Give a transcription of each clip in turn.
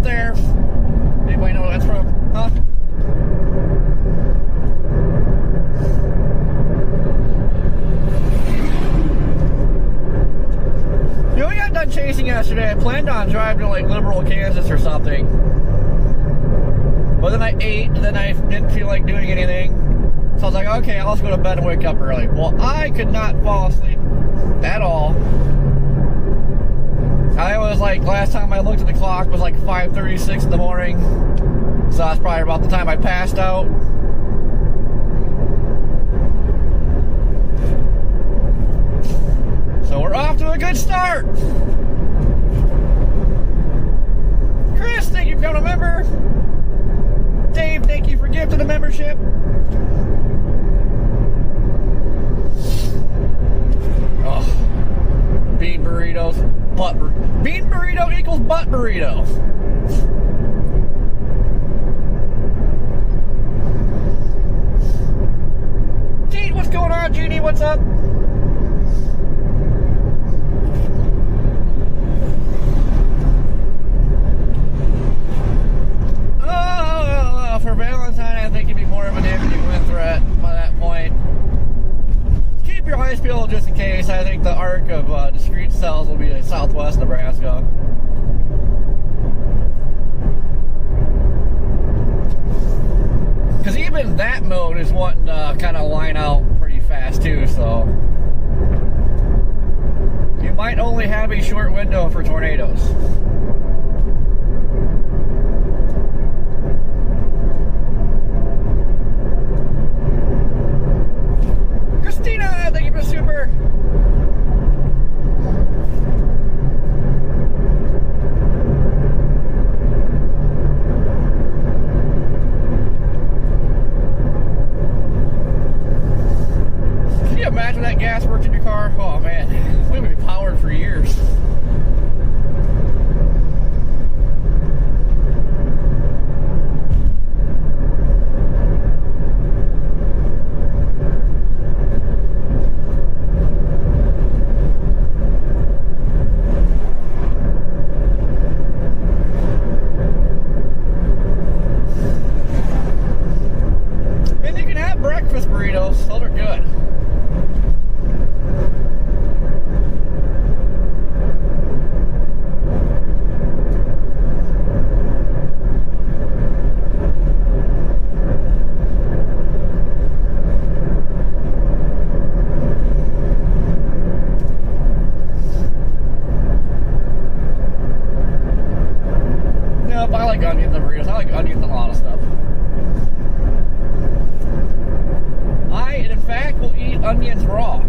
there. Anybody know where that's from? Huh? You know, we got done chasing yesterday. I planned on driving to like Liberal, Kansas or something. But then I ate, and then I didn't feel like doing anything. So I was like, okay, I'll just go to bed and wake up early. Well, I could not fall asleep at all. I was like, last time I looked at the clock was like 5:36 in the morning. So that's probably about the time I passed out. So we're off to a good start. Chris, thank you for becoming a member. Dave, thank you for gifting a membership. Oh, bean burritos, bean burrito equals butt burrito. Gene, what's going on, Jeannie? What's up? For Valentine, I think it'd be more of an imminent threat by that point. Keep your eyes peeled just in case. I think the arc of discrete cells will be southwest Nebraska. Because even that mode is wanting to kind of line out pretty fast too, so you might only have a short window for tornadoes. Christina, thank you for the super. Can you imagine that gas worked in your car? Oh man, we would be powered for years. Breakfast burritos, those are good. Nope, I like onions in burritos. I like onions in a lot of stuff. In fact, we'll eat onions raw.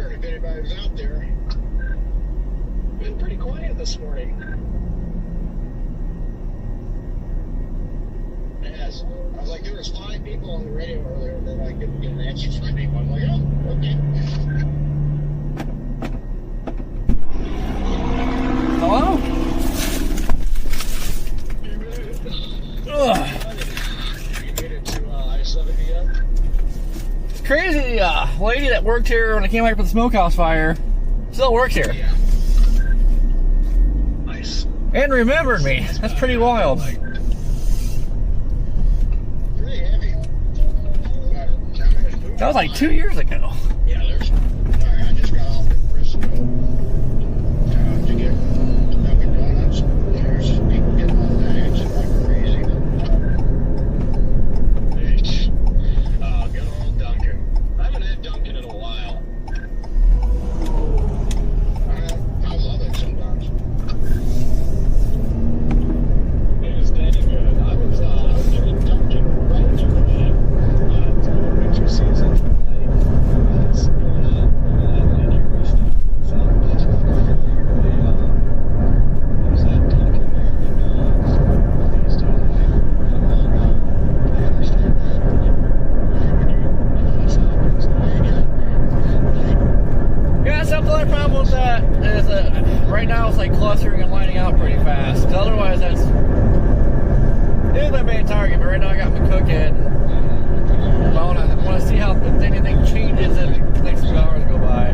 If anybody was out there, been pretty quiet this morning. Yes, I was like, there was 5 people on the radio earlier, and then I couldn't get an answer from anyone. I'm like, oh, okay. Hello? Ugh. You made it to I-70 yet? Crazy lady that worked here when I came back from the smokehouse fire still works here. Yeah. Nice. And remembered me. That's pretty wild. Pretty heavy. That was like 2 years ago. Yeah, there's. Sorry, I just got off at Frisco to get Dunkin' Donuts. There's people getting all that action like crazy. Good old Dunkin'. I haven't had Dunkin' in a while. I love it sometimes. It's damn good. I was getting Dunkin' right to the winter season. It's going on like every step. So that's what there's that Dunkin' there these days. I understand that. Yeah, that's the only problem with that is that right now it's like clustering and lining out pretty fast. Otherwise, that's it is my main target. But right now I got me cooking. I want to see how if anything changes in the next few hours go by.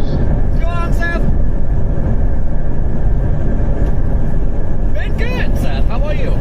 What's going on, Seth? Been good, Seth. How about you?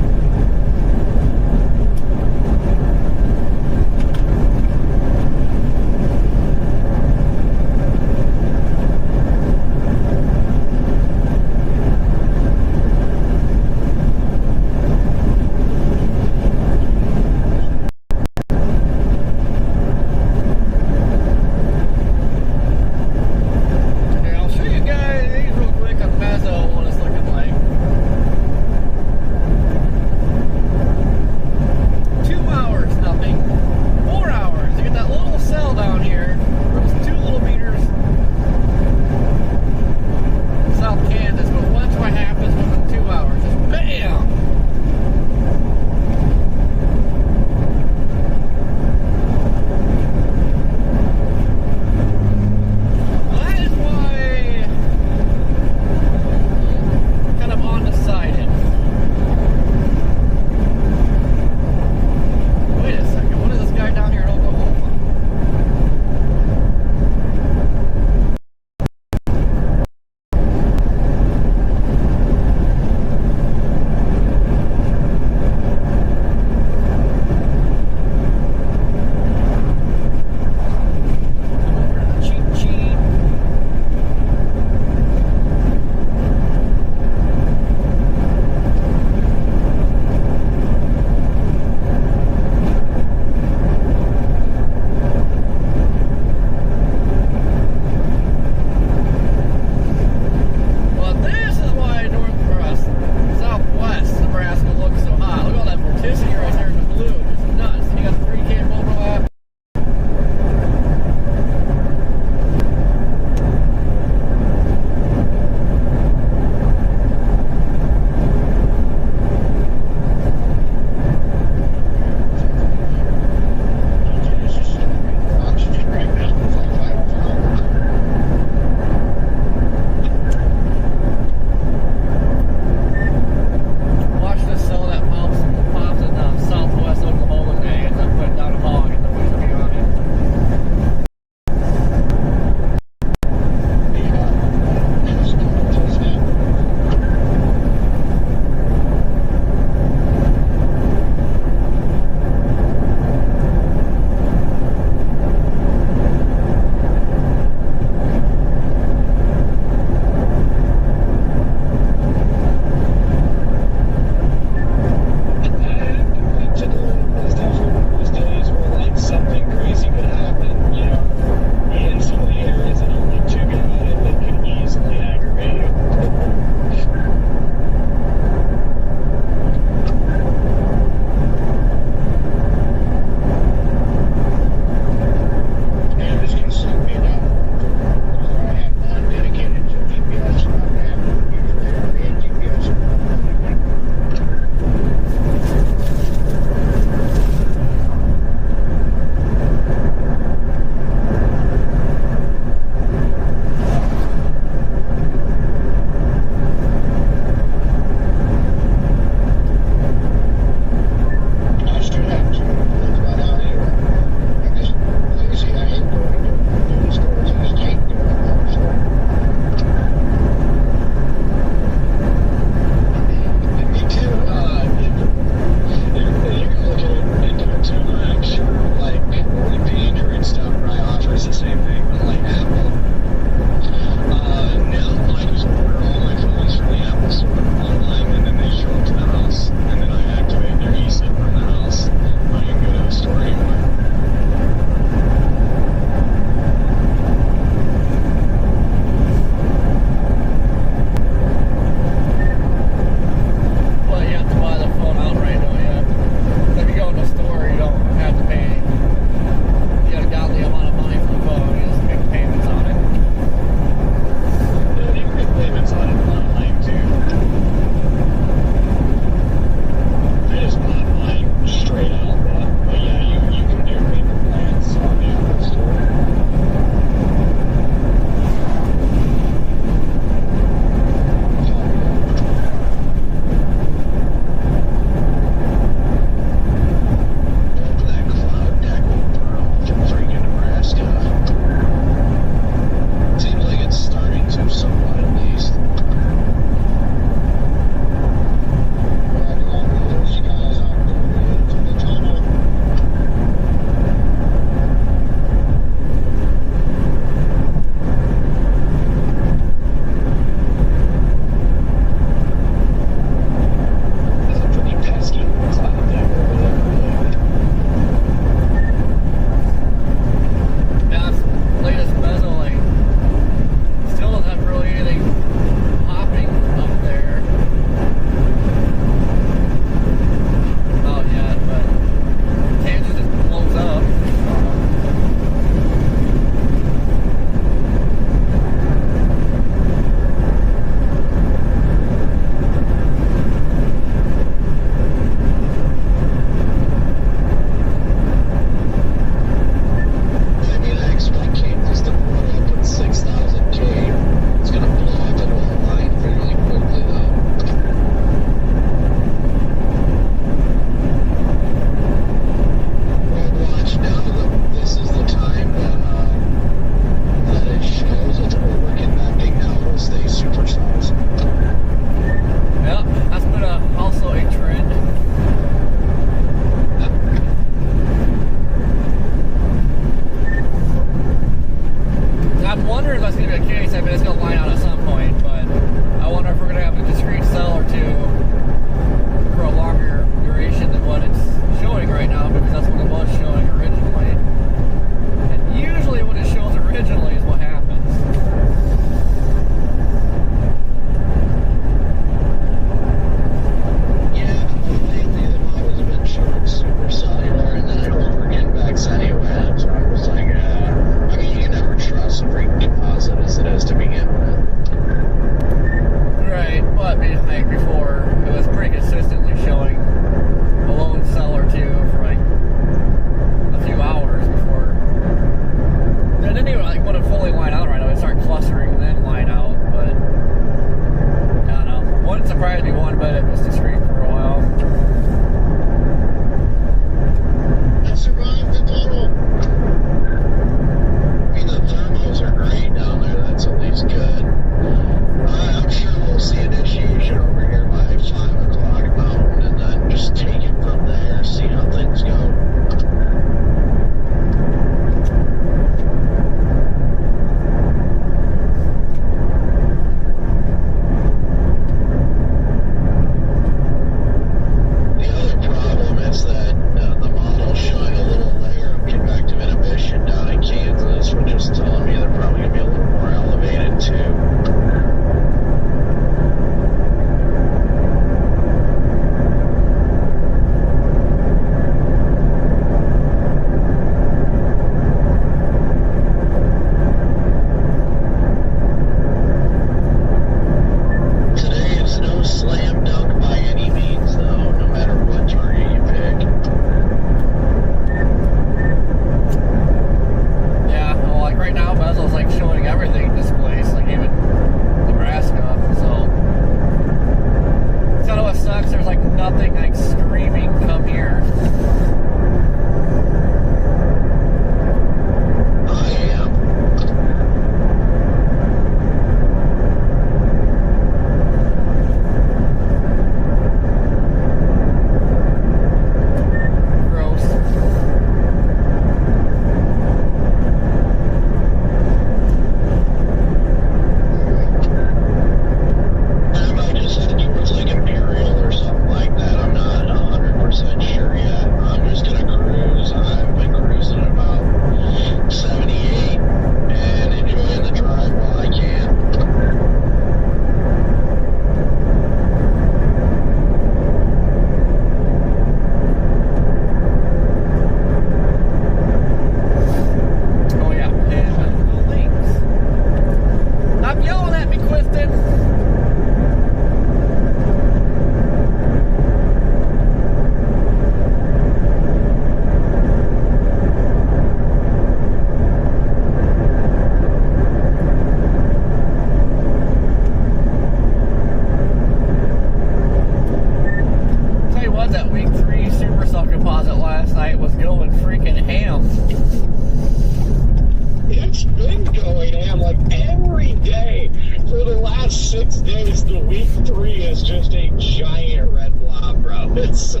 day. For the last 6 days, the week 3 is just a giant red blob, bro. It's the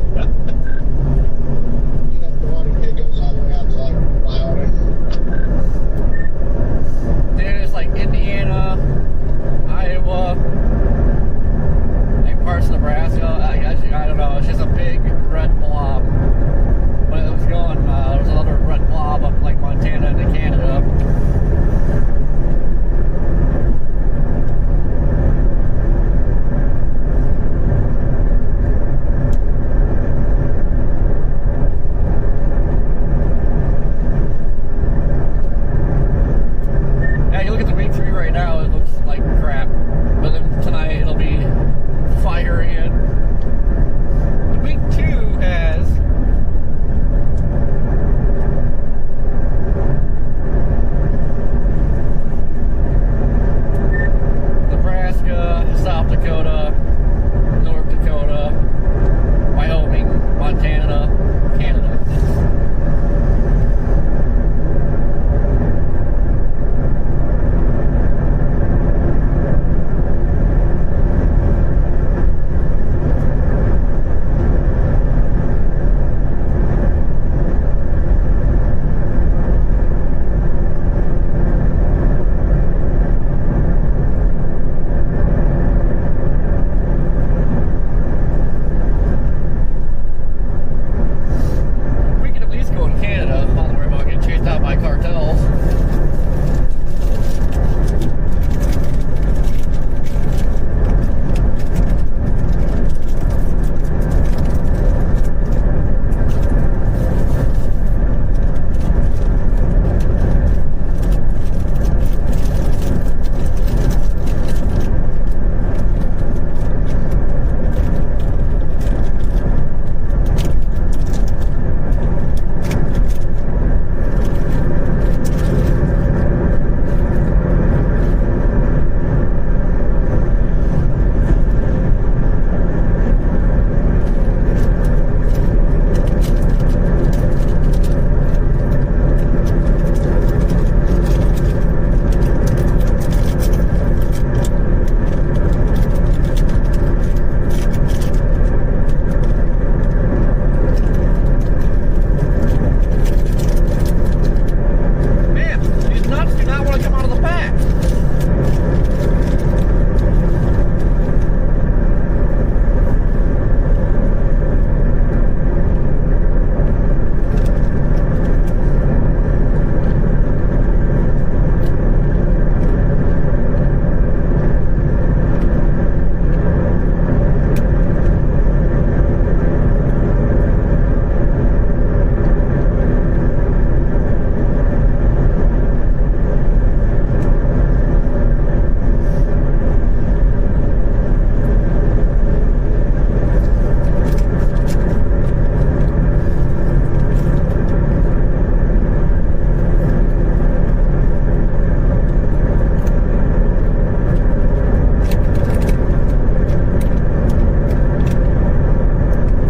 one it goes all the way up to like Wyoming. Dude, it's like Indiana, Iowa, like parts of Nebraska. I don't know. It's just a big red blob. But it was going. There was another red blob up like Montana into Canada. Yeah, you look at the week 3 right now. It looks like crap. But then tonight it'll be fire again. The week 2 has Nebraska, South Dakota, North Dakota, Wyoming, Montana, Canada. We could at least go in Canada, all the way about getting chased out by cartels. Man, these nuts do not want to come out of the pack.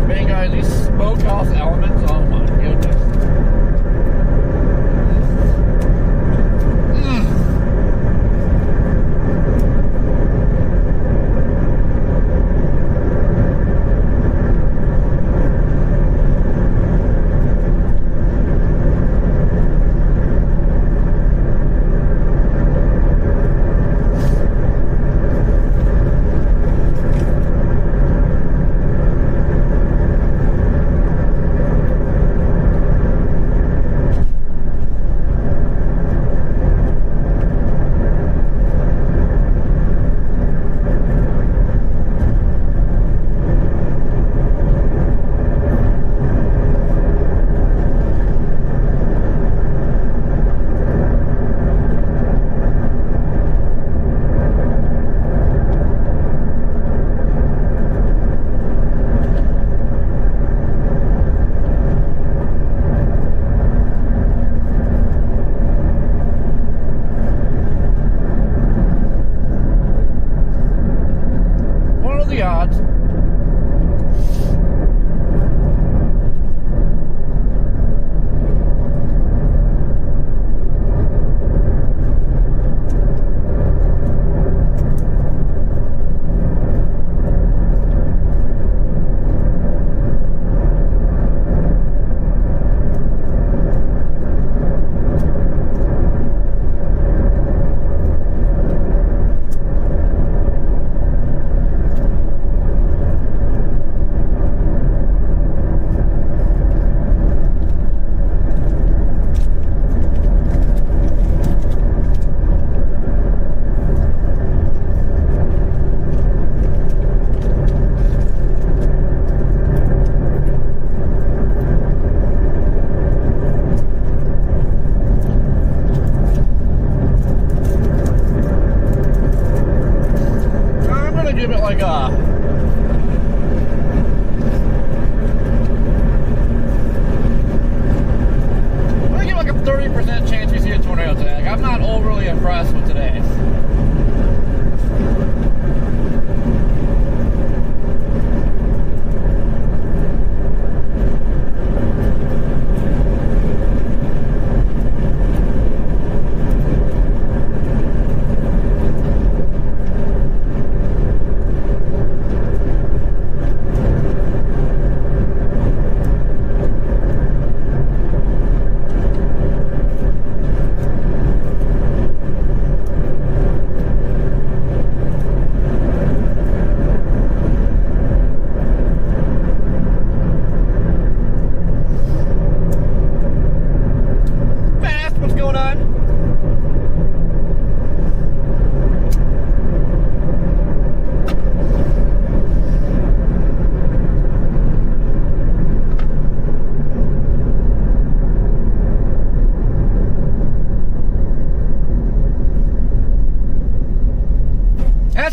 Man, guys, these smokehouse elements, oh my goodness.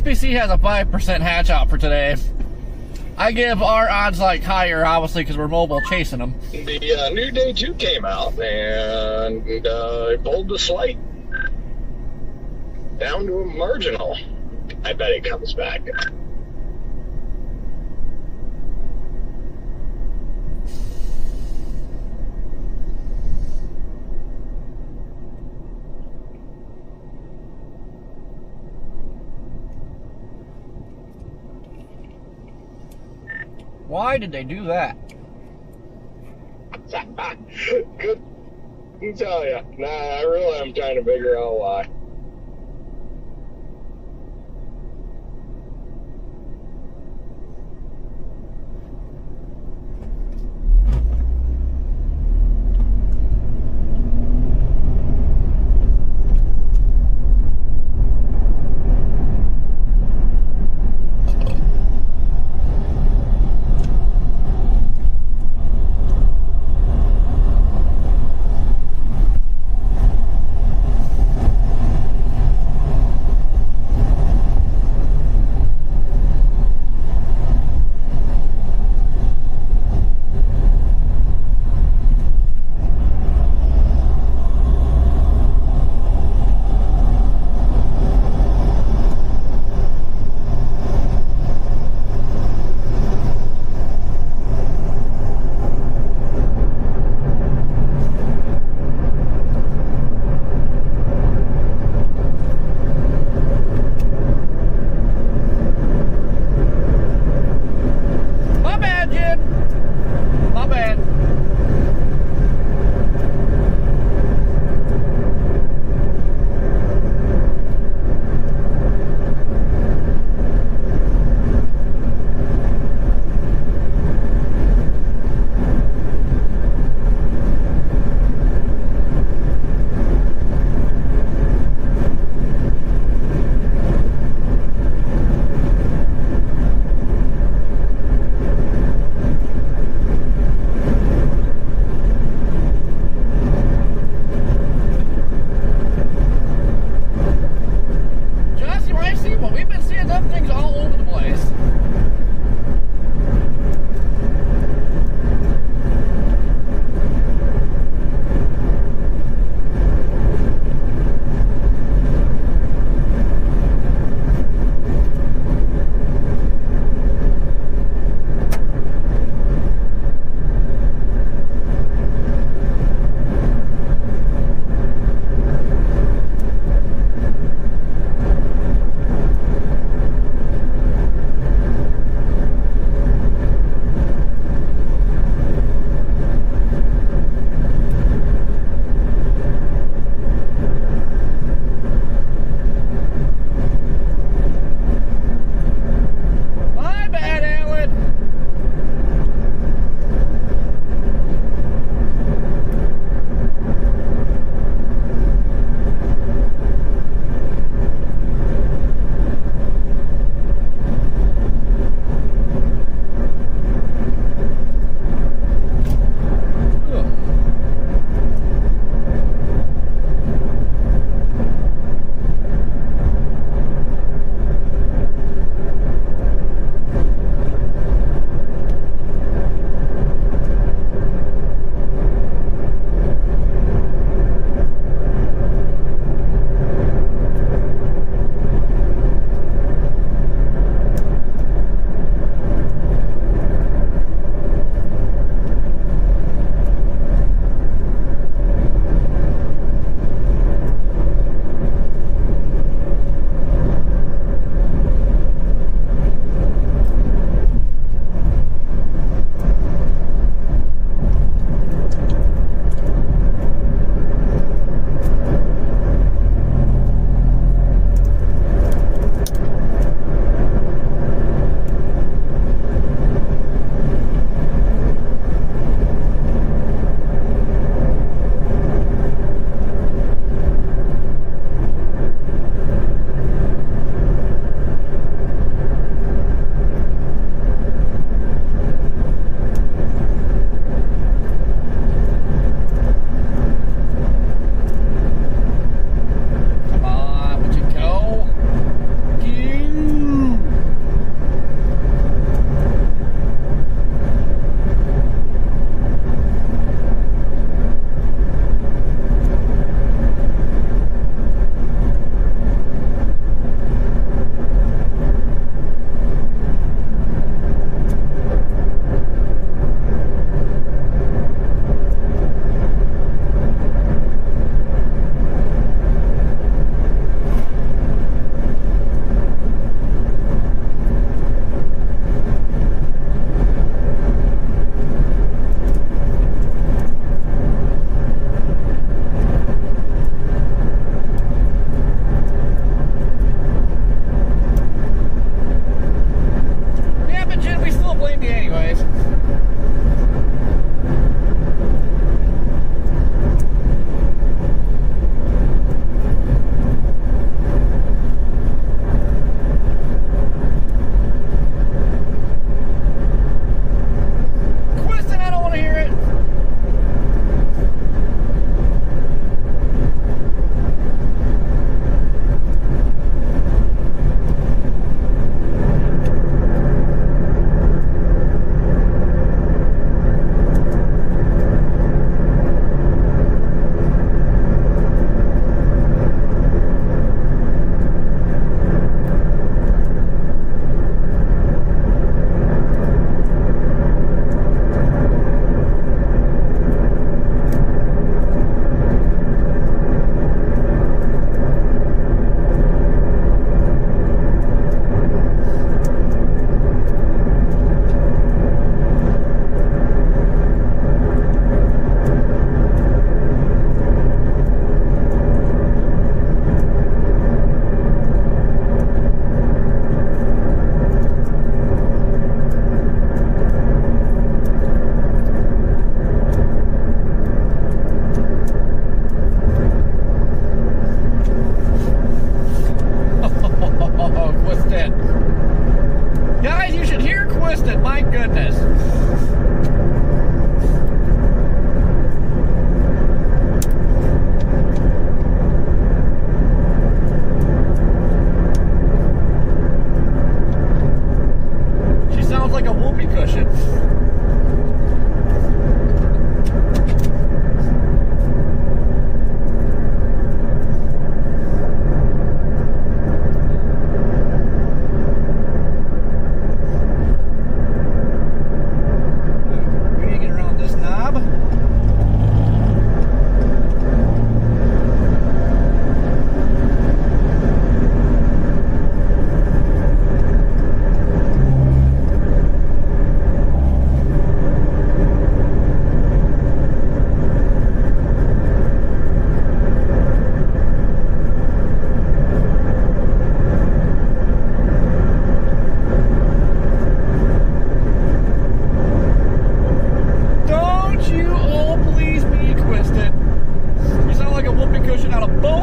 SPC has a 5% hatch out for today. I give our odds like higher, obviously, because we're mobile chasing them. The new day 2 came out and pulled the slate down to a marginal. I bet it comes back. Why did they do that? Good to tell you. Nah, I really am trying to figure out why.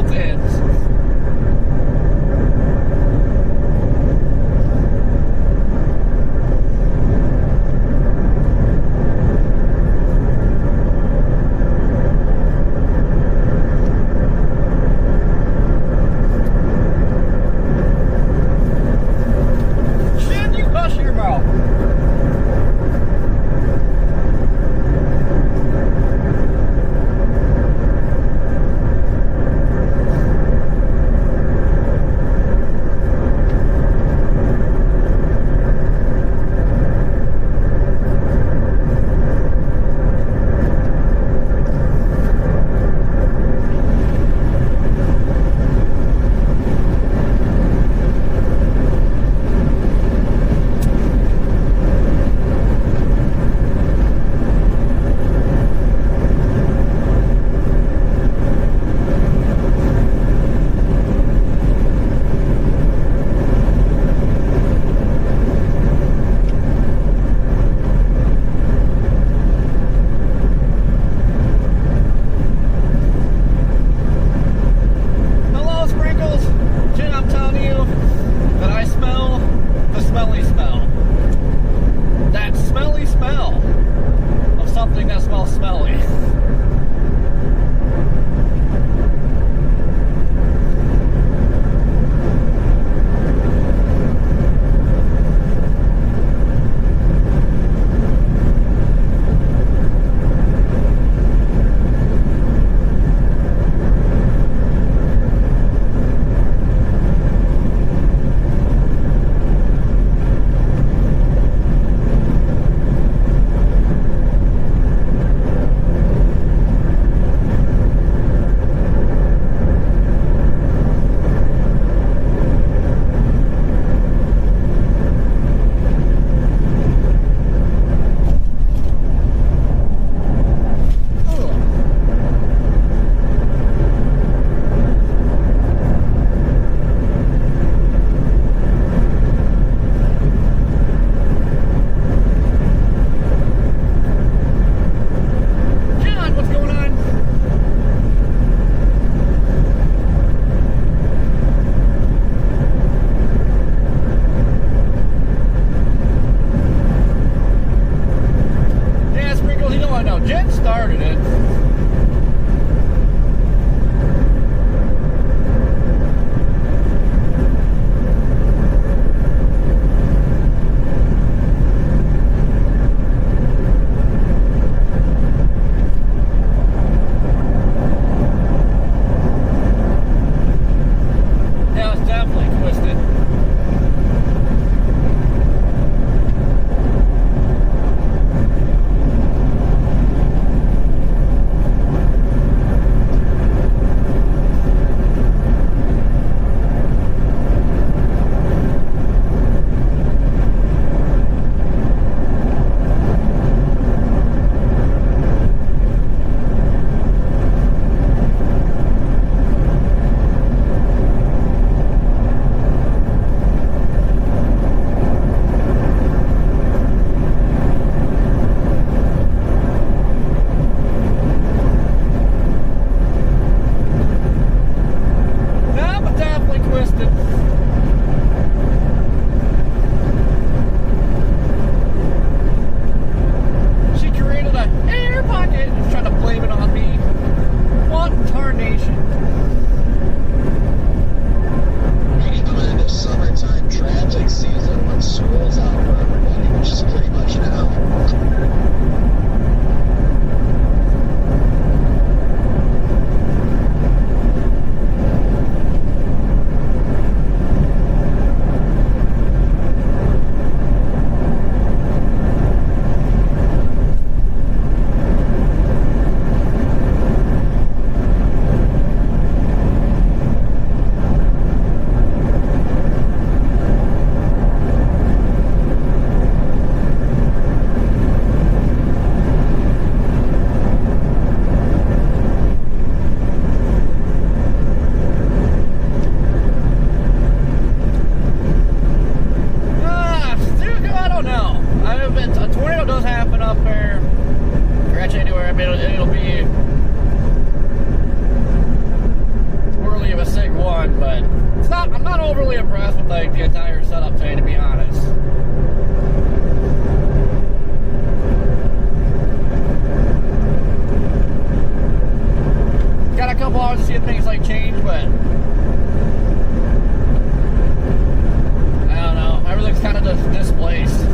both ends. might change, but I don't know. Everything's kind of just displaced.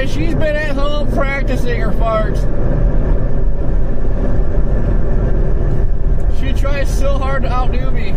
She's been at home practicing her farts. She tries so hard to outdo me.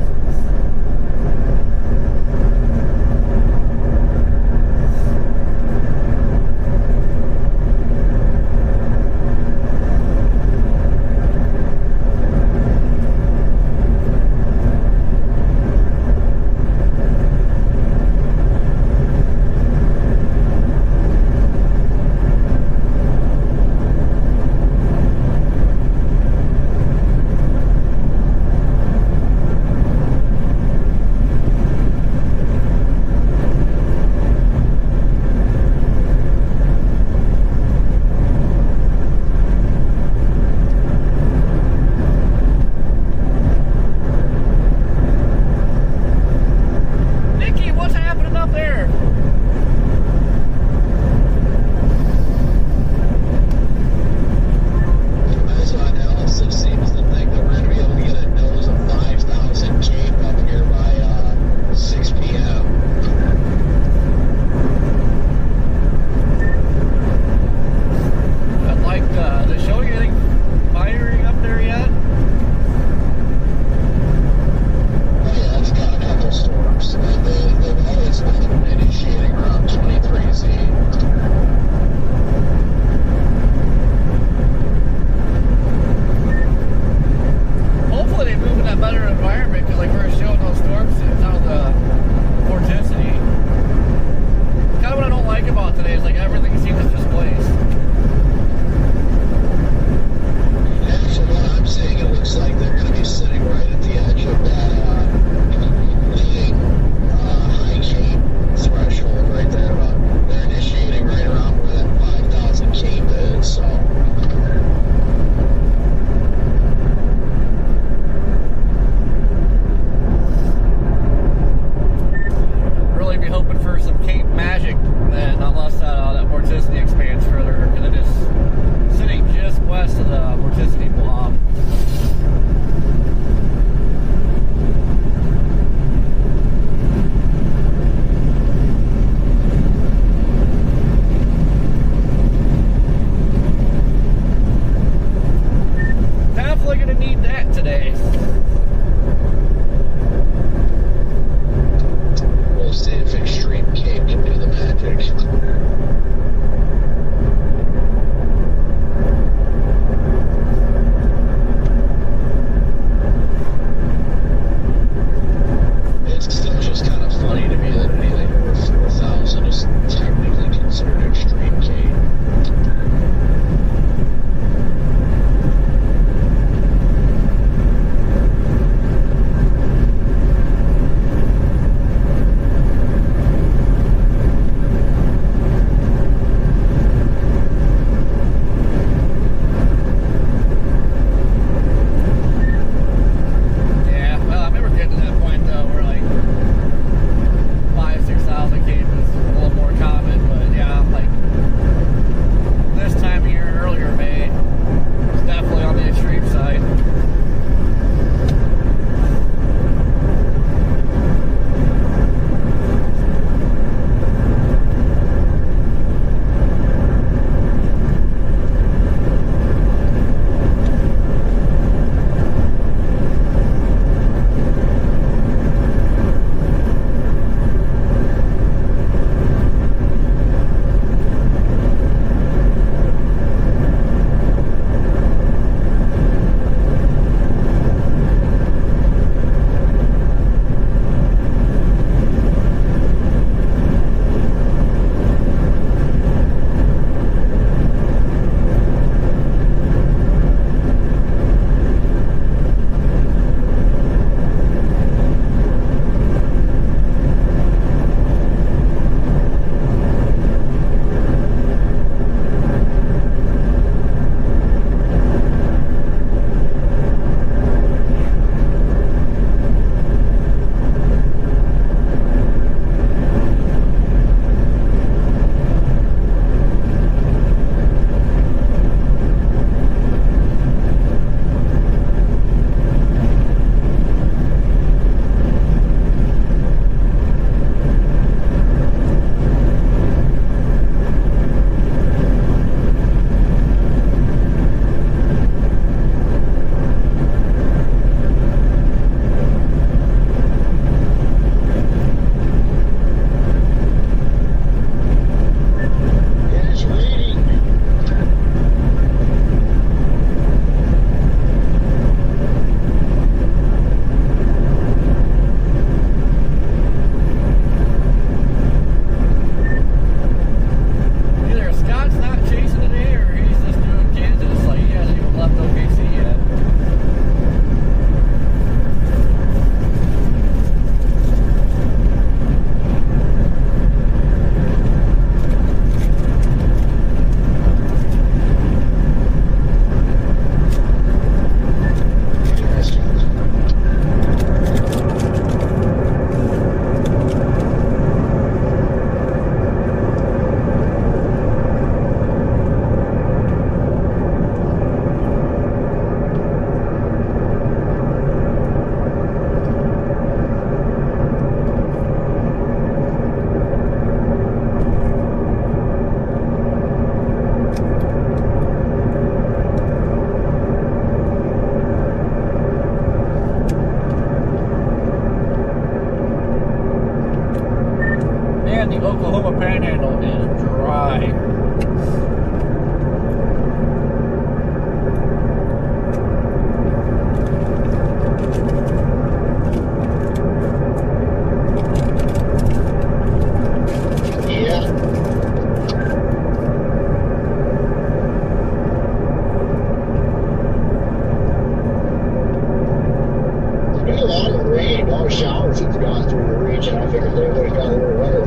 no showers have gone through the region. I figured they would have got a little wetter.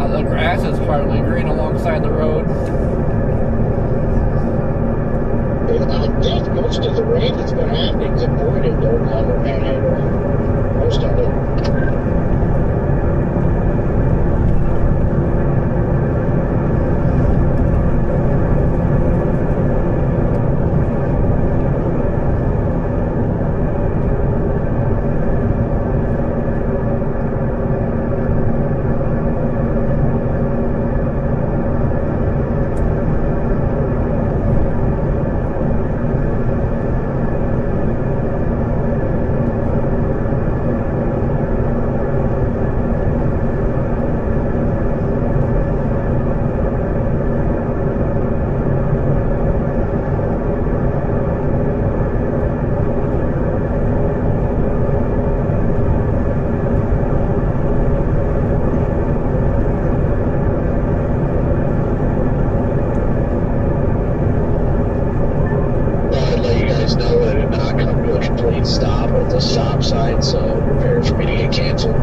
The grass is partly green alongside the road. I think most of the rain that's been happening is avoided though down the Panhandle. Most of it. Stop at the stop sign, so prepare for me to get canceled.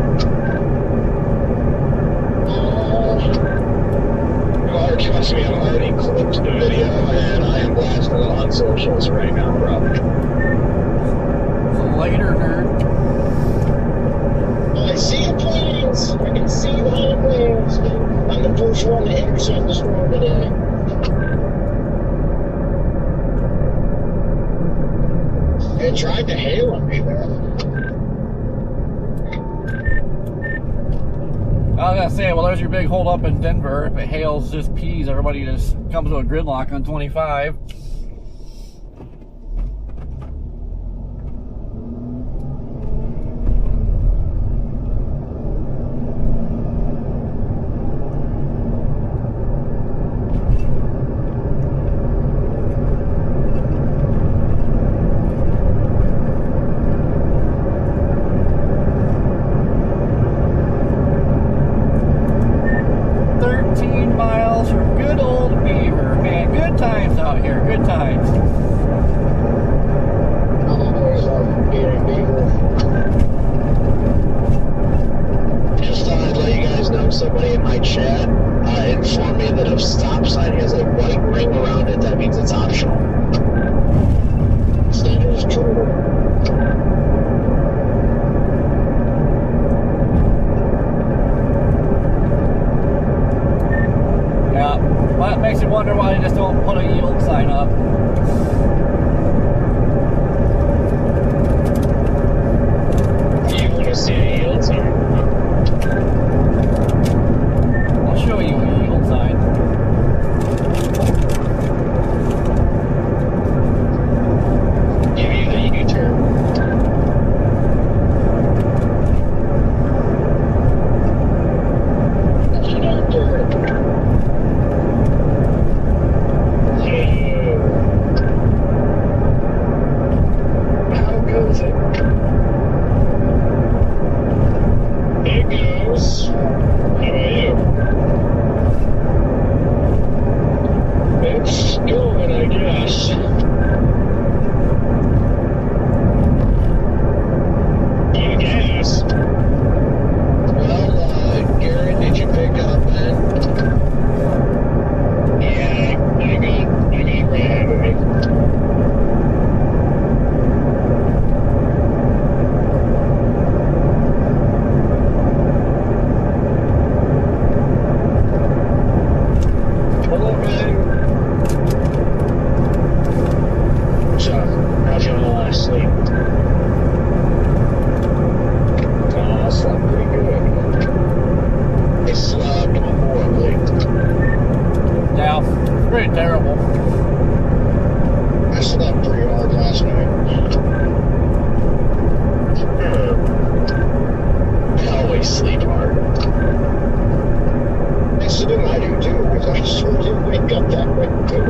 Well, trust me, I've already clipped the video and I am blasting it on socials right now, bro. So later, nerd. I see the planes. I can see the planes. I'm the first one to intercept the storm today. They tried to hail on me there. I was gonna say, well, there's your big hold up in Denver. If it hails just peas, everybody just comes to a gridlock on 25. Good times. Just thought I'd let you guys know, somebody in my chat informed me that if stop sign has a white ring around it, that means it's optional. Standard is true. That makes you wonder why they just don't put a yield sign up. Do you want to see a yield sign? I'll show you a yield sign. Give you the U-turn. That's what I'm doing. Pretty terrible. I slept pretty hard last night. I always sleep hard. I assume I do too, because I sure do wake up that way too.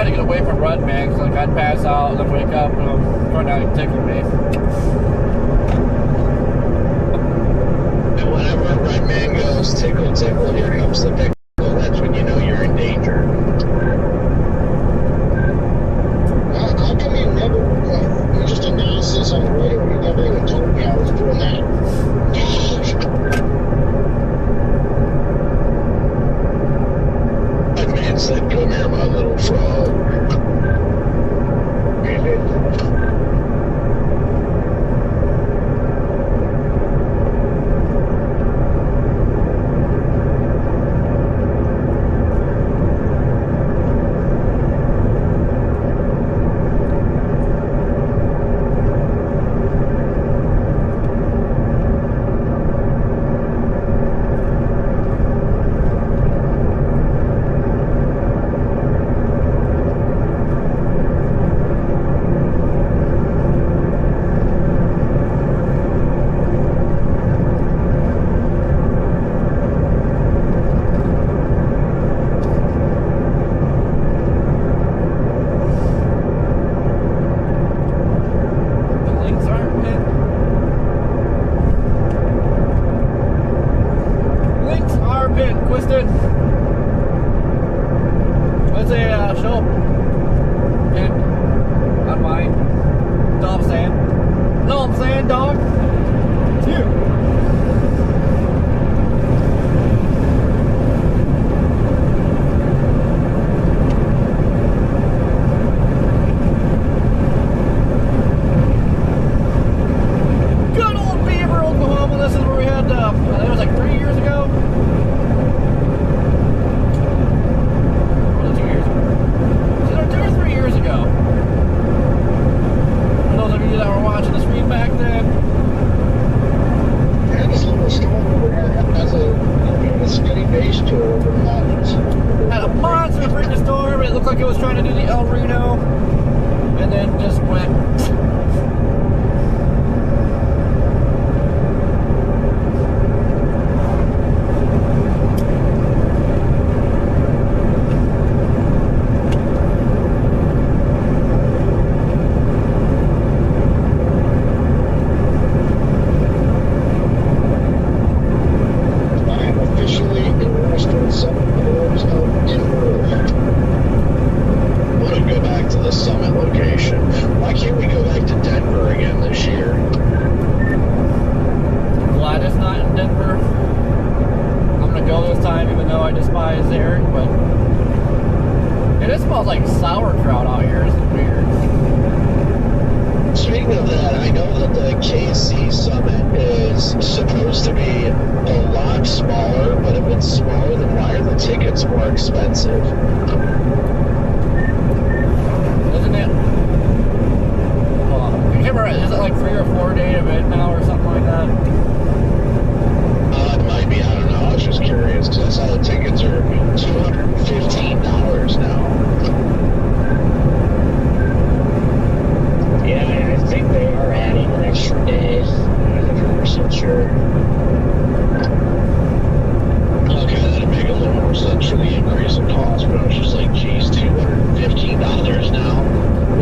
tried to get away from Red Man because like I'd pass out and then wake up and find out he'd tickle me. And whenever a red man goes, tickle, tickle, here comes the pickle, that's when you know you're in danger. How come you never, you just announced this on the radio, you never even told me I was doing that? Red man said, come here, my little frog. Let's say show up and on mine. Know what I'm saying? Know what I'm saying, dog? It's you. Good old Beaver, Oklahoma. This is where we had, it was like 3 years ago. Had a monster freaking storm. It looked like it was trying to do the El Reno, and then just went. Like sauerkraut out here. It's weird. Speaking of that, I know that the KC Summit is supposed to be a lot smaller, but if it's smaller, then why are the tickets more expensive? Isn't it? Hold on. I can't remember. Is it like 3 or 4 day event now or something like that? It might be. I don't know. I was just curious because I saw the tickets are $215 now. Yeah, I think they are adding an extra day. I'm not 100% sure. Okay, that'd make a little more sense for the increase in cost, but I was just like, geez, $215 now.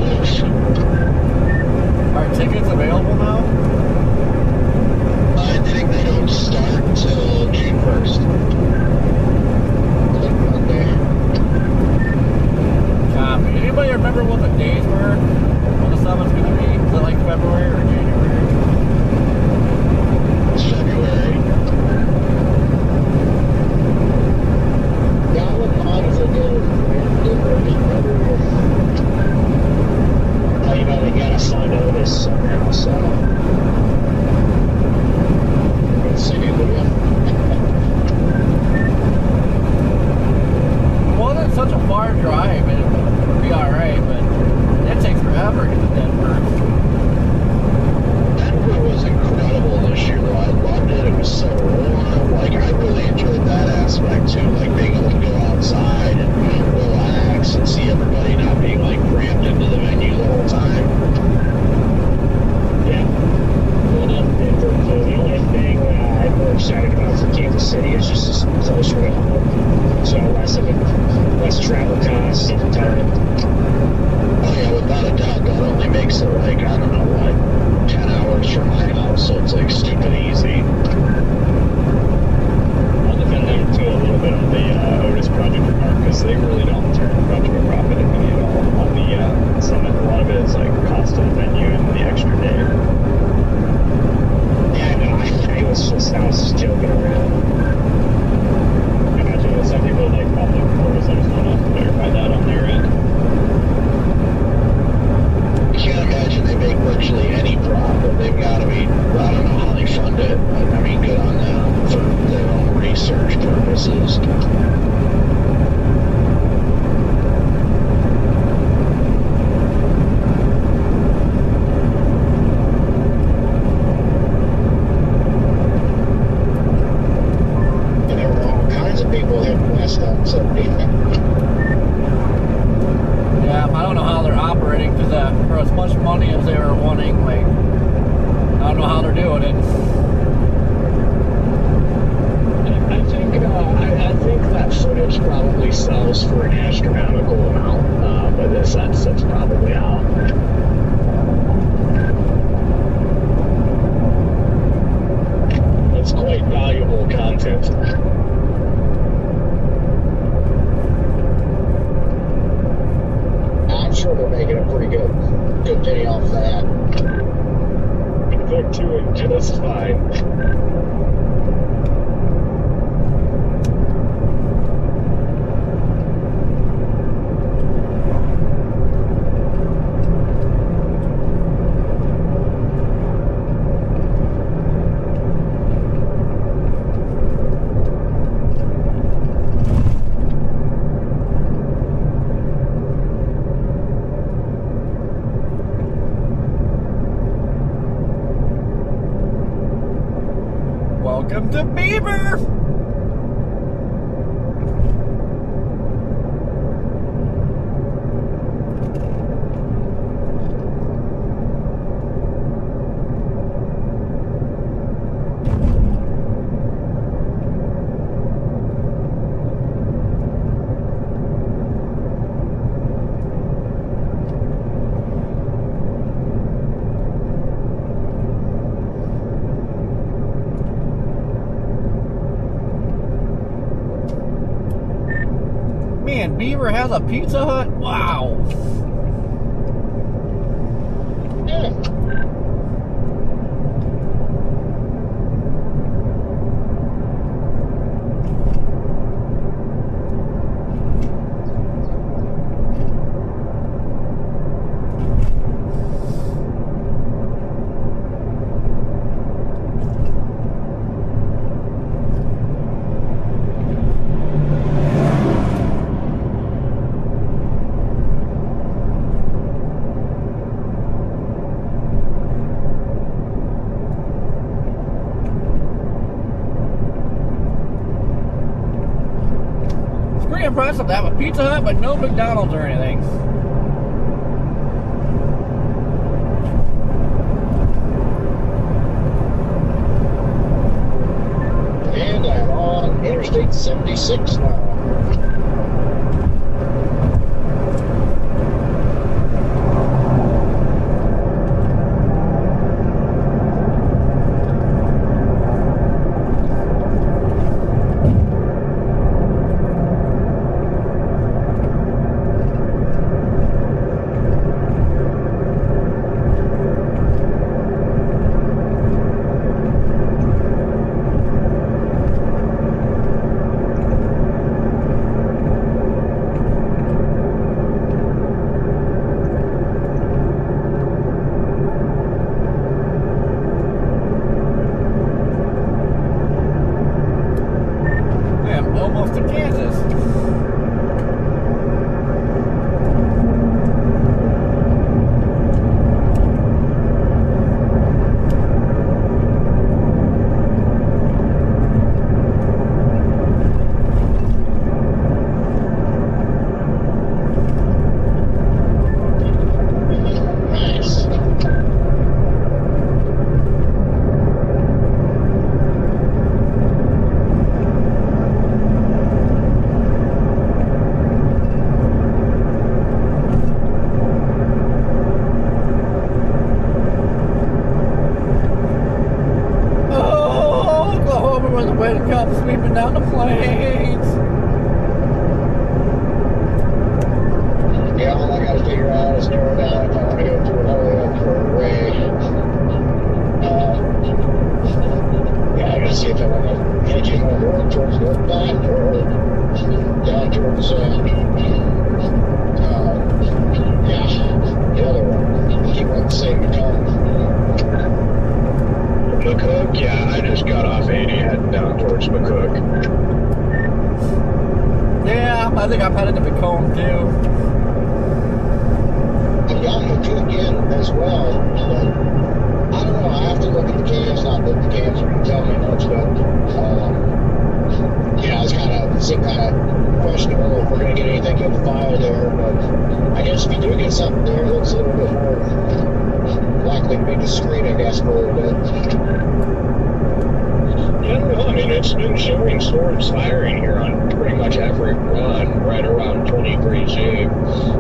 Oof. Are tickets available now? I think they don't start until June 1st. Like Monday. Copy. Anybody remember what the days were? When the summit's going to be? Is it like February or January? It's February. Yeah, I wouldn't mind if they did it oh, you know, they got us on notice somehow, so. Let's see, Well, it's such a far drive, and it would be alright, but it takes forever to get to Denver. Denver was incredible this year, though. I loved it. It was so warm. Like, I really enjoyed that aspect, too. Like, being able to go outside and relax and see everybody not being, like, crammed into the venue the whole time. yeah. Well, the only thing I'm more excited about for Kansas City is just this closer to home. So less travel costs and time. without a doubt, that only makes it like, I don't know what, 10 hours from my house, so it's like stupid easy. I'll defend them too a little bit on the Otis Project remark, because they really don't turn much of a profit at me at all on the summit. A lot of it is like cost of the venue and the extra day. Yeah, no, I was just joking around. I imagine that some people like public reporters. I just want to verify that on their end. I can't imagine they make virtually any profit. They've got to be, I don't know how they fund it, but I mean, good on them for their own research purposes. And there were all kinds of people that messed up, so Yeah, I don't know how they're operating because for as much money as they were wanting, like, I don't know how they're doing it. I think that footage probably sells for an astronomical amount, but that's probably how. It's quite valuable content. I'm sure they're making a pretty good penny off of that. They're doing just fine. Welcome to Beaver! Man, Beaver has a Pizza Hut? Wow. Pretty impressive to have a Pizza Hut, but no McDonald's or anything. And I'm on Interstate 76 now. figure out is narrow down if I want to go through Holyoke or Ray. Yeah, I gotta see if I want to head you more north towards North Platte or down towards, the other one. Keep on the same tone. McCook, yeah, I just got off 80 heading down towards McCook. Yeah, I think I've headed to Macomb too. I've got McCook in as well, but I don't know. I have to look at the cams, not that the cams are going to tell me much, but it's kind of questionable if we're going to get anything in the file there. But I guess if you do get something there, it looks a little bit more likely to be discreet, I guess, for a little bit. Yeah, I don't know. I mean, it's been showing storms firing here on pretty much every run, right around 23Z.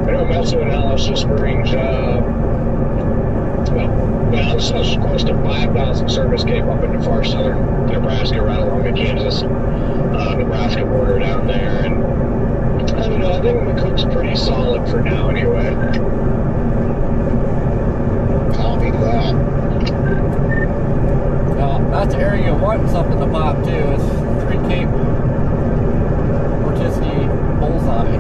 I know Mezzo analysis brings it's close to 5,000 service cape up into far southern Nebraska, right along the Kansas Nebraska border down there. And I don't know, I think McCook's pretty solid for now anyway. Copy that. That's the area one something to pop too. It's 3 Cape Mortisky Bullseye.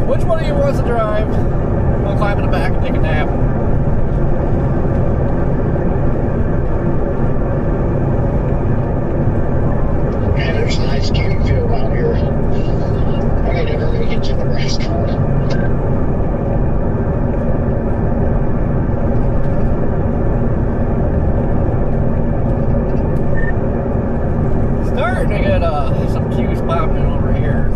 Which one of you wants to drive? I'll climb in the back and take a nap. Man, there's a nice cane field out here. I may never make it to Nebraska. Starting to get some cues popping over here.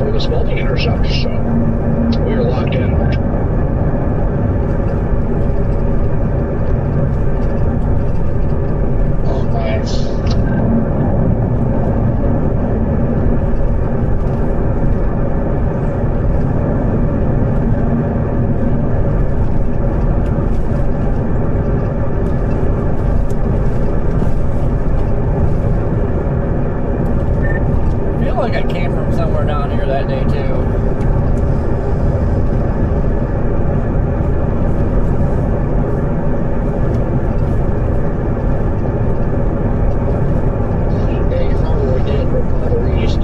for the Spalding intercept. So we are locked in. Oh, nice. I feel like I came from somewhere down here that day too. Yeah, you probably did, but farther east.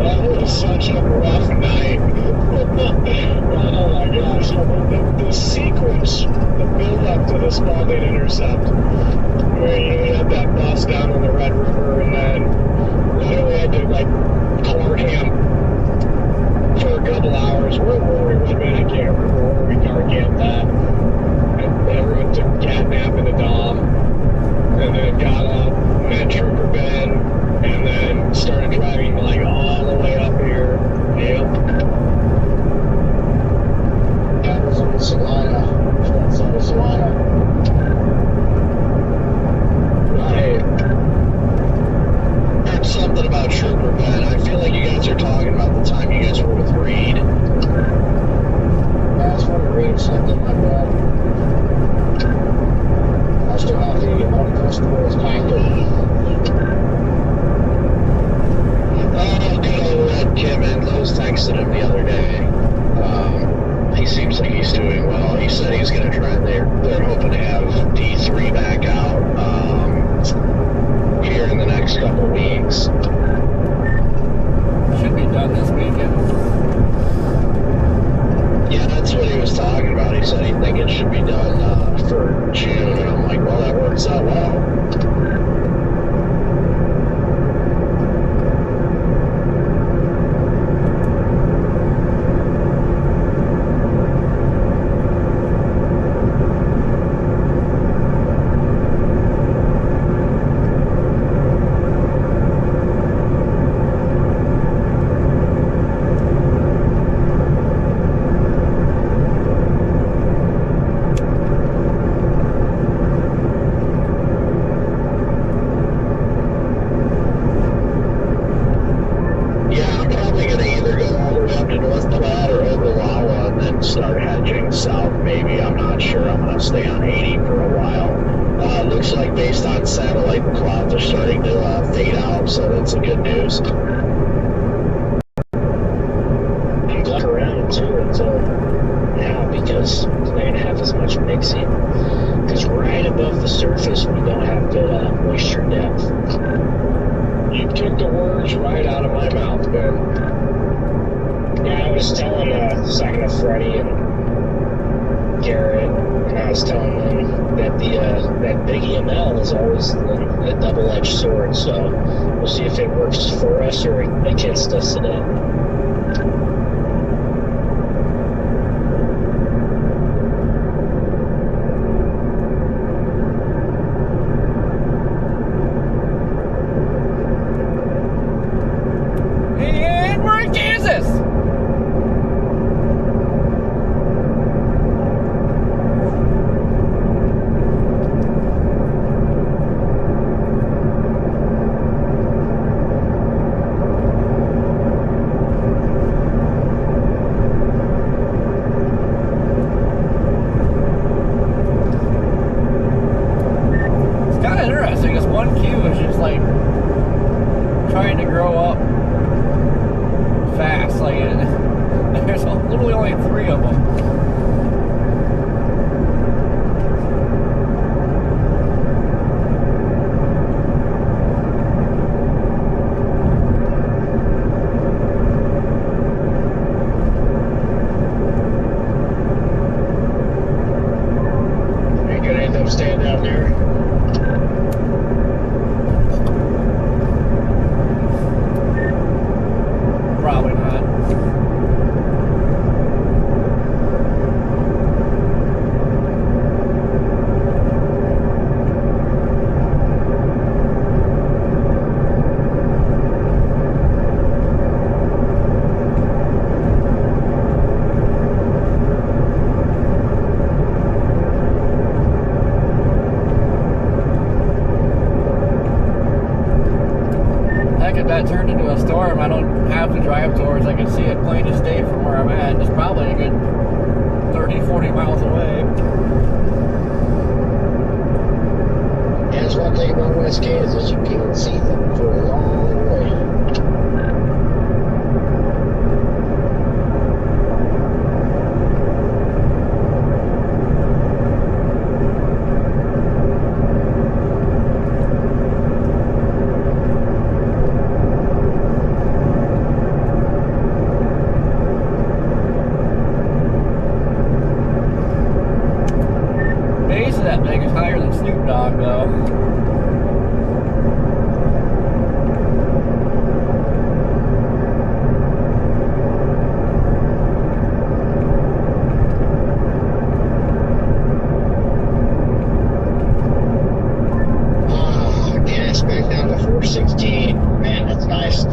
That was such a rough night. Oh my gosh. The sequence, the build up to the Spalding intercept, where you had that bus down on the Red River, and then literally had to like car camp for a couple hours. Where were we? What minute? I can't remember where we car camped at. And everyone took a cat nap in the Dom, and then got up, met Trooper Ben, and then started driving like all the way up here. Yep. That was on Salina. Front side of Salina. I heard something about Trooper Ben. I feel like you guys are talking about the time you guys were with Reed. I just want to read something like that. I still have the uncrustables packet. Oh, good old Red Kimmon. Lowe's texted him the other day. He seems like he's doing well. He said he's going to try. They're hoping to have D3 back out here in the next couple weeks. Should be done this weekend. Yeah, that's what he was talking about. He said he think it should be done for June, and I'm like, well, that works out well. Start hedging south, maybe. I'm not sure. I'm going to stay on 80 for a while. Looks like based on satellite, the clouds are starting to fade out, so that's a good news. I'm glad around too until now because they didn't have as much mixing. Because right above the surface, we don't have good moisture depth. You took the words right out of my mouth, Ben. Yeah, I was telling second of Freddie and Garrett, and I was telling them that that big EML is always a double-edged sword. So we'll see if it works for us or against us today. And we're in Kansas! Interesting. This one queue is just like trying to grow up fast. Like there's literally only 3 of them. Ain't gonna end up staying down there. Probably not. a storm I don't have to drive towards. I can see it plain as day from where I'm at. It's probably a good 30, 40 miles away. And that's one thing about West Kansas, you can't see them for a long way. Base of that thing is higher than Snoop Dogg, though. Gas back down to 416. Man, that's nice.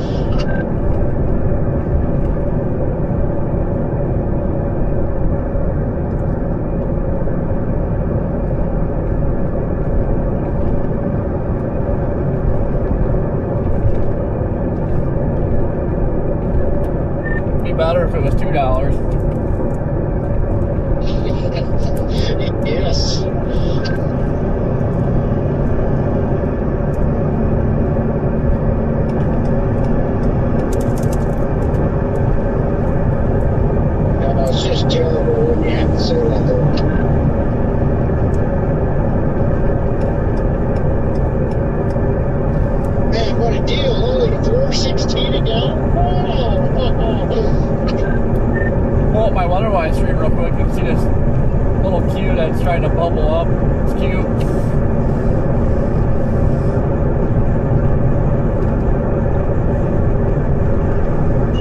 Better if it was $2. Yes. It's just terrible when you have to sit on there. Man, what a deal. Only $4.16 a gallon. Pull up my water line stream real quick. You can see this little cue that's trying to bubble up. It's cute.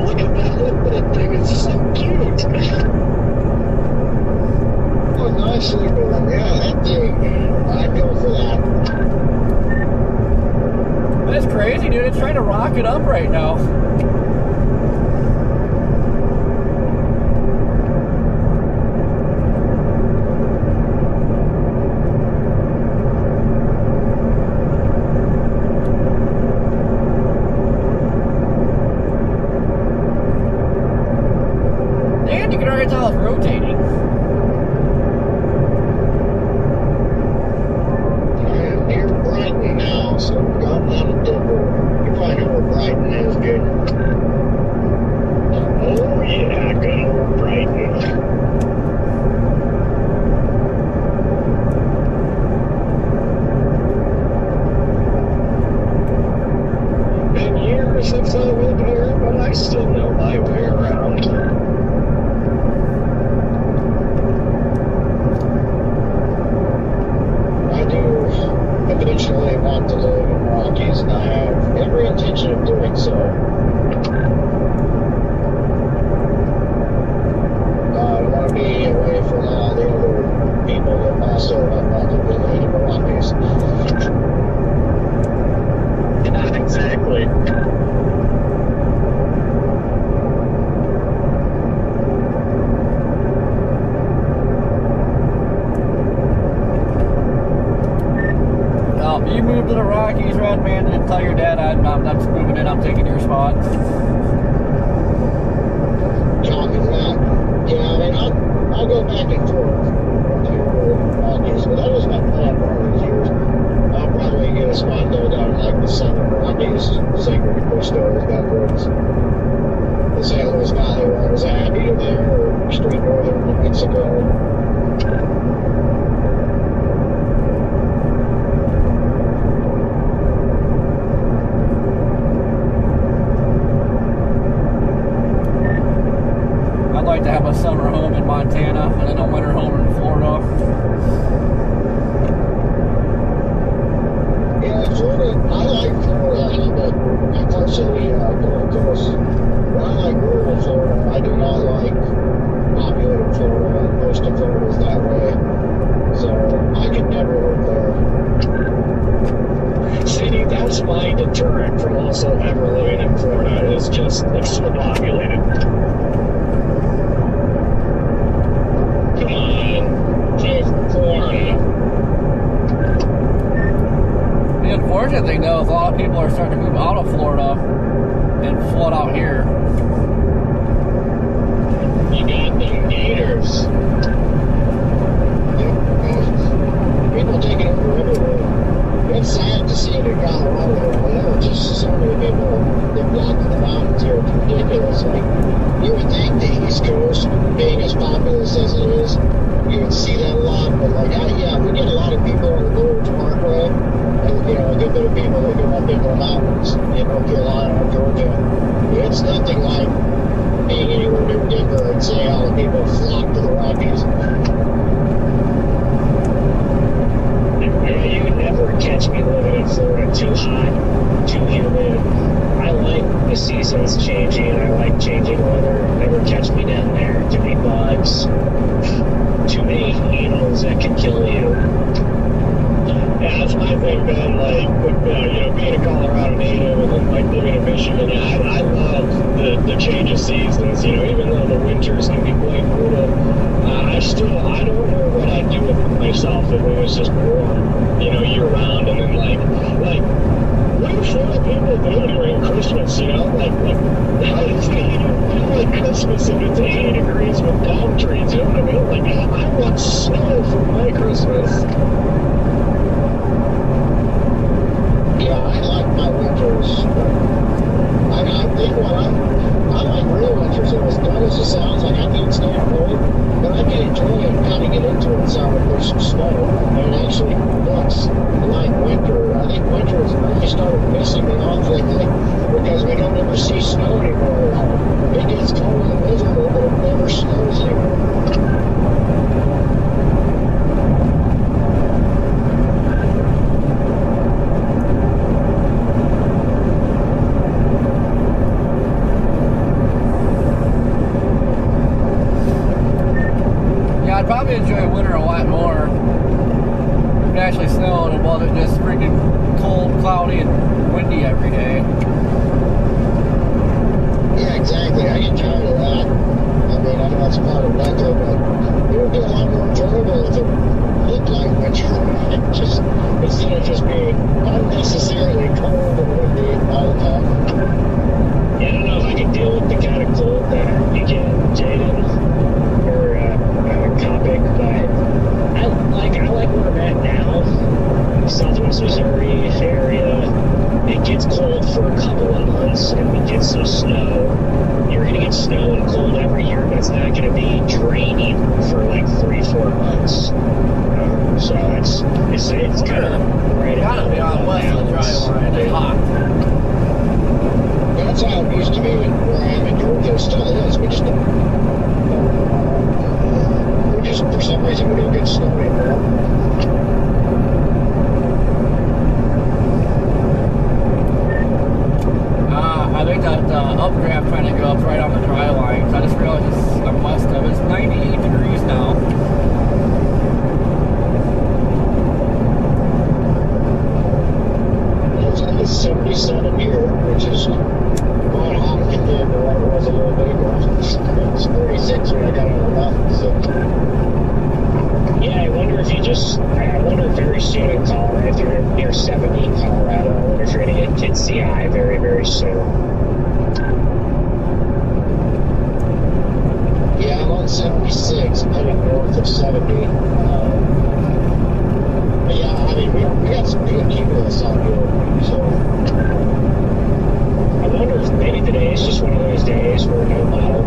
Look at that little thing. It's so cute. Oh, nicely done. Yeah, that thing. I'd go for that. That's crazy, dude. It's trying to rocket up right now. And you can already tell it's rotating. I'm near Brighton now, so we've gotten out of Denver. You probably know where Brighton is, dude. Oh, yeah, good old Brighton. Been years since I lived here, but I still know my way around. I do eventually want to live in Rockies, and I have every intention of doing so. I want to be away from all the other people that also have wanted to live in the Rockies. Yeah, exactly. You moved to the Rockies, Red Man, and tell your dad I'm moving in. I'm taking your spot. Talking about, yeah, I mean, I'll go back and forth to Rockies, but that was my plan for all these years. I'll probably get a spot though down in like the southern Rockies, Sacred Cristos, down towards the San Luis Valley where I was at, either there or straight northern New Mexico. I'd like to have a summer home in Montana and then a winter home in Florida. Yeah, Florida, I like Florida, but unfortunately, Gulf Coast, I like rural Florida. I do not like populated Florida, and most of Florida is that way. So I could never live there. See, that's my deterrent from also ever living in Florida, is just, it's so populated. Come on, just Florida. The unfortunate thing, though, is a lot of people are starting to move out of Florida. and flood out here. You got them gators. People taking over everywhere. It's sad to see it in Colorado. There are just so many people that block the mountains here. It's ridiculous. Like, you would think the East Coast, being as populous as it is, you would see that a lot. But like, yeah, we get a lot of people on the Blue Ridge Parkway, and a good bit of people that go up into the mountains in North Carolina, Georgia. It's nothing like being anywhere near Denver and seeing all the people flock to the Rockies. You would never catch me living in Florida too hot, too humid. I like the seasons changing. I like changing weather. Never catch me down there. Too many bugs, too many animals that can kill you. Yeah, that's my thing, man. Like, being a Colorado native and then like living in Michigan, I love the change of seasons. Even though the winters can be quite brutal, I don't know what I'd do with myself if it was just warm, year round. And then like, what do Florida people do during Christmas? Like how does it feel like Christmas if it's 80 degrees with palm trees? You know what I mean? Like, I want snow for my Christmas. Yeah, I like my winters. I think I like real winters. As dumb as it sounds, like I can't stand cold, but I can enjoy it and kind of get into it. So if there's some snow, and it actually looks like winter. I think winter has really started pissing me off lately because we don't ever see snow anymore. It gets cold and miserable, but it never snows anymore. I'd probably enjoy winter a lot more if it actually snowed and wasn't just freaking cold, cloudy, and windy every day. Yeah, exactly. I get tired of that. I mean, I know that's part of winter, but it would be a lot more enjoyable if it looked like winter. Instead of just being unnecessarily cold and windy all the time. Yeah, I don't know if I can deal with the kind of cold that you get, Jaden, or Copic, but I like where I'm at now, Southwest Missouri area. It gets cold for a couple of months, and we get some snow. You're gonna get snow and cold every year, but it's not gonna be draining for like 3-4 months. So it's kind of right. Gotta be on west of the dry line. It's hot. That's how it used to be where I am in Georgia. It still is. We just for some reason we don't get snow anymore. I think that updraft trying to go up right on the dry line. I just realized I'm west of it. It's 98 degrees now. It's 77 here, which is quite hot compared to what it was a little bit ago. It's 46 when I got out of the mountains. So. Yeah, I wonder if very soon in Colorado, if you're near 70 in Colorado, I wonder if you're going to get Kid CI very, very soon. Yeah, I'm on 76. I'm heading north of 70. But yeah, I mean, we got some good cumulus out here, so. I wonder if maybe today is just one of those days where no model.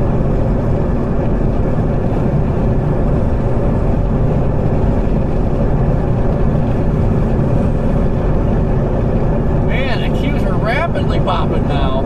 Man, the queues are rapidly popping now.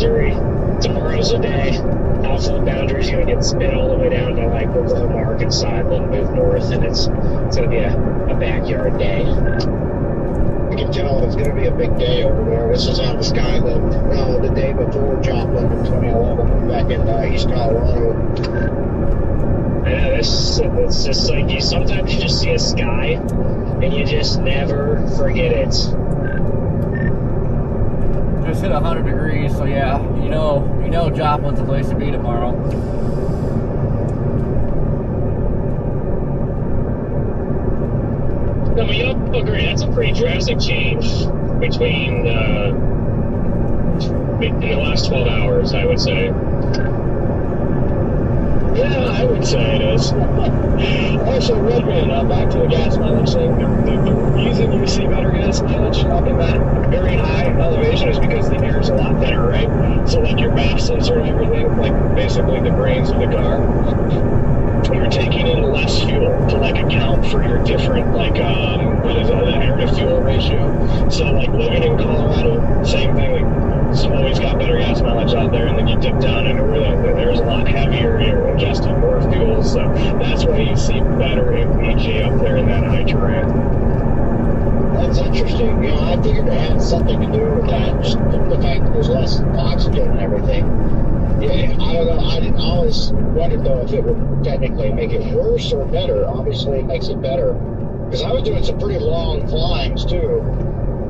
Missouri. Tomorrow's the day. Outflow boundary is going to get spit all the way down to like Oklahoma, Arkansas, and then move north, and it's going to be a backyard day. I can tell it's going to be a big day over there. This is how the sky looked the day before Joplin in 2011 back in East Colorado. Yeah, it's just like sometimes you just see a sky and you just never forget it. Just hit 100 degrees, so yeah, you know Joplin's the place to be tomorrow. No, but you don't agree. That's a pretty drastic change between in the last 12 hours, I would say. Yeah, I would say it is. Also, Redman, back to the gas mileage thing. The reason you see better gas mileage up in that very high elevation is because the air is a lot thinner, right? So, like, your BAF sensor and everything, like, basically the brains of the car, you're taking in less fuel to, like, account for your different, like, what is it, the air to fuel ratio. So, like, living in Colorado, same thing, like, it's always got better gas mileage out there, and then you dip down into where there's a lot heavier, you're ingesting more fuel, so that's why you see better MPG up there in that high terrain. That's interesting. I figured it had something to do with that, just the fact that there's less oxygen and everything. Yeah, I don't know. I didn't always wondered, though, if it would technically make it worse or better. Obviously, it makes it better. Because I was doing some pretty long climbs, too.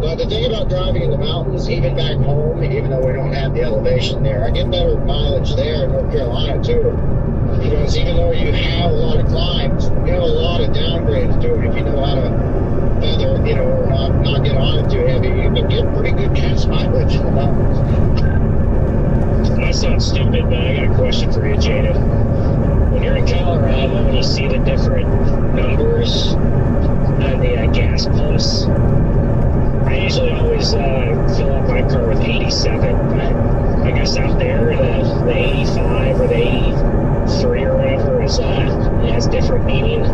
But the thing about driving in the mountains, even back home, even though we don't have the elevation there, I get better mileage there in North Carolina, too. Because even though you have a lot of climbs, you have a lot of downgrades to it. If you know how to feather, or not get on it too heavy, you can get pretty good gas mileage in the mountains. That sounds stupid, but I got a question for you, Jaden. When you're in Colorado and you see the different numbers on the gas pumps, I usually always fill up my car with 87, but I guess out there the 85 or the 83 or whatever is it has different meaning.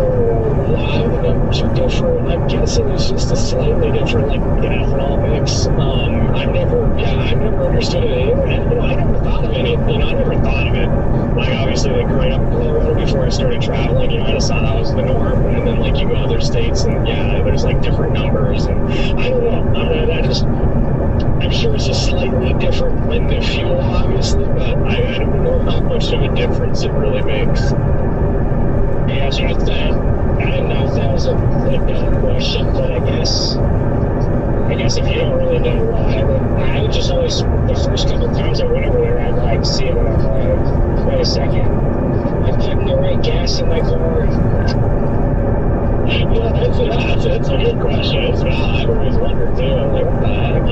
A lot of the numbers are different. I'm guessing it's just a slightly different, like, ethanol mix. I've never understood it either. And, I never thought of it. I never thought of it. Like, obviously, like, growing up in Colorado before I started traveling, I just thought that was the norm. And then, like, you go to other states and, there's, like, different numbers. And I don't know. I'm sure it's just slightly different in the fuel, obviously, but I don't know how much of a difference it really makes. Yeah, so I didn't know if that was a dumb question, but I guess if you don't really know why, then I would just always, the first couple of times I went over there, I'd like see it and I'm like, wait a second, I'm putting the right gas in my car. Yeah, that's a good question. It's I've always wondered too. I'm like, what the heck,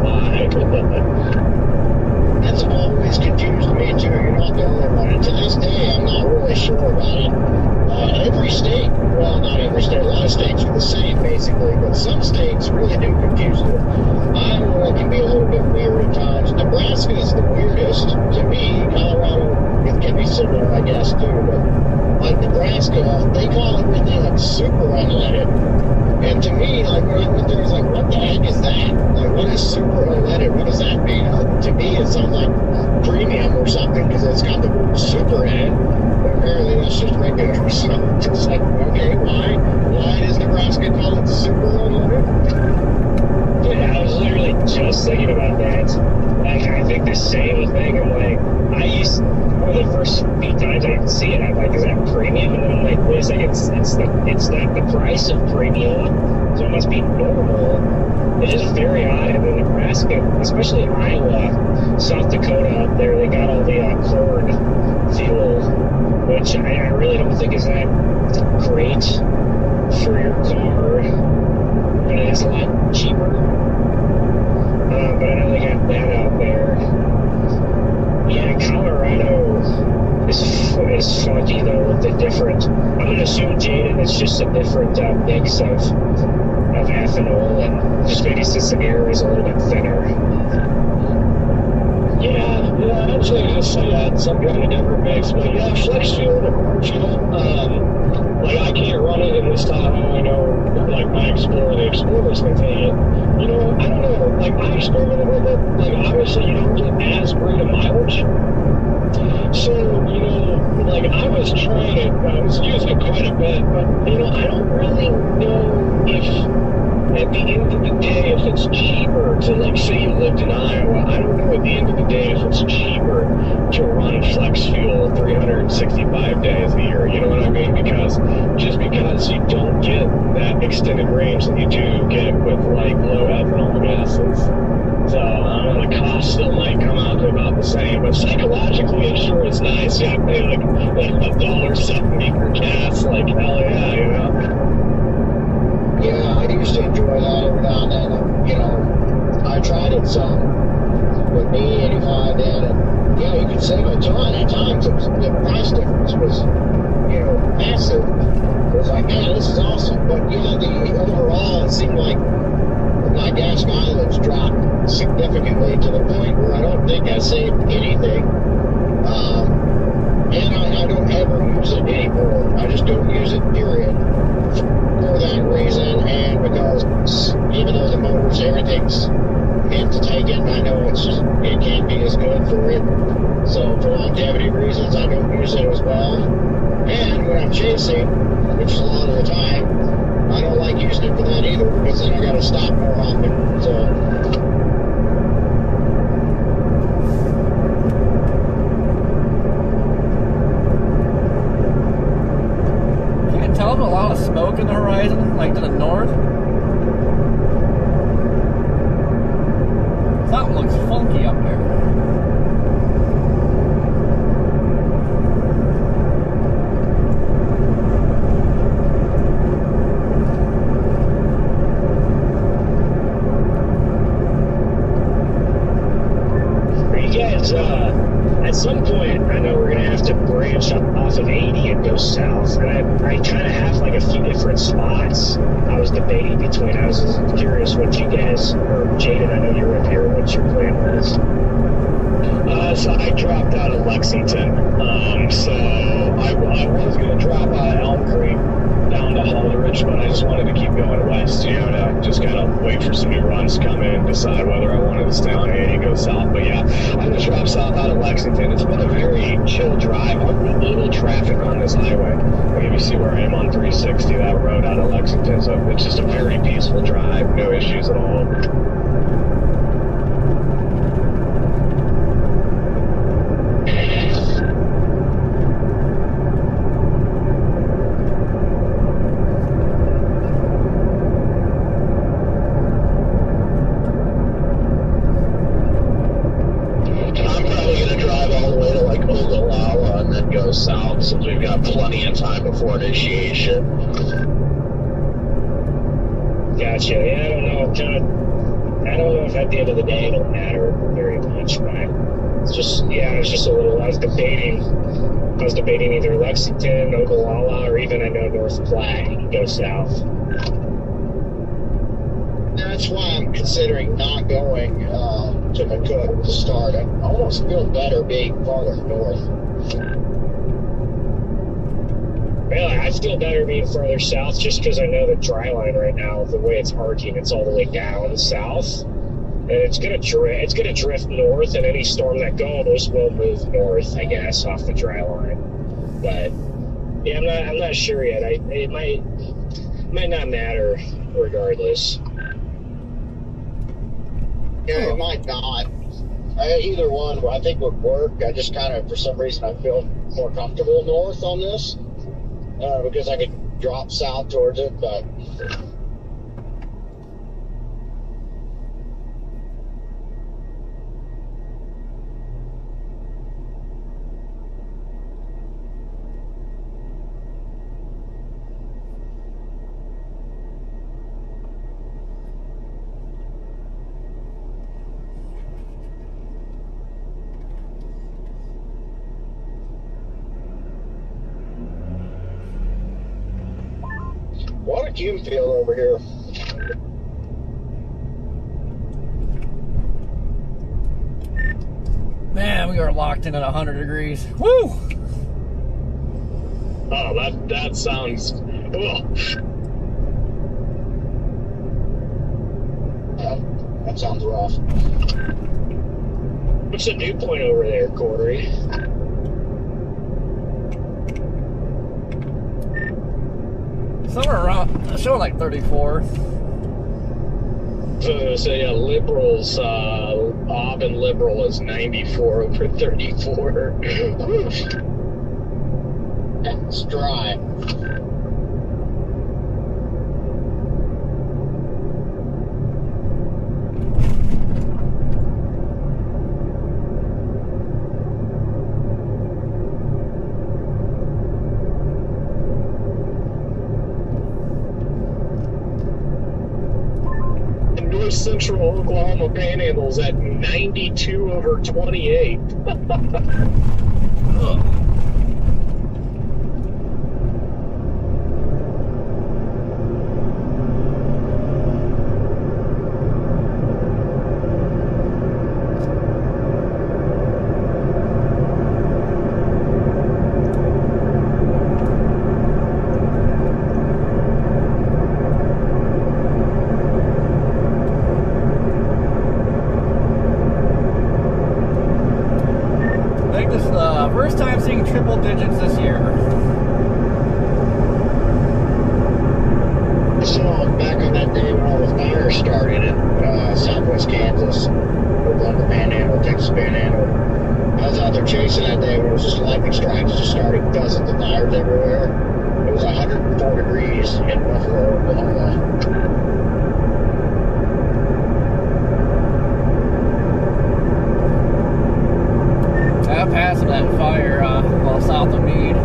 why? That's always confused me too. You're not the only one. And to this day, I'm not really sure about it. Every state, well, not every state, a lot of states are the same basically, but some states really do confuse it. Iowa can be a little bit weird at times. Nebraska is the weirdest to me. Colorado, it can be similar, I guess, too, but like Nebraska, they call everything like super unleaded. And to me, like when I went there, I was like, what the heck is that? Like, what is super unleaded? What does that mean? To me, it sounds like premium or something because it's got the word super in it. But apparently, that's just regular. So it's like, okay, why does Nebraska call it super unleaded? Yeah, I was literally just thinking about that. Like, I think the same thing. I'm like, one of the first few times I didn't see it, I'm like, is that premium? And then I'm like, wait a second, it's not the price of premium, so it must be normal. It's just very odd. And then Nebraska, especially Iowa, South Dakota up there, they got all the corn fuel, which I really don't think is that great for your car, but it is a lot cheaper. But I know they got that out there. Yeah, Colorado is funky though with the different. I'm gonna assume, Jaden, it's just a different mix of ethanol, and just maybe since the air is a little bit thinner. Yeah, actually, just some kind of different mix. But yeah, flex fuel, Like, I can't run it in this Tahoe. I know, like, my Explorer, the Explorers can take it. You know, I don't know. Like, I experimented with it. Like, obviously, you don't get as great a mileage. So, you know, like, I was trying it. I was using it quite a bit. But, you know, I don't really know if, at the end of the day, if it's cheaper to, like, say you lived in Iowa, I don't know at the end of the day if it's cheaper to run flex fuel 365 days a year, you know what I mean? Because just because you don't get that extended range that you do get with, like, low ethanol gases. So, I don't know, the cost still might come out to about the same, but psychologically, I'm sure it's nice. Yeah, I pay like $1.70 for gas, like, hell yeah, you know? Yeah, I used to enjoy that every now and then. You know, I tried it some with the E85 then, and yeah, you could save a ton. At times, the price difference was, you know, massive. It was like, man, this is awesome. But yeah, the overall, it seemed like my gas mileage dropped significantly to the point where I don't think I saved anything. And I don't ever use it anymore. I just don't use it, period. For that reason, and because even though the motors, everything's meant to take it, I know it can't be as good for it. So for longevity reasons, I don't use it as well. And when I'm chasing, which is a lot of the time, I don't like using it for that either, because then I got to stop more often. So. Tell them a lot of smoke in the horizon, like to the north. Something looks funky up there. You guys, at some point, I know we're going to have to branch off of 80 and go south. And I kind of have like a few different spots I was debating between. I was just curious what you guys, or Jaden, I know you're up here, what your plan was. So I dropped out of Lexington. So I was going to drop out of Elm Creek down to Halderidge, but I just wanted to keep going west, you know, to just kind of wait for some new runs to come in and decide whether I wanted to stay on 80 and go south. But yeah, I'm going to drop south out of Lexington. It's been a very chill drive. Hardly any traffic on this highway. Maybe see where I am on 360, that road out of Lexington. So it's just a very peaceful drive, no issues at all. South, since we've got plenty of time before initiation. Gotcha. Yeah, I don't know if at the end of the day it'll matter very much, but it's just, yeah, it's just a little, I was debating either Lexington, Ogallala, or even I know North Platte, you can go south. That's why I'm considering not going to McCook to start. I almost feel better being farther north. Really, I feel better being further south just because I know the dry line right now, the way it's arcing, it's all the way down south. And it's gonna drift north, and any storm that goes will move north, I guess, off the dry line. But yeah, I'm not sure yet. It might not matter regardless. Yeah, it might not. Either one, I think would work. I just kind of, for some reason, I feel more comfortable north on this. Because I could drop south towards it, but what a cume field over here. Man, we are locked in at 100 degrees. Woo! Oh, that sounds. Ugh. That sounds rough. What's the dew point over there, Corey? Somewhere around, showing like 34. So yeah, liberals, Auburn liberal is 94 over 34. That's dry. North Central Oklahoma Panhandle's at 92 over 28. Ugh. I think this is the first time seeing triple digits this year. So back on that day when all the fires started in southwest Kansas, Oklahoma Panhandle, Texas Panhandle, I was out there chasing that day when it was just lightning strikes, just starting dozens of fires everywhere. It was 104 degrees in Buffalo, Oklahoma. I'm passing that fire well south of Meade.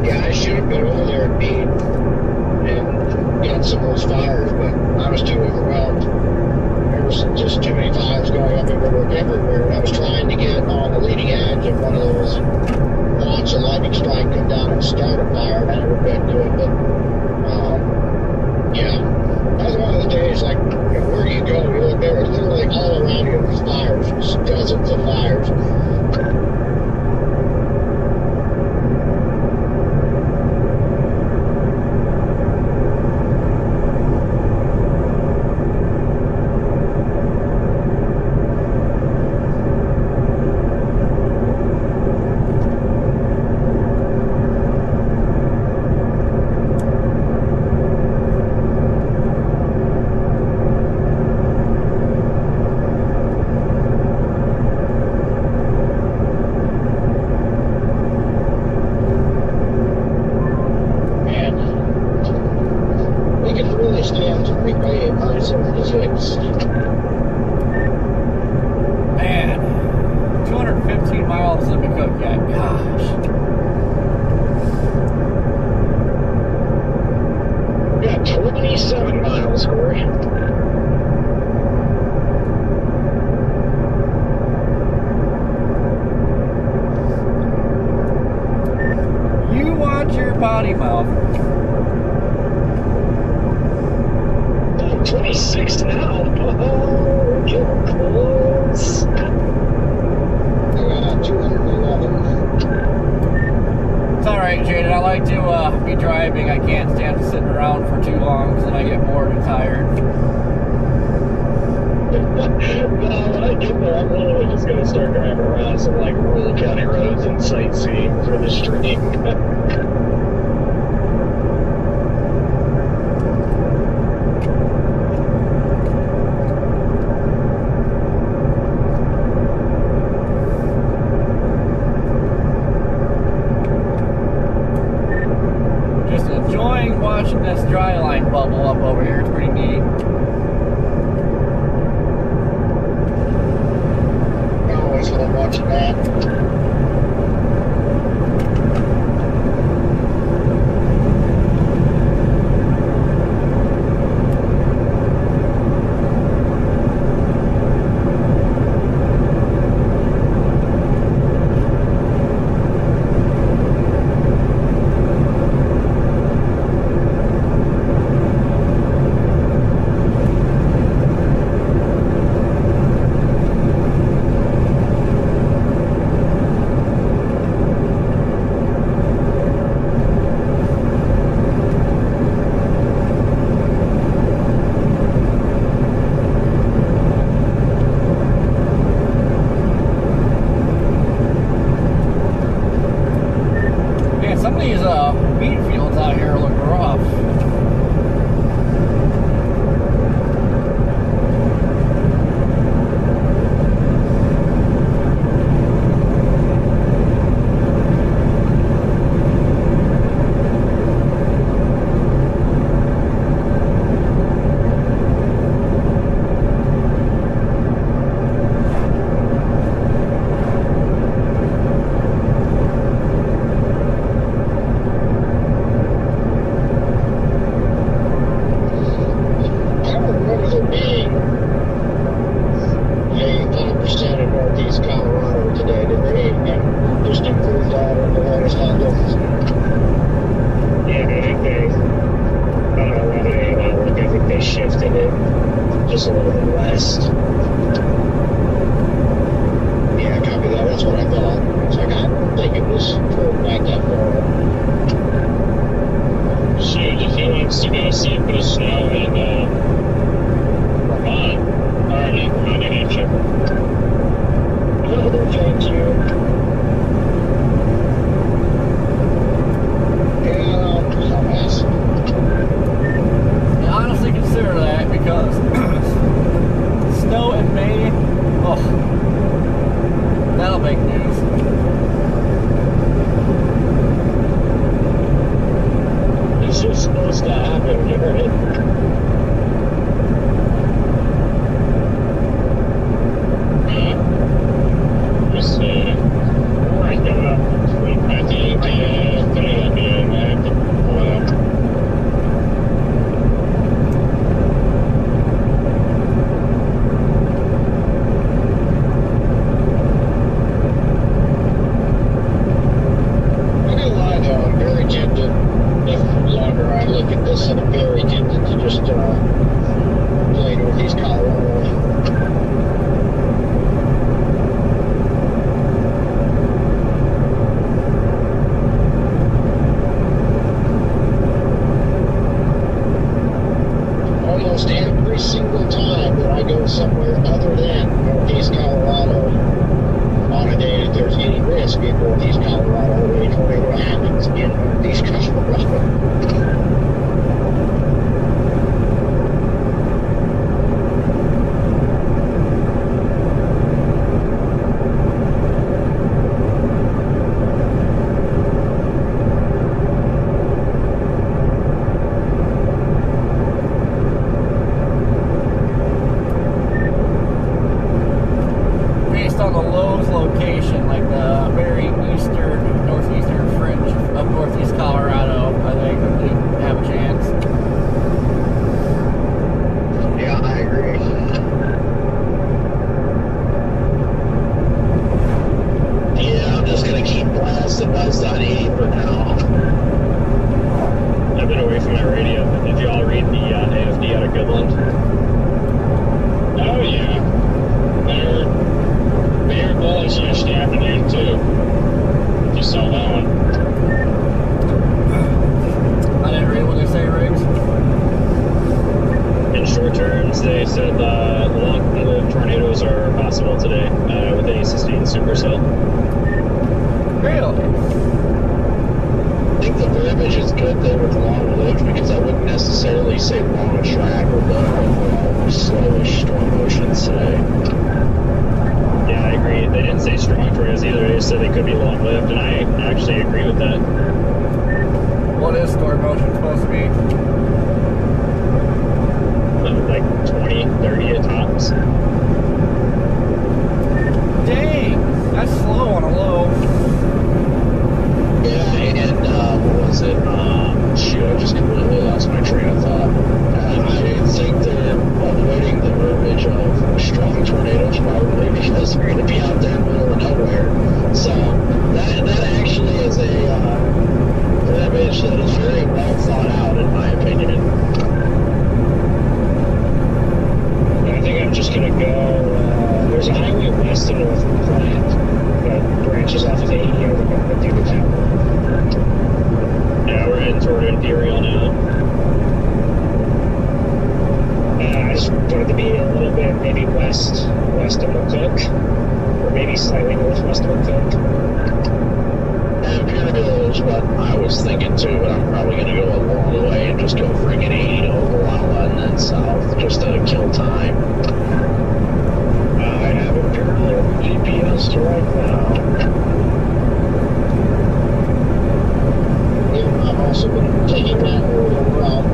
Yeah, I should have been over there at Meade and got some of those fires, but I was too overwhelmed. There was just too many fires going up everywhere. And I was trying to get on the leading edge of one of those, watch a lightning strike come down and start a fire, and I never been to it. But yeah, that was one of those days. Like, where do you go? You look there, it's literally all around you. There's fires, just dozens of fires. Stand to repay a person for six. Man, 215 miles in McCook yet. Gosh. We got 27 miles, Corey. You want your potty mouth. 26 now. Oh, getting close. 211. It's alright, Jaden. I like to be driving. I can't stand sitting around for too long because then I get bored and tired. No, when I get there, I'm literally just going to start driving around some like rural county roads and sightseeing for the stream. Just enjoying watching this dry line bubble up over here. It's pretty neat. I always love watching that. little west. Yeah, copy that. That's what I thought. It's like, I don't think it was pulled back that far. Shoot, if he wants to go see a bit of snow in Vermont, or not Vermont, New Hampshire. Thank you. Yeah, I'll pass. I honestly consider that because snow in May, oh, that'll make news. It's just supposed to happen, Garrett. Let's see. Right, coming up. I think, today I'll be in there. I'm gonna lie though, I'm very tempted, if longer I look at this, I'm very tempted to just play Northeast Colorado. Almost every single time that I go somewhere other than Northeast Colorado, on a day that there's any risk in Northeast Colorado, a tornado happens in Northeast Colorado. Based on the Lowe's location, like the very eastern, northeastern fringe of Northeast Colorado, I think we have a chance. Yeah, I agree. Yeah, I'm just gonna keep blasting West on 80 for now. I've been away from my radio, but did you all read the AFD out of Goodland? Oh, yeah. They were bullish yesterday afternoon, too. You saw that one. I didn't read what they say, Riggs. In short terms, they said long-lived tornadoes are possible today with a sustained supercell. Really? I think the verbiage is good though with long-lived because I wouldn't necessarily say long track with the overall slowish storm motions today. Yeah, I agree. They didn't say strong tornadoes either. They said they could be long-lived, and I actually agree with that. What is storm motion supposed to be? Like 20, 30 at tops. Dang, that's slow on a low. Yeah, and what was it? Shoot, I just completely lost my train of thought. I think they're avoiding the verbiage of strong tornadoes probably because they're going to be out there in the middle of nowhere. So that actually is a verbiage that is very well thought out, in my opinion. I think I'm just going to go, there's a highway west and north of the plant that branches off of 80 over going through the town. Yeah, we're heading toward Imperial now. I just wanted to be a little bit maybe west of McCook, or maybe slightly northwest of McCook. Imperial is what I was thinking too, but I'm probably going to go a long way and just go freaking 80 to Oglala and then south just to kill time. I have Imperial GPS right now. Yeah, I've also been taking that northern route.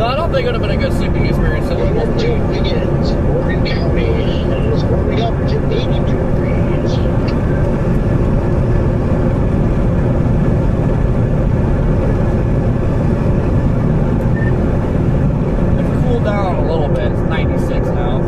No, I don't think it would have been a good sleeping experience. Dude, begins. Oregon County is warming up to 82 degrees. It's cooled down a little bit. It's 96 now.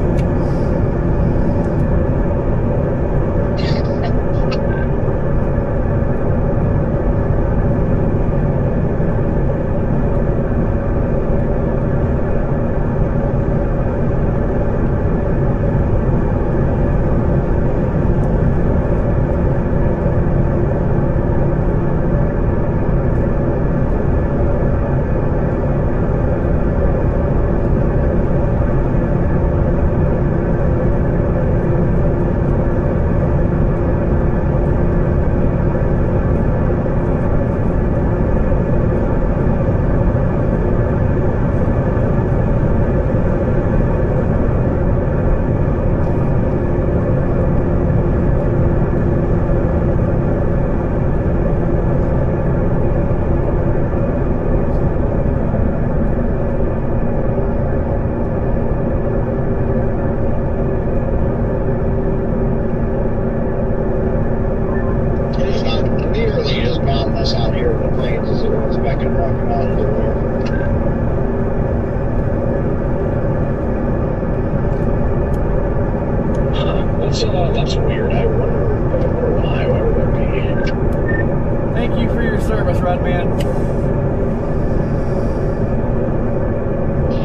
That's weird. I wonder why. Why would that be? Thank you for your service, Redman.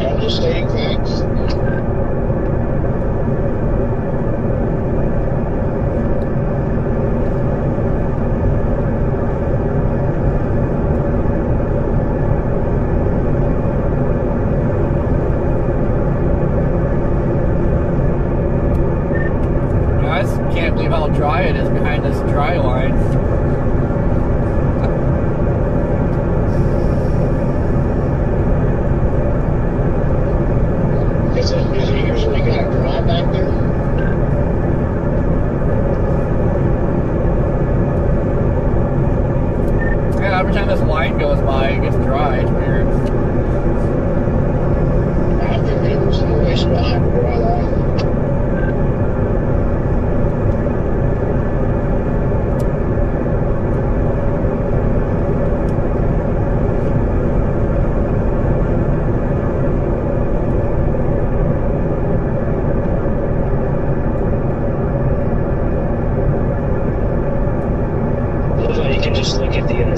I'm just stating facts. Can't believe how dry it is behind this dry line. Is it usually got a dry back there? Yeah, every time this line goes by, it gets dry. It's weird. I think there was no waste behind the dry line.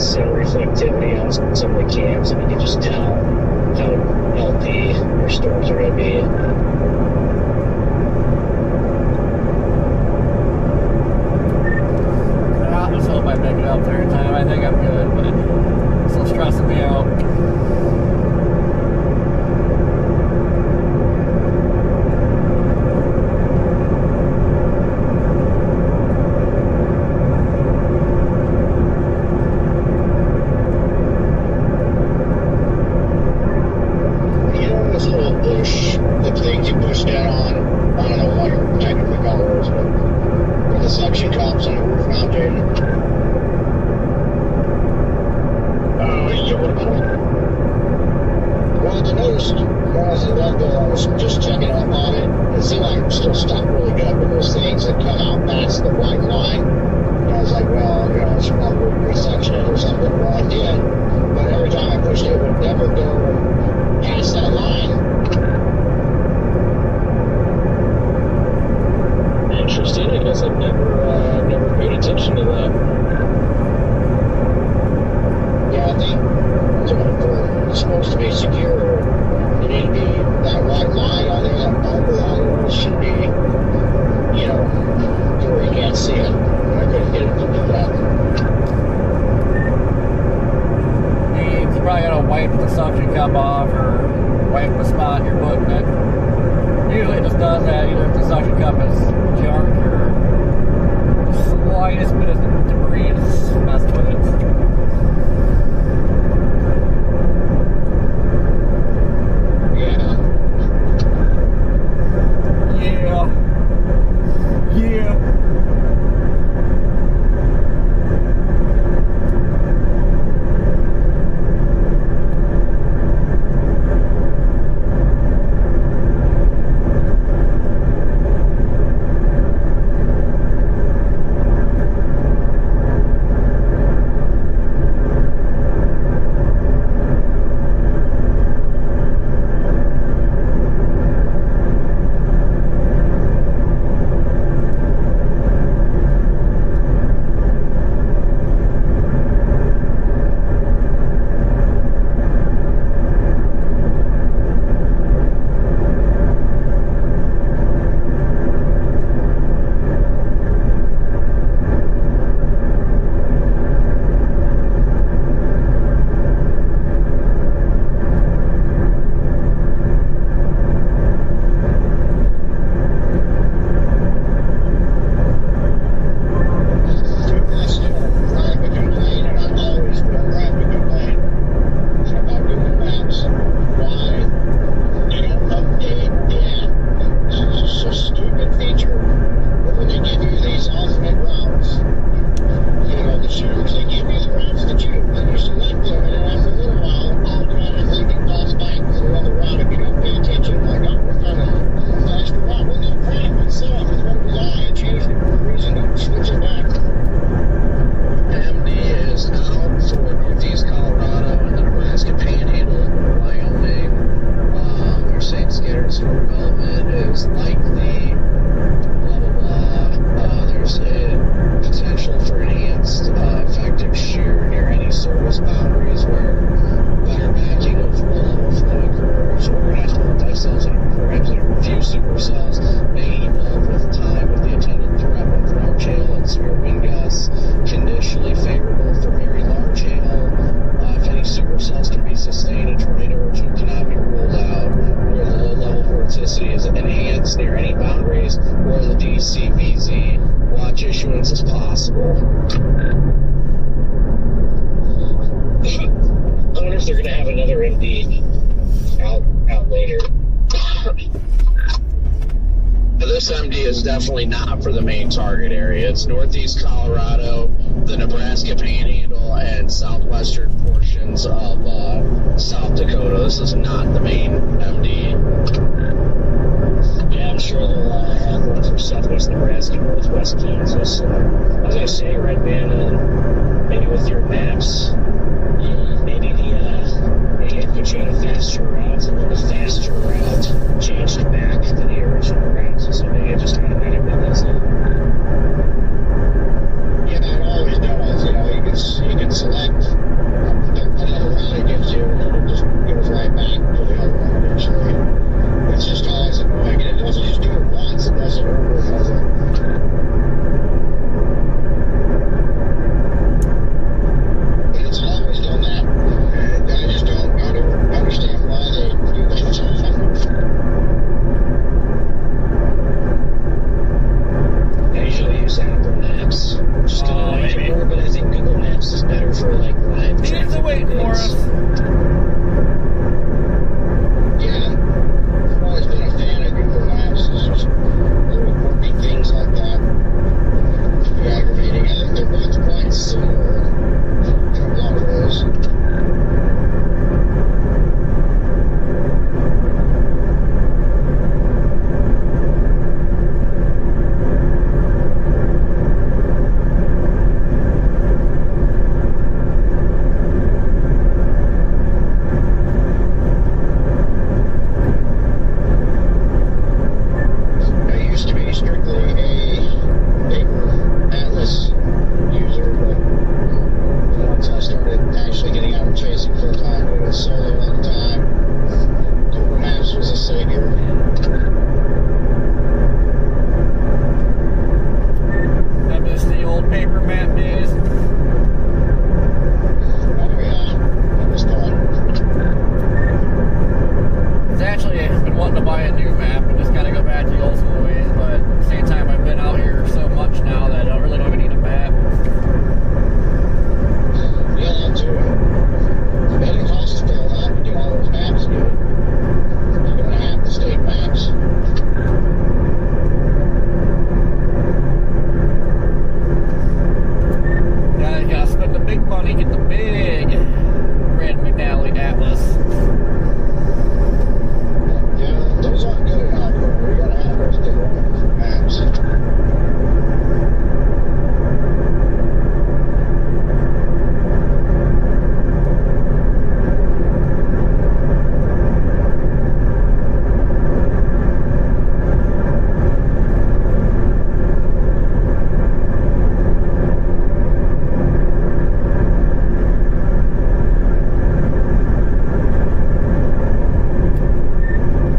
Reflectivity on some of the cams, and you can just tell how healthy your storms are going to be. I just hope I make it up there in time. I think I'm good, but it's still stressing me out. The things you push down on, I don't know what your technically call those, but where the suction cups on the roof mounted. Yeah, what about it? Well, I noticed when I was in Leadville, I was just checking up on it. It seemed like it was still stuck really good, but those things that come out past the white line. And I was like, well, you know, it's probably resuction or something. Well, I did, but every time I pushed it, it would never go past that line. Interesting. I guess I've never paid attention to that. Yeah, I think for it's supposed to be secure, you need to be that white line on there, that bumper on there should be, you know, to where you can't see it. I couldn't get it to do that. You probably gotta wipe the suction cup off or wipe the spot you're putting it. Usually it just does that either if the suction cup is junk or the slightest bit of debris has messed with it. you don't pay attention, like, oh, we're kind of faster out. Well, no crap, it's off. It's one of the eye. I changed it for a reason. Don't switch it back. MD is out for northeast Colorado and the Nebraska Panhandle, Wyoming. They're saying scattered storm development is likely. Blah blah blah. There's a potential for enhanced effective shear near any service boundaries where better backing of low-level flow occurs. Organized multi-cells and programs that are few supercells may evolve with time with the attendant threat of large hail and severe wind gusts, conditionally favorable for very large hail. If any supercells can be sustained, a tornado or two cannot be ruled out, where the low-level vorticity is enhanced near any boundaries, or the DCVZ watch issuance is possible. I wonder if they're going to have another MD out later. This MD is definitely not for the main target area. It's northeast Colorado, the Nebraska Panhandle, and southwestern portions of South Dakota. This is not the main MD. Yeah, I'm sure they'll have one for southwest Nebraska, northwest Kansas. I was going to say, right, man, maybe with your maps, maybe it could change a faster route, and then the faster route changed back to the original route, so maybe it just automatically does it. Yeah, it always does. You can select another route it gives you, and then it just goes right back to the other one eventually. It's just always annoying, and it doesn't just do it once, it does it over and over. It's always done that. And I just don't understand why they do that. I usually use Apple Maps, just because I like it more, but I think Google Maps is better for like live traffic. Needs to wait for us. Yeah, I've always been a fan of Google Maps. It's just little quirky things like that. They're aggravating. I think they're both quite similar to a lot of those. I used to be strictly a paper atlas user, but once I started actually getting out and chasing full time, doing it solo all the time, Google Maps was a savior. I miss the old paper map days. Oh yeah, it was fun. Actually, I've been wanting to buy a new map and just kind of go back to the old school ways, but at the same time, I've been out here so much now that I really don't even need a map. Yeah, that too. And it costs a lot to get all those maps good. You're going to have the state maps. Yeah, you gotta spend the big money, get the big red McNally Atlas. Yeah, those aren't good enough. We got to have those good maps.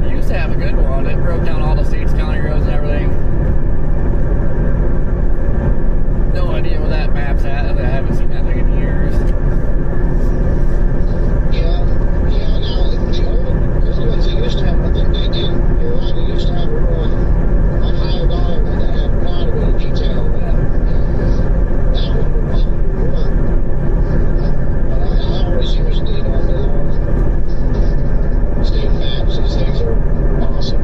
I used to have a good one. It broke down all the states, county roads, and everything. No idea where that map's at. I haven't seen that thing in years. Yeah, now the old ones that used to have, I think they did, you're right, they used to have a higher dollar one that had quite a bit of detail in it. That one would probably work. But I always use the state maps. These things are awesome.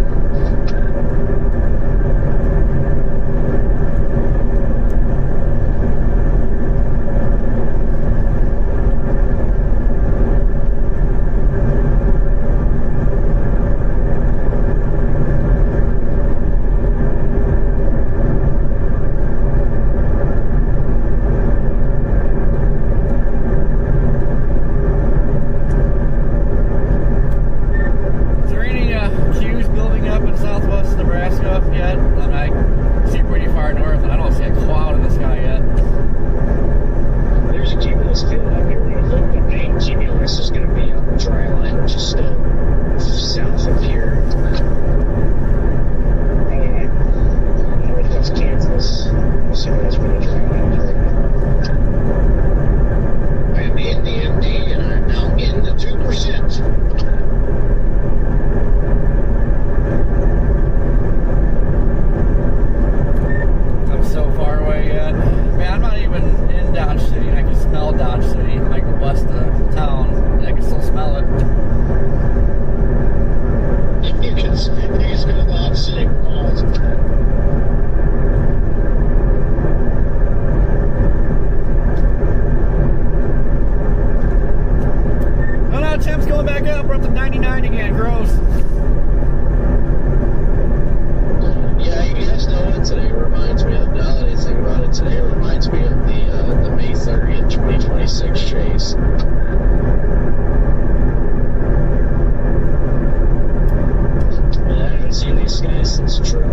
Yes, it's true.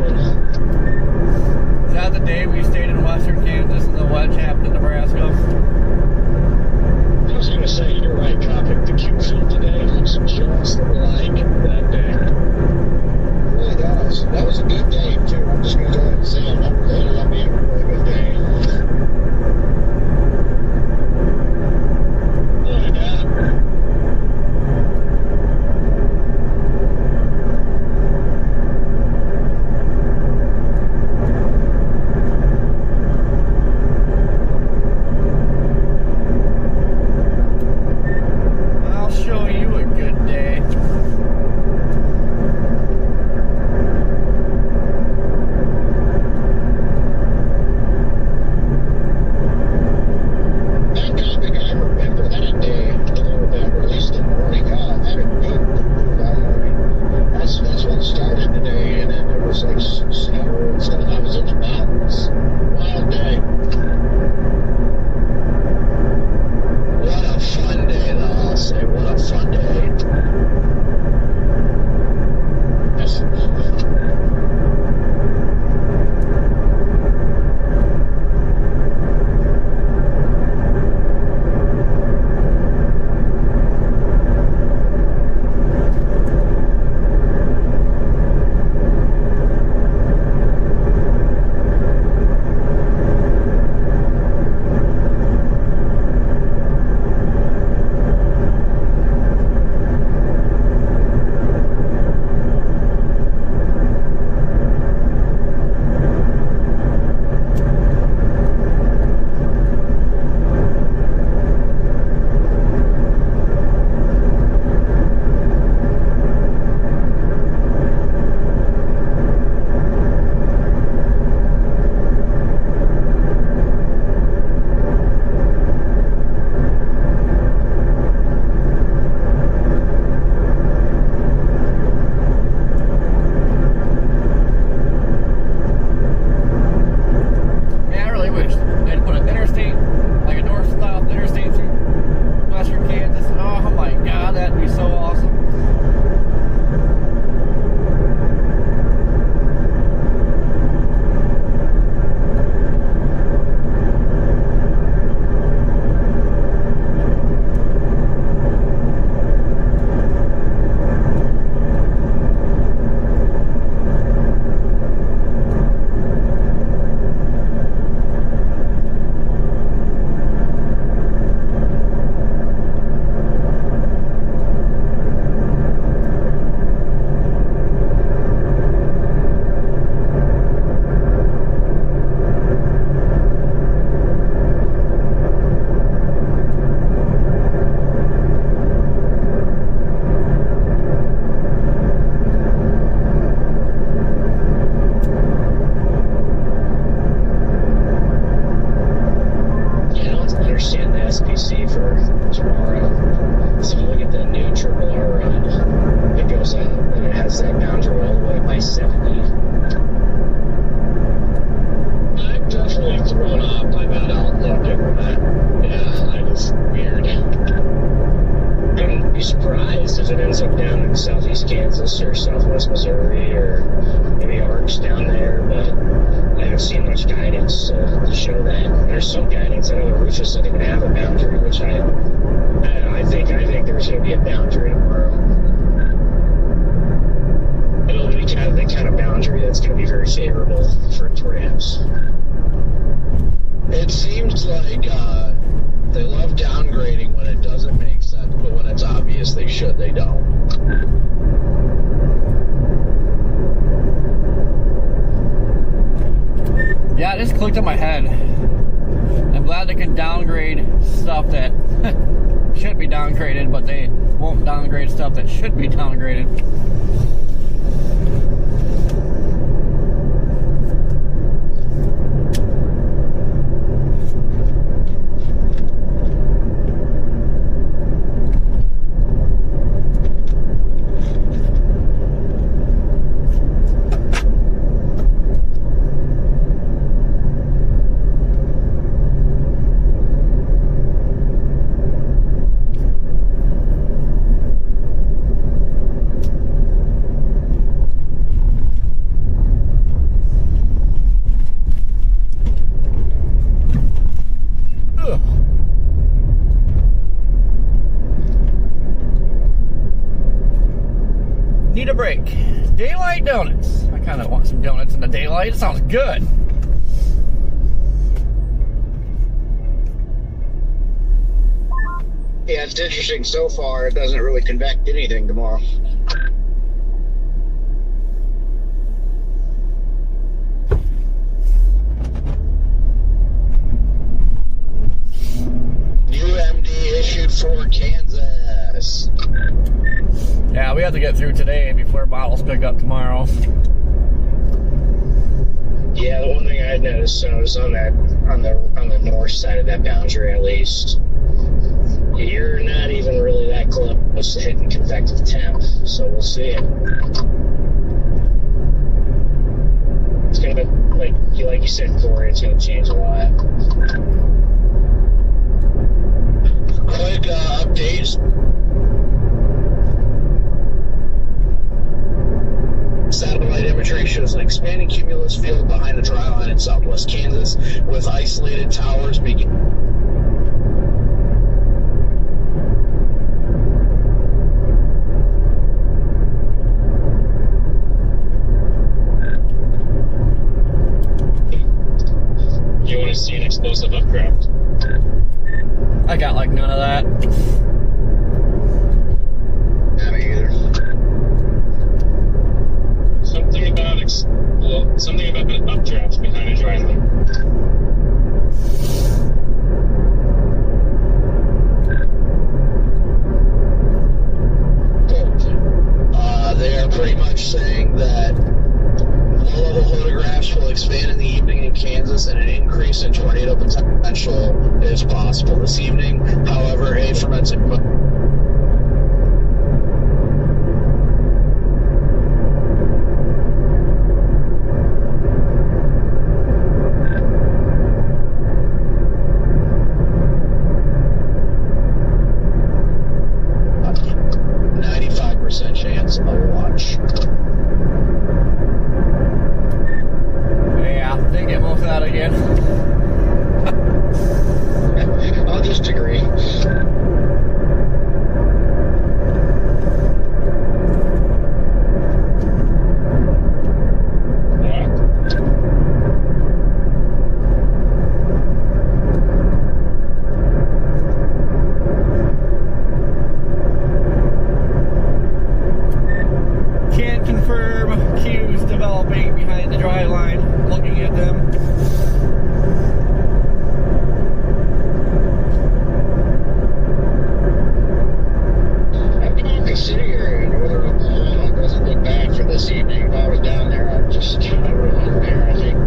Is that the day we stayed in western Kansas and the wedge happened in Nebraska? I was going to say, you're right, Copic. The Q field today looks just like that day. It really does. That was a good day, too. I'm just going to go ahead and say it. That ended up being a really good day. Oh, yeah. I'll show you a good day. That topic, I remember that day a little bit, or at least the morning. God, I had a good mood that morning. That's what started the day, and then there was like snow and stuff. I was in the mountains. Wild day. What a fun day, though, I'll say. What a fun day. Yes. Man, I really wish they'd put an interstate, like a north-south interstate through western Kansas. Oh my god, that'd be so awesome. Yeah, I don't understand the SPC for tomorrow. So you look at the new Triple R run that goes up and it has that boundary all the way by 70. I'm definitely thrown off by that outlook and that. Yeah, it's weird. I wouldn't be surprised if it ends up down in southeast Kansas or southwest Missouri or maybe Arcs down there, but I haven't seen much guidance to show that. There's some guidance. I know the Rufus doesn't even have a boundary, which I think there's going to be a boundary tomorrow. It'll be the kind of boundary that's going to be very favorable for Rams. It seems like they love downgrading when it doesn't make sense, but when it's obvious they should, they don't. Yeah, it just clicked in my head. I'm glad they can downgrade stuff that should be downgraded, but they won't downgrade stuff that should be downgraded. Need a break. Daylight donuts. I kind of want some donuts in the daylight. It sounds good. Yeah, it's interesting so far. It doesn't really convect anything tomorrow. UMD issued for Kansas. Yeah, we have to get through today before bottles pick up tomorrow. Yeah, the one thing I had noticed, so is on the north side of that boundary at least, you're not even really that close to hitting convective temp, so we'll see it. It's gonna, like you said, Corey, it's gonna change a lot. Quick updates. Satellite imagery shows an expanding cumulus field behind the dry line in southwest Kansas, with isolated towers beginning. You want to see an explosive updraft? I got like none of that. Not me either. Something about an updraft behind a dry line. They are pretty much saying that low-level photographs will expand in the evening in Kansas, and an increase in tornado potential is possible this evening. However, a forensic chance of a watch. Yeah, didn't get most of that again. I'll just agree. Can't confirm queues developing behind the dry line. Looking at them. I'm talking city area in northern Oklahoma. It doesn't look bad for this evening. If I was down there, I'd just run there, I think.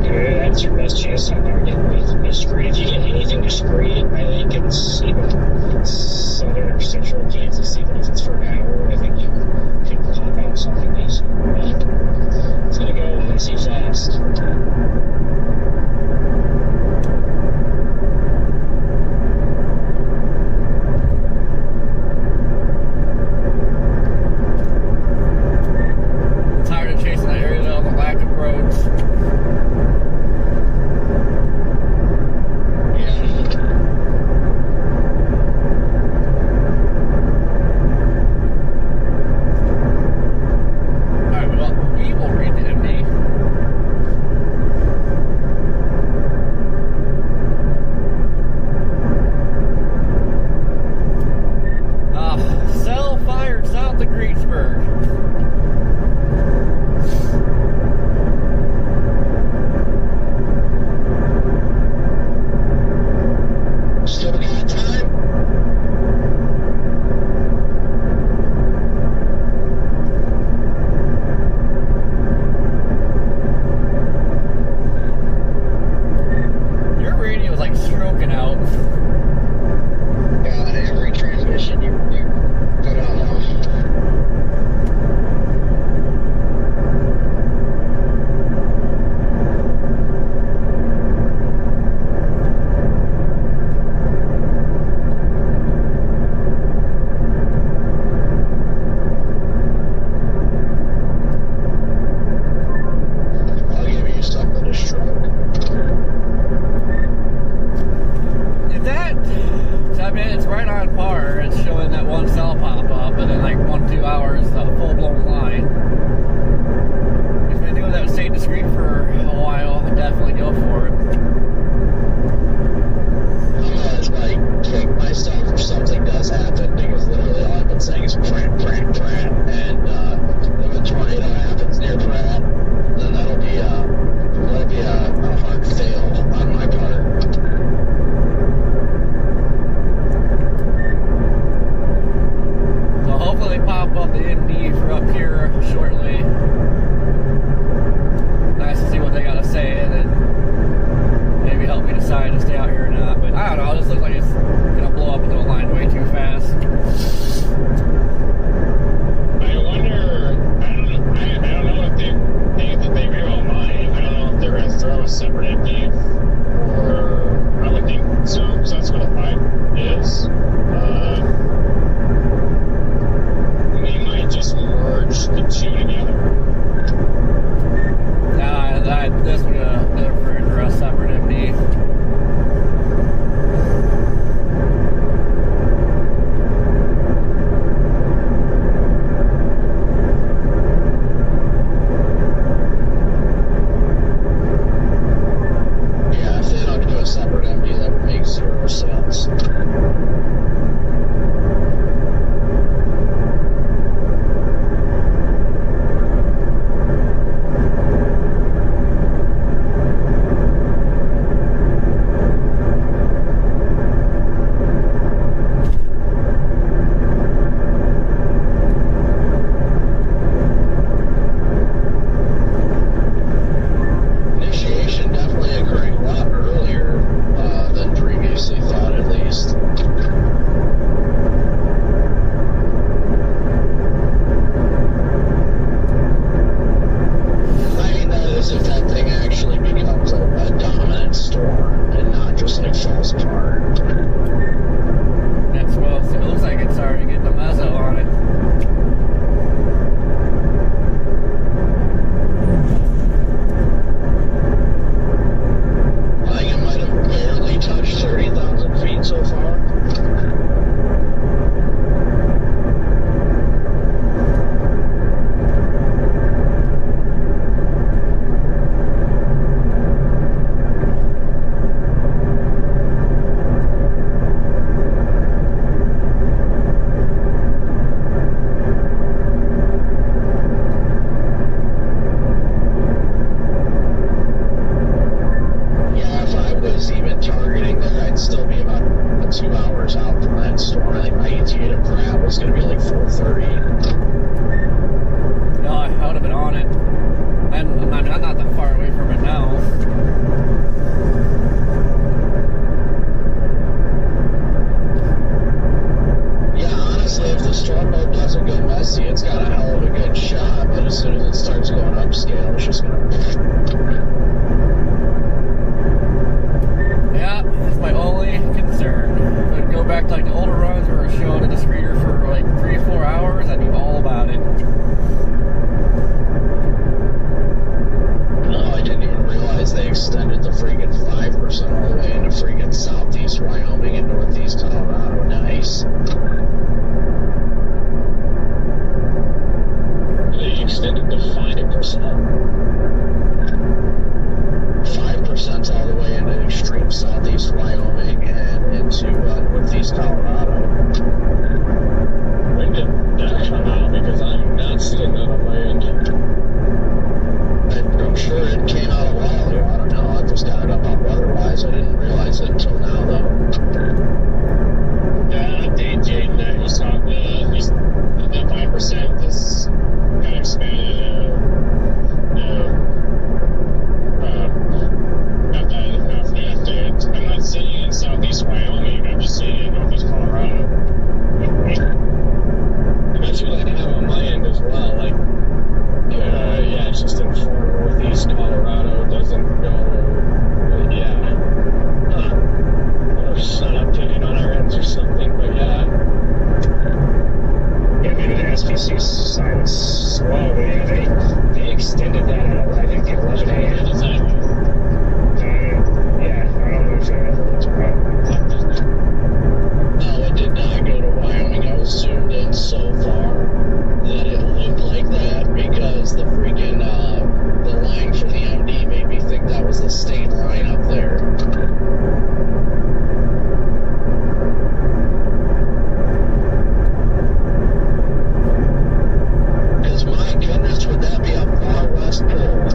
Yeah, that's your best chance on there getting anything discreet. If you get anything discreet, I think it's even southern or central Kansas, even if it's for an hour, I think you can pop out something decent. But it's gonna go messy fast. Tired of chasing that area though, the lack of roads. Alright, well, we will read the MD. Cell fired south of Greensburg. Still got time? Your radio is like stroking out. Yeah, on every transmission you put on. the MD for up here shortly. Nice to see what they got to say, and then maybe help me decide to stay out here or not. But I don't know, it just looks like it's gonna blow up into a line way too fast. I wonder, I don't know if they think that they real mine. I don't know if they're gonna throw a separate empty, or I would think so, because that's what a pipe is. We might just merge the two together. Nah, this would refer to a separate MD. Yeah, if they don't do a separate MD, that would make zero sense. Initiation definitely occurring a lot earlier than previously thought, at least. I mean, that is if that thing actually becomes a dominant storm and not just like falls apart. That's well, it looks like it's already getting a mezzo on it. I think it might have barely touched 30,000 feet so far. Yeah, if I was even targeting there, I'd still be about 2 hours out from that storm. I think my ETA to Pratt was going to be like 4:30. No, I would have been on it. And I mean, I'm not that far away from it now. Yeah, honestly, if the storm mode doesn't go messy, it's got a hell of a good shot. But as soon as it starts going upscale, it's just going to... Yeah, that's my only concern. If I'd go back to like the older runs where we're showing a discreter for like 3 or 4 hours, I'd be all about it. Oh, I didn't even realize they extended the freaking 5% all the way into freaking southeast Wyoming and northeast Colorado. Nice. They extended to 5%. 5% all the way into extreme southeast Wyoming and into northeast Colorado. When did that come out? Because I'm not seeing that on my end. I'm sure it came out a while ago. I don't know. I just got it up on weather-wise. I didn't realize it until now, though. Dave Jaden, he's talking the 5% is kind of expanded. Not that enough yet. I'm not seeing it in southeast Wyoming. I'm just seeing it in northeast Colorado. And that's what I have on my end as well. Like, yeah, it's just in far northeast Colorado. It doesn't go, yeah. Or it's not updated on our ends or something, but yeah. Yeah, maybe the SPC side is slow, but yeah, they extended that at 11 a.m. Yeah, I don't know if that's a problem. No, it did not go to Wyoming. I was zoomed in so far that it looked like that because the freaking, the line for the MD made me think that was the state line up there. Because my goodness, would that be a far west pole?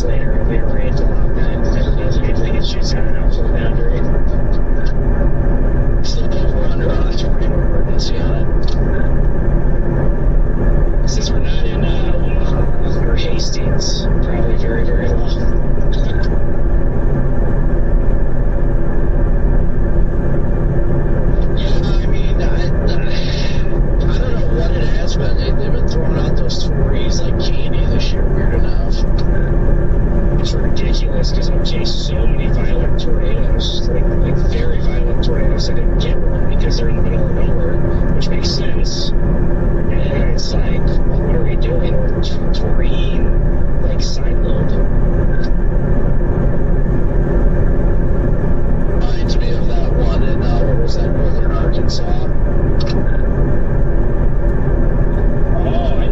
minutes later, we arranged a lot that I think it's just had an outflow boundary. Still over under on a tornado emergency on it. Since we're not in Omaha or Hastings, probably very, very low. They've been throwing out those Tories like candy this year, weird enough. It's ridiculous because I've chased so many violent tornadoes, like very violent tornadoes. I didn't get one because they're in the middle of nowhere, which makes sense. And it's like, well, what are we doing with Tory like side load? Reminds me of that one in what was that, northern Arkansas?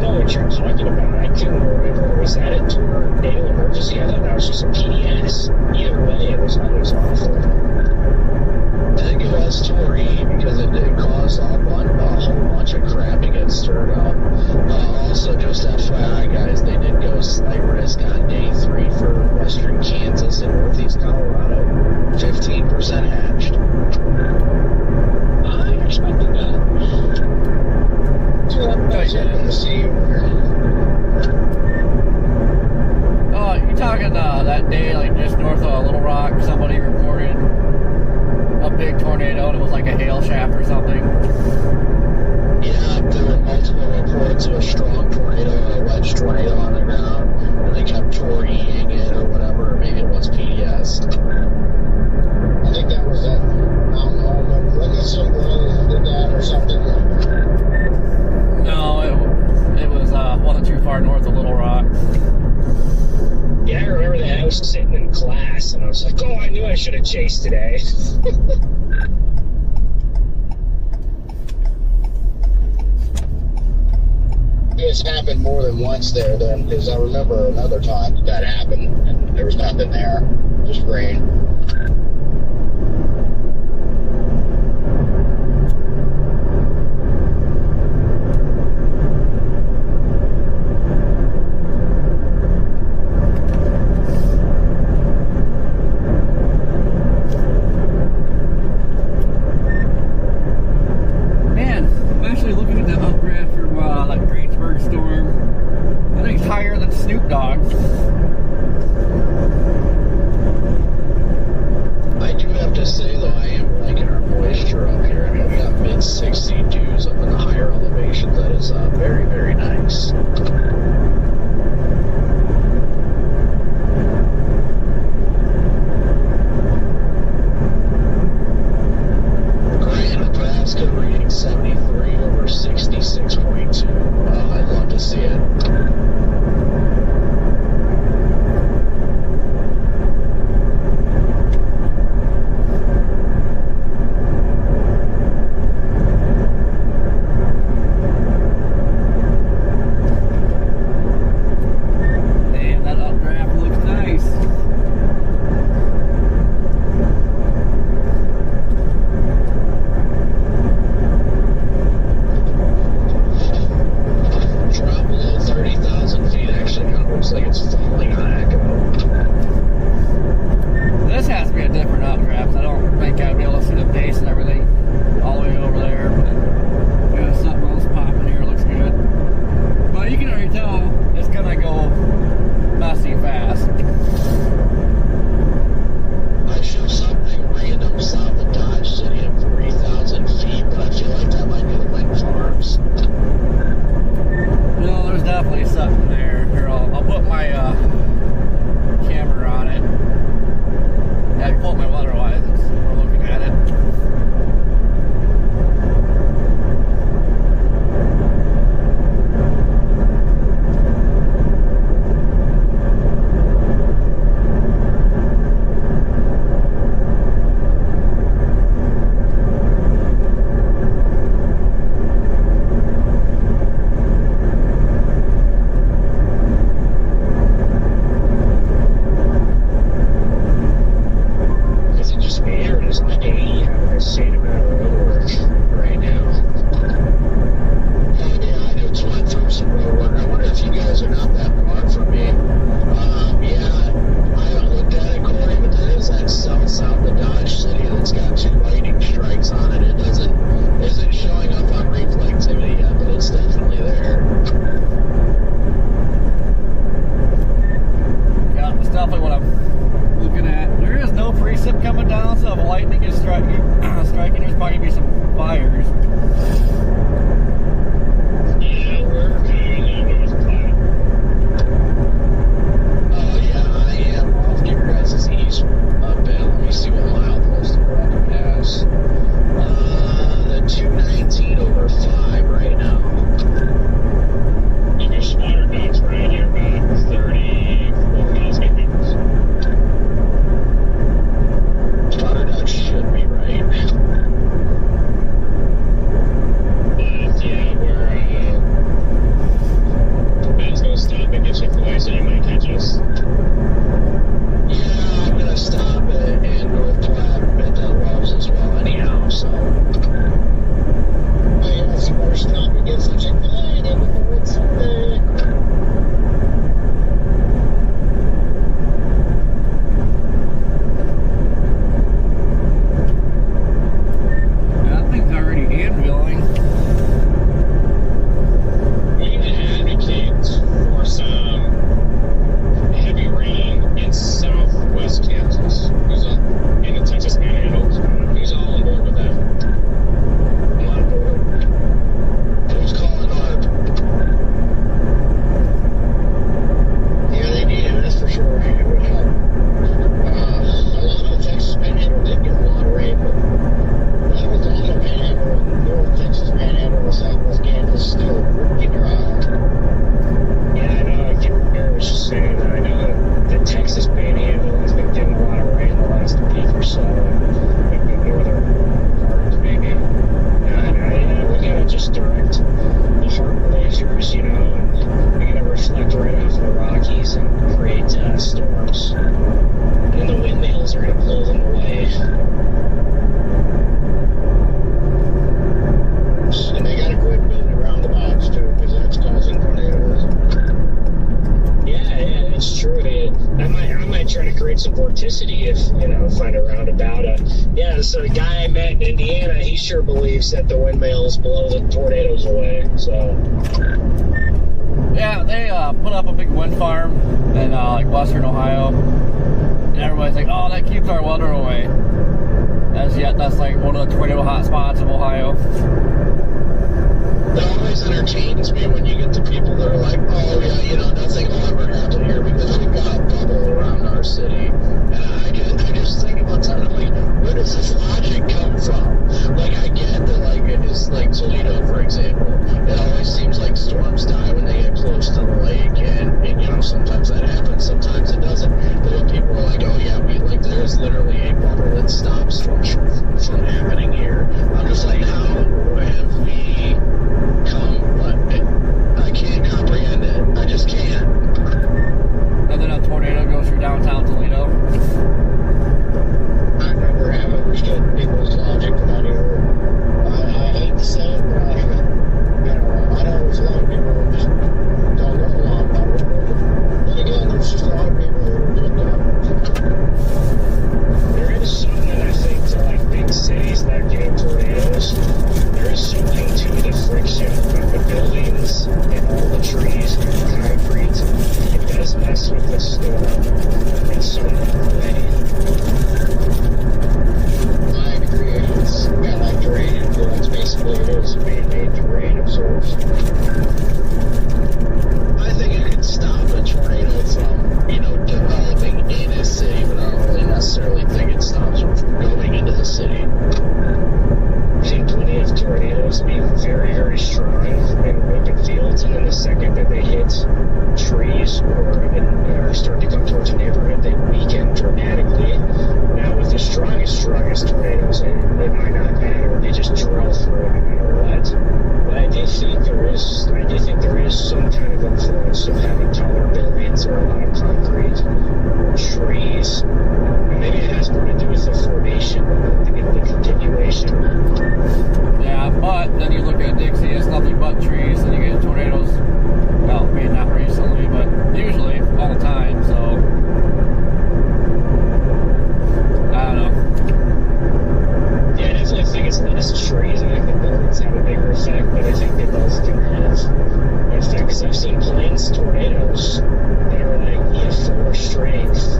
What you're talking about. I couldn't remember. Was that a tornado emergency? I thought that was just a PDS. Either way, it was awful. I think it was Tory because it did cause a whole bunch of crap to get stirred up. Also, just FYI, guys, they did go slight risk on day 3 for western Kansas and northeast Colorado. 15% hatched. I expected that. Oh, you talking that day, like just north of Little Rock, somebody reported a big tornado and it was like a hail shaft or something? Yeah, there were multiple reports of a strong tornado, a wedge tornado on the ground, and they kept Torying it or whatever, or maybe it was PDS. I think that was that Mountain Home. Wasn't did that or something? No, it wasn't too far north of Little Rock. Yeah, I remember that. I was sitting in class and I was like, oh, I knew I should have chased today. This happened more than once there then, because I remember another time that happened and there was nothing there, just rain. Something there. Here, I'll put my true. I might try to create some vorticity if, find a roundabout. Yeah, so the guy I met in Indiana, he sure believes that the windmills blow the tornadoes away. So. Yeah, they put up a big wind farm in like Western Ohio, and everybody's like, "Oh, that keeps our weather away." That's like one of the tornado hotspots of Ohio. It always entertains me when you get the people that are like, "Oh yeah, nothing will ever happen here because we've got a bubble around our city." And I just think about that. I'm like, where does this logic come from? Like, I get that, like, it is like Toledo, for example. It always seems like storms die when they get close to the lake, and sometimes that happens, sometimes it doesn't. But when people are like, "Oh yeah, there's literally a bubble that stops storms from happening here," I'm just like, how have we come? But I can't comprehend it. I just can't. And then a tornado goes through downtown Toledo. I never have understood people's logic about it. I hate to say it, but I know there's a lot of people who just don't know a lot about it. But again, there's just a lot of people who are just there is something, I think, to like big cities that get tornadoes. There is something to the friction of the buildings and all the trees and the concrete. It does mess with the storm in some way. I agree. It's got like terrain. That's basically it is. Man-made terrain absorbs. I think it could stop a tornado from, developing in a city, but I don't really necessarily think it stops them from going into the city. I've seen plenty of tornadoes be very, very strong in open fields, and then the second that they hit trees or start to come towards a neighborhood, they weaken dramatically. Now, with the strongest tornadoes, it might not matter. They just drill through no matter what. But I do think there is some kind of influence of having taller buildings or a lot of concrete or trees. And maybe it has more to do with the formation of the continuation. Yeah, but then you look at Dixie, it's nothing but trees, and you get tornadoes. Well, maybe not recently, but usually all the time. So I don't know. Yeah, I definitely think it's less trees. I think the buildings have a bigger effect, but I think they both do have effects. I've seen planes tornadoes that are like EF4 strength,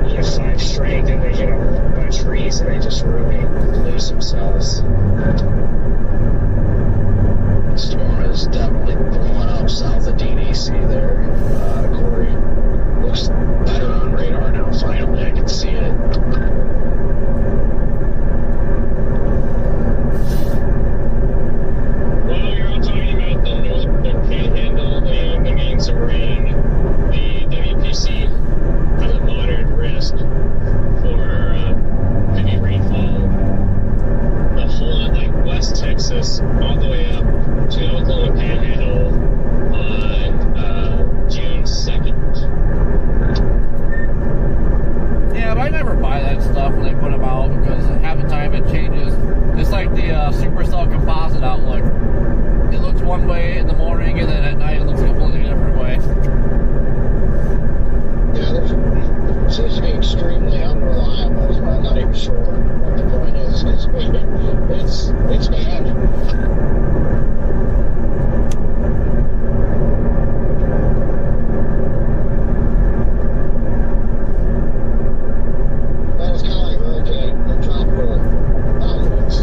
EF5 strength, and they get overrun by trees, and they just really lose themselves. The storm is definitely blowing up south of DDC there, Corey. Looks better on radar now, finally. I can see it. Well, you're all talking about the northern panhandle and the getting some rain. The WPC has a moderate risk for heavy rainfall. The whole, like West Texas, all the way up to the Oklahoma Panhandle on June 2nd. Yeah, but I never buy that stuff when they put them out because half the time it changes. It's like the Supercell composite outlook. It looks one way in the morning, and then at night it looks a completely different way. Yeah, it seems to be extremely unreliable, so I'm not even sure what the point is, because it's bad. Well, it's kind of like hurricane and tropical outlooks.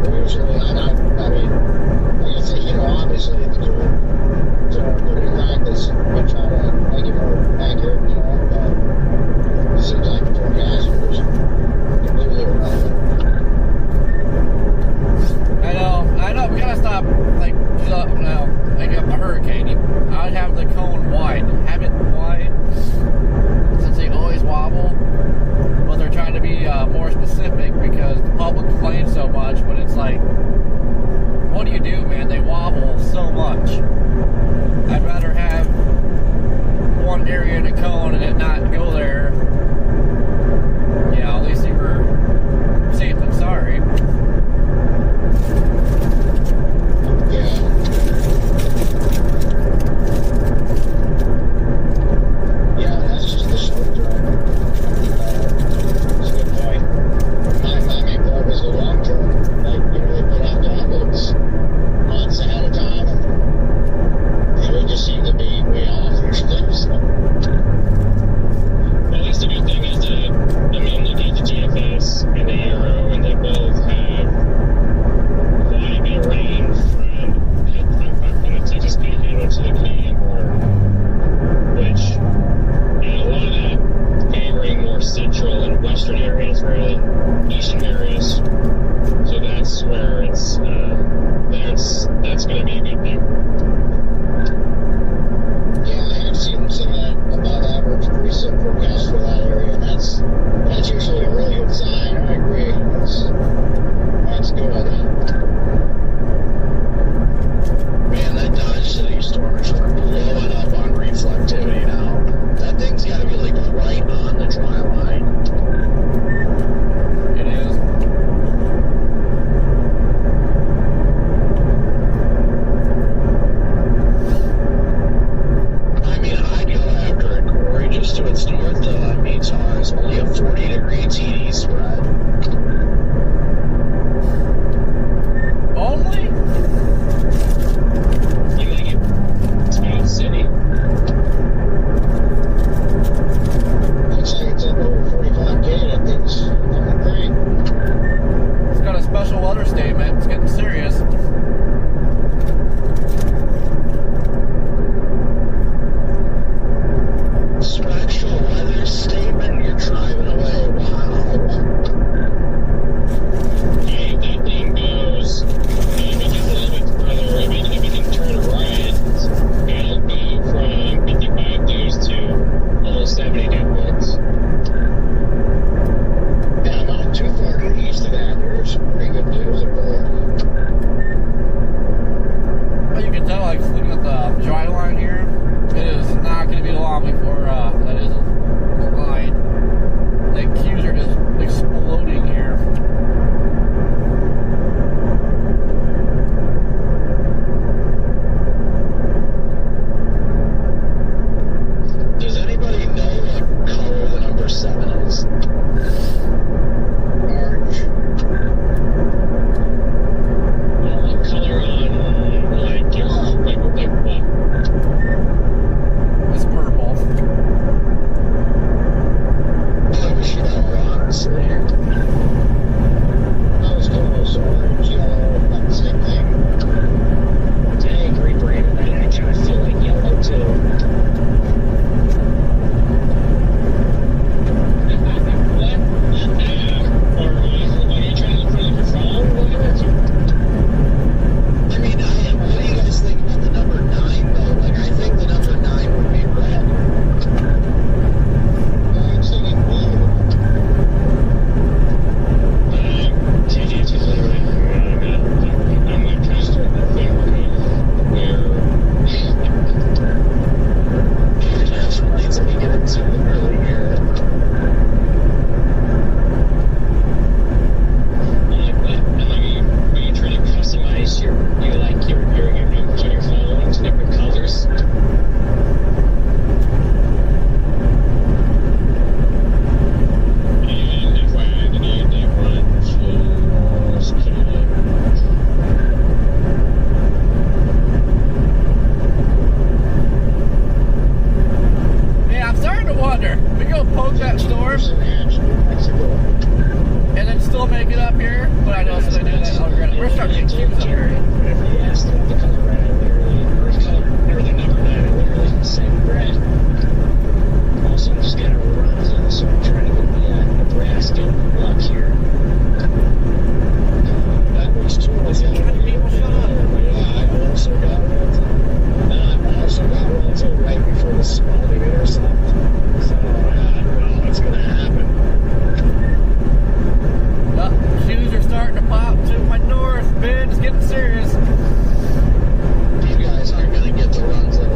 Usually, I mean, like I say, obviously it's good to put it in practice and try to make it more accurate, but it seems like the forecast was completely irrelevant. I know, we gotta stop, like a hurricane. I'd have the cone wide. Have it wide, since they always wobble. But they're trying to be more specific because the public complains so much, but it's like, what do you do, man? They wobble so much. I'd rather have one area in a cone and it not go there. At least you were safe than sorry. Yeah, eastern areas. So that's where it's that's going to be a good thing. Yeah, I have seen some of that above average precip forecast for that area, and that's usually a really good sign. I agree. That's good. Man, that Dodge City storm is blowing up on reflectivity now. That thing's got to be like right on the dry line. It is. I mean, I'd go after it, Corey, just to its north of Mitar is only a 40-degree TD spread. Only? You like it? South City. Looks like it's up over 45K. That thing's looking great. It's got a special weather statement. It's getting serious. Special weather statement, you're driving away. Wow. Yeah, if that thing goes, maybe just a little bit further, if it can turn right, it'll go from 55 dudes to almost 70 dude woods. Yeah, I'm not too far to the east of that. There's some pretty good deals over there. Well, you can tell, like, looking at the dry line here, it is not going to be long before that is a line. The queues are just exploding here. Does anybody know what color the number 7 is? Orange. What color on, like what? It's purple. I wish you know, honestly. I was close. Orange, yellow, about the same thing. I agree, Brandon. I kind of feel like yellow too. What? Or are you trying to look for your phone? I mean, what do you guys think about the number 9 though? Like, I think the number 9 would be red. I'm thinking blue. I'm like trying to start the thing where international needs to be getting to early here. And like, are you trying to customize your numbers on your phone to different colors? And FYI, the name they run just Yeah, I'm starting to wonder. We go poke that storm and then still make it up here. But I know since I do that, we're starting to get queues up here. Whenever you asked about the color red, I literally, or the number 9, I literally said red. Also, I'm just gonna run through, so I'm trying to get the Nebraska luck here. That was two of the other people shut up. Yeah, I also got one until right before the Spalding intercept. So I don't know what's gonna happen. Queues are starting to pop to my north. Ben, it's getting serious. You guys aren't gonna get the runs that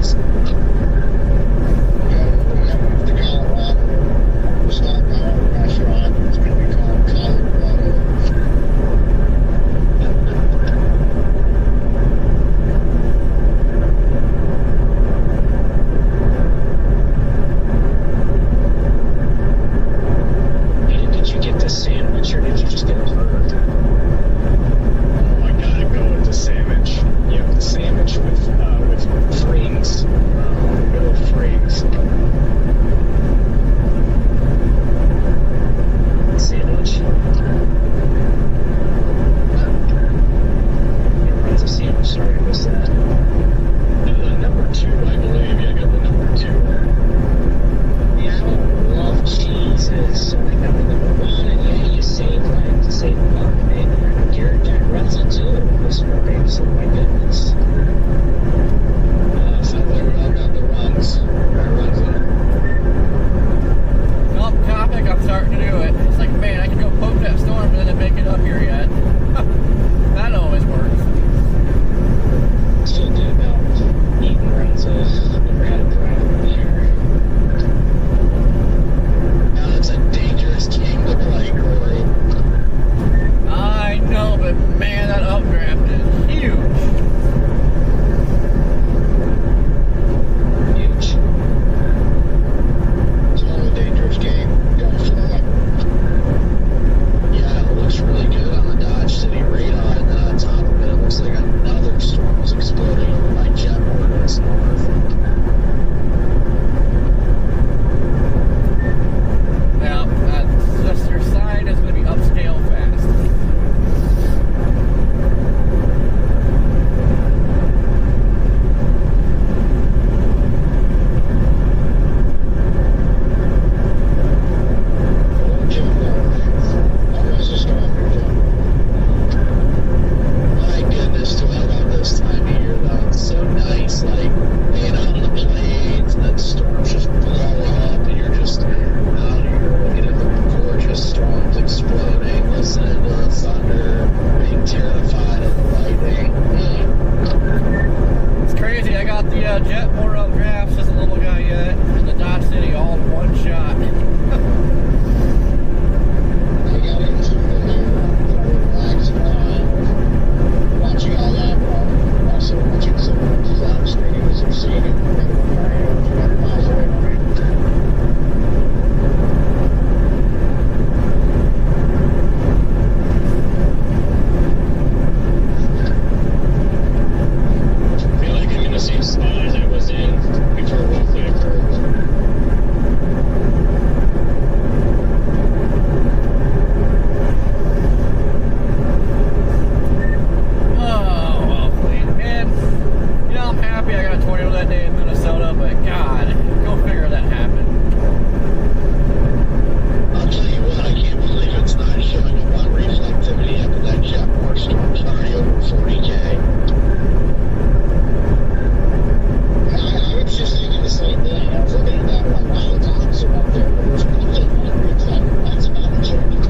impressive up there, but there's plenty of hundreds that's about to change.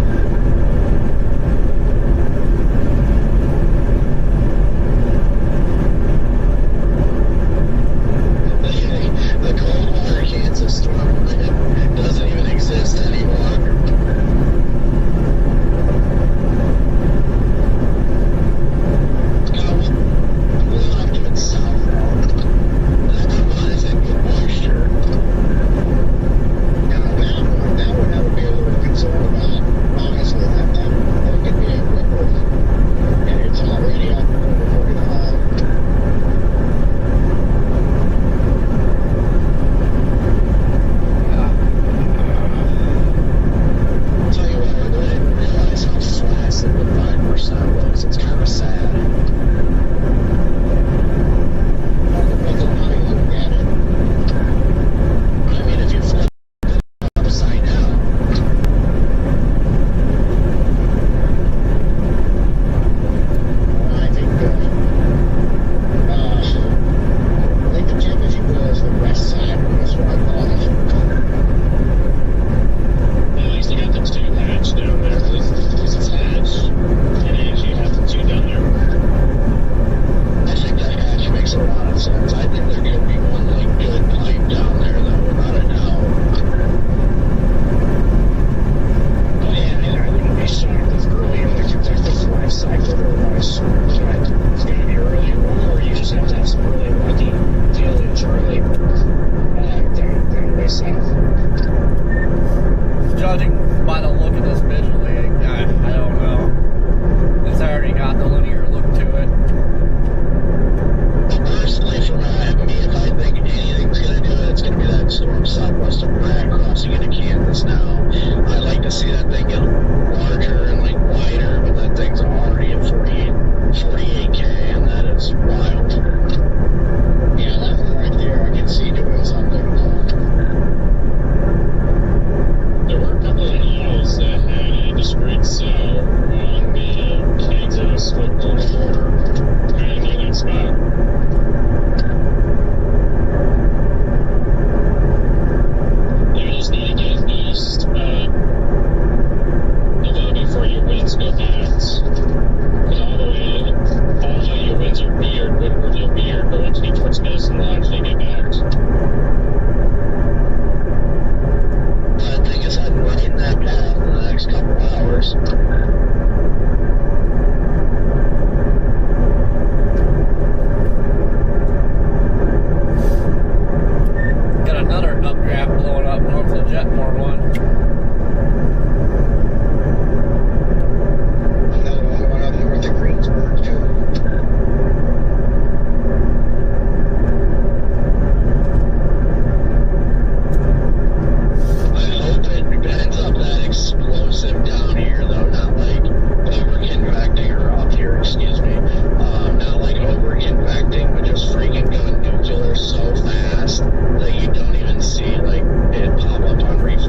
The Coldwater, Kansas storm doesn't even exist anymore.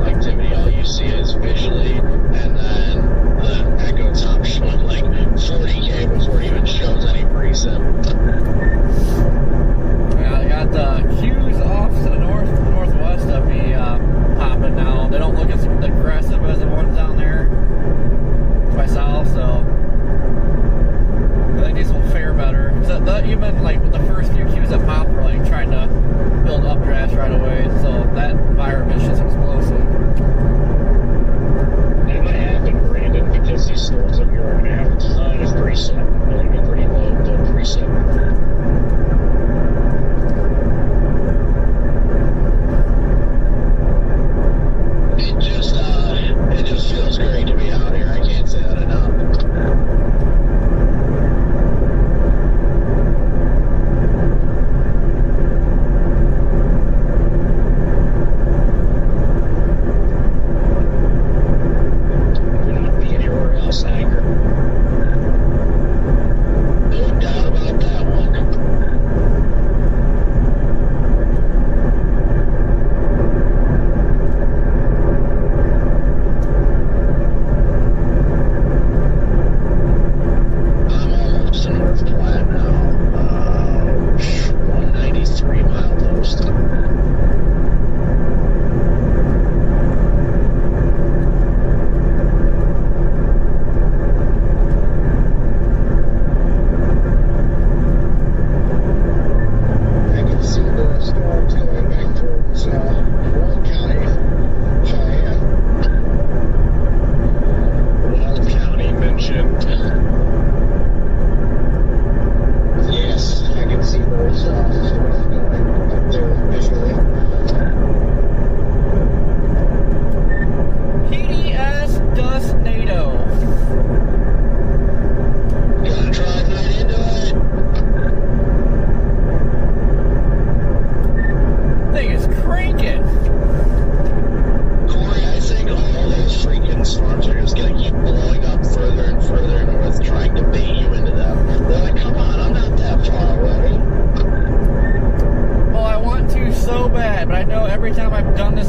Activity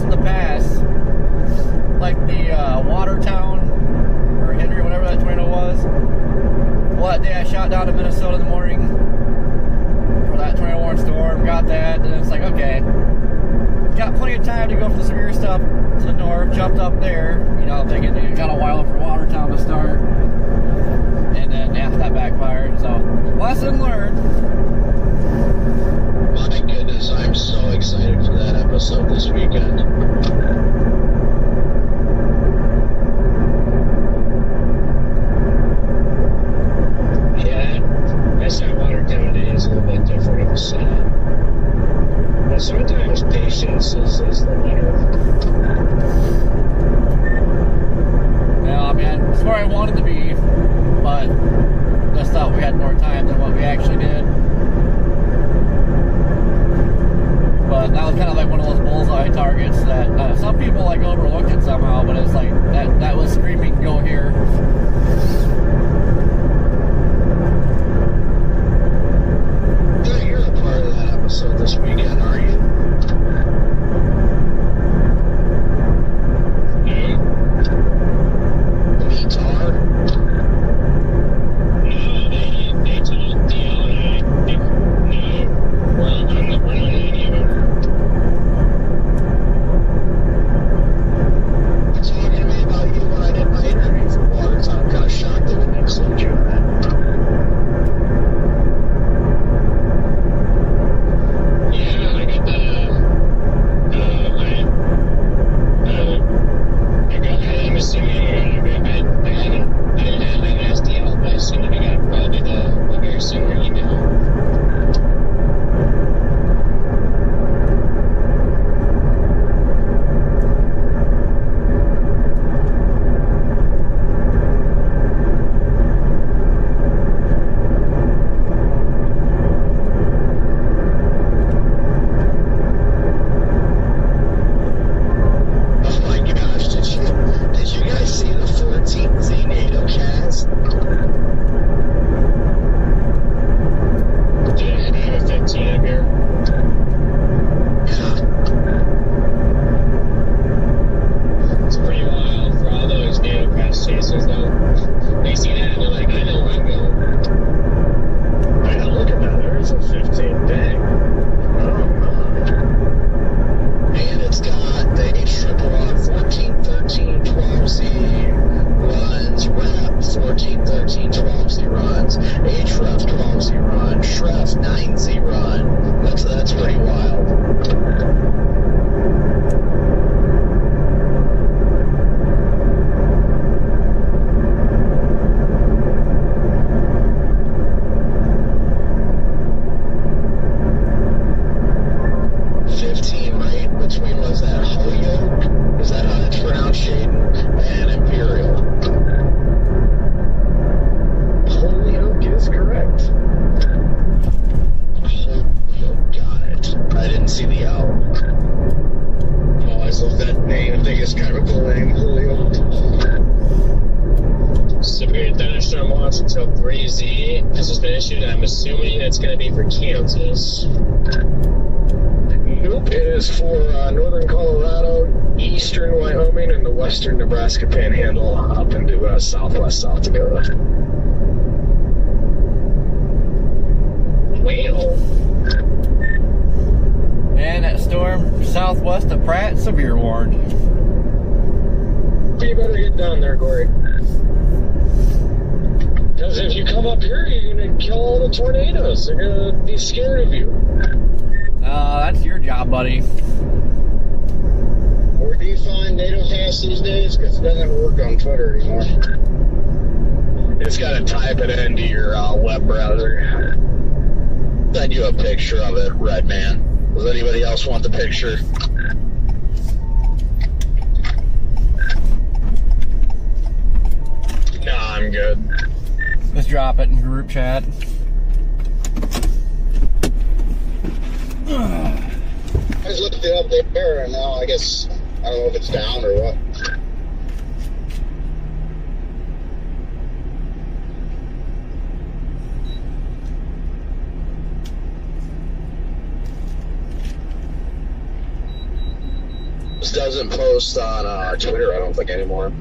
in the past, like the Watertown or Henry, whatever that tornado was. Well, that day I shot down to Minnesota in the morning for that tornado warning storm. Got that, and it's like, okay, got plenty of time to go for the severe stuff to the north. Jumped up there, you know, thinking it got a while for Watertown to start, and then after that backfired. So lesson learned. My goodness, I'm so excited for that episode this weekend. Yeah, I saw Watertown Day is a little bit different. It was but sometimes patience is the winner. Well, I mean, it's where I wanted to be, but just thought we had more time than what we actually did. But that was kind of like one of those bullseye targets that some people like overlooked it somehow, but it's like that was screaming, go here. You're a part of that episode this weekend, are you? Guitar? No, they told Theo and I, no, we're not any of it. Talking to me about you when I did my interview for Watertown. I'm kind of shocked they didn't include you in that. Yeah, I got the, I'm assuming, I didn't ask Theo, but I assume I got probably the very similar email. Oh my gosh, did you guys see the 14Z NATO cast? Did I have a 15 up here? It's pretty wild for all those NATO crash chasers, though. They see that and they're like, I know where I'm going. Yeah, look at that. There's a 15. Dang. Oh my. And it's got the HRRR 1413 12Z runs, REP 1413 12Z runs, HREF 12Z run, SHREF 9Z run. That's pretty wild. 15 right between, was that Holyoke? Is that how it's pronounced, Shaden? And Imperial. Holyoke is correct. Holyoke, got it. I didn't see the L. I always love that name. I think it's kind of a cool name, Holyoke. Severe thunderstorm watch until 3Z has been issued. I'm assuming it's going to be for Kansas. Nope, it is for northern Colorado, eastern Wyoming, and the western Nebraska panhandle up into southwest South Dakota. Whale. And that storm southwest of Pratt, severe warned. You better get down there, Corey. Because if you come up here, you're going to kill all the tornadoes. They're going to be scared of you. That's your job, buddy. Where do you find NATO cast these days? Because it doesn't work on Twitter anymore. You just got to type it into your web browser. Send you a picture of it, Red Man. Does anybody else want the picture? Nah, I'm good. Just drop it in group chat. I just looked it up there, and now I guess I don't know if it's down or what. just doesn't post on Twitter, I don't think, anymore.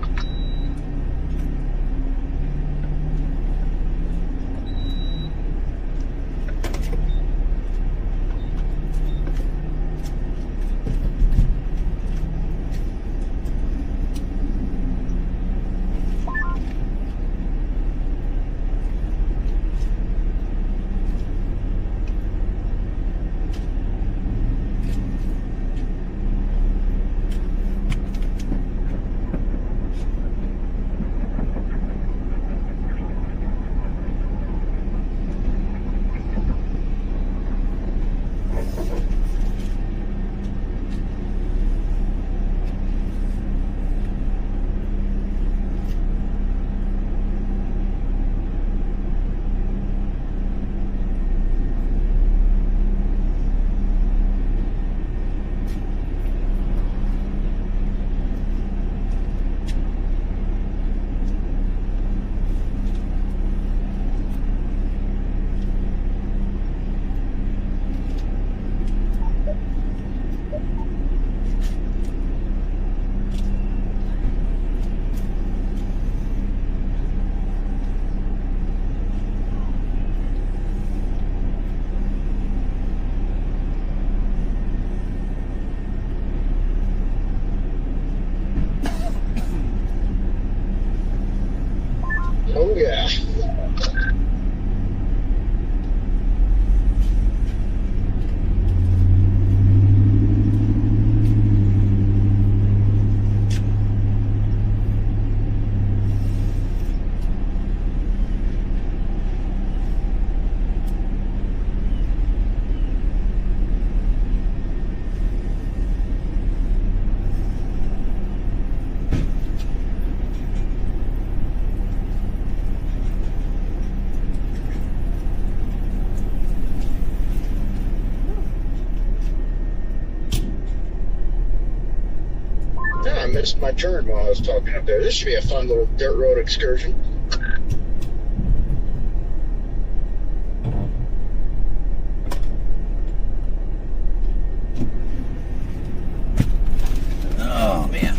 Oh, yeah. Yeah, I missed my turn while I was talking up there. This should be a fun little dirt road excursion. Oh, man.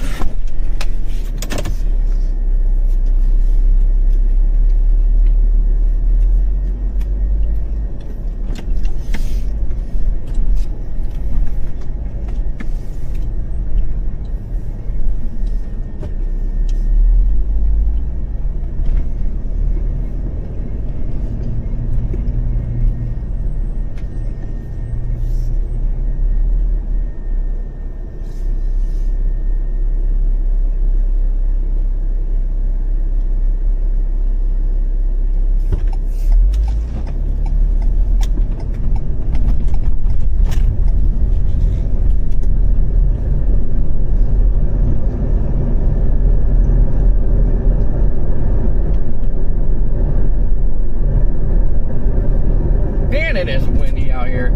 Man, it is windy out here.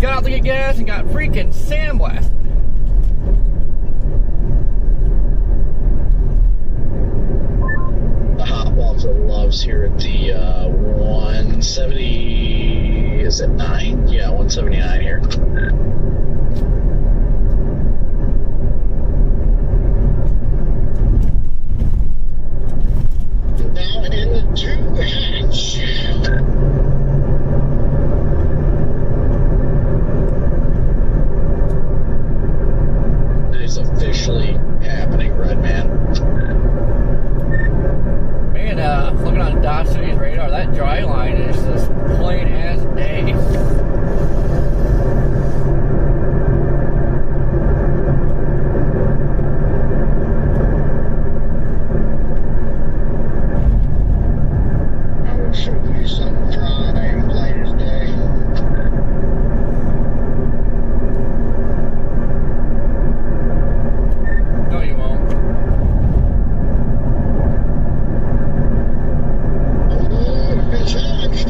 Got out to get gas and got freaking sandblasted. The hot water loves here at the 170, is it 9? Yeah, 179 here. Now in the 2-hatch. It's officially happening, Redman. Man, looking on Dodge City's radar, that dry line is just plain as day. I will show you some dry and plain as day. No, you won't. Oh, you've been challenged.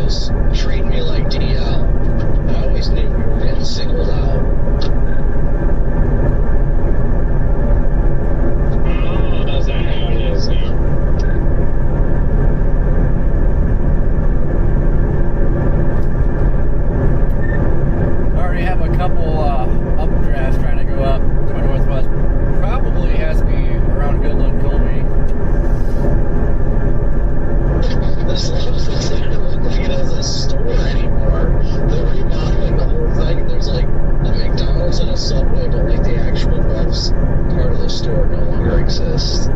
was treating me like DL. I always knew we were getting singled out. Oh, is that how it is now? I already have a couple updrafts trying to go up to my northwest. Probably has to be around Goodland, Colby. This looks exactly like it as a store anymore. They're remodeling the whole thing, and there's like a McDonald's and a Subway, but like the actual Bev's part of the store no longer exists.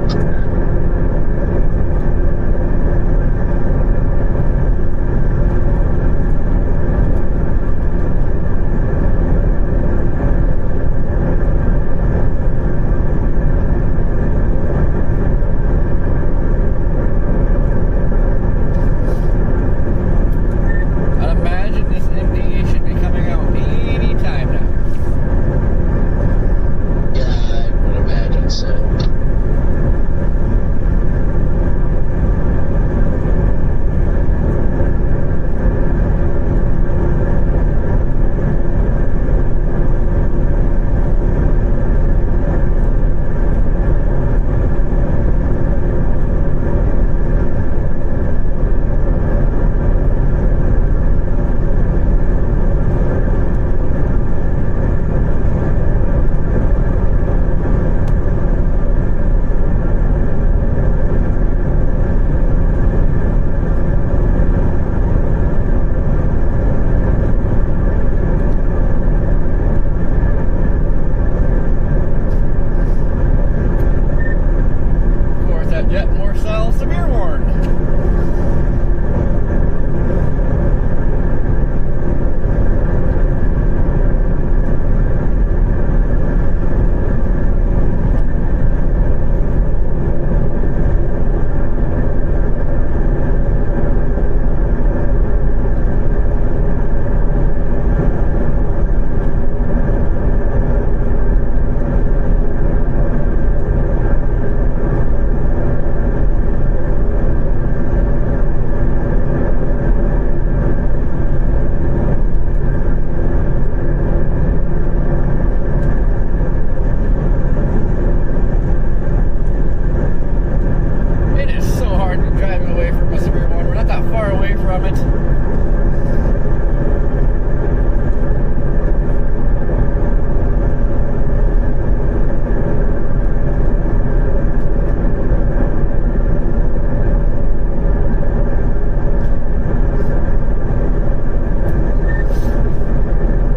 I'd imagine this MD should be coming out any time now. Yeah, I would imagine so. Of course, that Jetmore sells severe warn. It is so hard driving away from a severe warn. We're not that far away from it.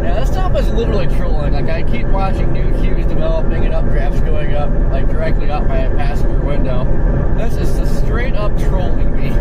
Yeah, this stop is literally trolling. Like, I keep watching new queues developing and updrafts going up, like, directly out my passenger window. This is just straight up trolling me.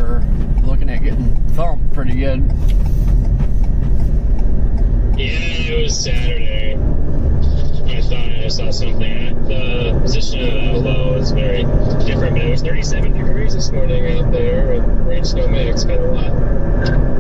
we're looking at getting thumped pretty good. Yeah, it was Saturday. I thought I saw something. The position of that low is very different, but it was 37 degrees this morning out there with rain snow mix, kind of a lot.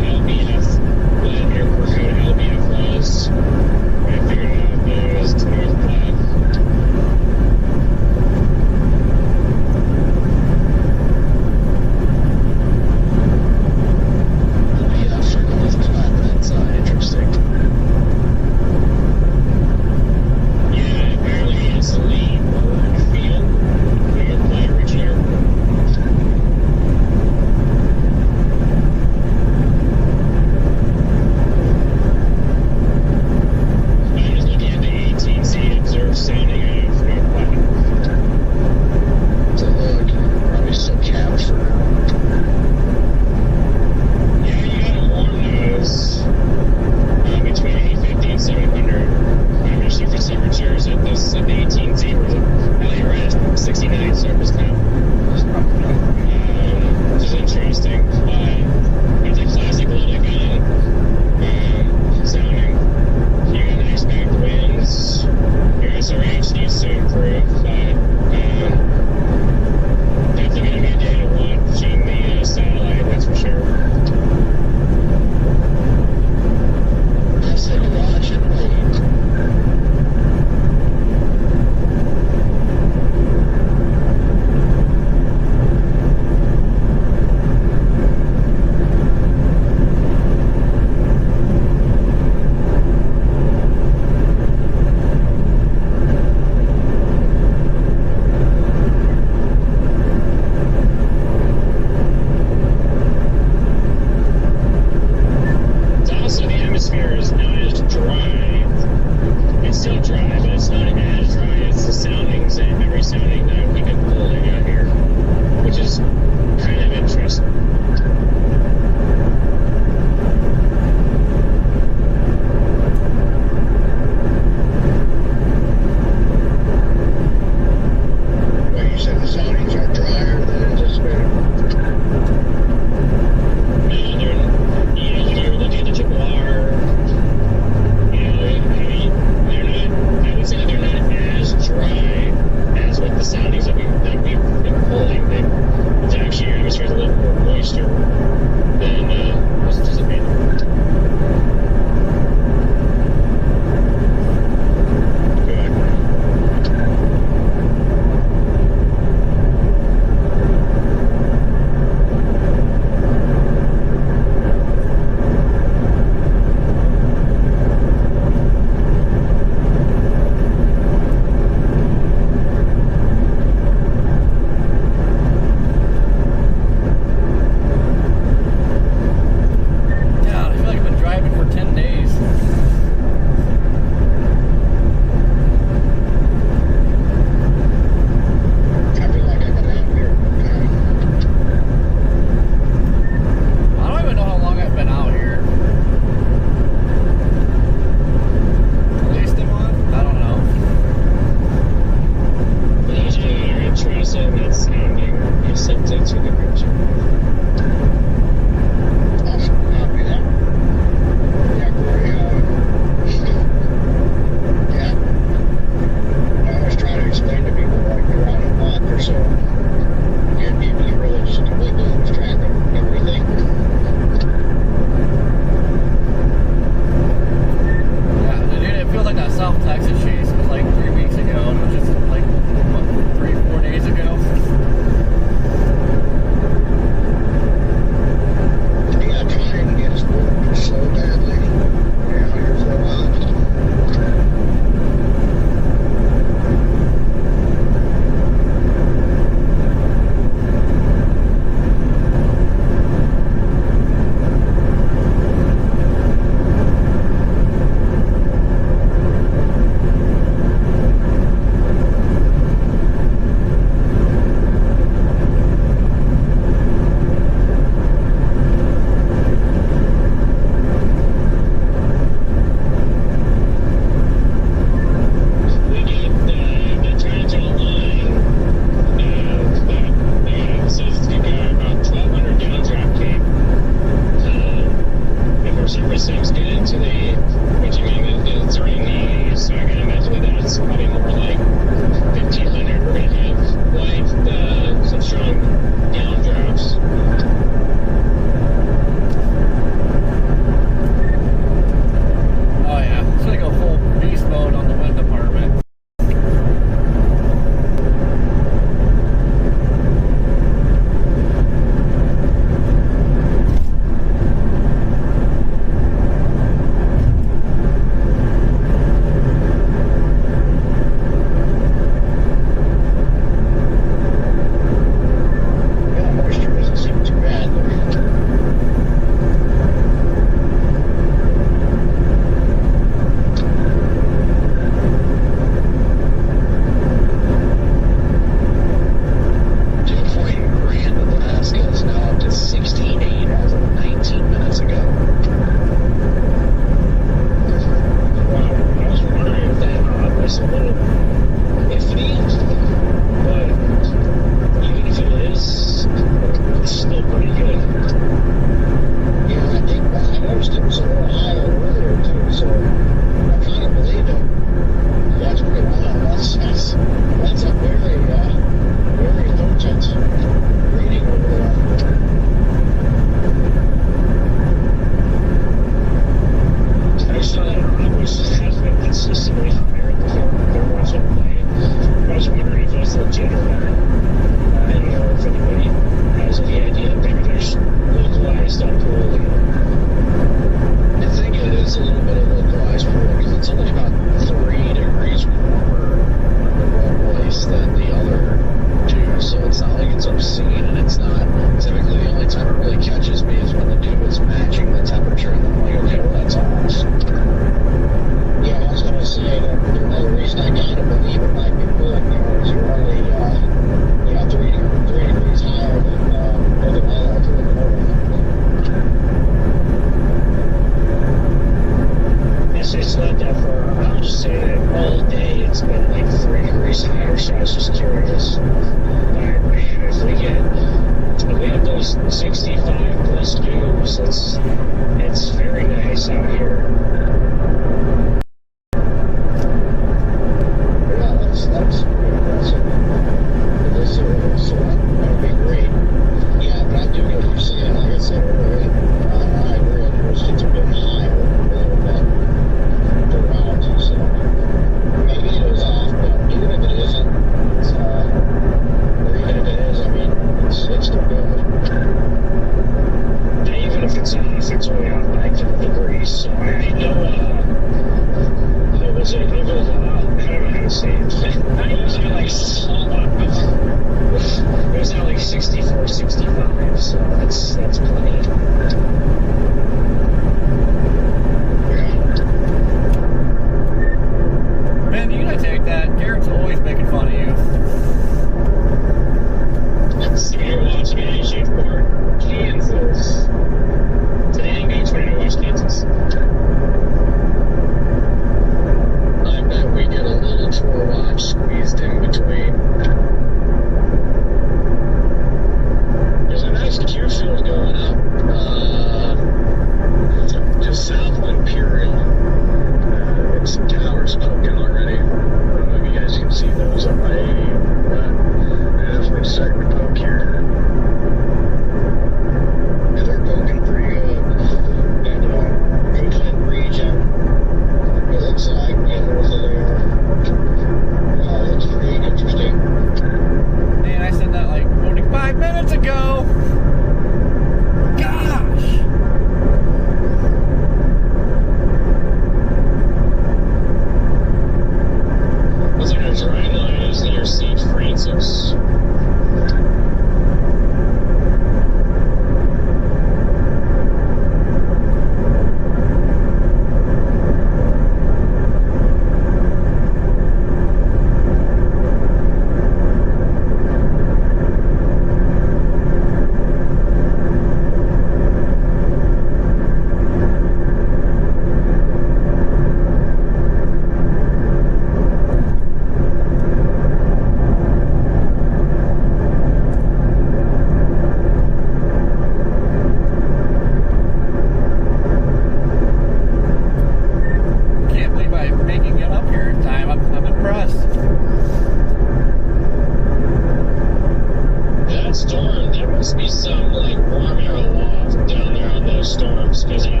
storm, there must be some like warm air aloft down there on those storms, because yeah,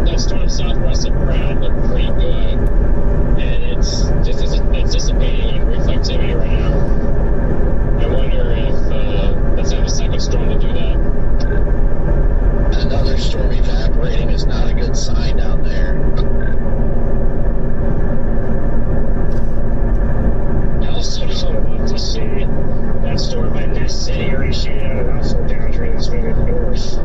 that storm southwest of Brad looked pretty good, and it's dissipating on reflectivity right now. I wonder if let's have a second storm to do that. Another storm evaporating is not a good sign down there. I also love to see that storm by Nest City already shoot out and also downdrain that's moving north.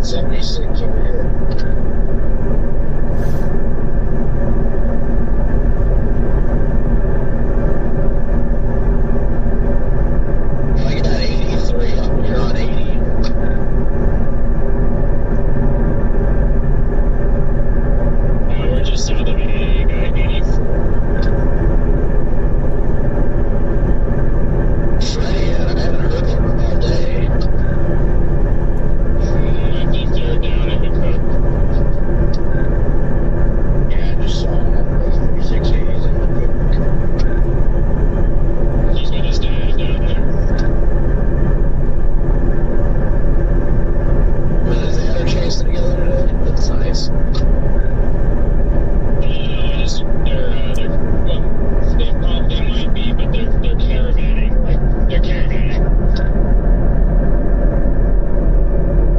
76 over here. I got 83 up here on 80. We're just south of 80, got 84. Freddie, I haven't heard from him all day. I think they're down at the Cook. Yeah, I just saw him up those 46 A's in the book. He's with his dad down there. With his dad are chasing together today. That's nice. They might be, but they're caravanning. Like, they're caravanning.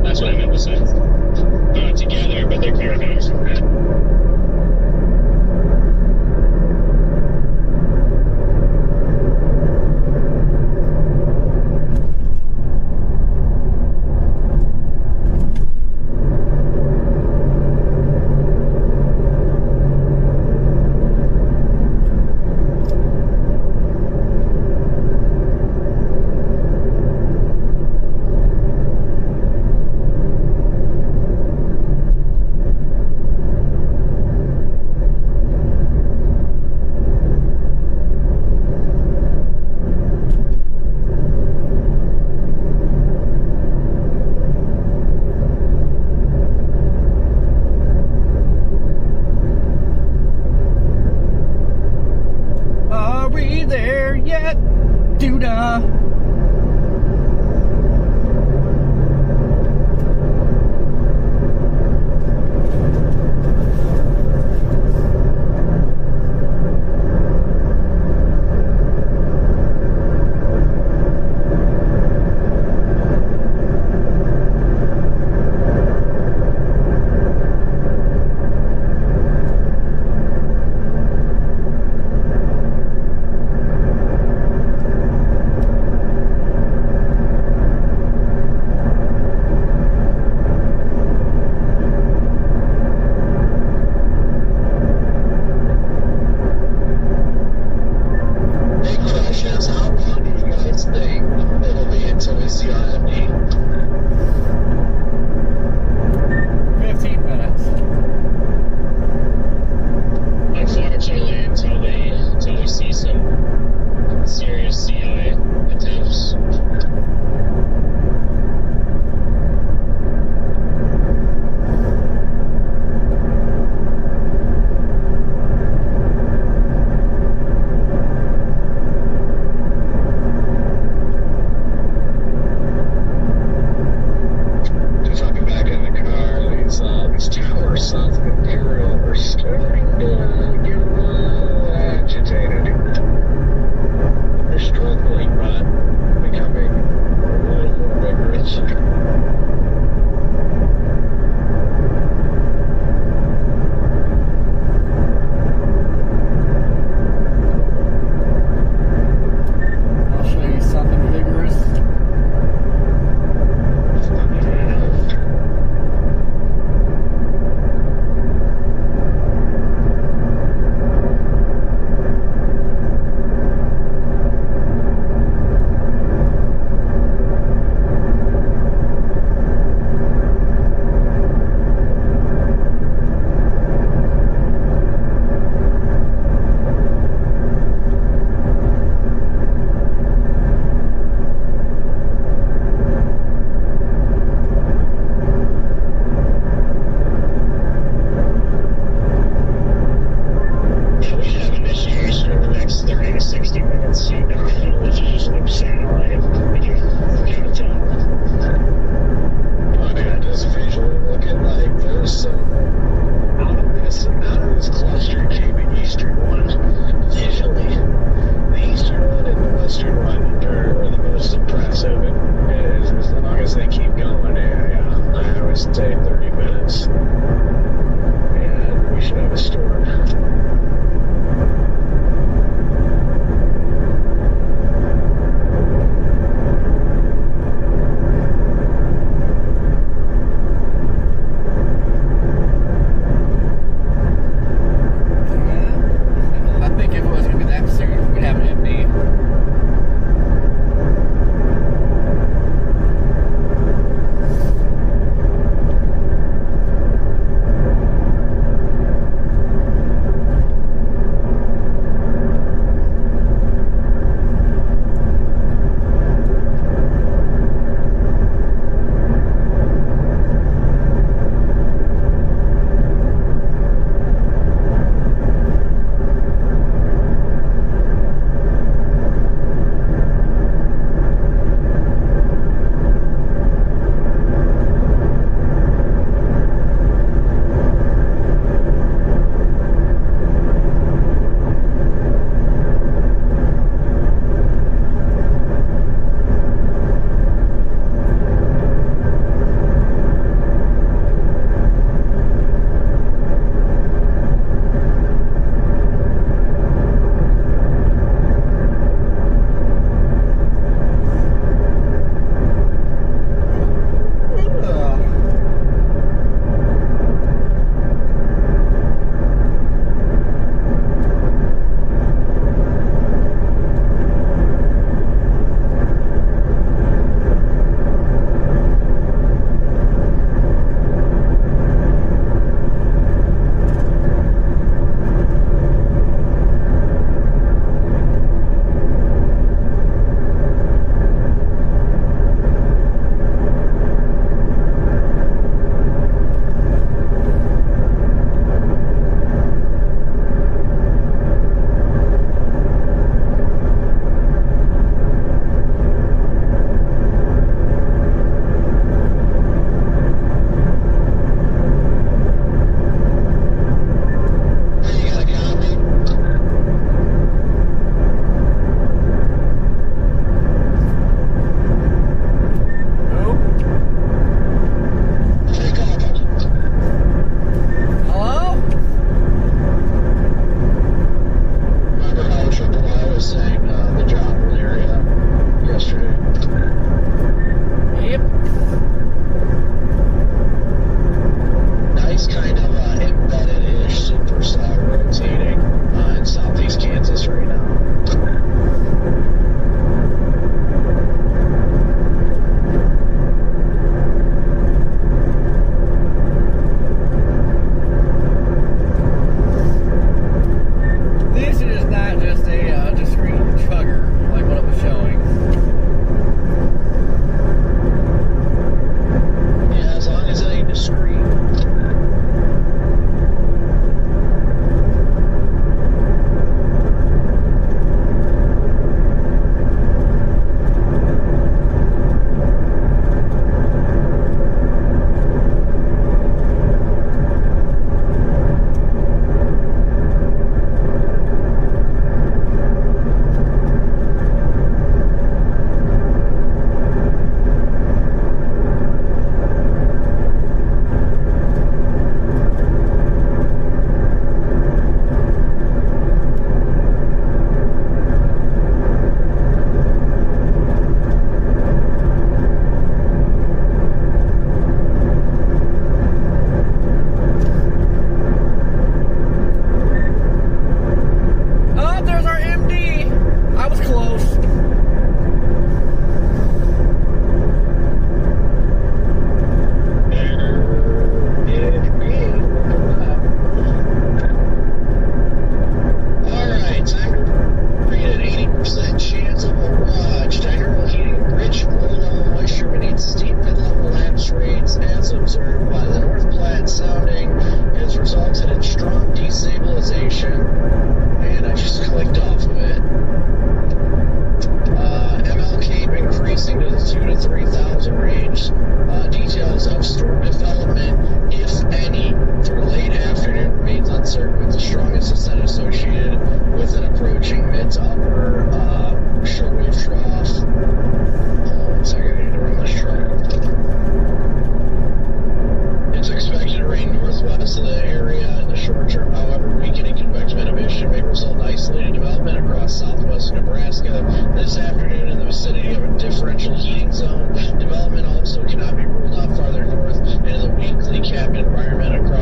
That's what I meant to say. They're not together, but they're caravanning somewhere. Are we there yet? Doo-dah.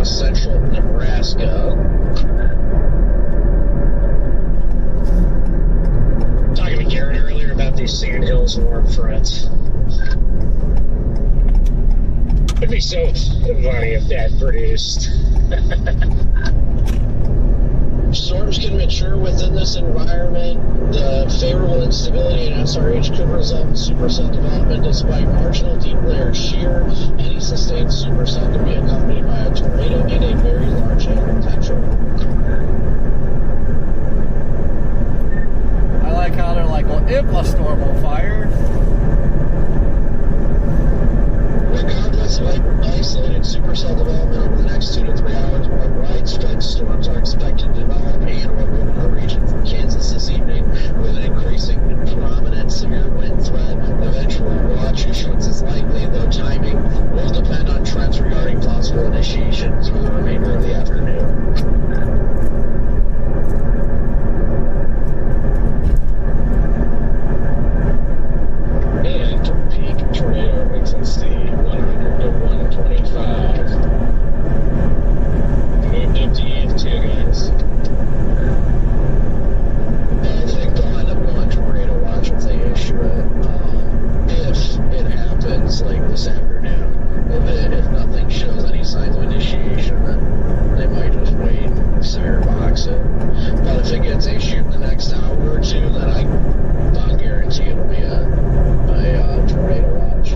central Nebraska. Talking to Garrett earlier about these sandhills warm fronts. It'd be so funny if that produced. Storms can mature within this environment. The favorable instability in SRH could result in supercell development despite marginal deep layer shear. Any sustained supercell could be accompanied by a tornado and a very large hail potential. I like how they're like, well, if a storm will fire. Regardless of isolated supercell development over the next 2 to 3 hours, more widespread storms are expected to develop and roll over the region from Kansas this evening with an increasing prominent severe wind threat. Eventually, watch issuance is likely, though timing will depend on trends regarding possible initiation through the remainder of the afternoon. And peak tornado intensity 100 to 125. Moved up to EF2, guys. I think they'll end up going tornado watch if they issue it. If it happens like this afternoon, if nothing shows any signs of initiation, then they might just wait and severe box it. But if it gets issued in the next hour or two, then I'll guarantee it'll be a tornado watch.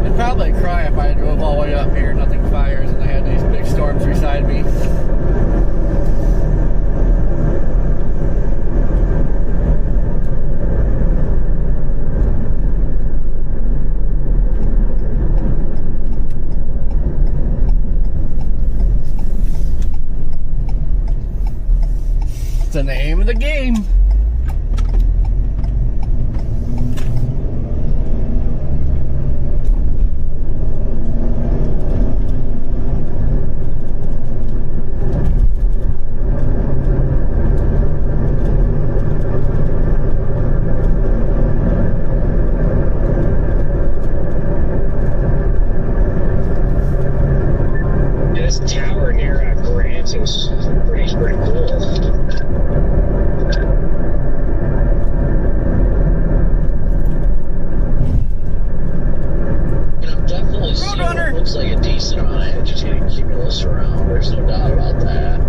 I'd probably cry if I drove all the way up here, nothing fires, and I had these big storms beside me. It's the name of the game. This tower near Grant is pretty cool. And I'm definitely seeing what looks like a decent amount of agitated cumulus around. There's no doubt about that.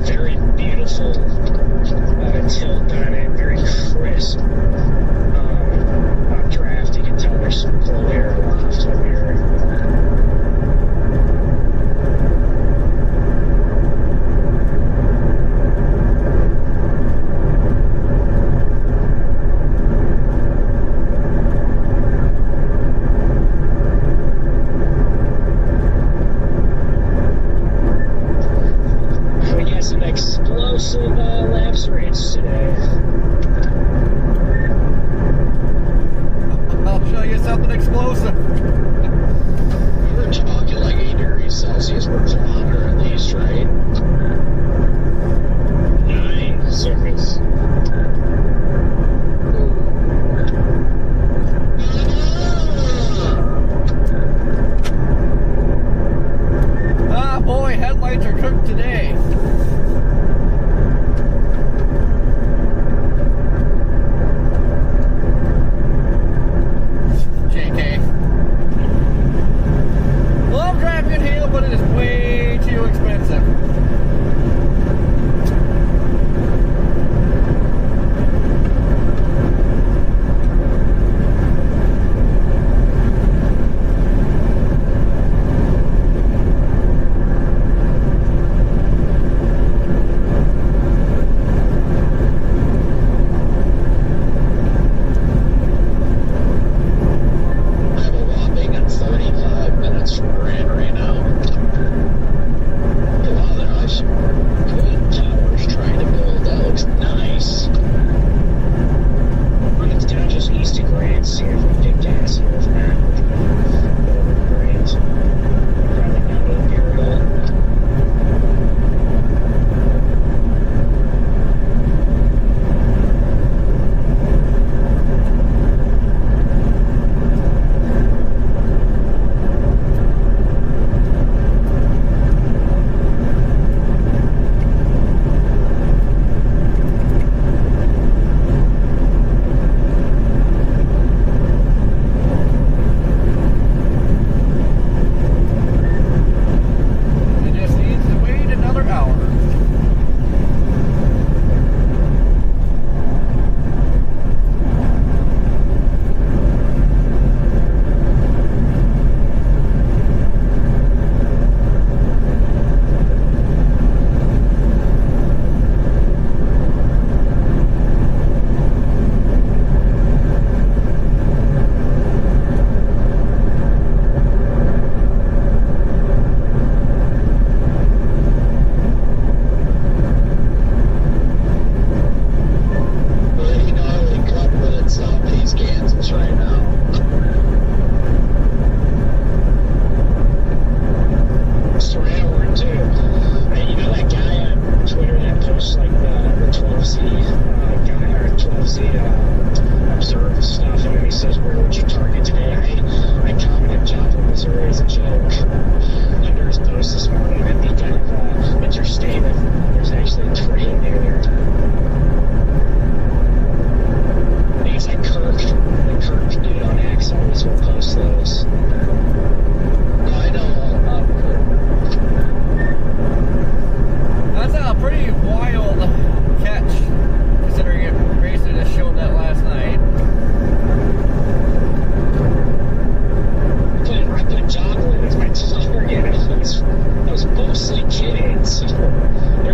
Very beautiful tilt on it, very crisp. Updraft, you can tell there's some cold air aloft up here. We got some explosive lapse rates today. I'll show you something explosive. We were talking like 8 degrees Celsius per kilometer at least, right? 9 surface. Ah, boy, headlights are cooked today. JK. Love driving in hail, but it is way too expensive. I have a whopping 35 minutes from Grand right now. Wow, there are some good towers trying to build. That looks nice. It's down just east of Grand. See if we can gas here. If not, we're going to go over to Grand. Probably down to Imperial.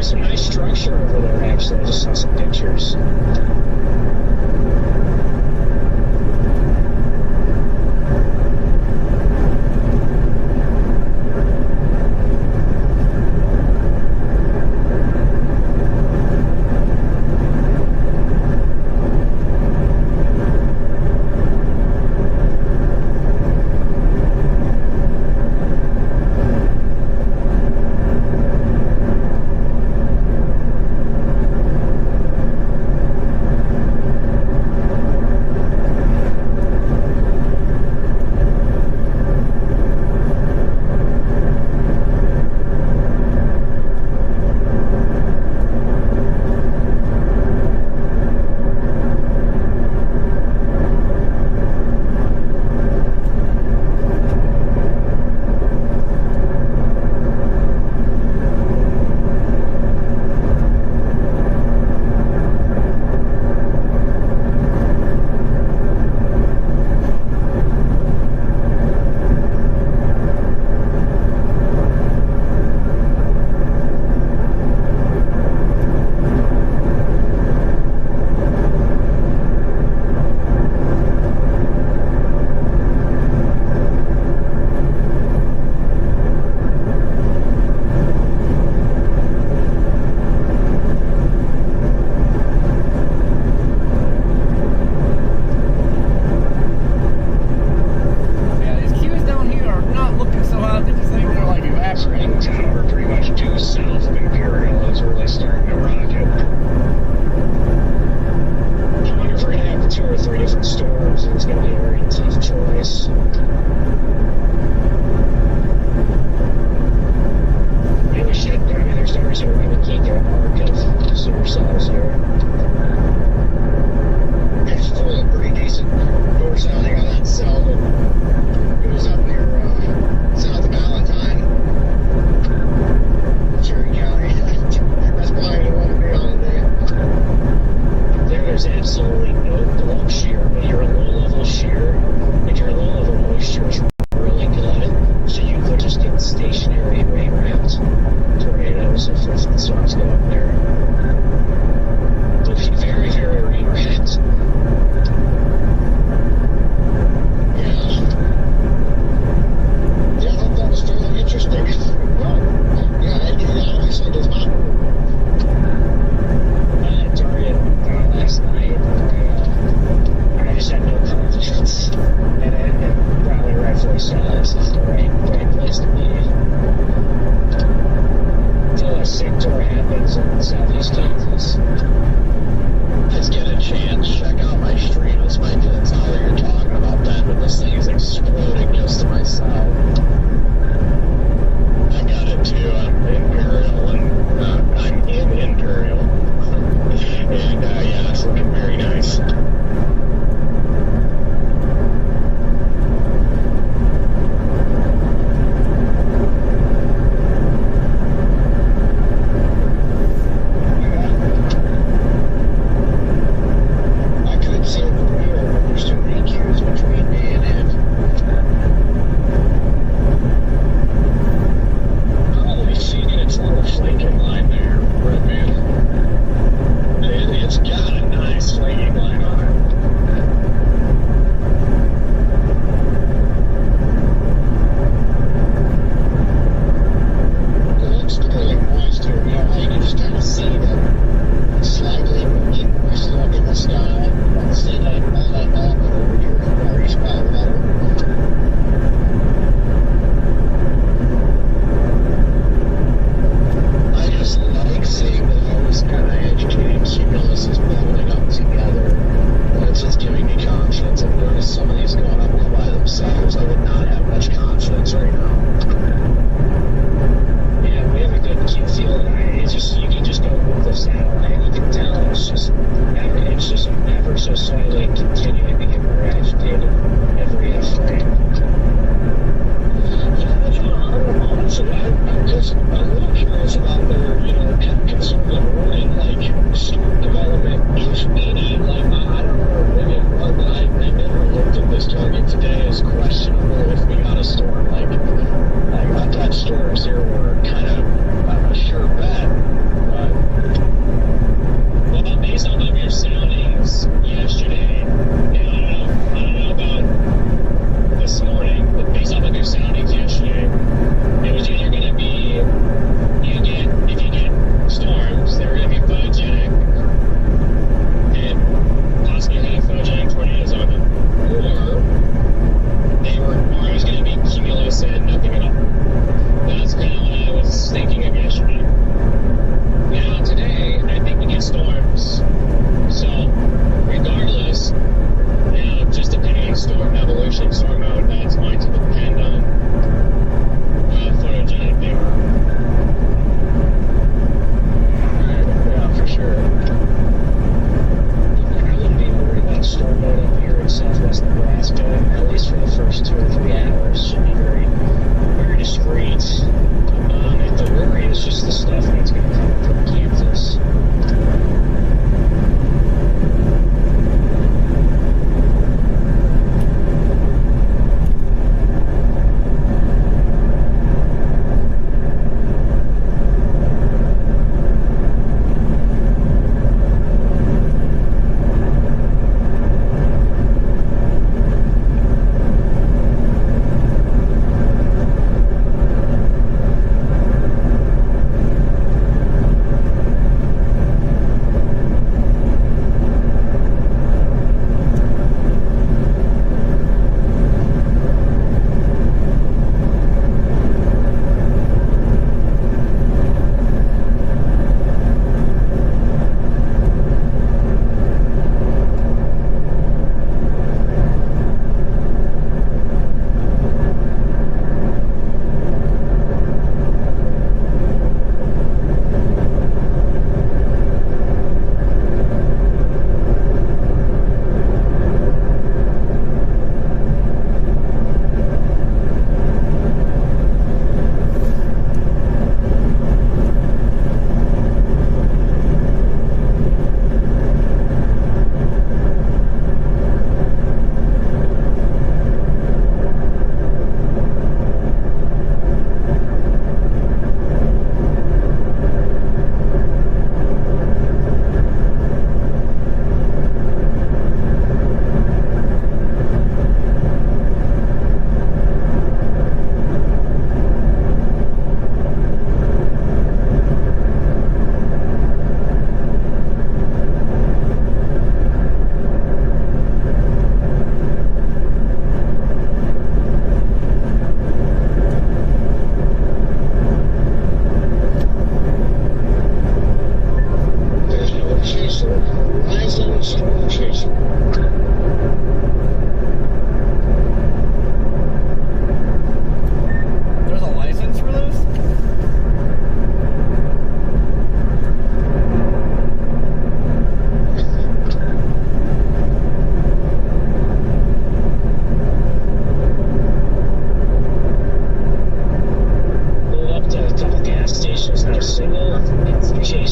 There's some nice structure over there, actually. I just saw some pictures.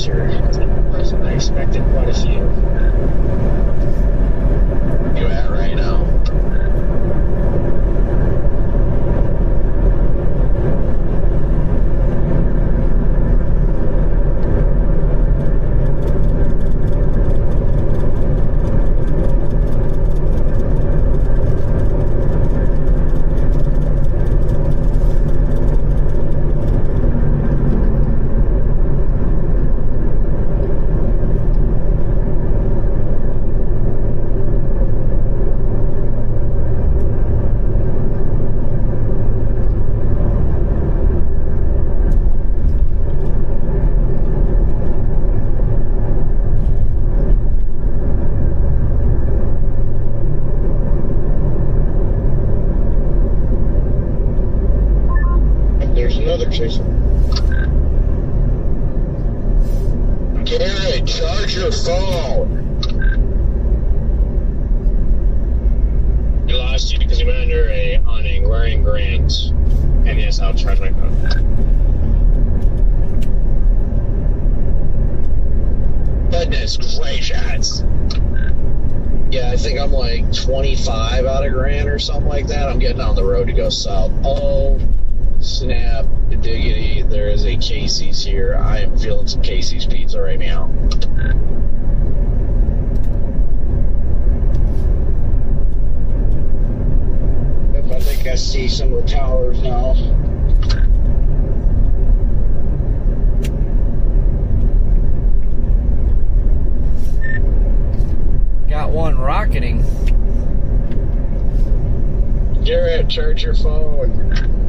this year. Wasn't I expected quite a few. You at right now? There's another chaser. Garrett, charge your phone. We lost you because you went under a awning wearing grants. And yes, I'll charge my phone. Goodness gracious. Yeah, I think I'm like 25 out of Grand or something like that. I'm getting on the road to go south. Oh, snap, diggity, there is a Casey's here. I am feeling some Casey's pizza right now. I think I see some of the towers now. Got one rocketing. Garrett, charge your phone.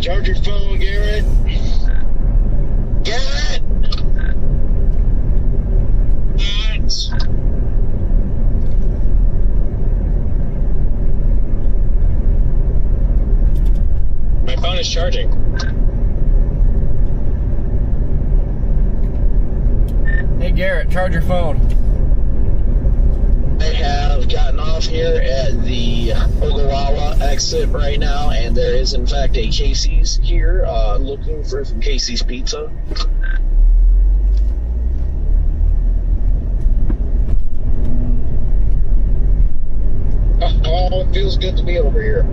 Charge your phone, Garrett. Garrett! My phone is charging. Hey Garrett, charge your phone. I have gotten off here at the Ogawa exit right now, and there is in fact a Casey's here. Looking for some Casey's pizza. Oh, it feels good to be over here.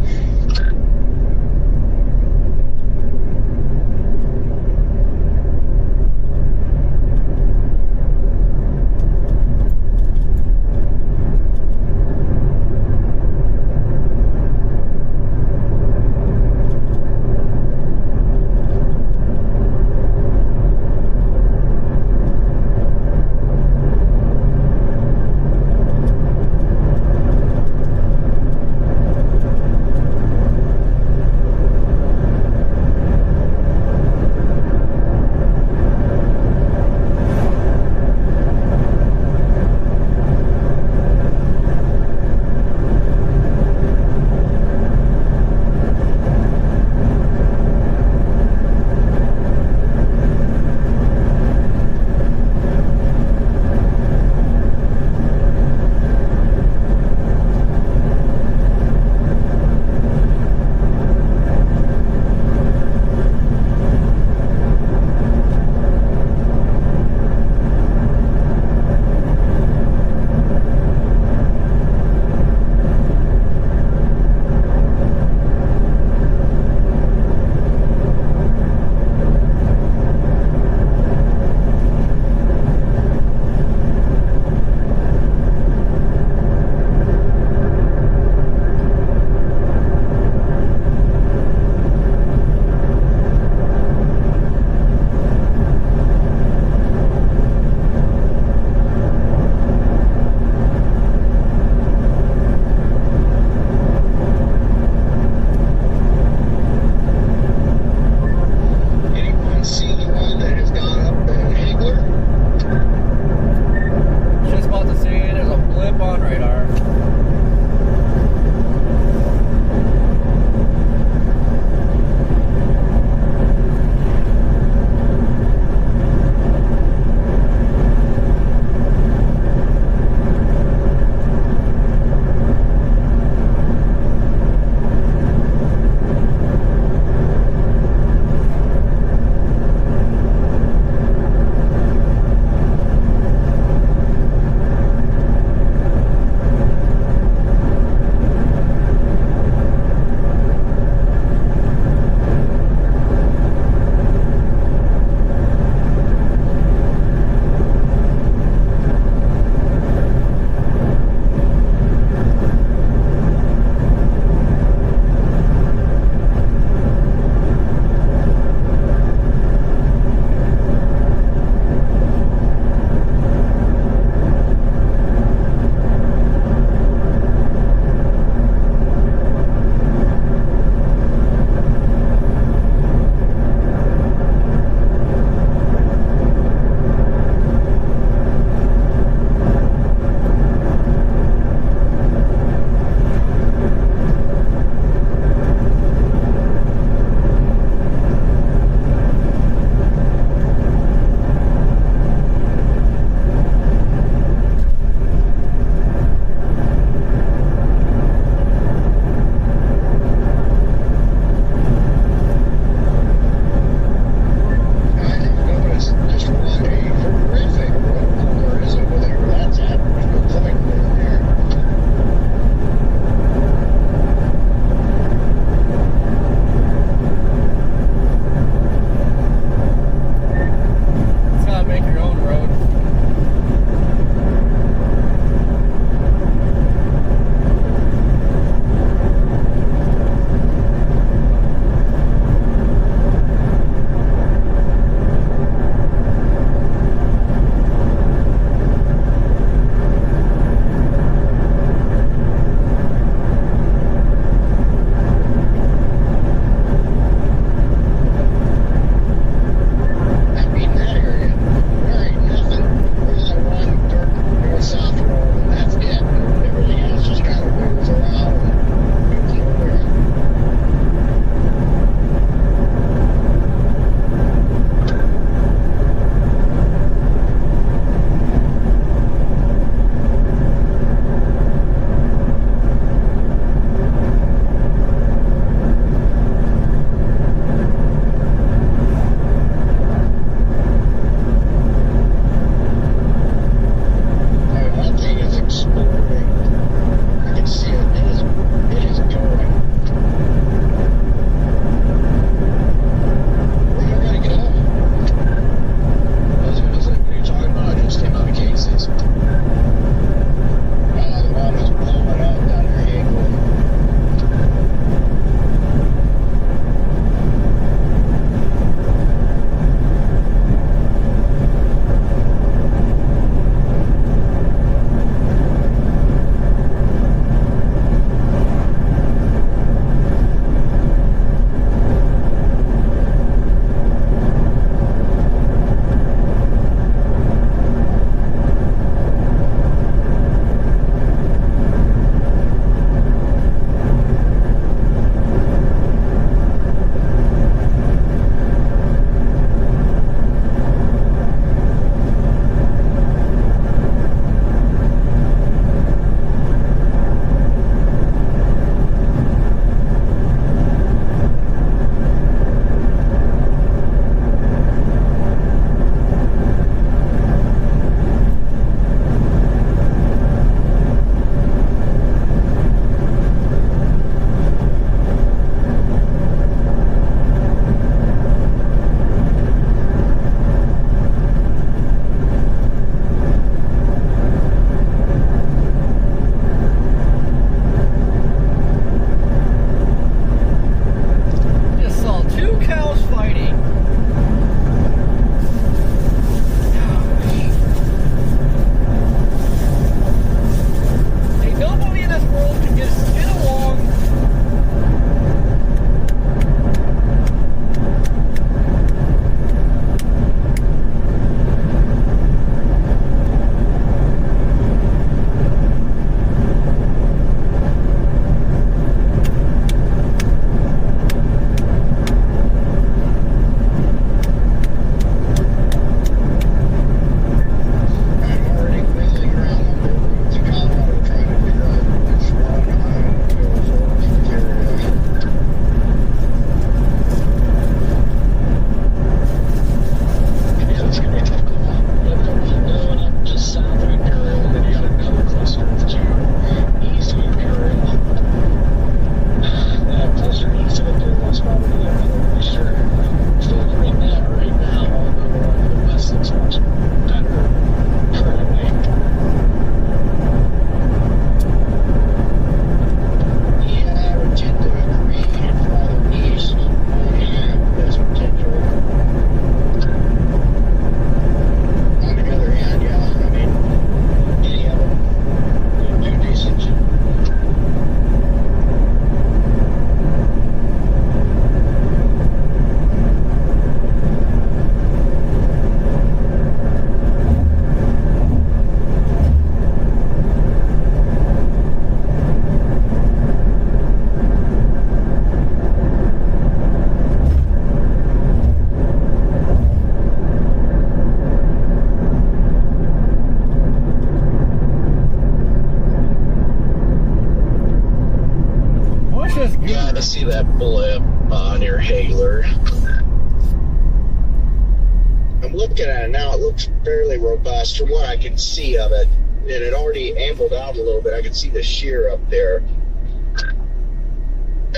looking at it now, it looks fairly robust from what I can see of it. And it already ambled out a little bit. I can see the shear up there.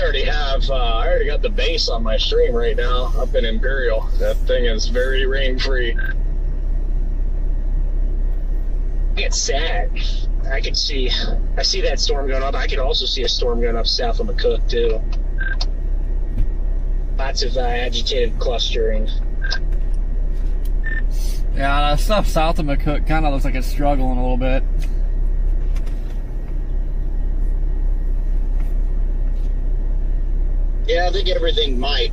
I already got the base on my stream right now up in Imperial. That thing is very rain free. It's sad. I see that storm going up. I could also see a storm going up south of McCook too. Lots of agitated clustering. Yeah, the stuff south of McCook kind of looks like it's struggling a little bit. Yeah, I think everything might,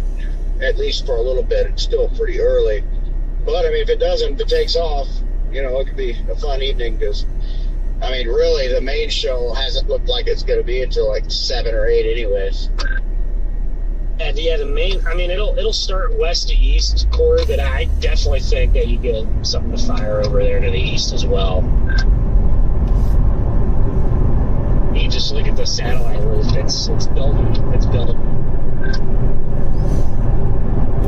at least for a little bit. It's still pretty early. But, I mean, if it takes off, you know, it could be a fun evening because, I mean, really, the main show hasn't looked like it's going to be until like 7 or 8 anyways. And yeah, it'll start west to east, Corey, but I definitely think that you get something to fire over there to the east as well. You just look at the satellite roof, it's building. It's building.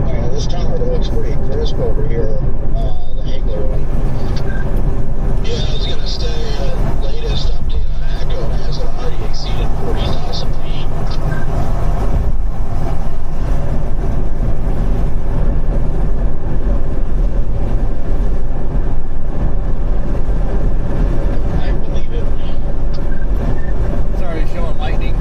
Yeah, this tower looks pretty crisp over here, the Hagler one. Yeah, I was going to say, latest update on Echo has it already exceeded 40,000 feet. I believe it. It's already showing lightning.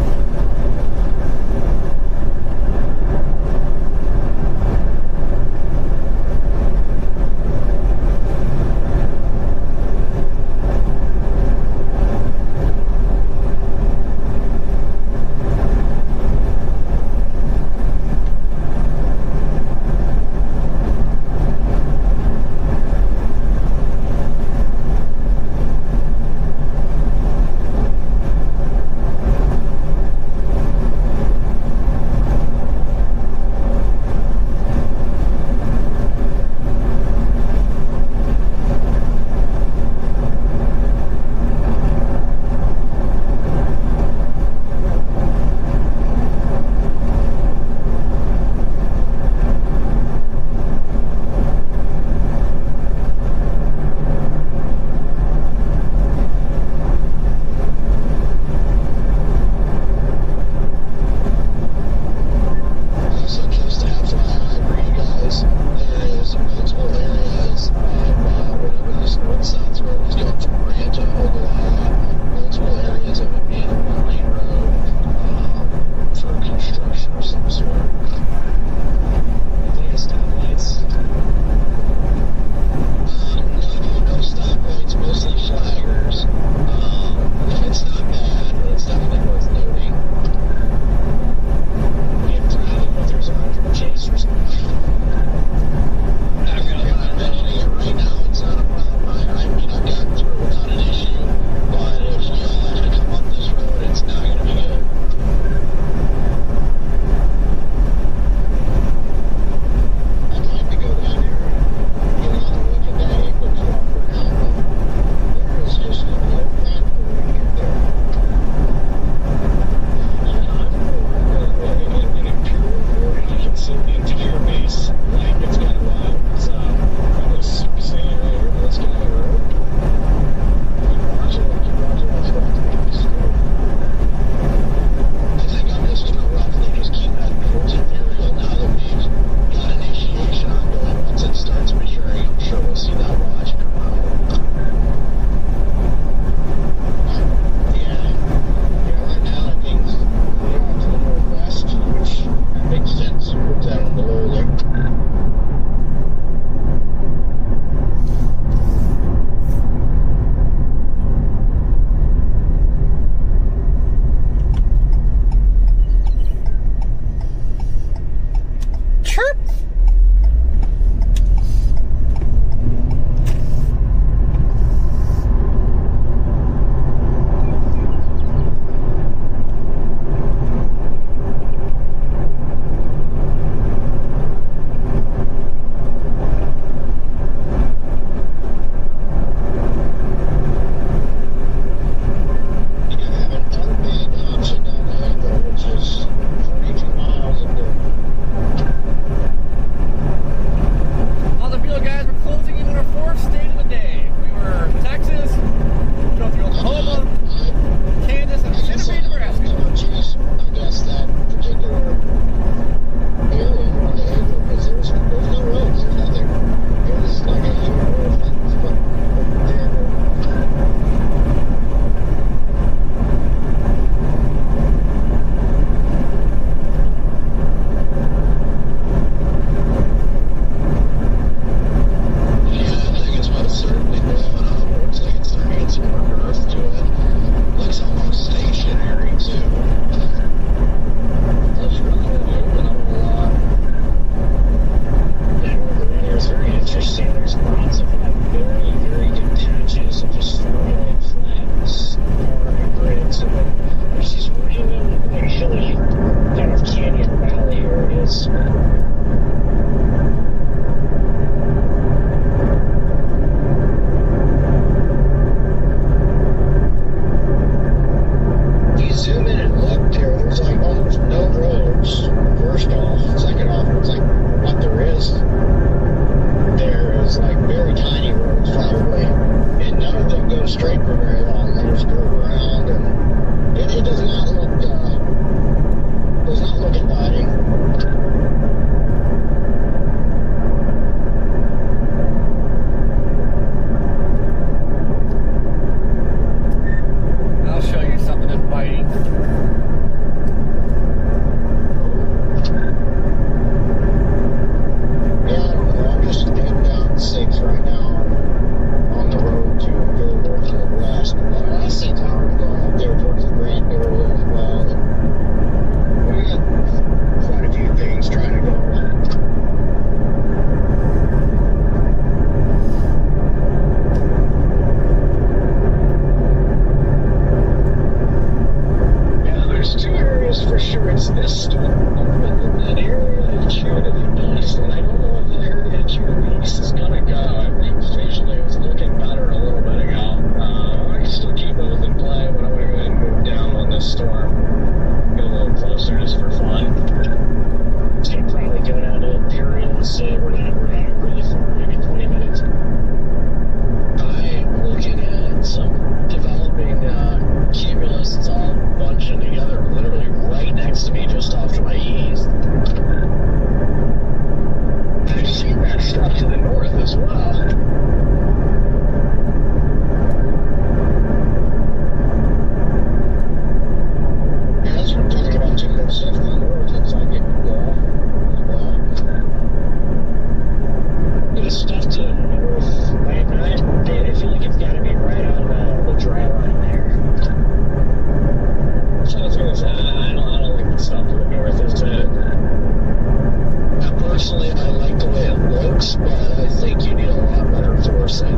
works, but I think you need a lot better forcing.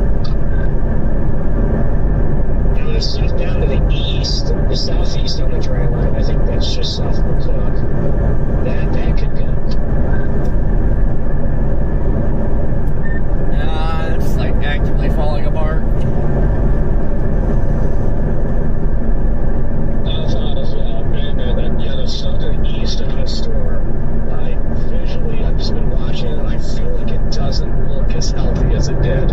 You know, it's just down to the east, the southeast on the dry line. I think that's just south of McCook. That could go. It's like actively falling apart. I thought of man, the stuff to the east of the storm. Visually, I've just been watching it, and I feel like it doesn't look as healthy as it did. I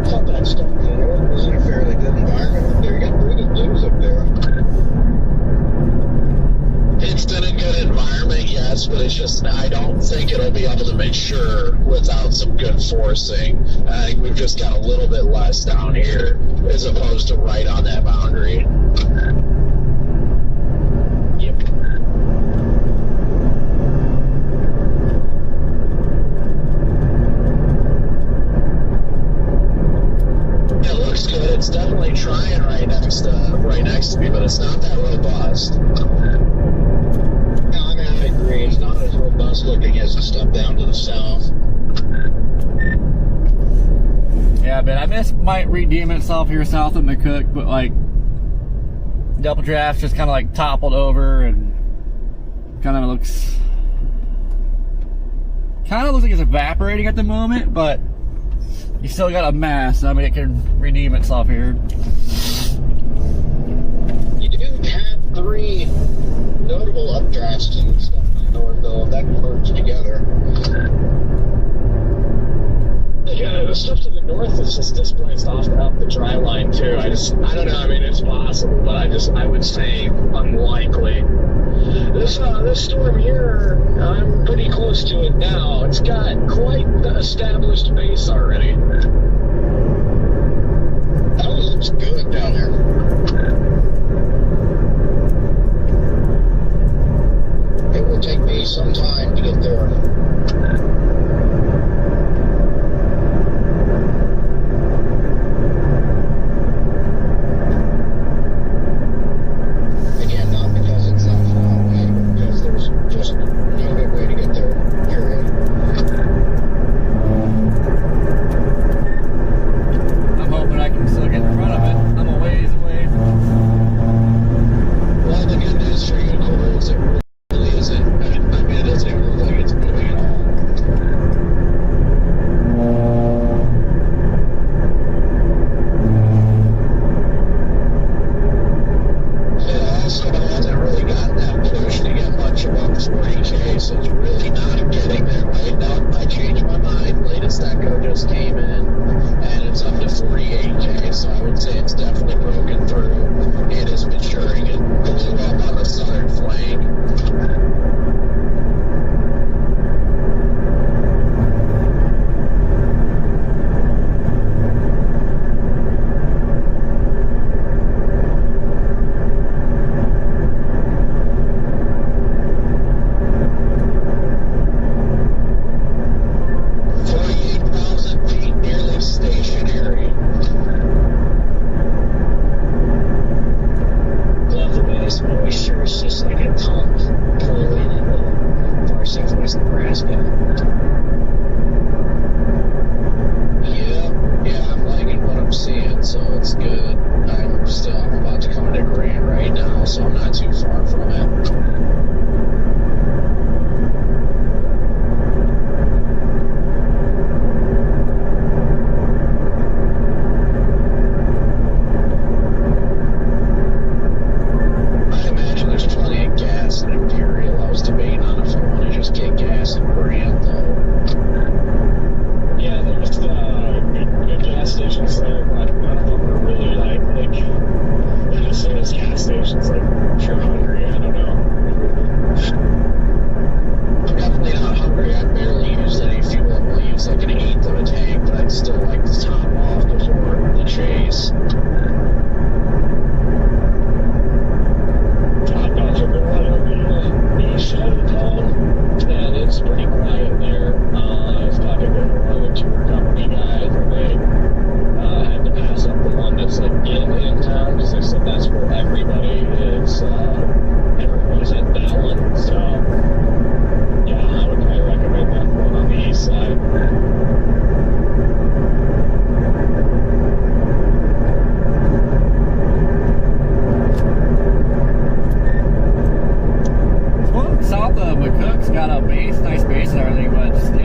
thought that stuff to the north was in a fairly good environment up there. You got pretty good news up there. It's in a good environment, yes, but it's just, I don't think it'll be able to make sure without some good forcing. I think we've just got a little bit less down here as opposed to right on that boundary. Yep. It looks good. It's definitely trying right next to me, but it's not that robust. No, I mean, I agree. It's not as robust looking as the stuff down to the south. Yeah, but I miss might redeem itself here south of McCook, but like double draft just kind of like toppled over and kind of looks like it's evaporating at the moment, but you still got a mass. I mean, it can redeem itself here. You do have 3 notable updrafts and stuff in the north, though. That merged together. Yeah, the stuff to the north is just displaced off up the dry line too. I don't know. I mean, it's possible, but I would say unlikely. This storm here, I'm pretty close to it now. It's got quite the established base already. That one looks good down there. It will take me some time to get there. Again, not because it's not fun, because there's just no good way to get there, period. I'm hoping I can still get in front of it. I'm a ways away. Well, the good news for you, Corey, is it really isn't. I mean, it doesn't even look like it's moving at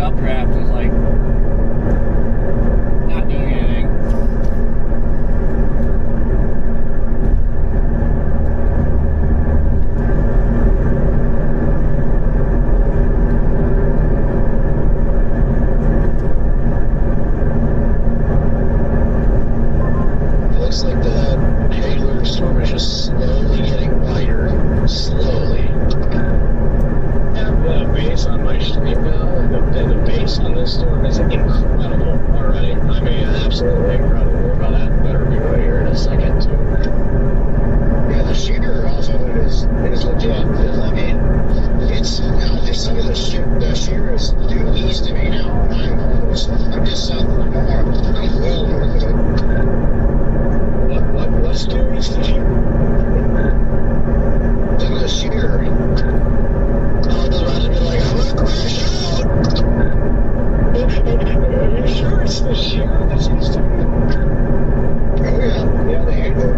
updraft is like not doing anything. It looks like the Hagler storm is just slowly getting wider. Slowly. Have the base on my stream now, and the base on this storm is incredible already. I mean, absolutely incredible. We're about to have better view right here in a second, too. Yeah, the shear also is legit. Because, I mean, it's some of the shear is due east of me now, and I'm just south of the north. I'm well north of it. What's due east of you? Some of the shear. I was about to be like, I'm gonna crash out. Are you sure it's the shear that's east of you? Oh yeah, the Hagler.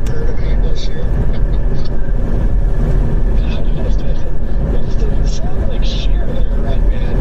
Heard of Hagler shear? It doesn't sound like shear there, right, man?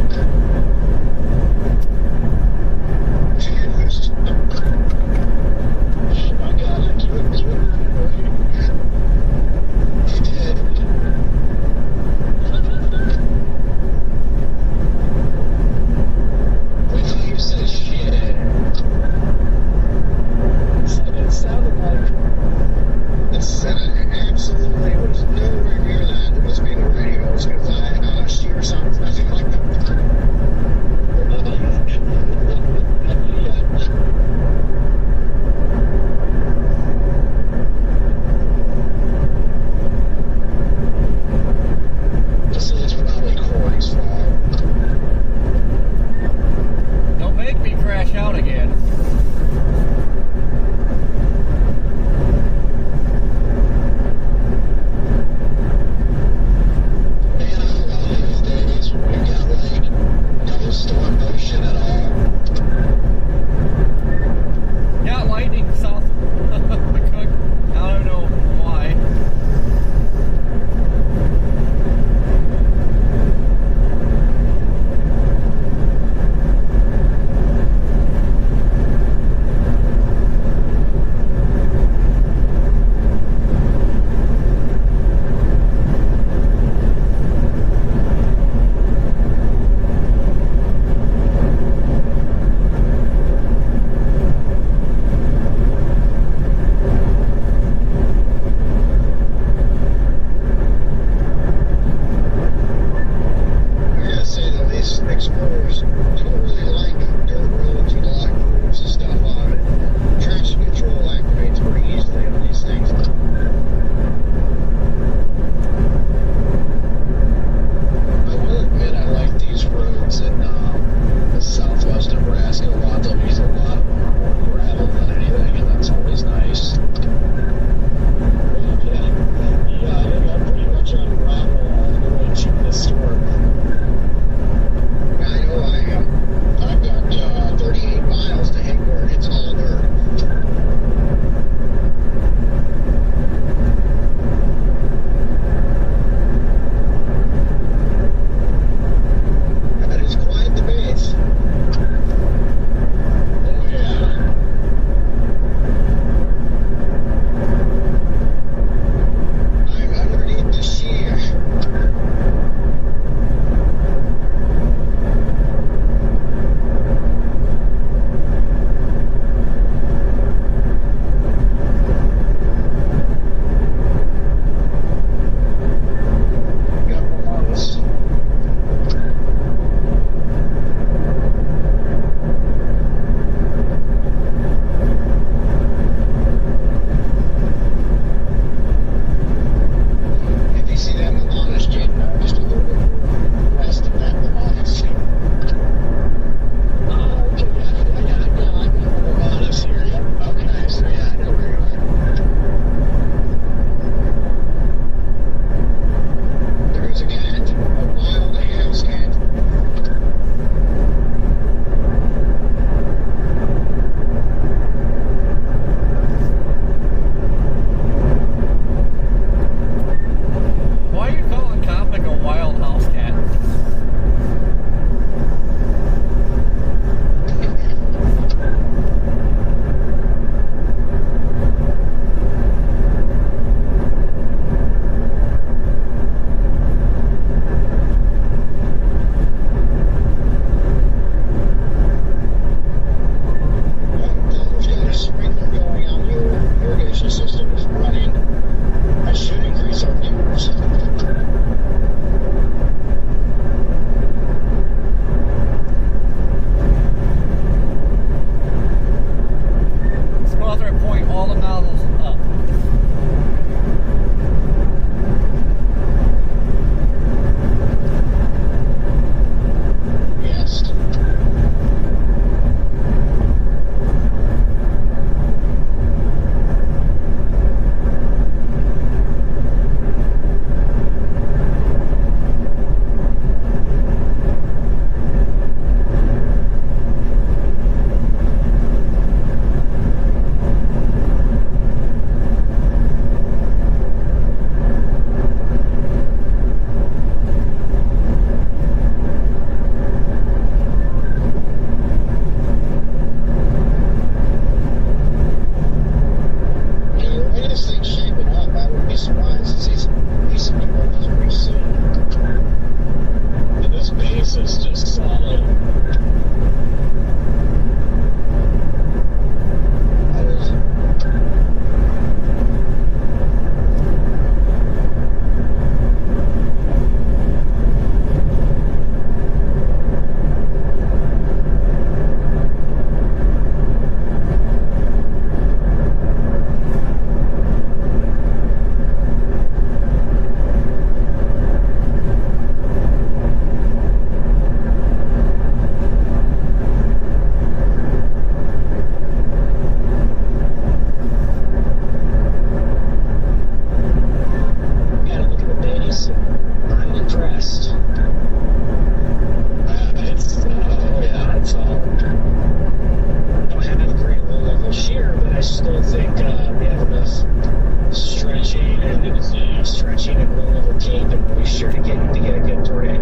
stretching and rolling the tape and moisture to get a good thread.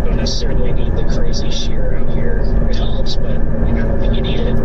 Don't necessarily need the crazy shear out here. It helps, but you know, if you need it.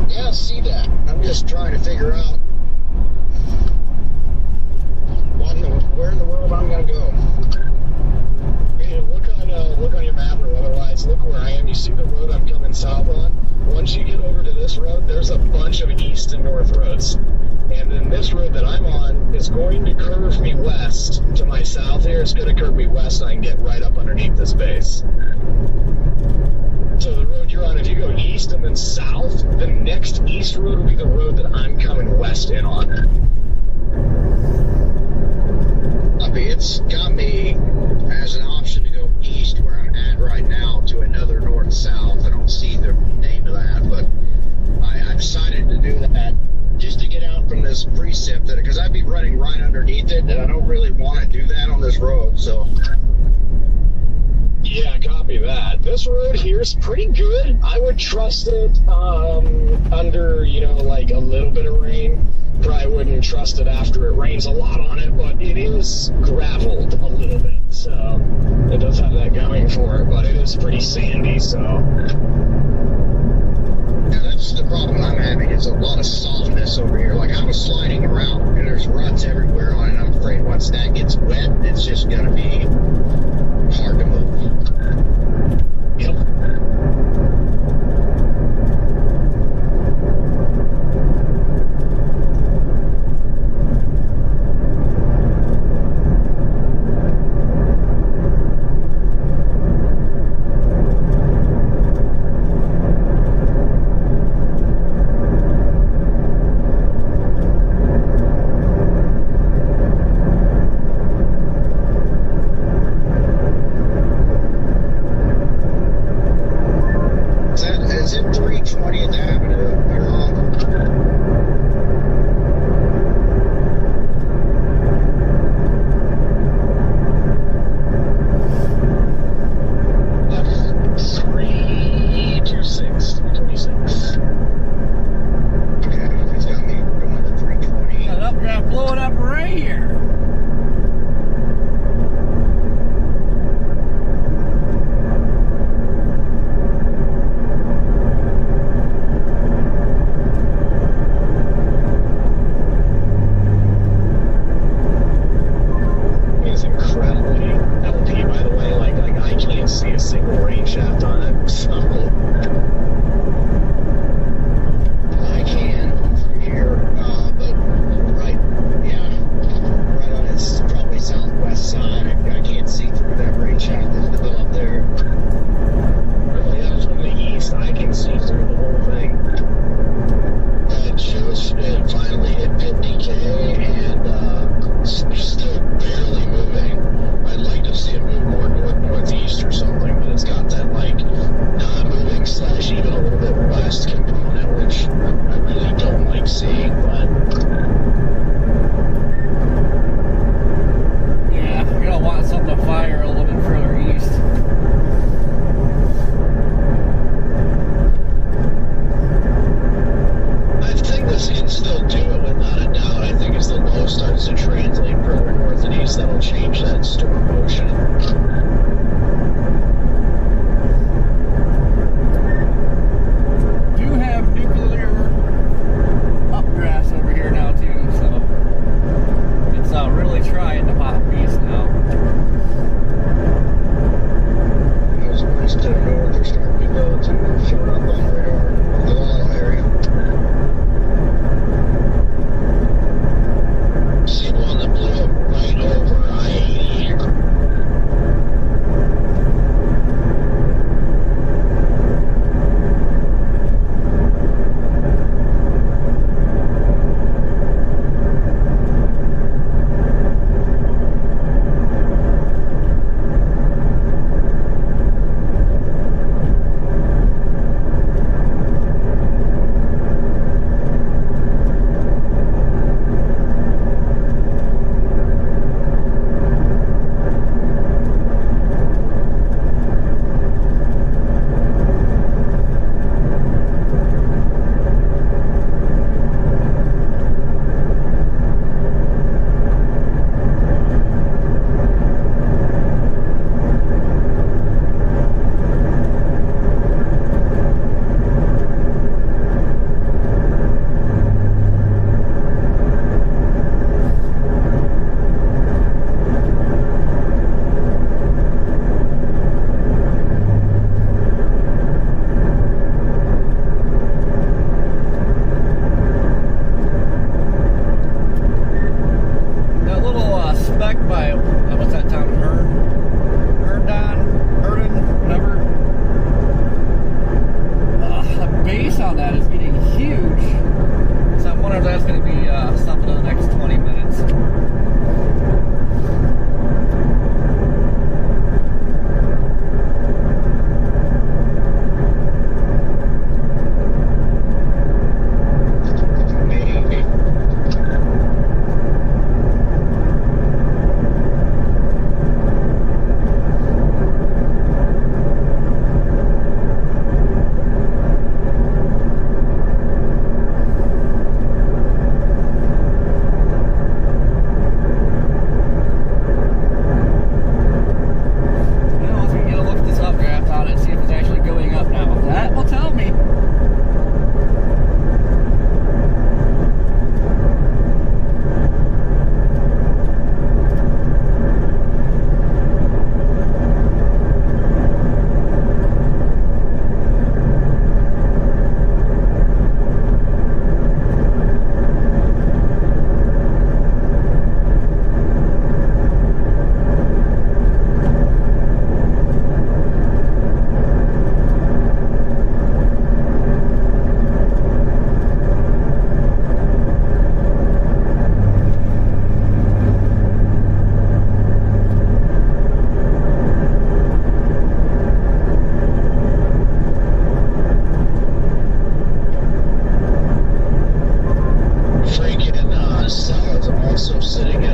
Yeah, I see that. I'm just trying to figure out going to curve me west to my south here. It's going to curve me west, and I can get right up underneath this base. So the road you're on, if you go east and then south, the next east road will be the road that I'm coming west in on. It's got me as an option to go east where I'm at right now to another north-south. I don't see the name of that, but I decided to do that just to get out from this precip, because I'd be running right underneath it, and I don't really want to do that on this road, so... Yeah, copy that. This road here is pretty good. I would trust it under, like a little bit of rain. Probably wouldn't trust it after it rains a lot on it, but it is graveled a little bit, so it does have that going for it, but it is pretty sandy, so... Yeah, that's the problem I'm having. It's a lot of softness over here. Like, I was sliding around, and there's ruts everywhere on it, and I'm afraid once that gets wet, it's just going to be hard to move. Yep. Is it 320th Avenue you're on? Left 326. Okay, it's got me going to 320. That updraft blowing up right here. It's incredibly LP, by the way. Like I can't see a single rain shaft on it. So I can through here, but right on its probably southwest side. I can't see through that rain shaft that's developed there. really, from the east, I can see through the whole thing. It shows it finally hit 50K and still barely moving. I'd like to see it move more northeast or something, but it's got that like non-moving / even a little bit west component, which I really don't like seeing. But Yeah, you're gonna want something to fire a little bit further east. I think this can still do it without a doubt. I think as the low starts to translate further north and east, that'll change that storm motion. Do have nuclear updrafts over here now too, so it's really trying to pop east now. Those ones to the north are starting to go to show up on the radar, the wall area. See one that blew up right over I-80 here.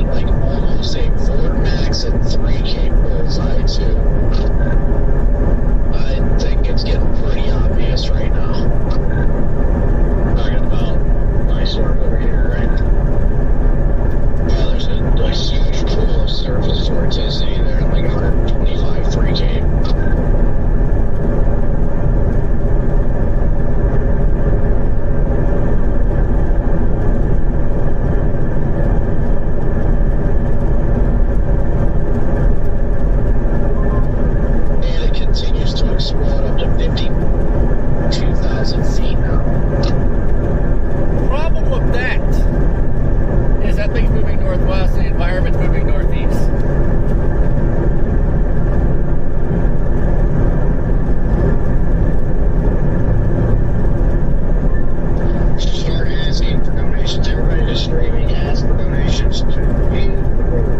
had like almost a 4 max and 3 Cape bullseye too. I think it's getting pretty obvious right now. Talking about my storm over here, right? Yeah, there's a huge pool of surface vorticity there, like 125 3 Cape. Explode up to 52,000 feet now. Problem with that is that thing's moving northwest and the environment's moving northeast. Start asking for donations. Everybody is streaming. Ask for donations to feed the road.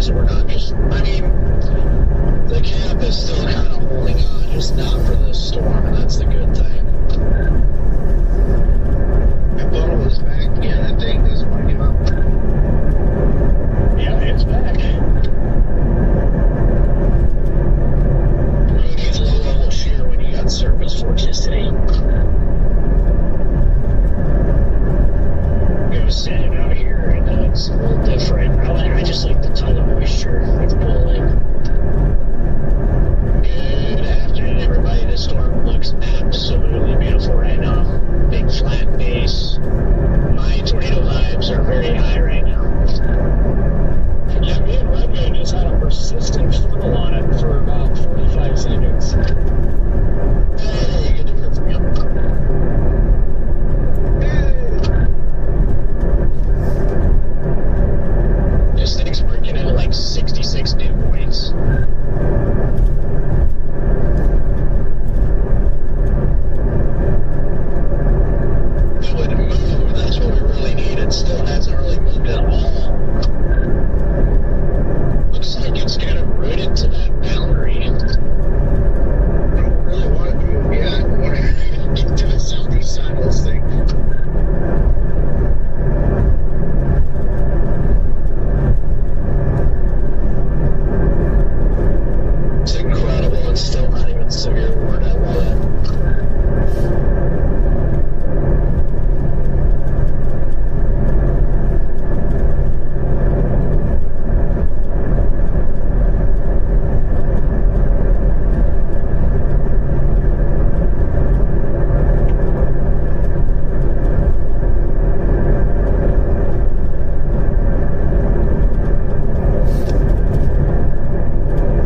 So we're not just, I mean, the camp is still kind of holding on, just not for this storm, and that's the good thing. I thought it was back again. That thing doesn't want to give up. Yeah, it's back. Who needs low-level shear when you got surface fortuity? We have set it out here, and it's a little different. I just like the ton of moisture it's pulling. Good afternoon, everybody. This storm looks absolutely beautiful right now. Big flat base. My tornado vibes are very high right now. Yeah, me and Redman just had a persistent funnel on it for about 45 seconds. Hey, good to hear from you. This thing's working at like 66 dew points. It would move. That's what we really need. It still hasn't really moved at all. Looks like it's kind of rooted to that boundary. I don't really want it to move yet. I want to get to the southeast side of this thing. It's incredible. It's still not even severe word. I love it.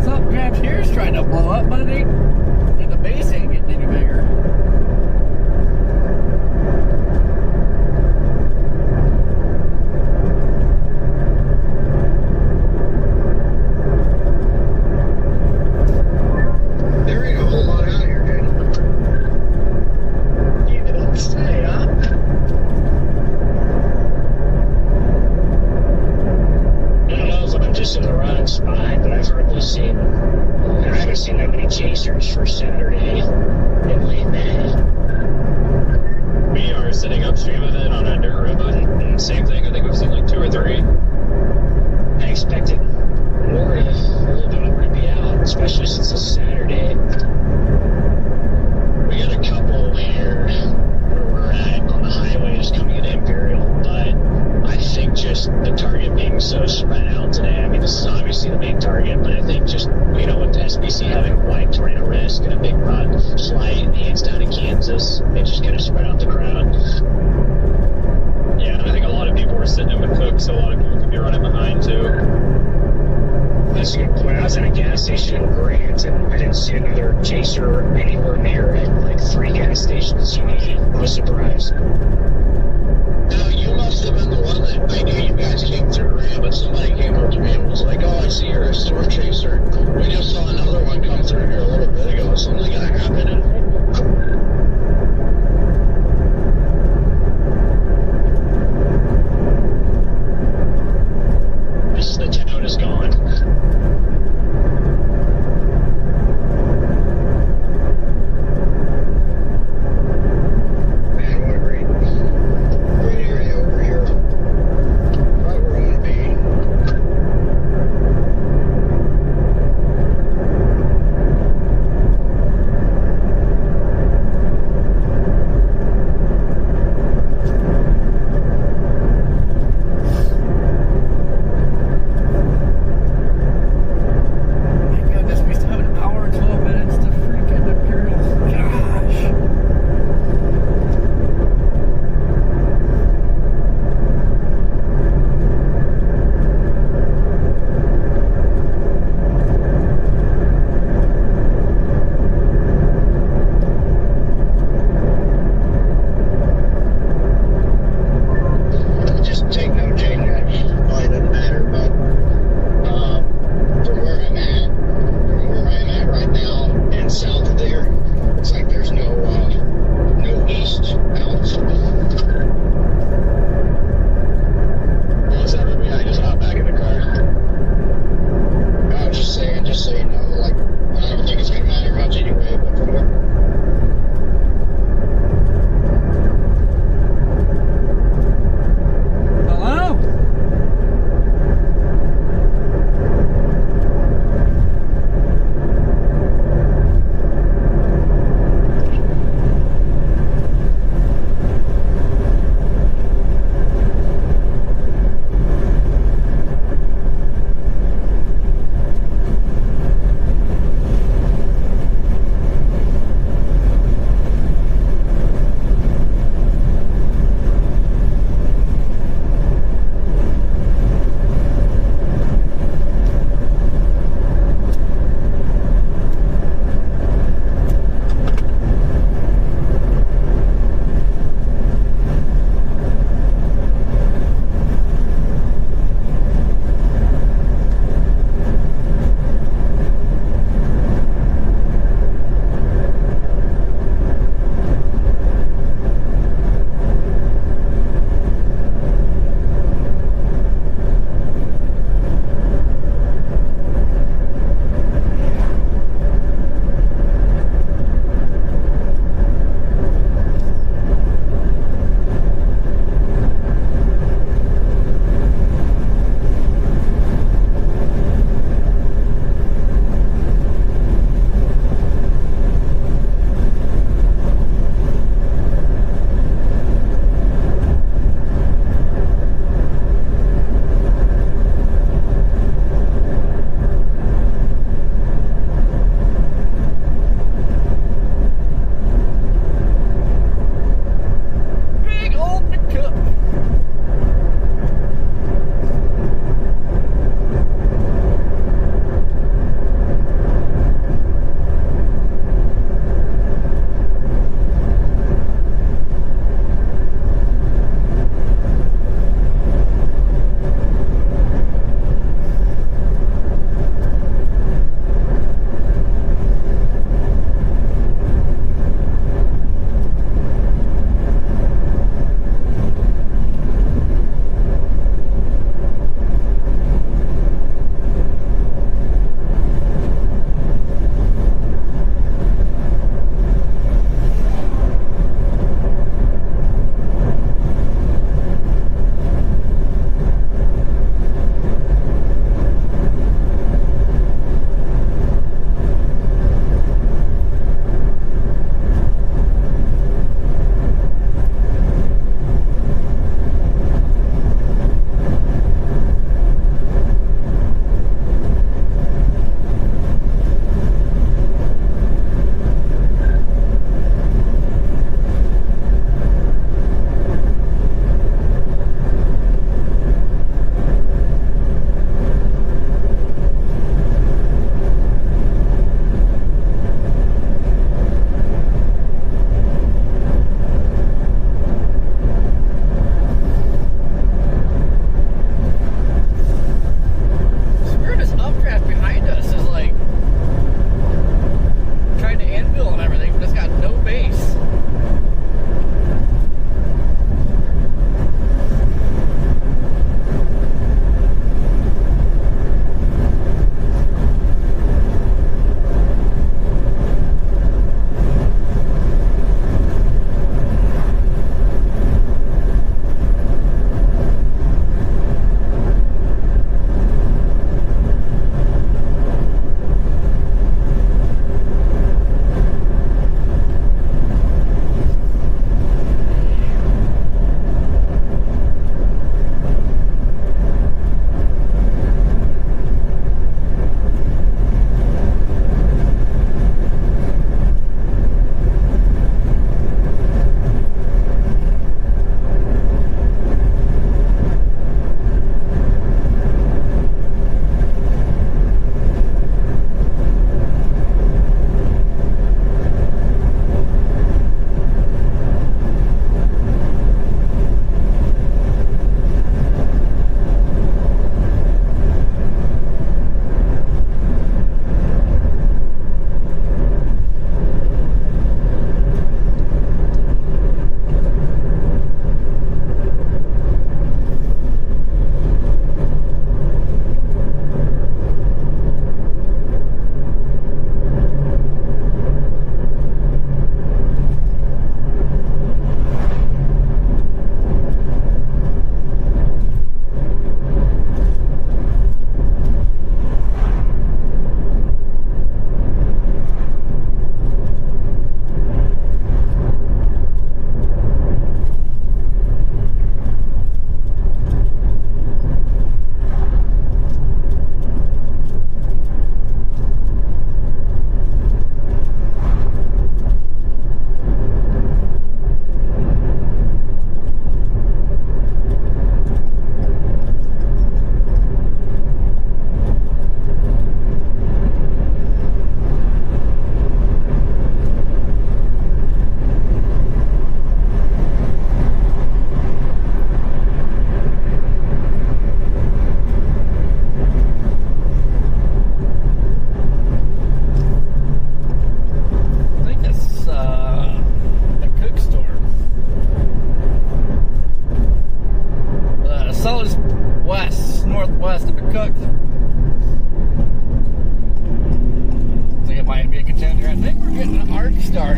Something grabs here's trying to blow up, but it ain't. And the base ain't getting any bigger. There ain't a whole lot out here, dude. You didn't say, huh? I don't know if I'm just in the wrong spot, but I've hardly seen, I haven't seen that many chasers for Saturday in late May. We are sitting upstream of it on a dirt ribbon, and same thing. I think we've seen like 2 or 3. I expected more to, a little bit more to be out, especially since it's Saturday. We got a couple here where we're at on the highways coming into Imperial, but I think just the target being so spread out today, I mean, this is obviously the main target, but I think just, you know, with the SBC having wide tornado risk and a big rod slide and hands down in Kansas, they just kind of spread out the crowd. Yeah, and I think a lot of people were sitting in with Cook, so a lot of people could be running behind too. That's a good point. I was at a gas station in Grant, and I didn't see another chaser anywhere near it, like 3 gas stations. I was surprised. No, you must have been the one that I knew you guys came through Grant, but somebody came up to me and was like, "Oh, I see you're a storm chaser. We just saw another one come through here a little bit ago. Is something gonna happen?" The town is gone. Man, what a great area over here. Right where I want to be.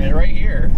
mean, right here.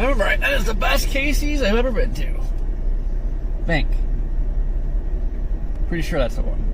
I remember right, that is the best Casey's I've ever been to. Think. Pretty sure that's the one.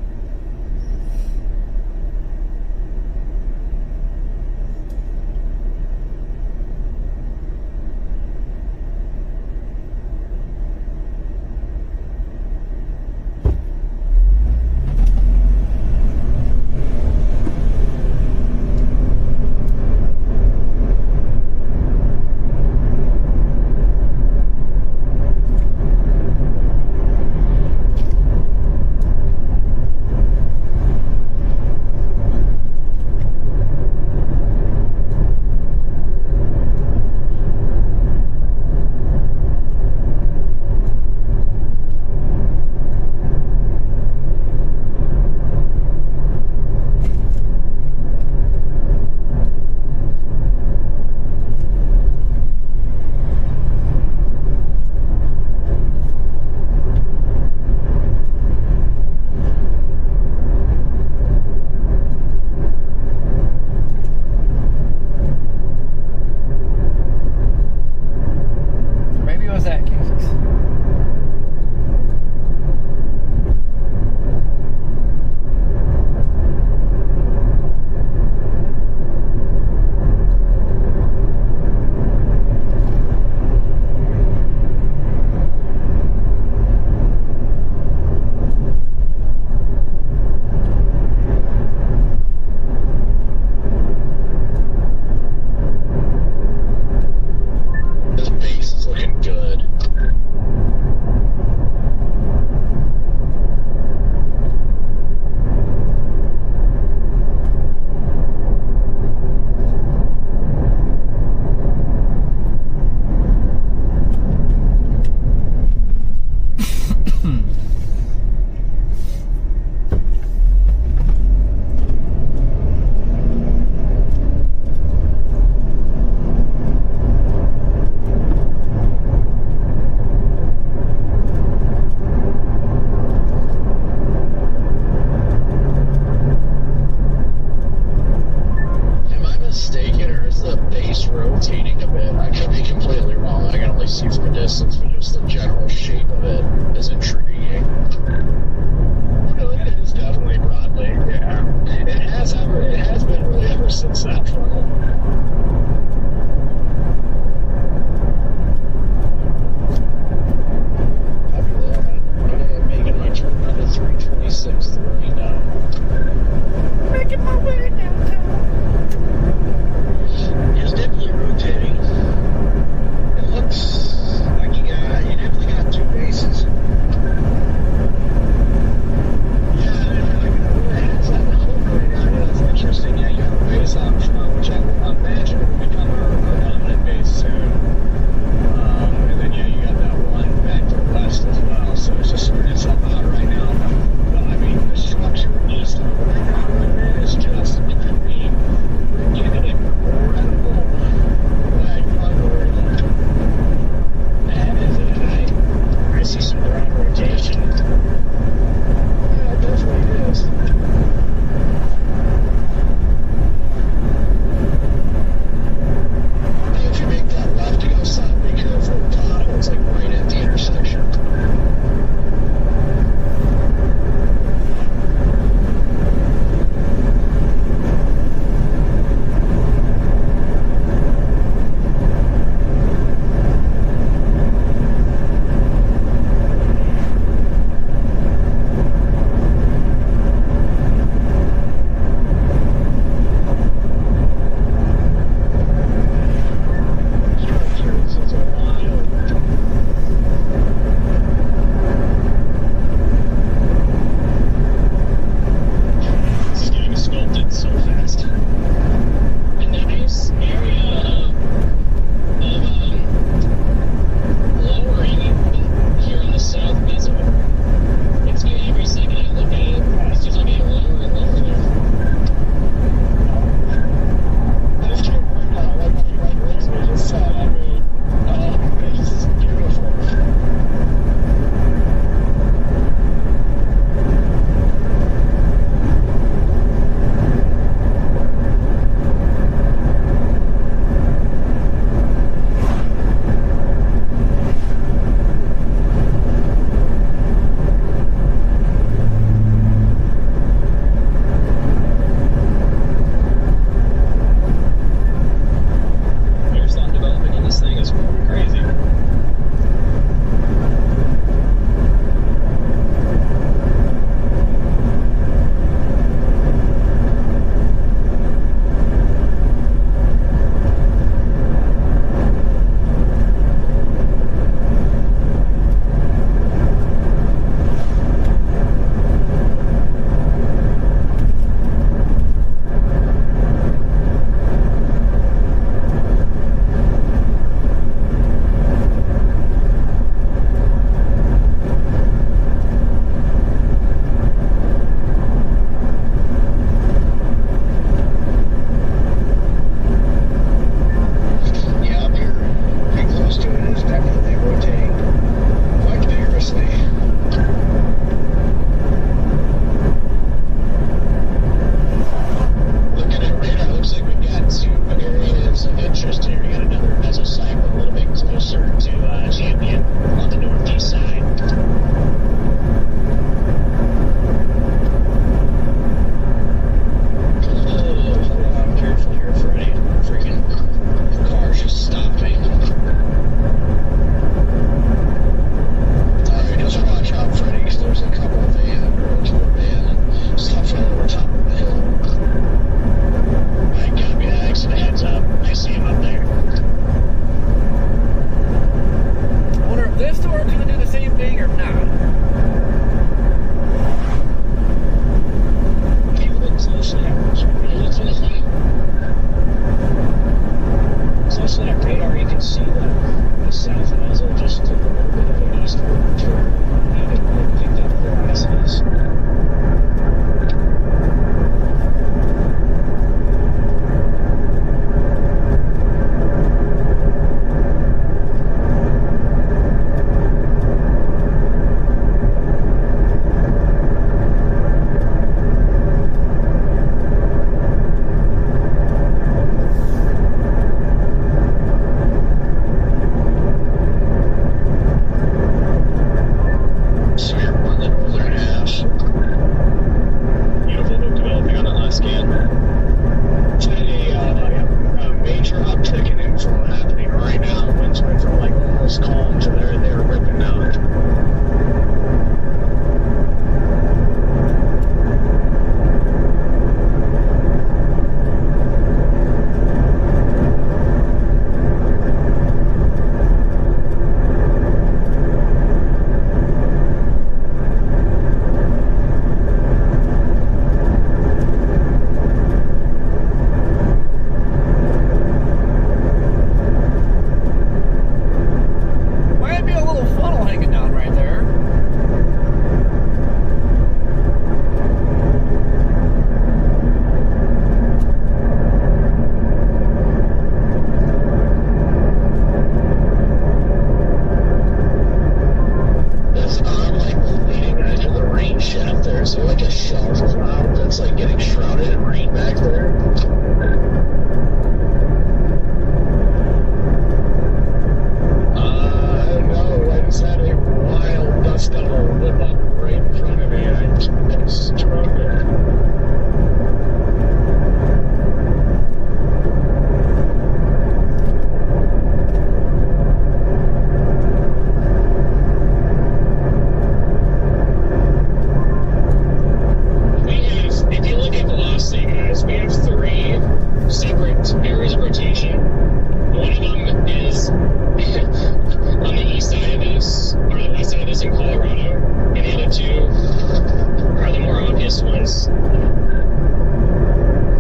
It's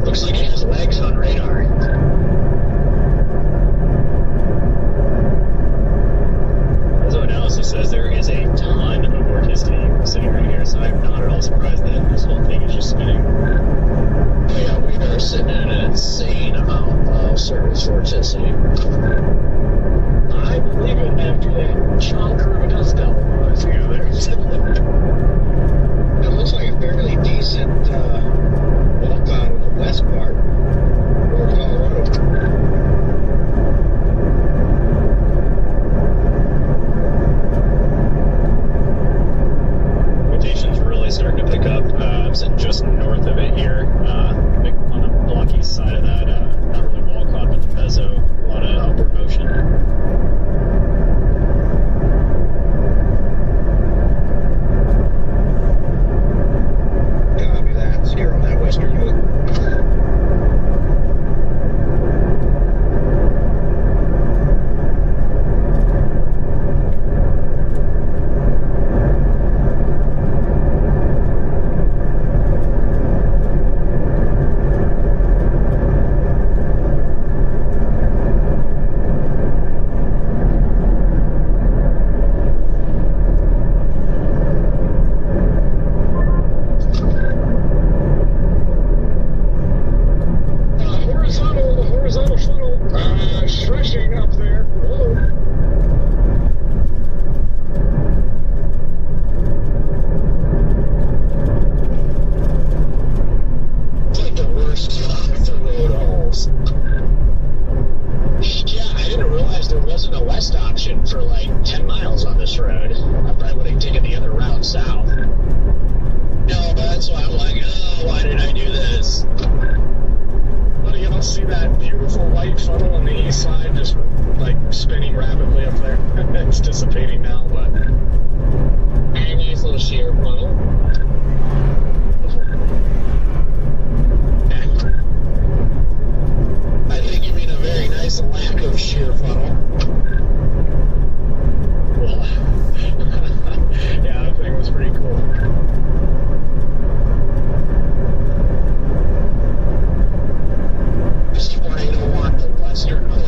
looks like it has legs on radar. Also, analysis says there is a ton of vorticity sitting right here, so I'm not at all surprised that this whole thing is just spinning. Oh yeah, we are sitting in an insane amount of surface vorticity. I believe it after that chonker of a dust devil was here. It looks like a fairly decent walk out in the west part of Colorado. Rotation's really starting to pick up. I'm sitting just north of it here, on the blocky side of that. Not really wall cloud, but the mezzo. A lot of upward motion. Copy that. So you're on that western hook. The horizontal funnel stretching up there. Whoa. It's like the worst for road holes. Yeah, I didn't realize there wasn't a west option for like 10 miles on this road. I probably would have taken the other route south. No, that's why I'm like, oh, why did I do this? But you don't see that beautiful white funnel on the east side just like spinning rapidly up there. It's dissipating now, but Very nice little shear funnel. I think you mean a very nice lack of shear funnel. well, yeah, that thing was pretty cool. Just wanting to want the western hook.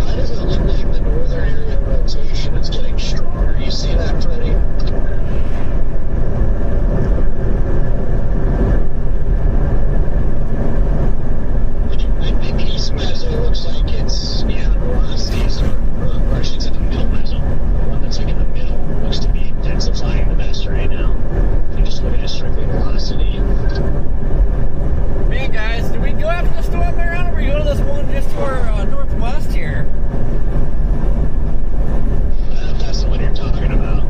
Why does it look like the northern area rotation is getting stronger? You see that, Freddie? I think east mezzo looks like it's, yeah, velocities or I should say the middle mezzo. The one that's like in the middle looks to be intensifying the best right now. If you just look at it strictly velocity. Man, guys, did we go after the storm there, or we go to this one just to our northwest here? That's the one you're talking about.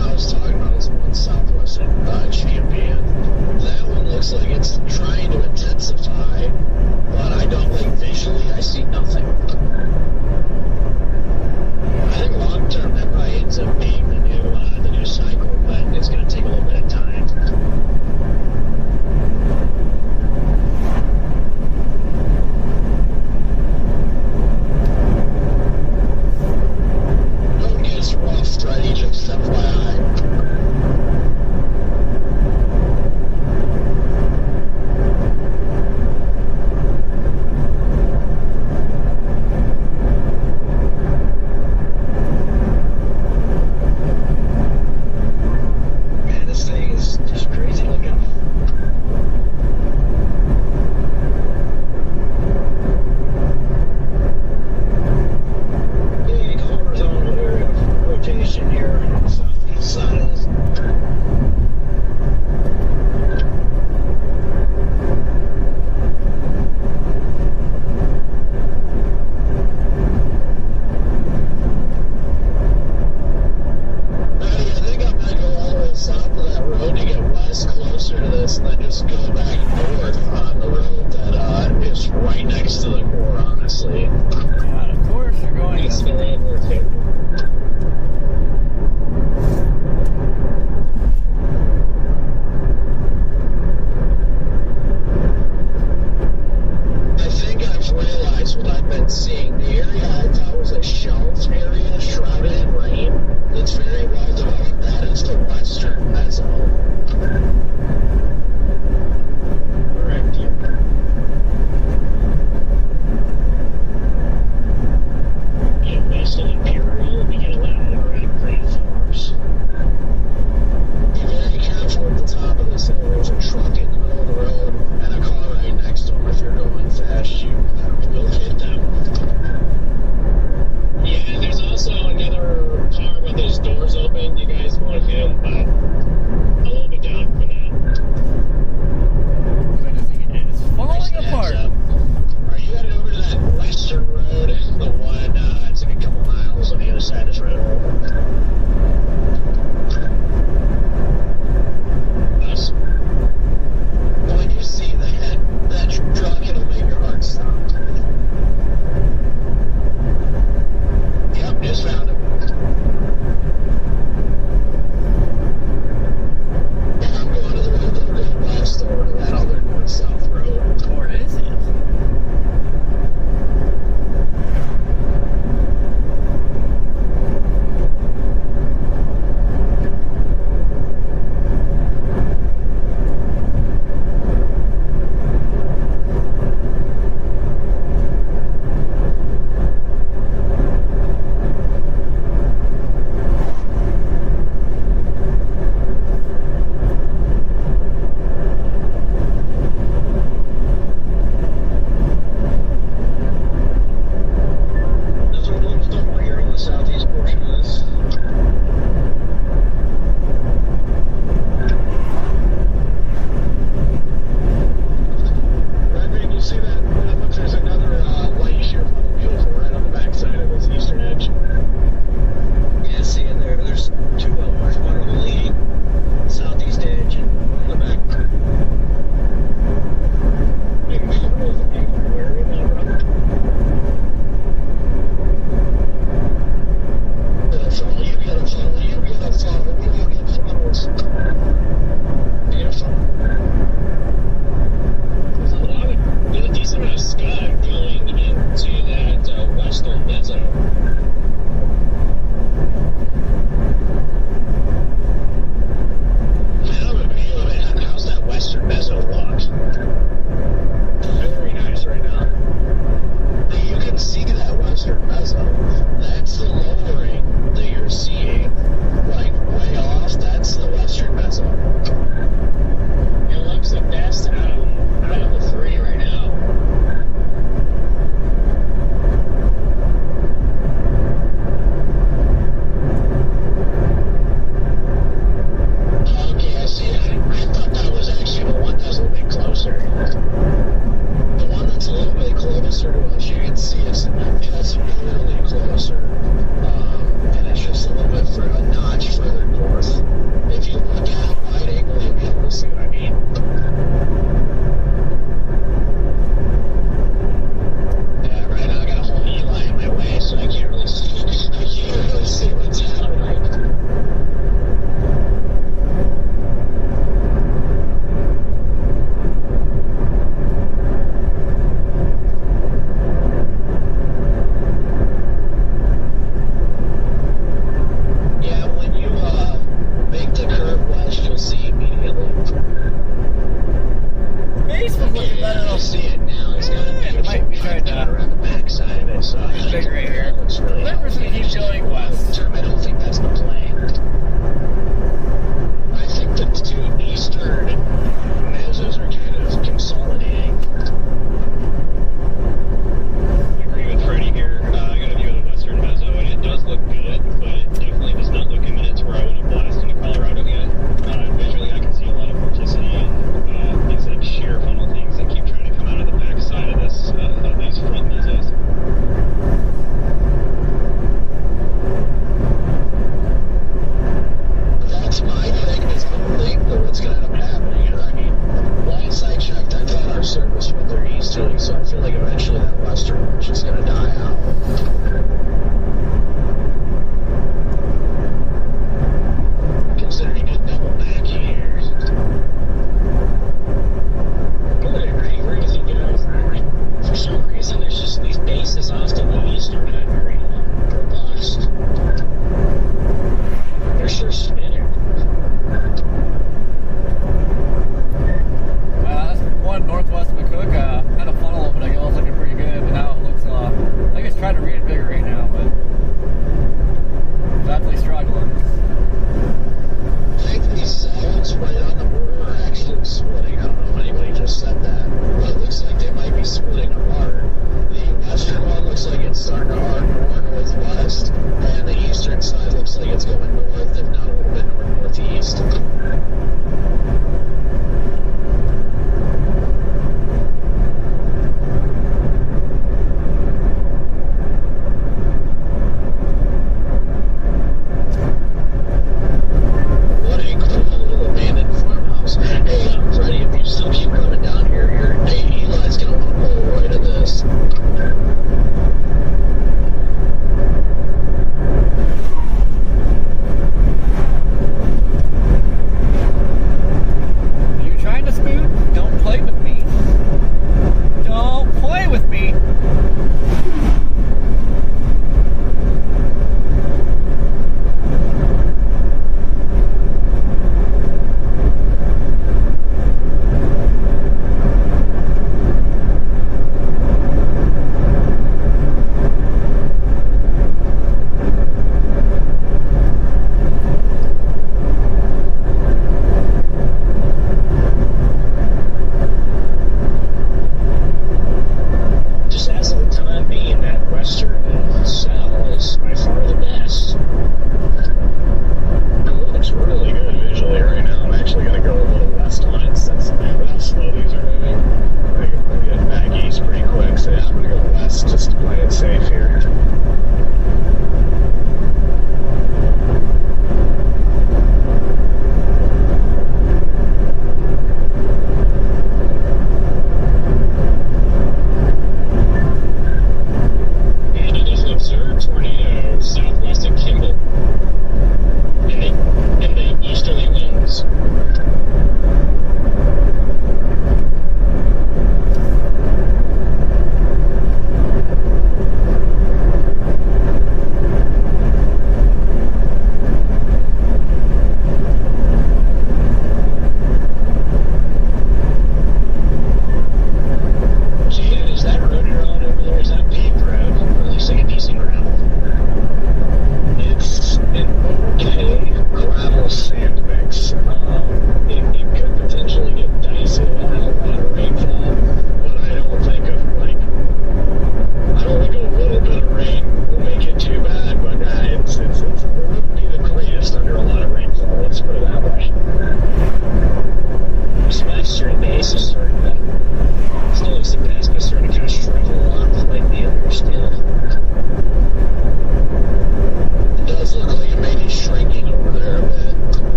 I was talking about this one southwest Champion. That one looks like it's trying to intensify, but I don't like visually. I see nothing. I think long term that probably ends up being the new cycle, but it's going to take a little bit of time. Road gets rough, Freddie, just FYI. Man, this thing is just crazy looking. Big horizontal area of rotation here on the southeast side of this. I think I'm gonna go all the way south of that road to get west closer to this, and then just go back north on the road that is right next to the core, honestly. God, of course you're going. It's the road we're taking.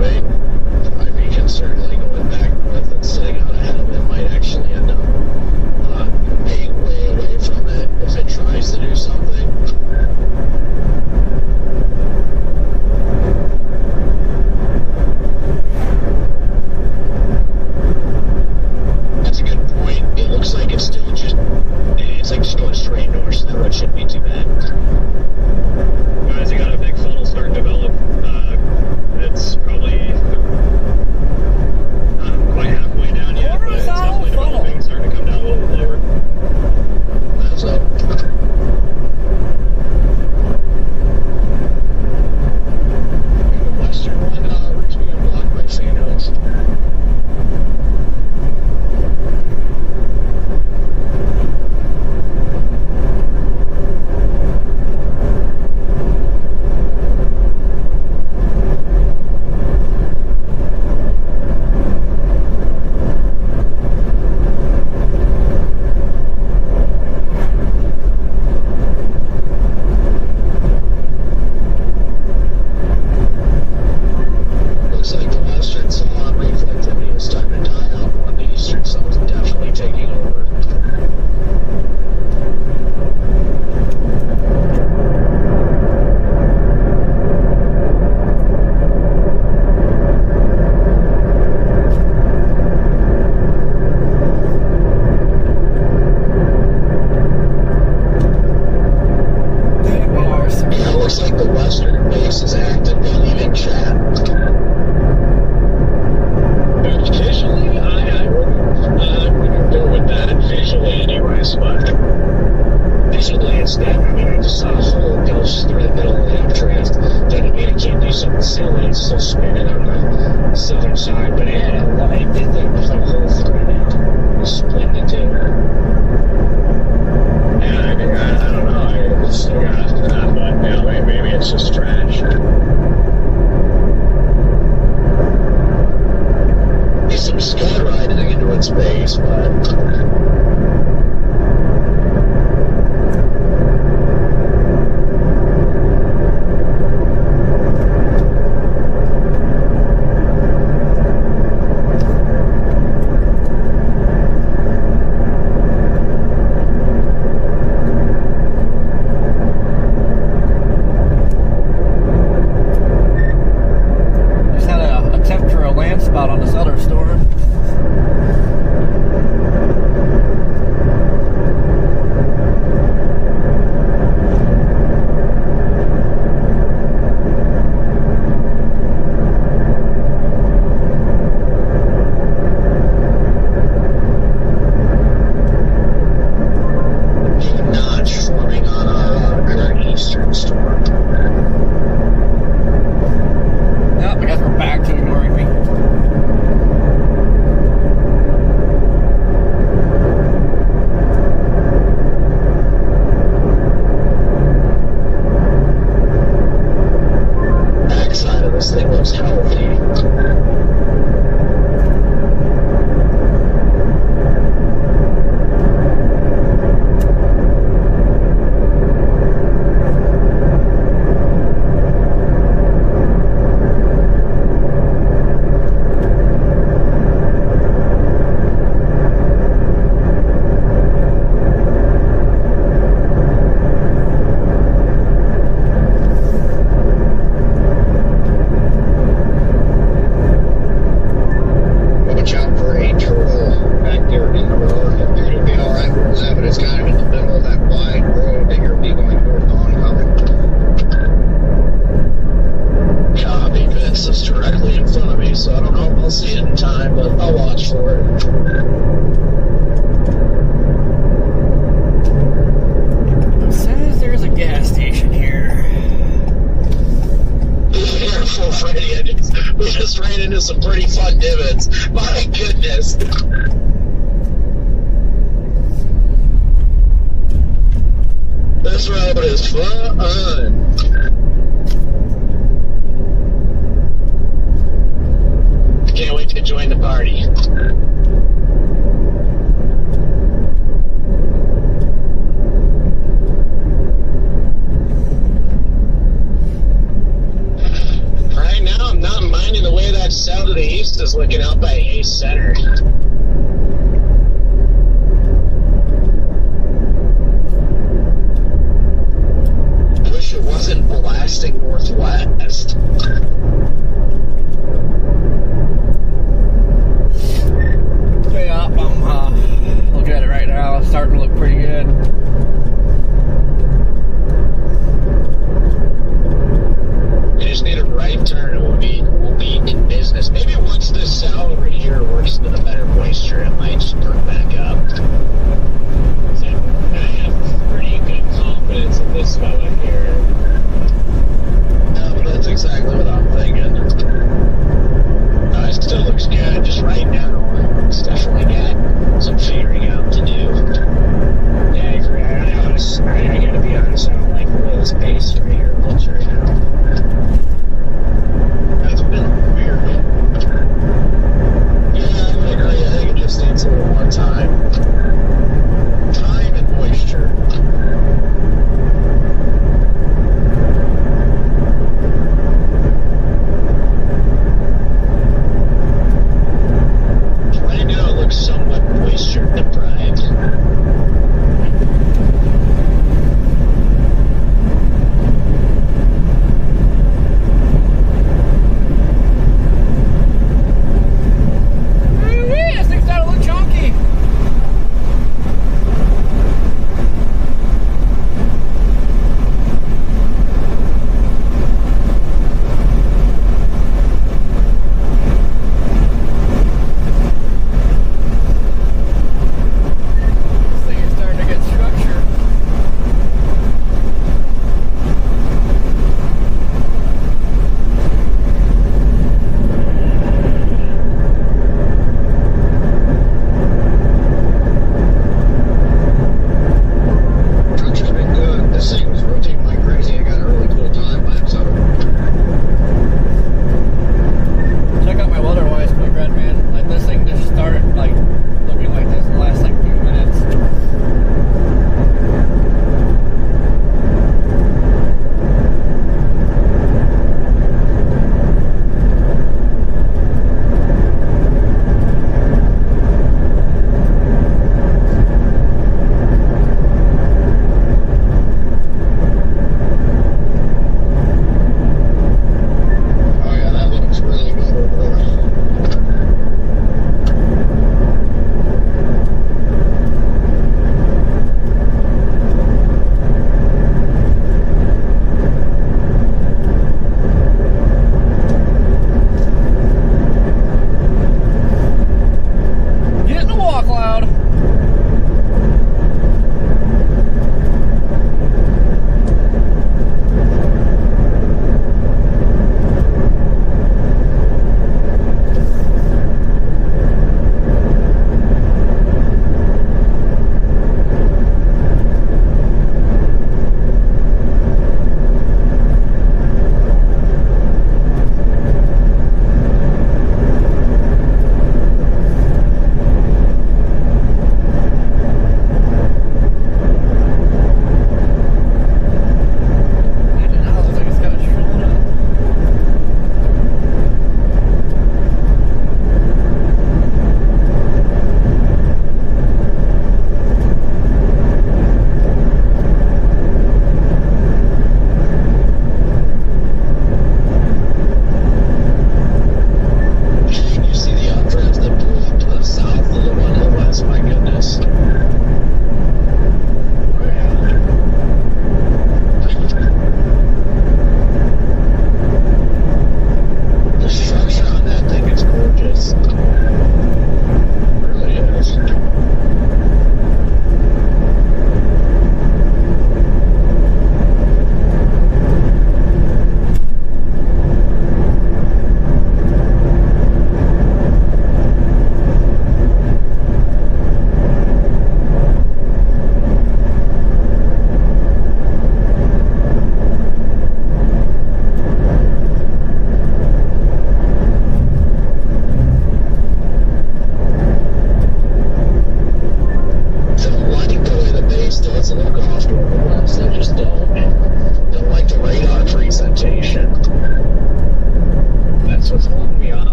way. I'd be concerned like going back north and sitting out ahead of it might actually end up being way away from it if it tries to do something. That's a good point. It looks like it's still just, it's like just going straight north, so that road shouldn't be too bad. Guys, you got a big funnel starting to develop. It's probably not quite halfway down yet, but it's definitely developing, starting to come down a little lower. That's up. The western one reached me got blocked by St. Hills. Looks like the western saw reflectivity is starting to die out, while the eastern saw is definitely taking over. Yeah, it looks like the western base is actively leaving chat. Visually, I wouldn't go with that visually anyways, but visually it's dead. I mean, I just saw a hole go through the middle of the updraft. Doesn't mean it can't do something silly. It's still spinning on the southern side, but it did there's like a hole through it now. It's split in two. Yeah, I mean, I don't know. I still got that, but you know, maybe it's just trash. There's some sky riding into its base, but Just had a attempt for a land spot on this other store. big notch forming on our current eastern storm. Yep, I guess we're back to ignoring me. Backside of this thing looks healthy. Watch out for a turtle back there in the road. It'll be alright where it's at, but it's kind of in the middle of that wide road that you'll be going north on coming. Copy, Vince. It's directly in front of me, so I don't know if I'll see it in time, but I'll watch for it. It says there's a gas station here. Careful, Freddy. We just ran into some pretty fun divots. My goodness. This road is fun. Can't wait to join the party. Right now, I'm not minding the way that south of the east is looking out by Ace Center. Wish it wasn't blasting northwest. Yeah, I'm looking at it right now. It's starting to look pretty good. We just need a right turn and we'll be in business. Maybe once this south over here works into the Better Place Trail.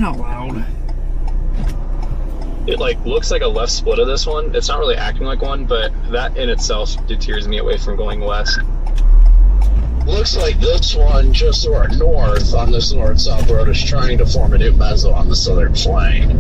out loud. It like looks like a left split of this one. It's not really acting like one, but that in itself deters me away from going west. Looks like this one just to our north on this north-south road is trying to form a new mezzo on the southern flank.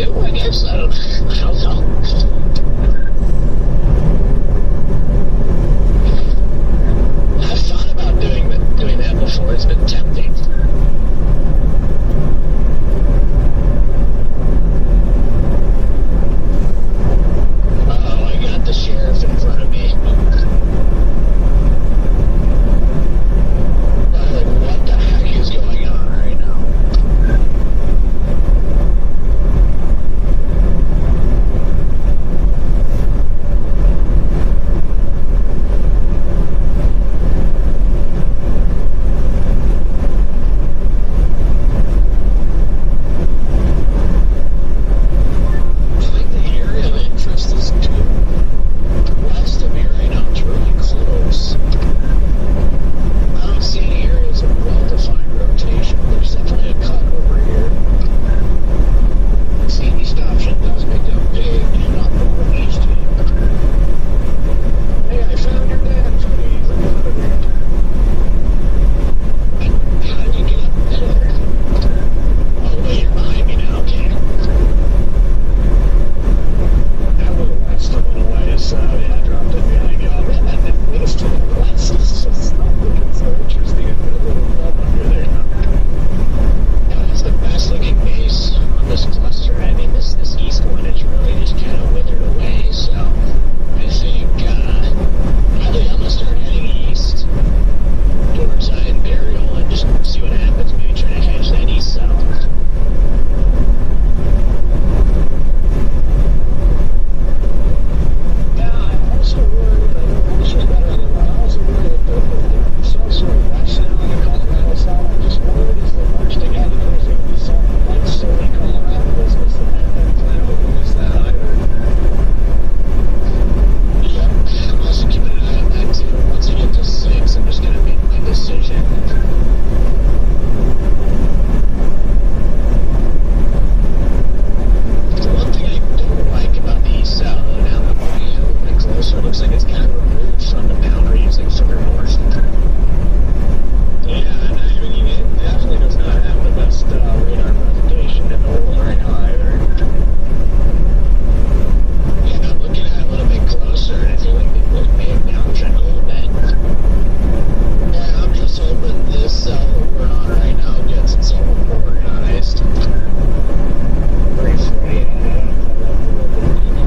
do, I guess. I don't know. I've thought about doing that before. It's been tempting. Uh-oh, I got the sheriff in front of me. Like, what the heck is going on right now? Like the area of interest is to west of me right now. It's really close. I don't see any areas of well-defined rotation. There's definitely a cut over here. See, east option does make that big and up over east. Hey, I found your dad, Tony. He's in front of me. How did you get up there? Oh, wait, you're behind me now, okay. That little west a little ways, so yeah, I dropped it behind you. Oh, man, that west to the west is just not looking so interesting. I've got a little club under there. Yeah, it's the best looking base on this cluster. I mean, this east one is really just kind of withered away, so I think I think I'm going to start heading east towards Imperial and just see what happens. Maybe try to hedge that east south. Yeah, I'm also worried that this is better than I was worried that it's also west now on the Colorado side. I'm just worried as they march together, there's going to be some like silly Colorado business that they plan to lose that either. Yep, I'm also keeping an eye on that too. Once I get to 6, I'm just going to make my decision. The one thing I don't like about the east south, though, now that I'm looking at it a little bit closer, it looks like it's kind of removed from the boundary using further north. Yeah, and I mean, it definitely does not have the best radar presentation in the world right now either. Yeah, I'm looking at it a little bit closer, and I feel like it may have downtrend a little bit. Yeah, I'm just hoping this cell that we're on right now gets itself organized. Pretty funny,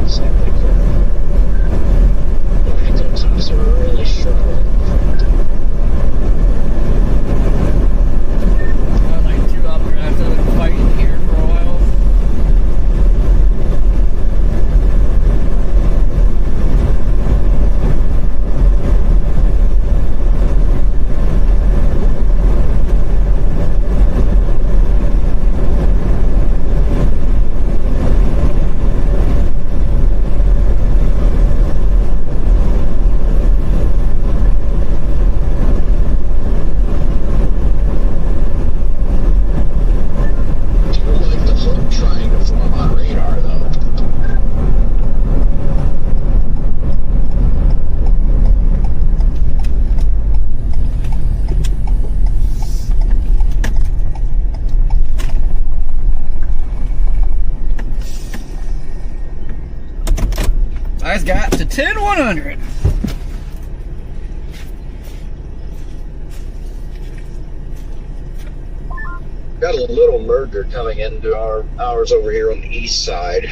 something for times are really struggling. Got like 2 updrafts that have been fighting here for a while. Do you like the hook trying to form on radar, though? I just got to 10,100. Got a little merger coming into ours over here on the east side.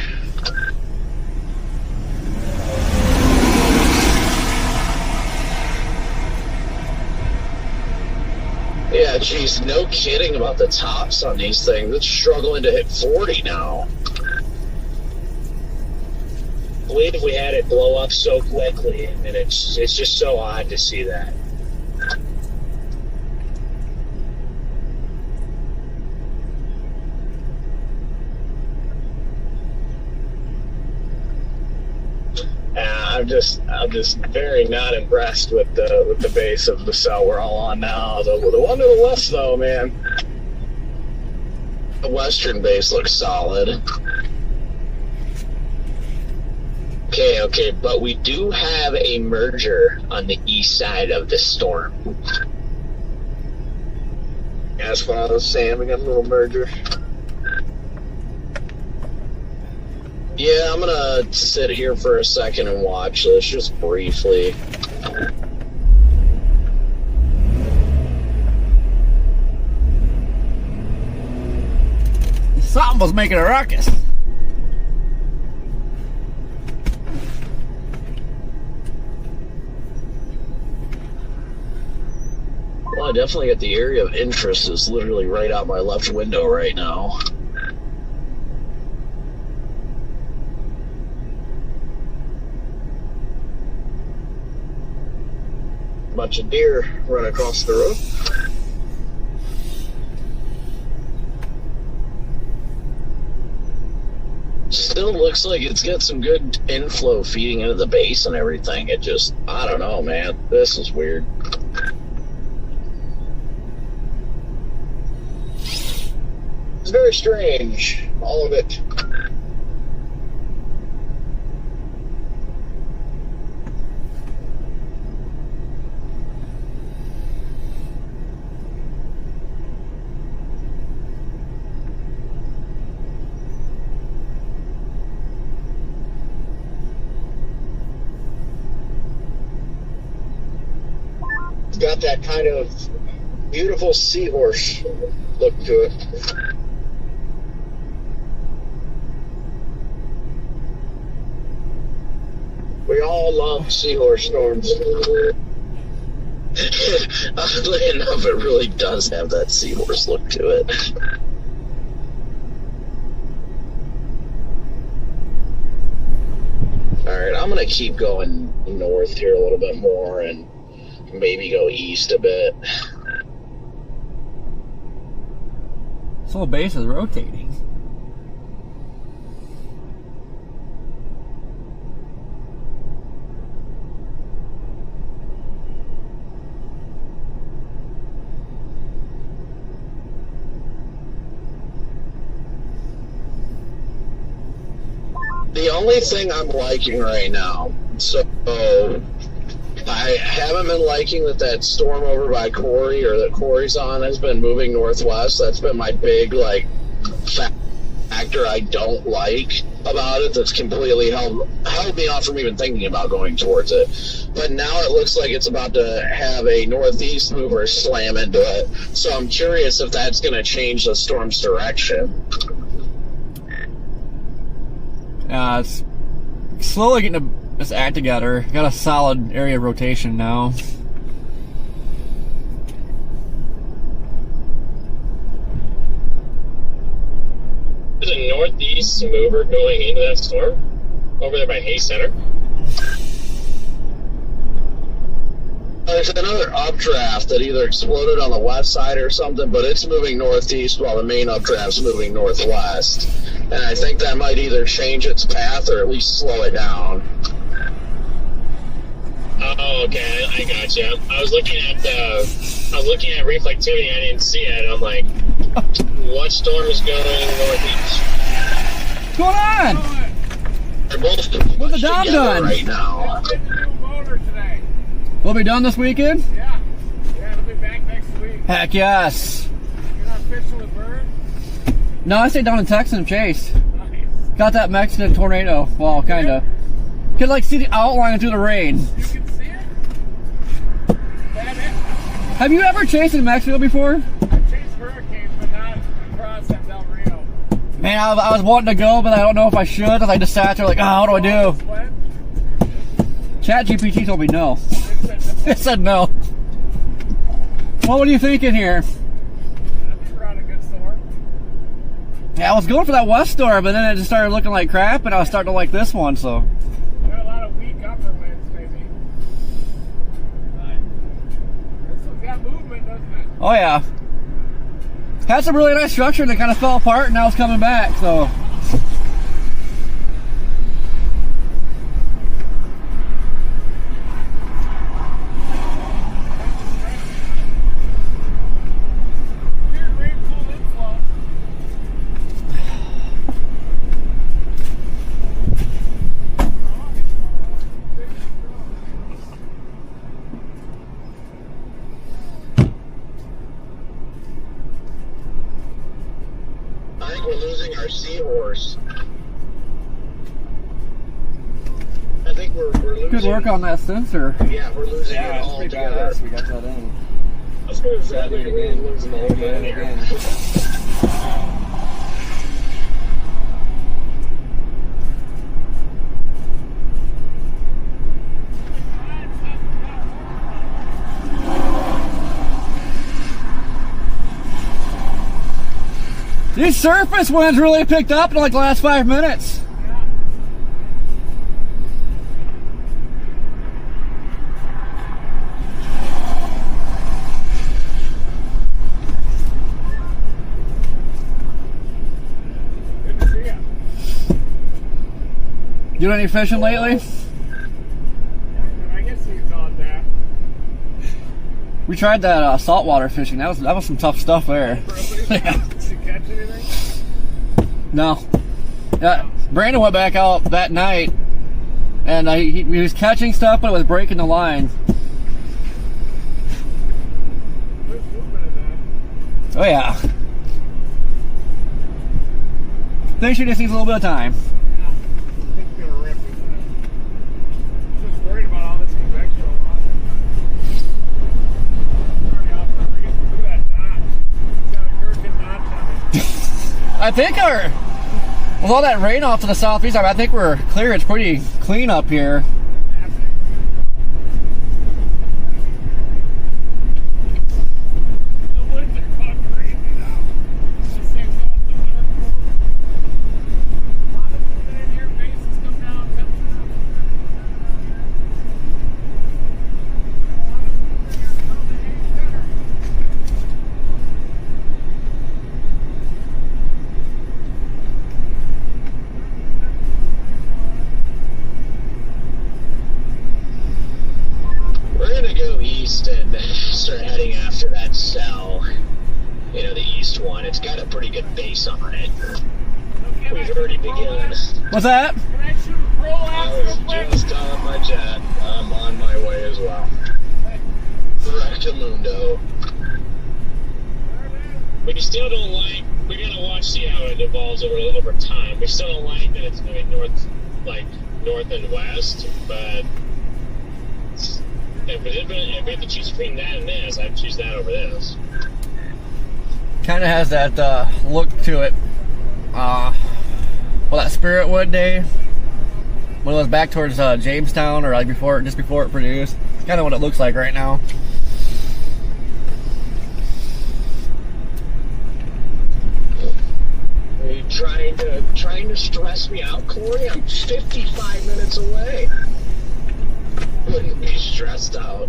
Yeah, geez, no kidding about the tops on these things. It's struggling to hit 40 now. I believe we had it blow up so quickly, and it's just so odd to see that. I'm just very not impressed with the base of the cell we're all on now. The one to the west, though, man, the western base looks solid. Okay, but we do have a merger on the east side of the storm. That's what I was saying. We got a little merger. Yeah, I'm gonna sit here for a second and watch this just briefly. Something was making a ruckus. Well, I definitely get the area of interest is literally right out my left window right now. Bunch of deer run across the road. Still looks like it's got some good inflow feeding into the base and everything. It just, I don't know, man. This is weird. It's very strange, all of it. It's got that kind of beautiful seahorse look to it. We all love seahorse storms. Oddly enough, it really does have that seahorse look to it. Alright, I'm gonna keep going north here a little bit more and maybe go east a bit. This whole base is rotating. The only thing I'm liking right now, so I haven't been liking that storm over by Corey, or that Corey's on, has been moving northwest. That's been my big, factor I don't like about it. That's completely held me off from even thinking about going towards it. But now it looks like it's about to have a northeast mover slam into it. So I'm curious if that's going to change the storm's direction. It's slowly getting its act together. Got a solid area of rotation now. There's a northeast mover going into that storm over there by Hay Center. There's another updraft that either exploded on the west side or something, but it's moving northeast while the main updraft's moving northwest. And I think that might either change its path or at least slow it down. Oh, okay, I got you. I was looking at reflectivity. I didn't see it. I'm like, what storm is going northeast? What's going on? They're both What's the Dom done? right now. We'll be done this weekend? Yeah, it'll be back next week. Heck yes. You're not fishing with birds? No, I stayed down in Texas and Chase. Nice. Got that Mexican tornado. Well, kinda. Could see the outline through the rain. You can see it? That it? Have you ever chased in Mexico before? I chased hurricanes, but not across that Del Rio. Man, I was wanting to go, but I don't know if I should. I just sat there like, how do I do? What? ChatGPT told me no. It said no. Well, what are you thinking here? I think we're on a good storm. Yeah, I was going for that west storm, but then it just started looking like crap, and I was starting to like this one, so. There are a lot of weak upper winds, maybe. This one's got movement, doesn't it? Oh, yeah. Had some really nice structure, and it kind of fell apart, and now it's coming back, so. Weird rain-cooled inflow. I think we're losing our seahorse. we're losing. Good work on that sensor. Yeah, we're losing it it's all pretty together. badass. We got that in. I was going to say, I think we're again. losing the whole thing here. Again. These surface winds really picked up in like the last 5 minutes. Good to see ya. You doing any fishing lately? I guess you could call it that. We tried that saltwater fishing. That was some tough stuff there. Yeah. Did you catch anything? No. Yeah, Brandon went back out that night, and he was catching stuff, but it was breaking the line. There's movement in that. Oh yeah. Think she just needs a little bit of time. It's gonna rip, isn't it? Just worried about all this convectional loss. Sorry, off the reason. Look at that notch. It's got a gherkin notch on it. I think with all that rain off to the southeast, I think we're clear. It's pretty clean up here. The woods are going crazy now. This thing's going to the North Pole. A lot of movement in here. Bases come down. We're gonna go east and start heading after that cell. You know, the east one. It's got a pretty good base on it. We've already begun. What's that? Can I shoot a roll I after was real quick? just telling my chat I'm on my way as well. Rectamundo. We still don't like. We're gonna watch, see how it evolves over time. We still don't like that it's moving north and west, but if we have to choose between that and this, I'd choose that over this. Kind of has that look to it. Well, that Spiritwood day, when it was back towards Jamestown, or like just before it produced. It's kind of what it looks like right now. Are you trying to stress me out, Corey? I'm 55 minutes away. Wouldn't be stressed out.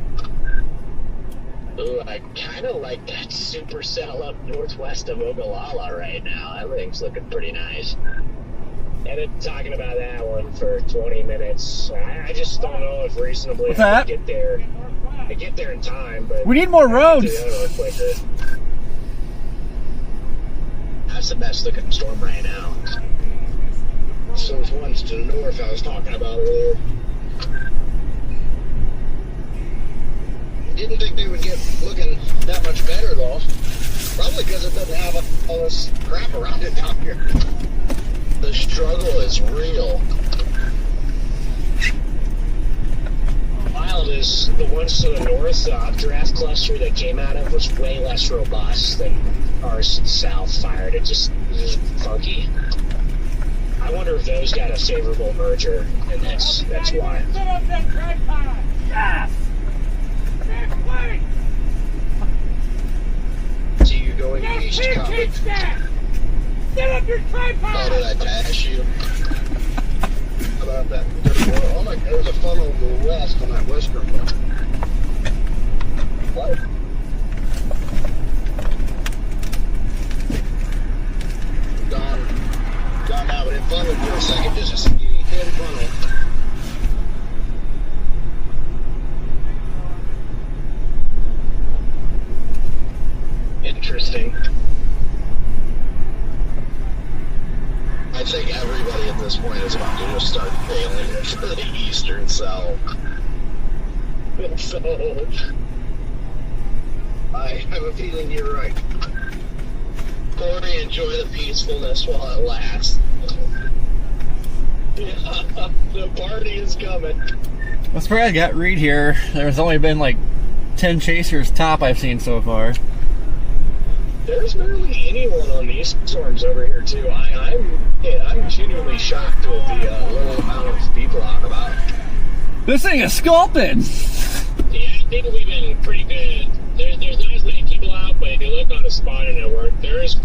Ooh, I kind of like that supercell up northwest of Ogallala right now. That thing's looking pretty nice. And it's talking about that one for 20 minutes. I just don't know if reasonably What's I that? can get there. I get there in time, but We need more roads. I get to the other one quicker. That's the best looking storm right now. So there's ones to the north I was talking about earlier. Didn't think they would get looking that much better though. Probably because it doesn't have all this crap around it down here. The struggle is real. Wild is the ones to the north, draft cluster that came out of was way less robust than ours south fired. It just funky. I wonder if those got a favorable merger, and that's why. Set up that tripod. Yes. Next plate. So you're going Yes, east, here, copy. kick that. Set up your How did tripod. I dash you? How about that? Oh my God, there's a funnel to the west on that western one. What? Gone now, but it funneled for a second, just a skinny thin funnel. Interesting. I think everybody at this point is about to just start bailing for the eastern cell. So, I have a feeling you're right. Corey, enjoy the peacefulness while it lasts. Yeah. The party is coming. That's where I got Reed here. There's only been like 10 chasers top I've seen so far. There's barely anyone on these storms over here too. I'm genuinely shocked with the little amount of people out and about. This thing is sculpted. Yeah, I think we've been pretty good. There's not as many people out, but if you look on the spotter network, there's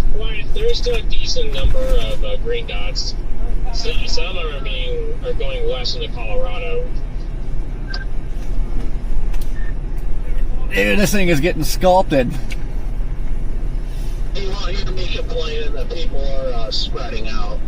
still a decent number of green dots. Some are going west into Colorado. Dude, this thing is getting sculpted. You won't hear me complaining that people are spreading out.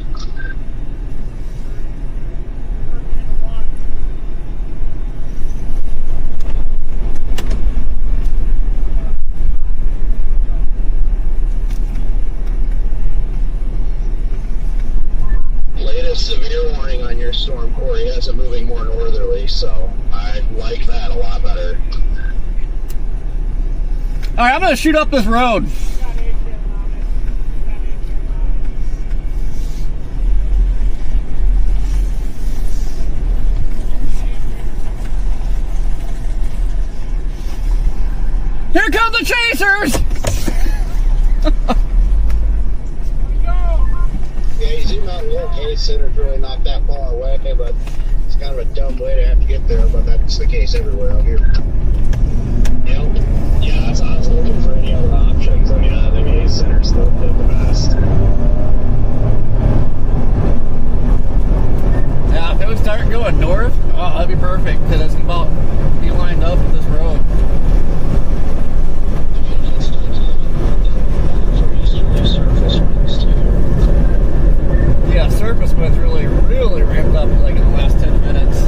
Latest severe warning on your storm, Corey, has it moving more northerly, so I like that a lot better. Alright, I'm gonna shoot up this road. Here come the chasers! Yeah, you zoom out and look, Hayes Center's really not that far away, but it's kind of a dumb way to have to get there, but that's the case everywhere out here. Yep. Yeah, I was looking for any other options. I mean, I think Hayes Center's the best. Yeah, if it would start going north, oh, that'd be perfect, because it's about to be lined up with this road. Yeah, surface wind's really ramped up like in the last 10 minutes.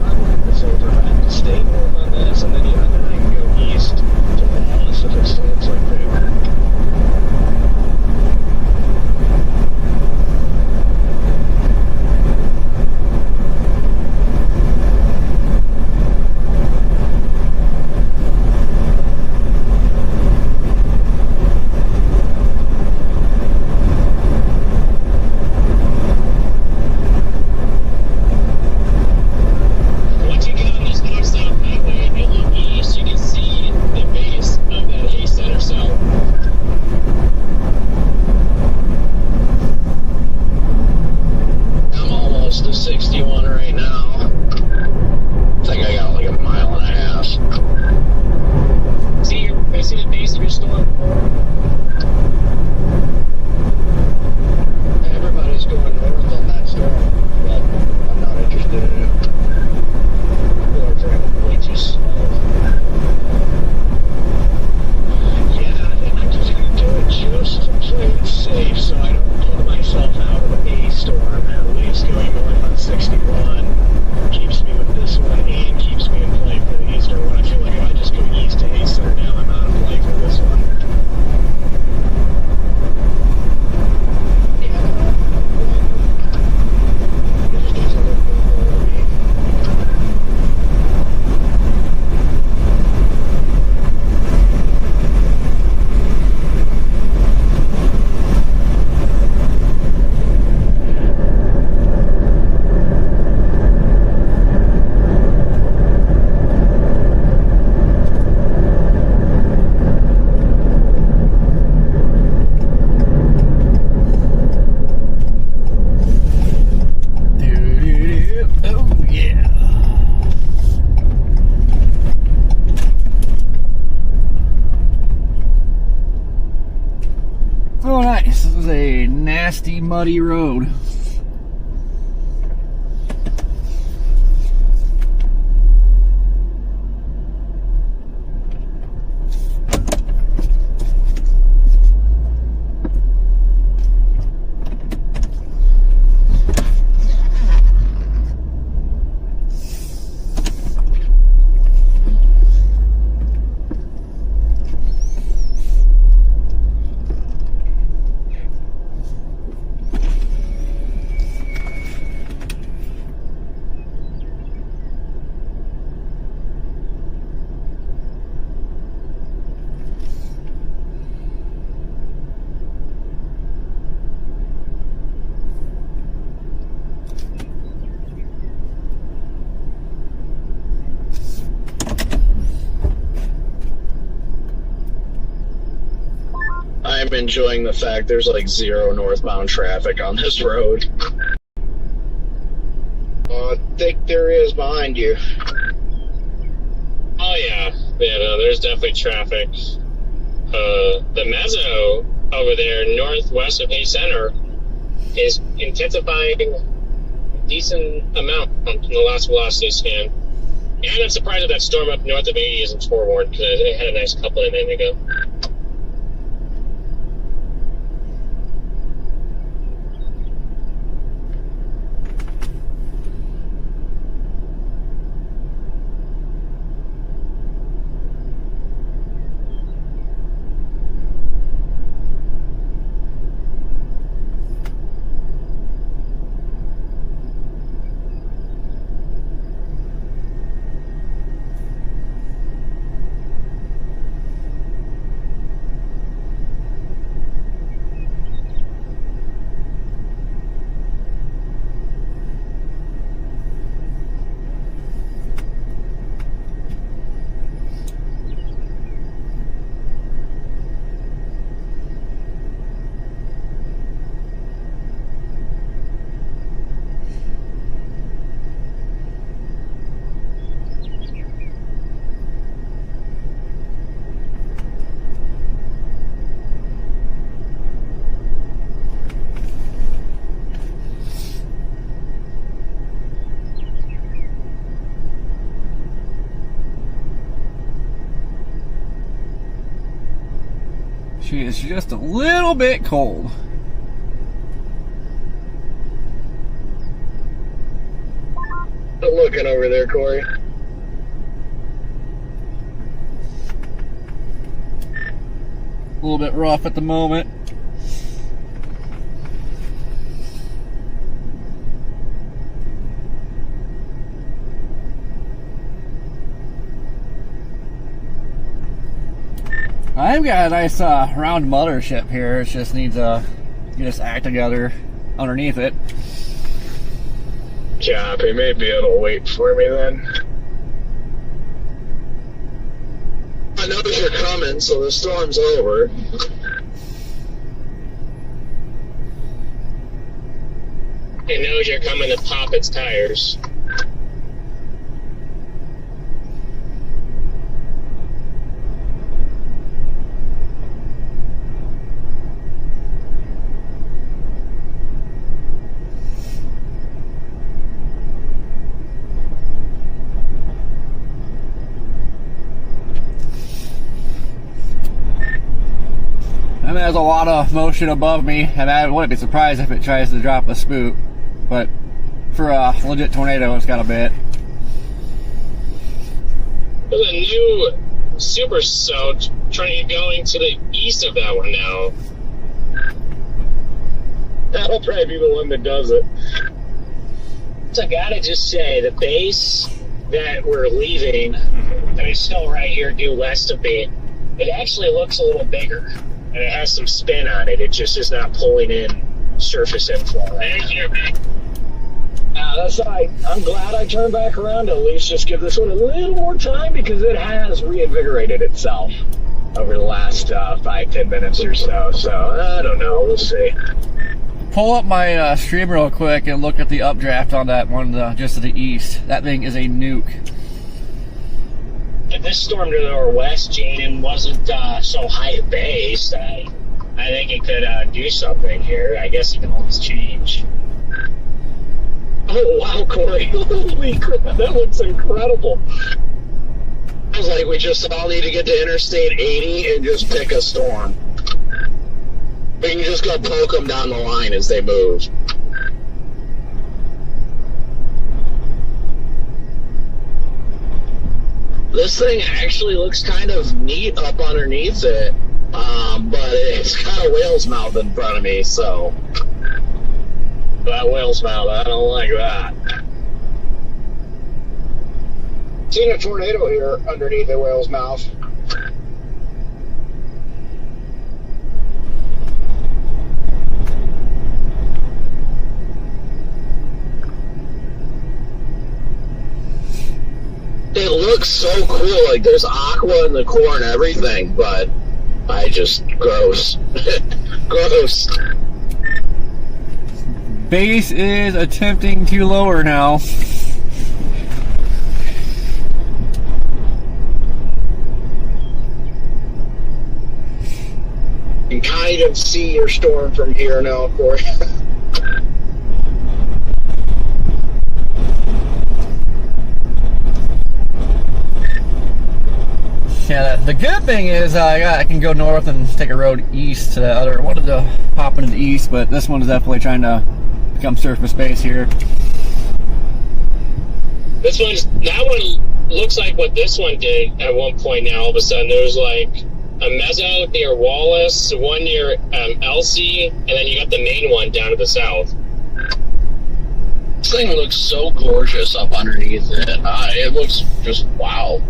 I believe it's over at the state north on this, and then you have to then go east to Wallace if it still looks like paper. Once you get on this north-south highway and look east, you can see the base of that A center cell. I'm almost to 61 right now. I think I got like a mile and a half. See the base of your storm? Everybody's going north on that storm, but I'm not interested in it. People are driving way too slow. Yeah, I think I'm just gonna do it just to play it safe, so I don't put myself out of the A storm. At least going north on 61 keeps me with this one and keeps me in play for the eastern one. I feel like if I just go east to A center now, I'm out of play for this one. It just doesn't look good for me. Doo-doo-doo. Oh, yeah. Oh, nice. This is a nasty, muddy road. I'm enjoying the fact there's like zero northbound traffic on this road. I think there is behind you. Oh yeah, no, there's definitely traffic. The mezzo over there northwest of Hay Center is intensifying a decent amount in the last velocity scan. And I'm surprised that storm up north of 80 isn't forewarned, because it had a nice couple of minutes ago. She is just a little bit cold. But look, working over there, Corey? A little bit rough at the moment. I've got a nice round mothership here. It just needs to get its act together underneath it. Copy. Maybe it'll wait for me then. I know you're coming, so the storm's over. It knows you're coming to pop its tires. I mean, there's a lot of motion above me, and I wouldn't be surprised if it tries to drop a spook. But for a legit tornado, it's got a bit. There's a new super cell trying to get going to the east of that one now. That'll probably be the one that does it. So I gotta just say, the base that we're leaving, that is still right here due west of me, it actually looks a little bigger. And it has some spin on it. It just is not pulling in surface inflow. There's your big. That's right. I'm glad I turned back around to at least just give this one a little more time, because it has reinvigorated itself over the last 5-10 minutes or so. So, I don't know. We'll see. Pull up my stream real quick and look at the updraft on that one just to the east. That thing is a nuke. If this storm to the northwest, Jaden, wasn't so high at base, I think it could do something here. I guess it can always change. Oh, wow, Corey. Holy crap, that looks incredible. I was like, we just all need to get to Interstate 80 and just pick a storm. We can just go poke them down the line as they move. This thing actually looks kind of neat up underneath it, but it's got a whale's mouth in front of me, so... That whale's mouth, I don't like that. Seen a tornado here underneath the whale's mouth. It looks so cool, like there's aqua in the core and everything, but I just, gross. Gross. Base is attempting to lower now. You can kind of see your storm from here now, Corey. Yeah, the good thing is I can go north and take a road east to the other. I wanted to hop into the east, but this one is definitely trying to become surface base here. That one looks like what this one did at one point now. All of a sudden, there was like a mezzo near Wallace, one near Elsie, and then you got the main one down to the south. This thing looks so gorgeous up underneath it. It looks just wow.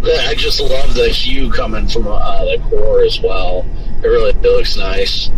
I just love the hue coming from the core as well. It really looks nice.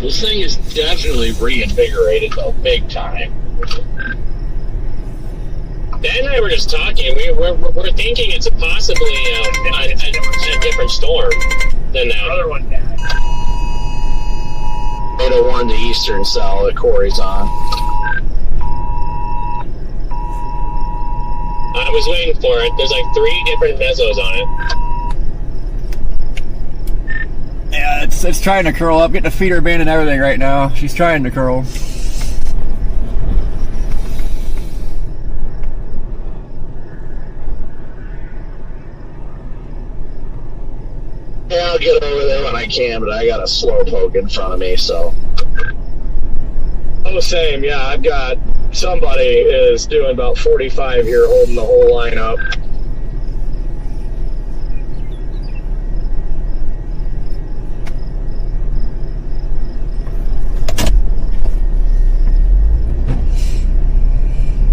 This thing is definitely reinvigorated though, big time. Ben and I were just talking. We're thinking it's possibly a different storm than that. Other one down. 801 to eastern cell that Corey's on. I was waiting for it. There's like 3 different mesos on it. Yeah, it's trying to curl up. Getting the feeder band and everything right now. She's trying to curl. Yeah, I'll get over there when I can, but I got a slow poke in front of me, so. Oh, same, yeah, I've got somebody is doing about 45 here holding the whole line up.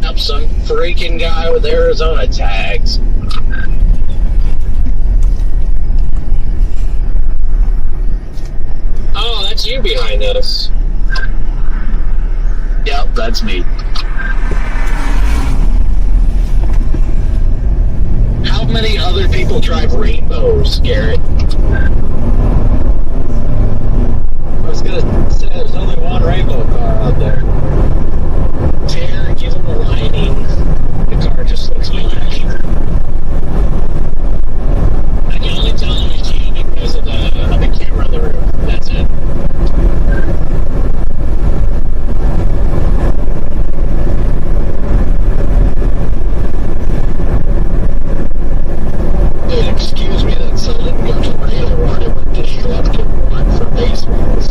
Yep, some freaking guy with Arizona tags. Oh, that's you behind us. Yep, that's me. How many other people drive rainbows, Garrett? I was gonna say there's only one rainbow car out there. Tear, give him a lining. The car just looks like I can only tell it was you because of the camera on the roof. That's it. Dude, excuse me, that son didn't go tornado run. It went to he left to one for baseballs.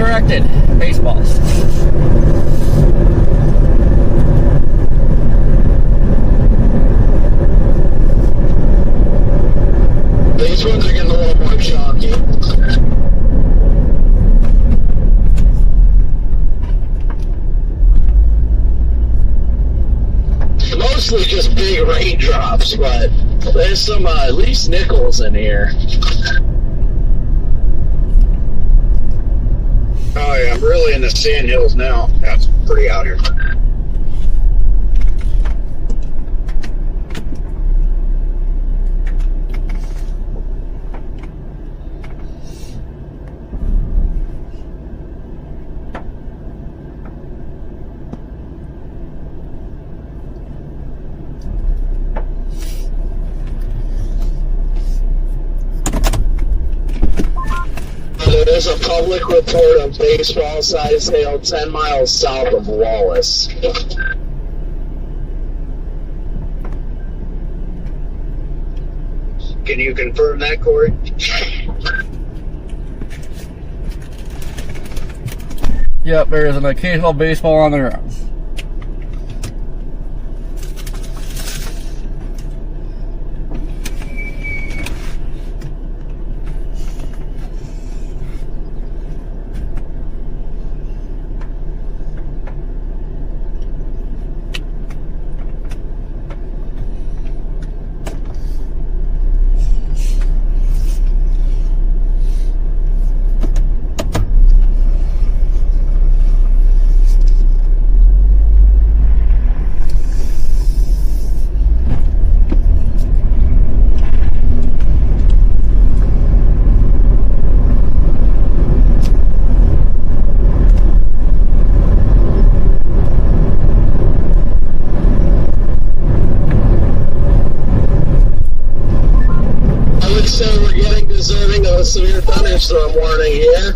corrected. Baseballs. These ones are getting a little more chunky. Mostly just big raindrops, but there's some at least nickels in here. Oh yeah, I'm really in the sand hills now. That's pretty out here. There's a public report of baseball-sized hail 10 miles south of Wallace. Can you confirm that, Corey? Yep, there is an occasional baseball on the ground. Deserving of a severe thunderstorm warning here.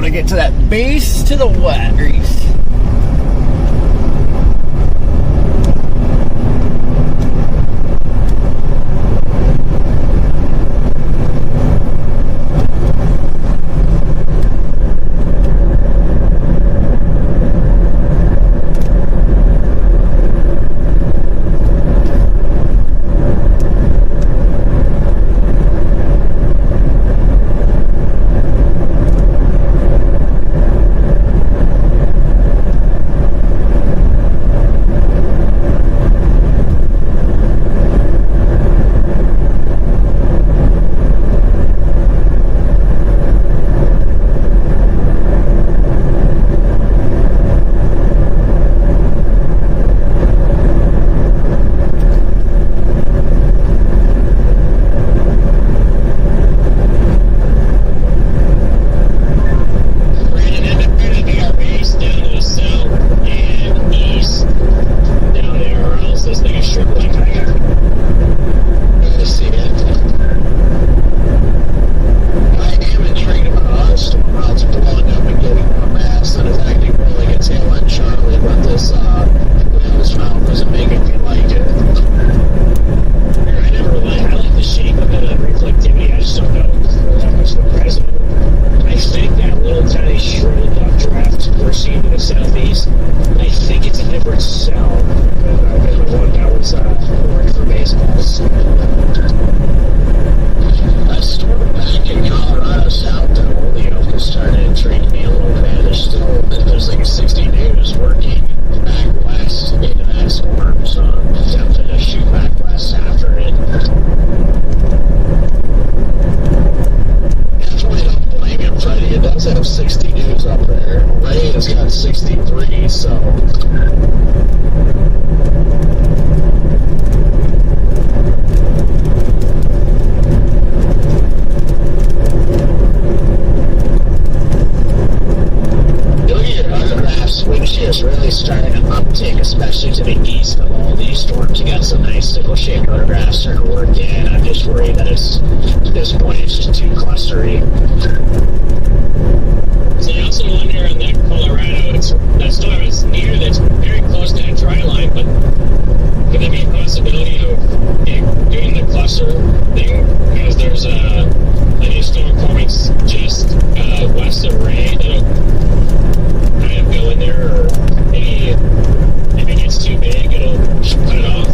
Get to that base to the wet grease. Yes. I started back in Colorado South to Holyoke started treating me a little bit. There's like a 60 news working back west into that storm, so I'm tempted to shoot back west after it. Definitely don't blame him, Freddie. It does have 60 news up there. Ray has got 63, so. Which is really starting to uptick, especially to the east of all these storms. You got some nice sickle-shaped autographs starting to work in. I'm just worried that at this point it's just too clustery. So I also wonder on that Colorado, that storm is near, that's very close to that dry line, but could there be a possibility of doing the cluster thing? Because there's a new storm forming just west of Ray that'll kind of go in there, or maybe if it gets too big, it'll cut it off.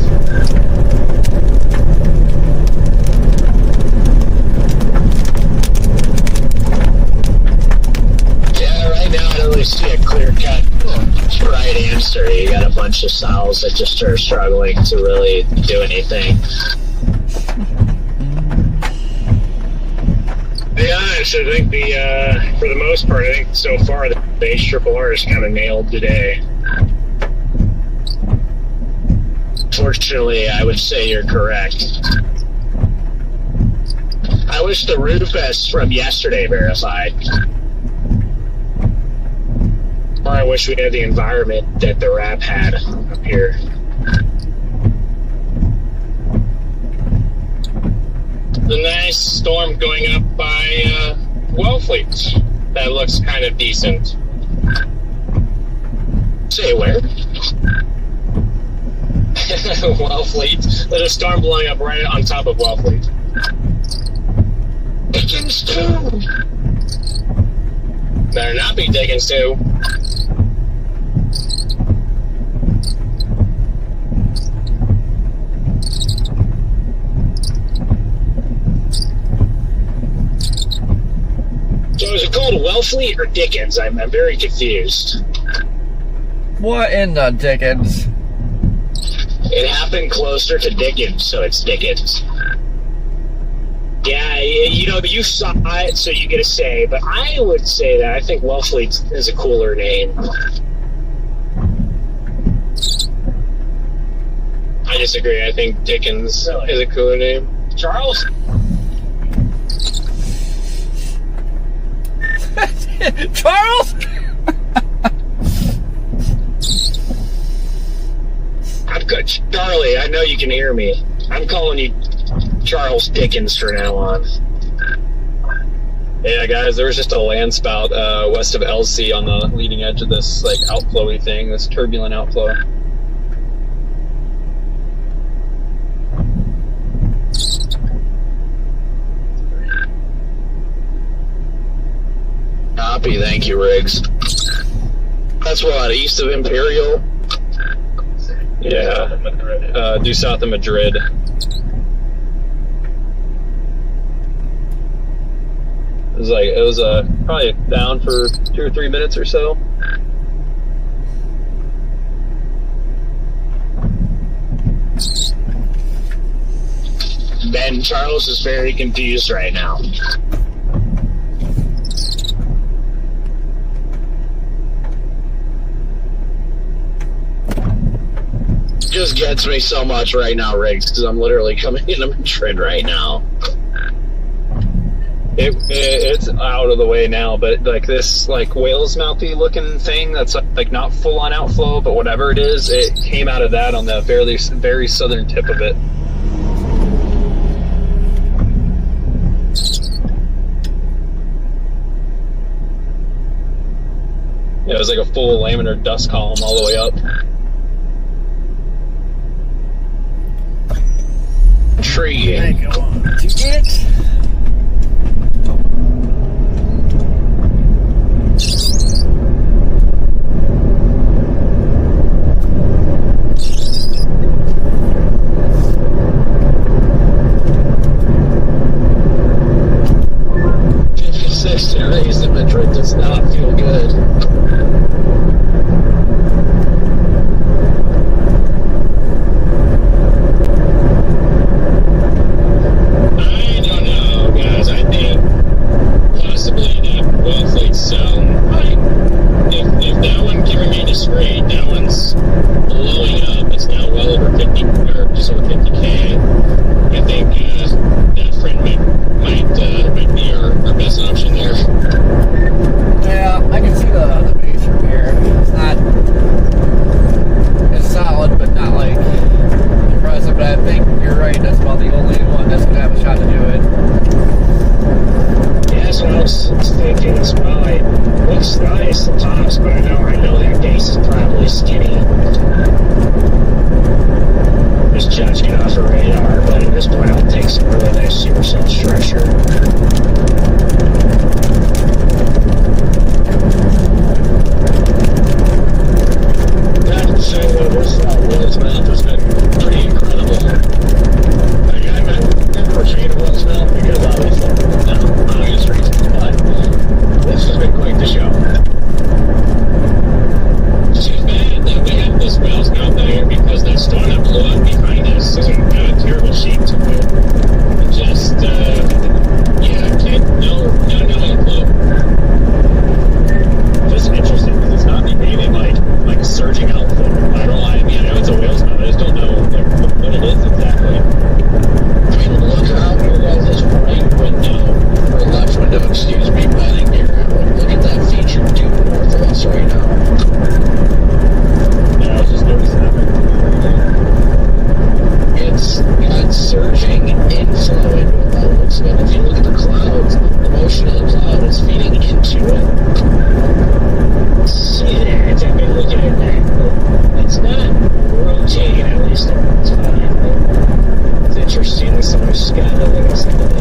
Yeah, right now I don't really see a clear-cut right answer. You got a bunch of sows that just are struggling to really do anything. To be honest, I think for the most part, I think so far the HRRR is kind of nailed today. Fortunately, I would say you're correct. I wish the Rufus from yesterday verified. Or I wish we had the environment that the RAP had up here. The nice storm going up by Wellfleet. That looks kind of decent. Say where? Wellfleet. There's a storm blowing up right on top of Wellfleet. Dickens too. Better not be Dickens too. So is it called Wellfleet or Dickens? I'm very confused. What in the Dickens? It happened closer to Dickens, so it's Dickens. Yeah, you know, you saw it, so you get a say, but I would say that I think Wellfleet is a cooler name. I disagree. I think Dickens is a cooler name. Charles? Charles? I'm good, Charlie. I know you can hear me. I'm calling you Charles Dickens from now on. Yeah, guys, there was just a land spout west of LC on the leading edge of this like outflowy thing, this turbulent outflow. Copy, thank you, Riggs. That's what, east of Imperial? Yeah, due south of Madrid. It was probably down for 2 or 3 minutes or so. Ben, Charles is very confused right now. Just gets me so much right now, Riggs, because I'm literally coming into Madrid right now. It's out of the way now, but like this like whale's mouthy looking thing that's like not full on outflow, but whatever it is, it came out of that on the very southern tip of it. Yeah, it was like a full laminar dust column all the way up. Intriguing. Go on to it. right. That's about the only one that's going to have a shot to do it. Yeah, that's what I was thinking as well. It looks nice, the tops, but I know that base is probably skinny. Just judging it off the radar, but at this point I'll take some really nice supercell structure. So this Will's mouth has been pretty incredible. Like, I'm never afraid of Will's mouth because obviously, obvious reasons, but this has been quite the show. Too bad that we have this Will's mouth out here because that storm that blew up behind us isn't got a terrible shape to it. It just, no clue. Just interesting because it's not behaving like a surging outfit. I know it's a whale's mouth. I just don't know what it is exactly. I mean, look out your guys' right window, or left window, excuse me, batting mirror. Look at that feature due north of us right now. Yeah, I was just noticing that. It's got surging inflow into it. And if you look at the clouds, the motion of the cloud is feeding into it. See there, it's like looking at that. It's not rotating, at least it's fine. It's interesting, there's so much sky that looks like that.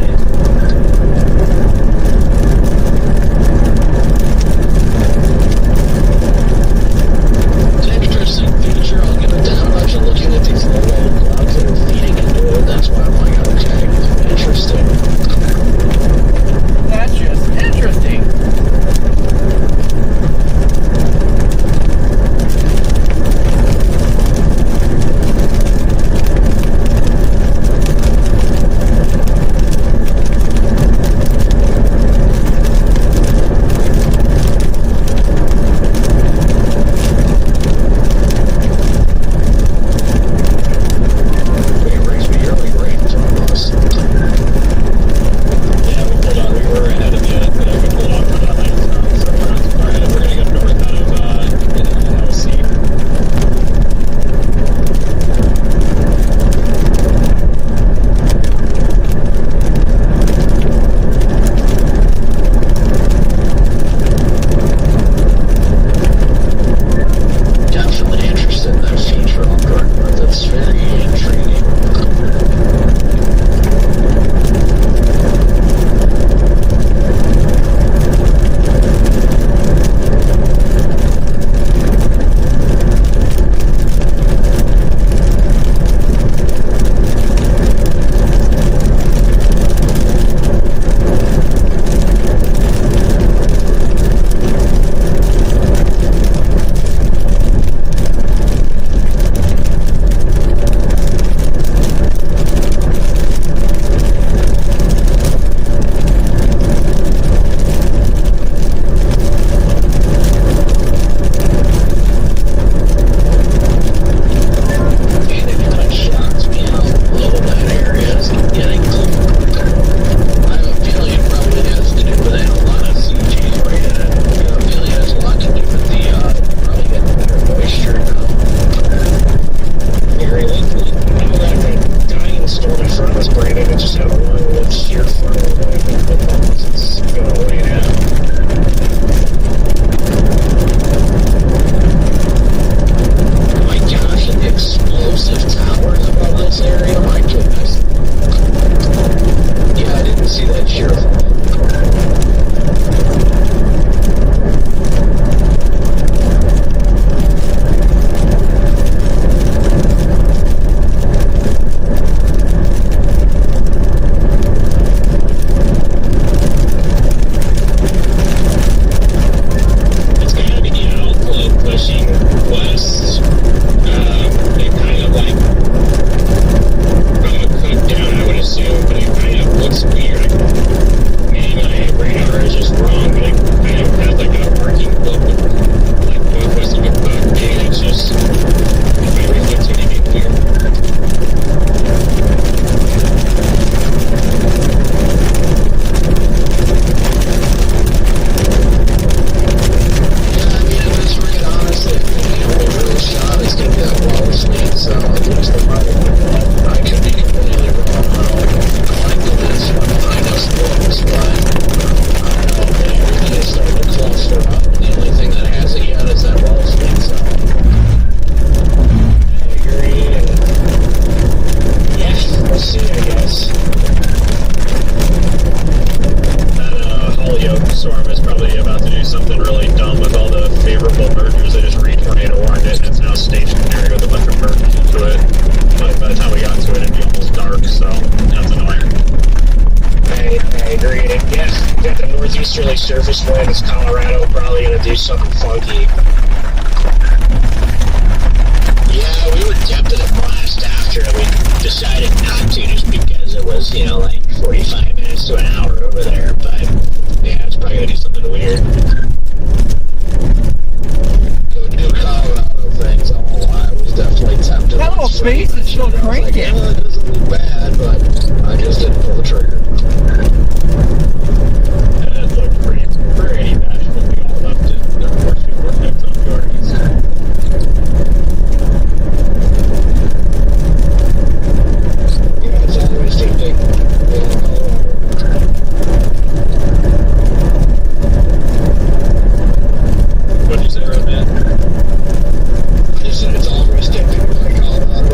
It's an interesting feature. I'll give it that much. And looking at these little clouds that are feeding into it, that's why I'm like, okay, interesting. That's just interesting. It brings me early rains almost. Yeah, we were ahead of you, but we pulled off for that night, so we're not too far ahead. We're going to go north out of LC. Definitely interested in that feature on Dartmouth. That's very intriguing. Maybe I ran westerly surface winds, Colorado probably going to do something funky. Yeah, we were tempted a blast after we decided not to, just because it was, you know, like 45 minutes to an hour over there. But yeah, it's probably going to do something weird. The new Colorado things, I won't lie, I was definitely tempted. That little space is still I was like, cranking. yeah, it doesn't look bad, but I just didn't pull the trigger. And it looked pretty bad when we all left it. Of course, we worked out some yards. Yeah, it's always tempting. What'd you say, Roadman? I just said it's always tempting to play Colorado.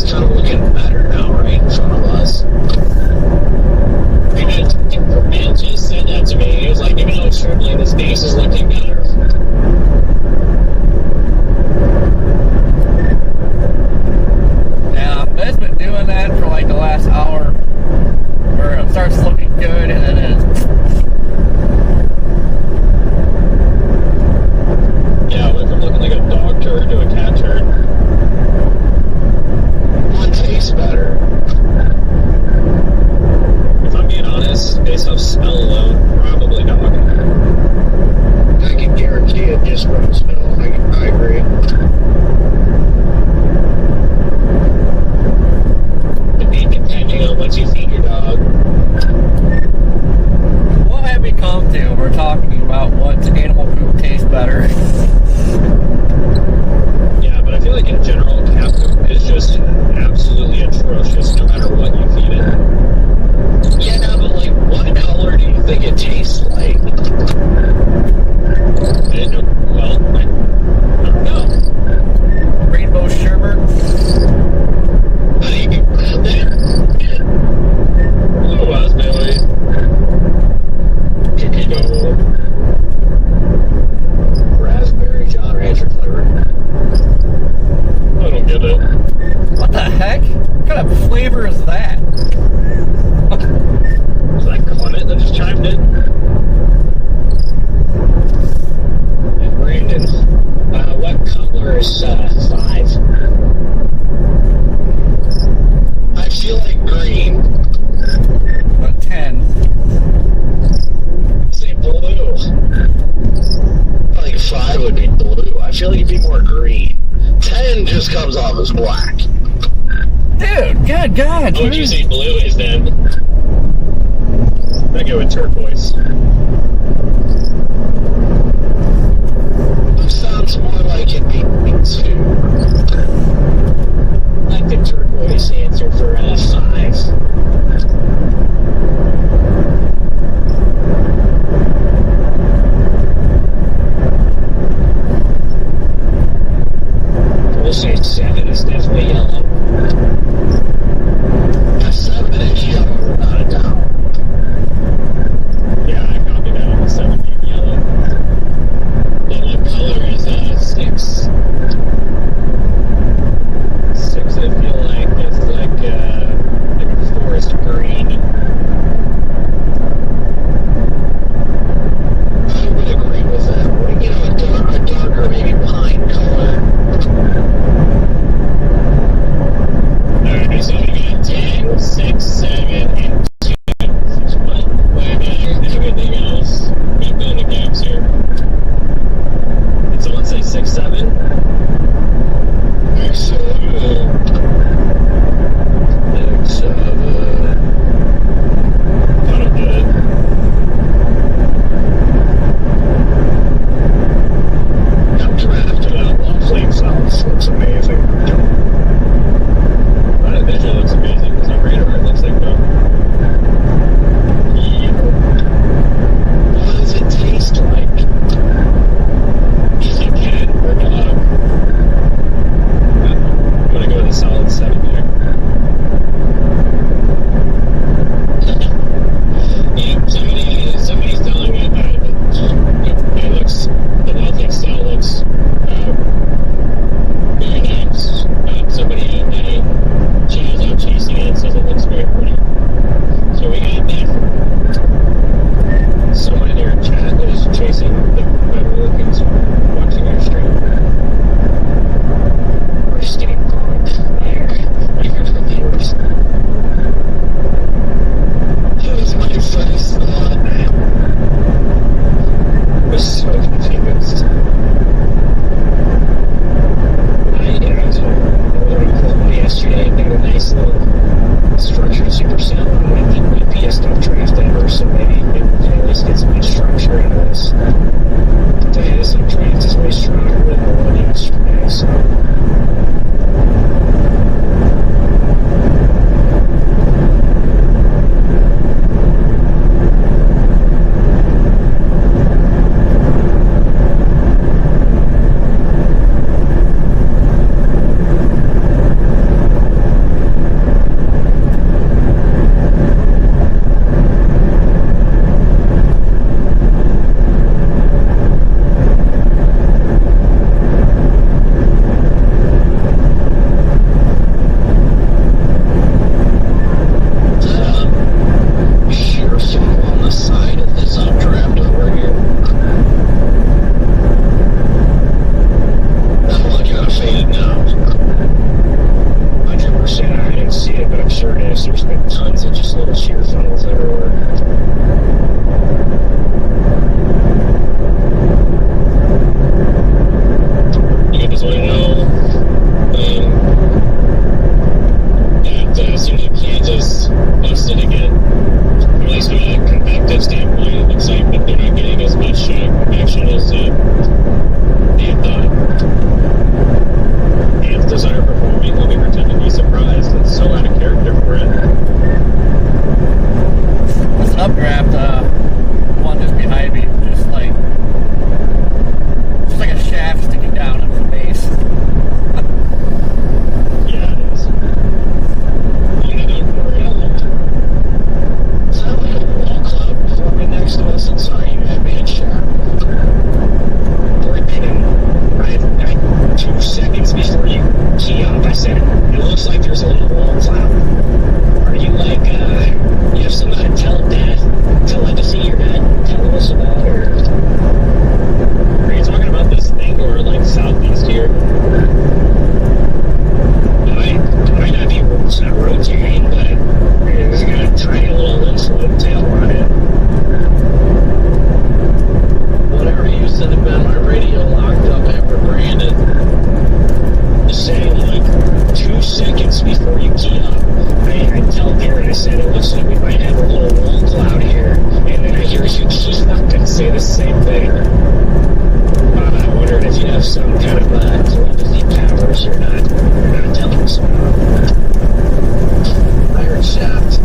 it's kind of looking better now, right in front of us. Man just said that to me. He was like, even though it's trembling, this base is looking better. Yeah, it's been doing that for like the last hour, where it starts looking good and then it's. Yeah, it went from looking like a dog turd to a cat turd. One tastes better. If I'm being honest, based off smell alone, probably dog. I can guarantee it just from the smell. I agree. Depending on what you feed your dog. What have we come to? We're talking about what animal poop tastes better. Yeah, but I feel like in general, cat poop is just absolutely atrocious no matter what you feed it. Yeah, but like, what color do you think it tastes like? I didn't know. Well, I don't know. Rainbow sherbet. Blue raspberry. Cookie dough. Raspberry John Rancher flavor. I don't get it. What the heck? What kind of flavor is that? Was that Clement that just chimed in? And Brandon, what color is 5? I feel like green. A 10. Say blue. I feel like 5 would be blue. I feel like it'd be more green. 10 just comes off as black. Dude, good God. What would you say blue is then? I go with turquoise. Blue sounds more like it'd be 2. I like the turquoise answer for 5. We'll say 7 is definitely yellow. A 7 is yellow without a doubt. Yeah, I copied that on the 7 being yellow. Then what color is 6? 6, I feel like looks like there's a little wall cloud. Are you like, you have some telepathy your dad telling us about, or are you talking about this thing or like southeast here? It might not be rotating, but it's got a tiny little wind tail on it. Whatever you said about my radio locked up after Brandon. Just saying, like 2 seconds before you key up, I tell Darren, I said, it looks like we might have a little wall cloud here. And then I hear you key up and say the same thing. I wondered if you have some kind of telepathy powers you're not telling us about. I heard shaft.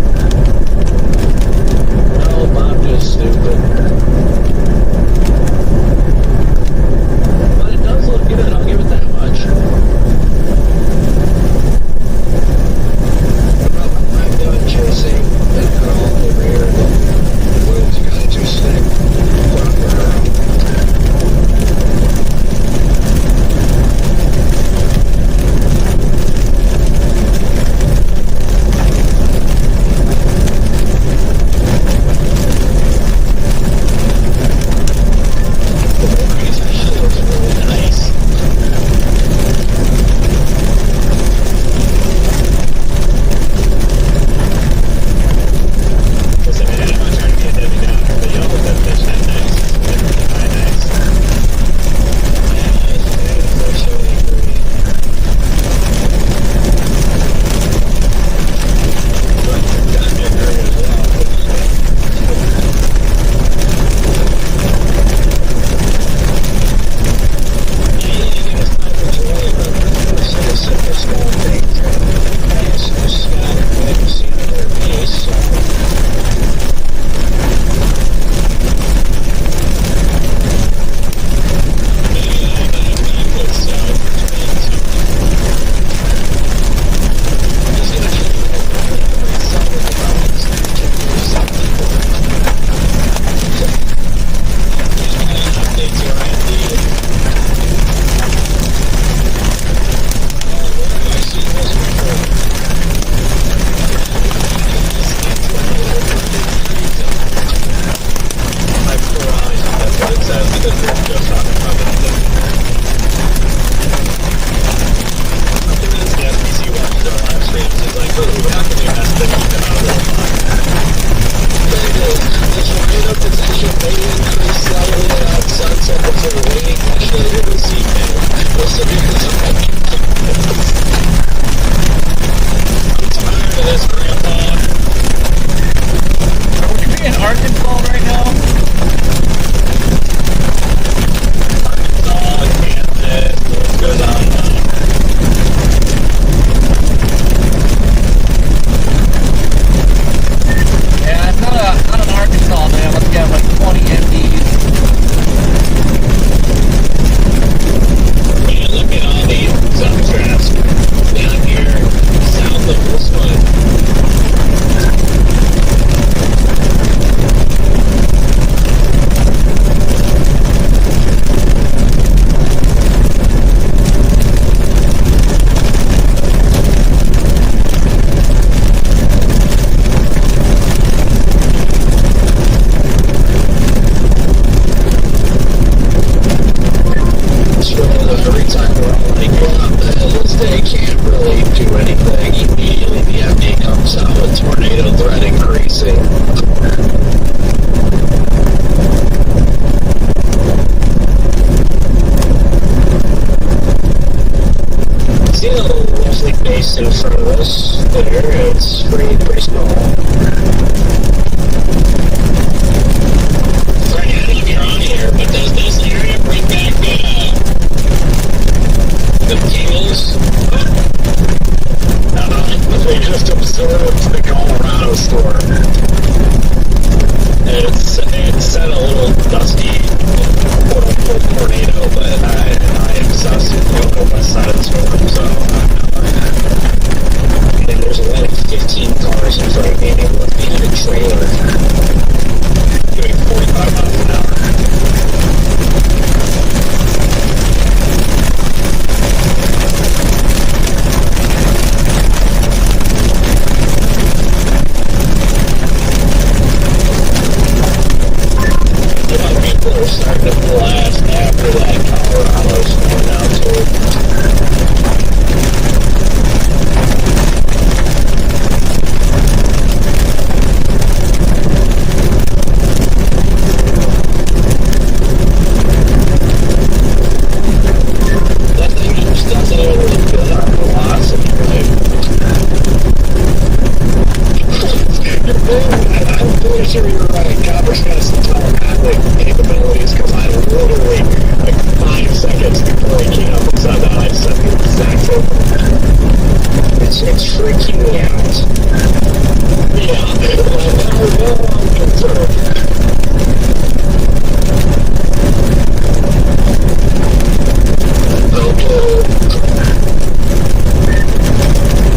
No, I'm just stupid. But it does look good, I'll give it that much. I'm done chasing that call over here. The wheels got too slick. pretty sure you're right. Copper's got some telepathic capabilities because I literally, like 5 seconds before he came up and said that, I said the exact same thing. It's freaking me out. Yeah, now I'm concerned.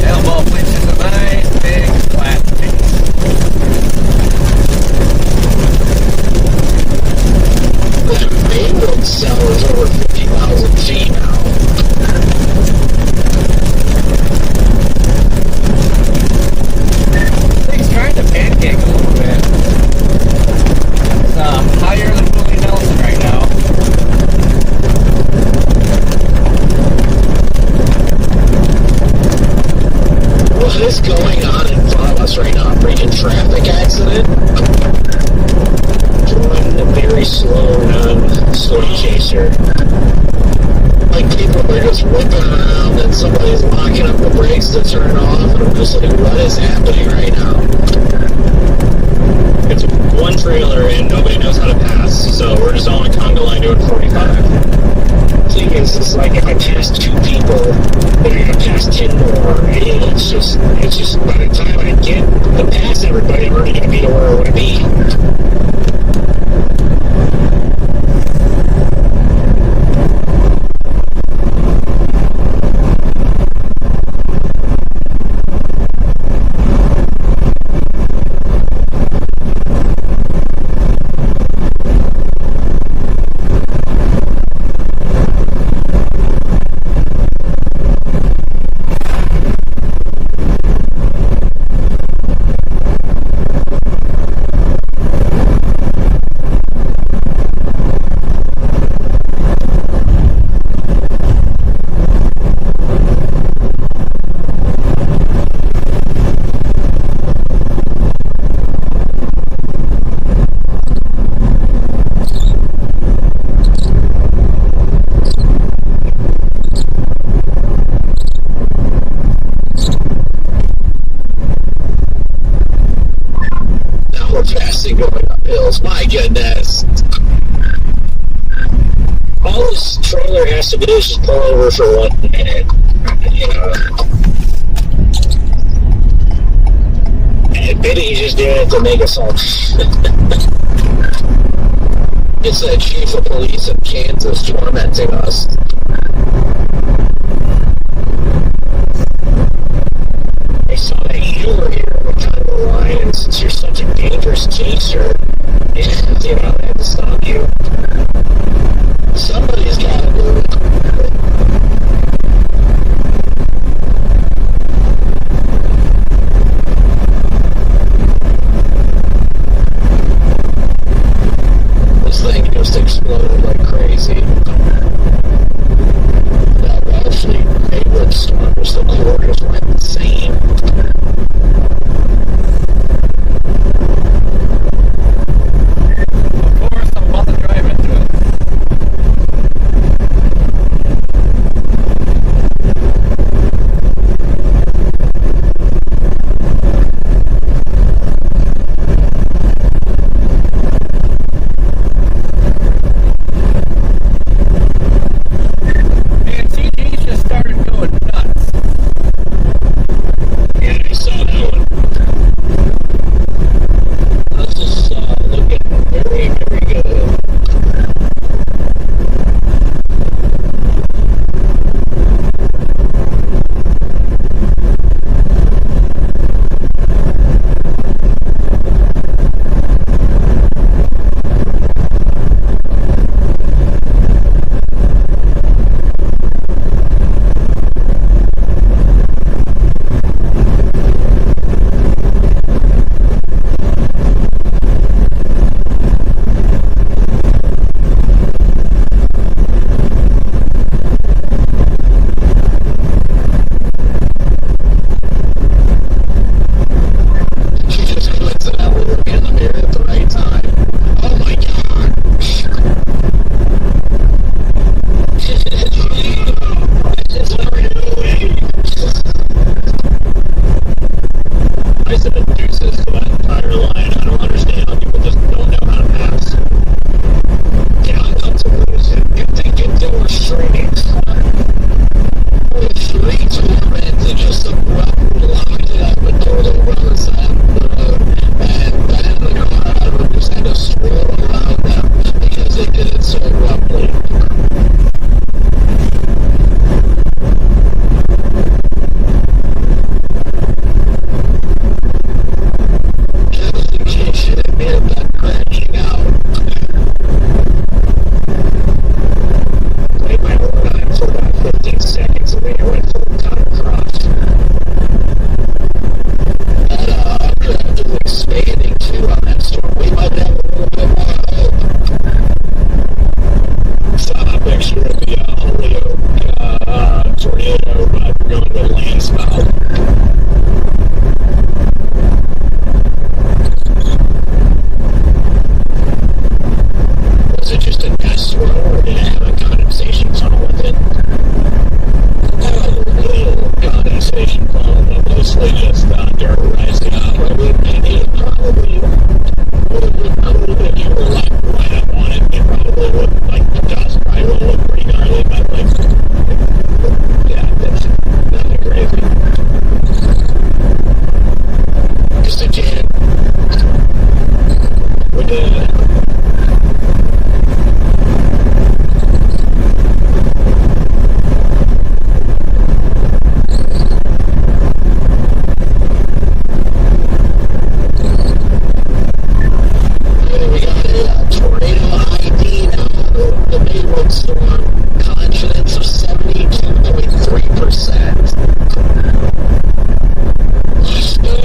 Elbow which is a nice big flat piece. That mainland cell is over 50,000 feet now. Thing's trying to pancake a little bit. It's higher than Willie Nelson right now. What is going on in front of us right now? A freaking traffic accident? Driving a very slow, non-slow chaser. Like, people are just whipping around and somebody's locking up the brakes to turn off, and I'm just like, what is happening right now? It's one trailer and nobody knows how to pass, so we're just on a conga line doing 45. Thing is, it's like if I pass 2 people, then I gotta pass 10 more. And it's just by the time I get to pass everybody, I'm already gonna be to where I want to be. Going up hills. My goodness. All this trailer has to do is just pull over for 1 minute. You know. And maybe he's just doing it to make us all. It's that chief of police in Kansas tormenting us. I saw that you were here on the Congo line, and since you're such a dangerous chaser, you know, they had to stop you. Somebody's got to do it. This thing just exploded like crazy. That actually Maywood storm, just the quarters went insane. Of course, I'm about to drive into it. Man, TG just started going nuts. Yeah, I saw that one. That's just looking very, very good. She just coincidentally looked in the mirror at the right time. Oh my god! It's already moving! I said deuces to that entire line. I don't understand start rising up. I mean, it probably would have looked cool if you were like right up on it. It probably would, like the dust probably would have looked pretty gnarly, but like, yeah, that's nothing crazy. Just a jam. With the we got a tornado ID now. The Maywood storm confidence of 72.3%. Let's go!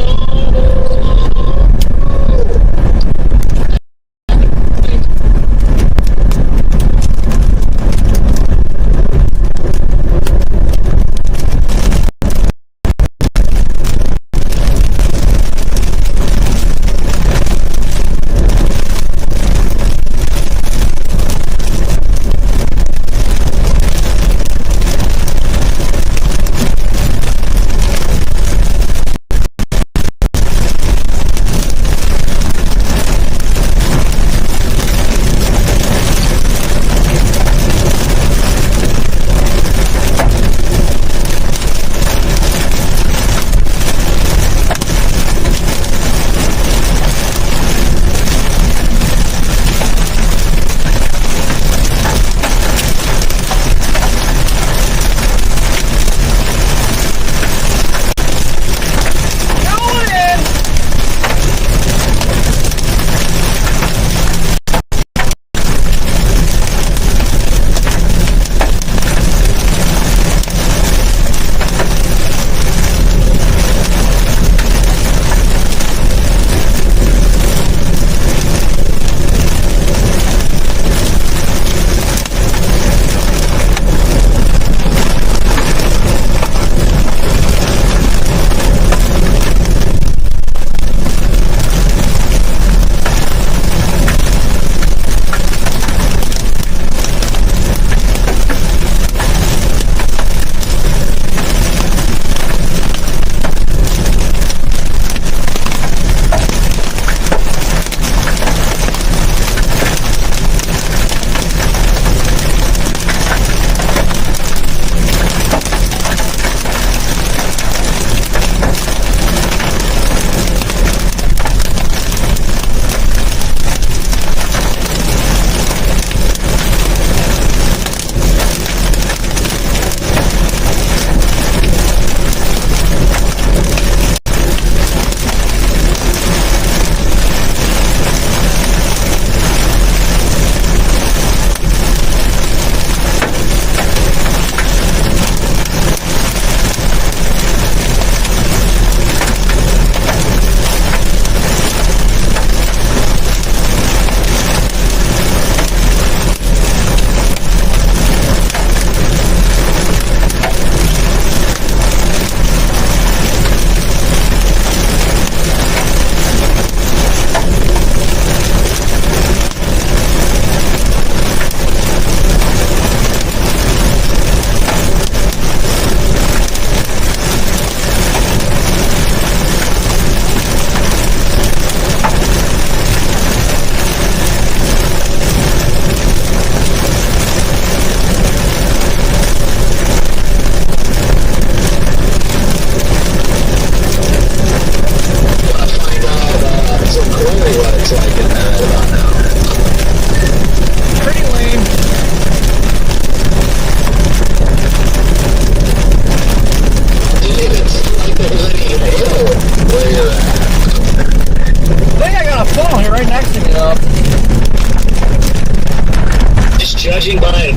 judging by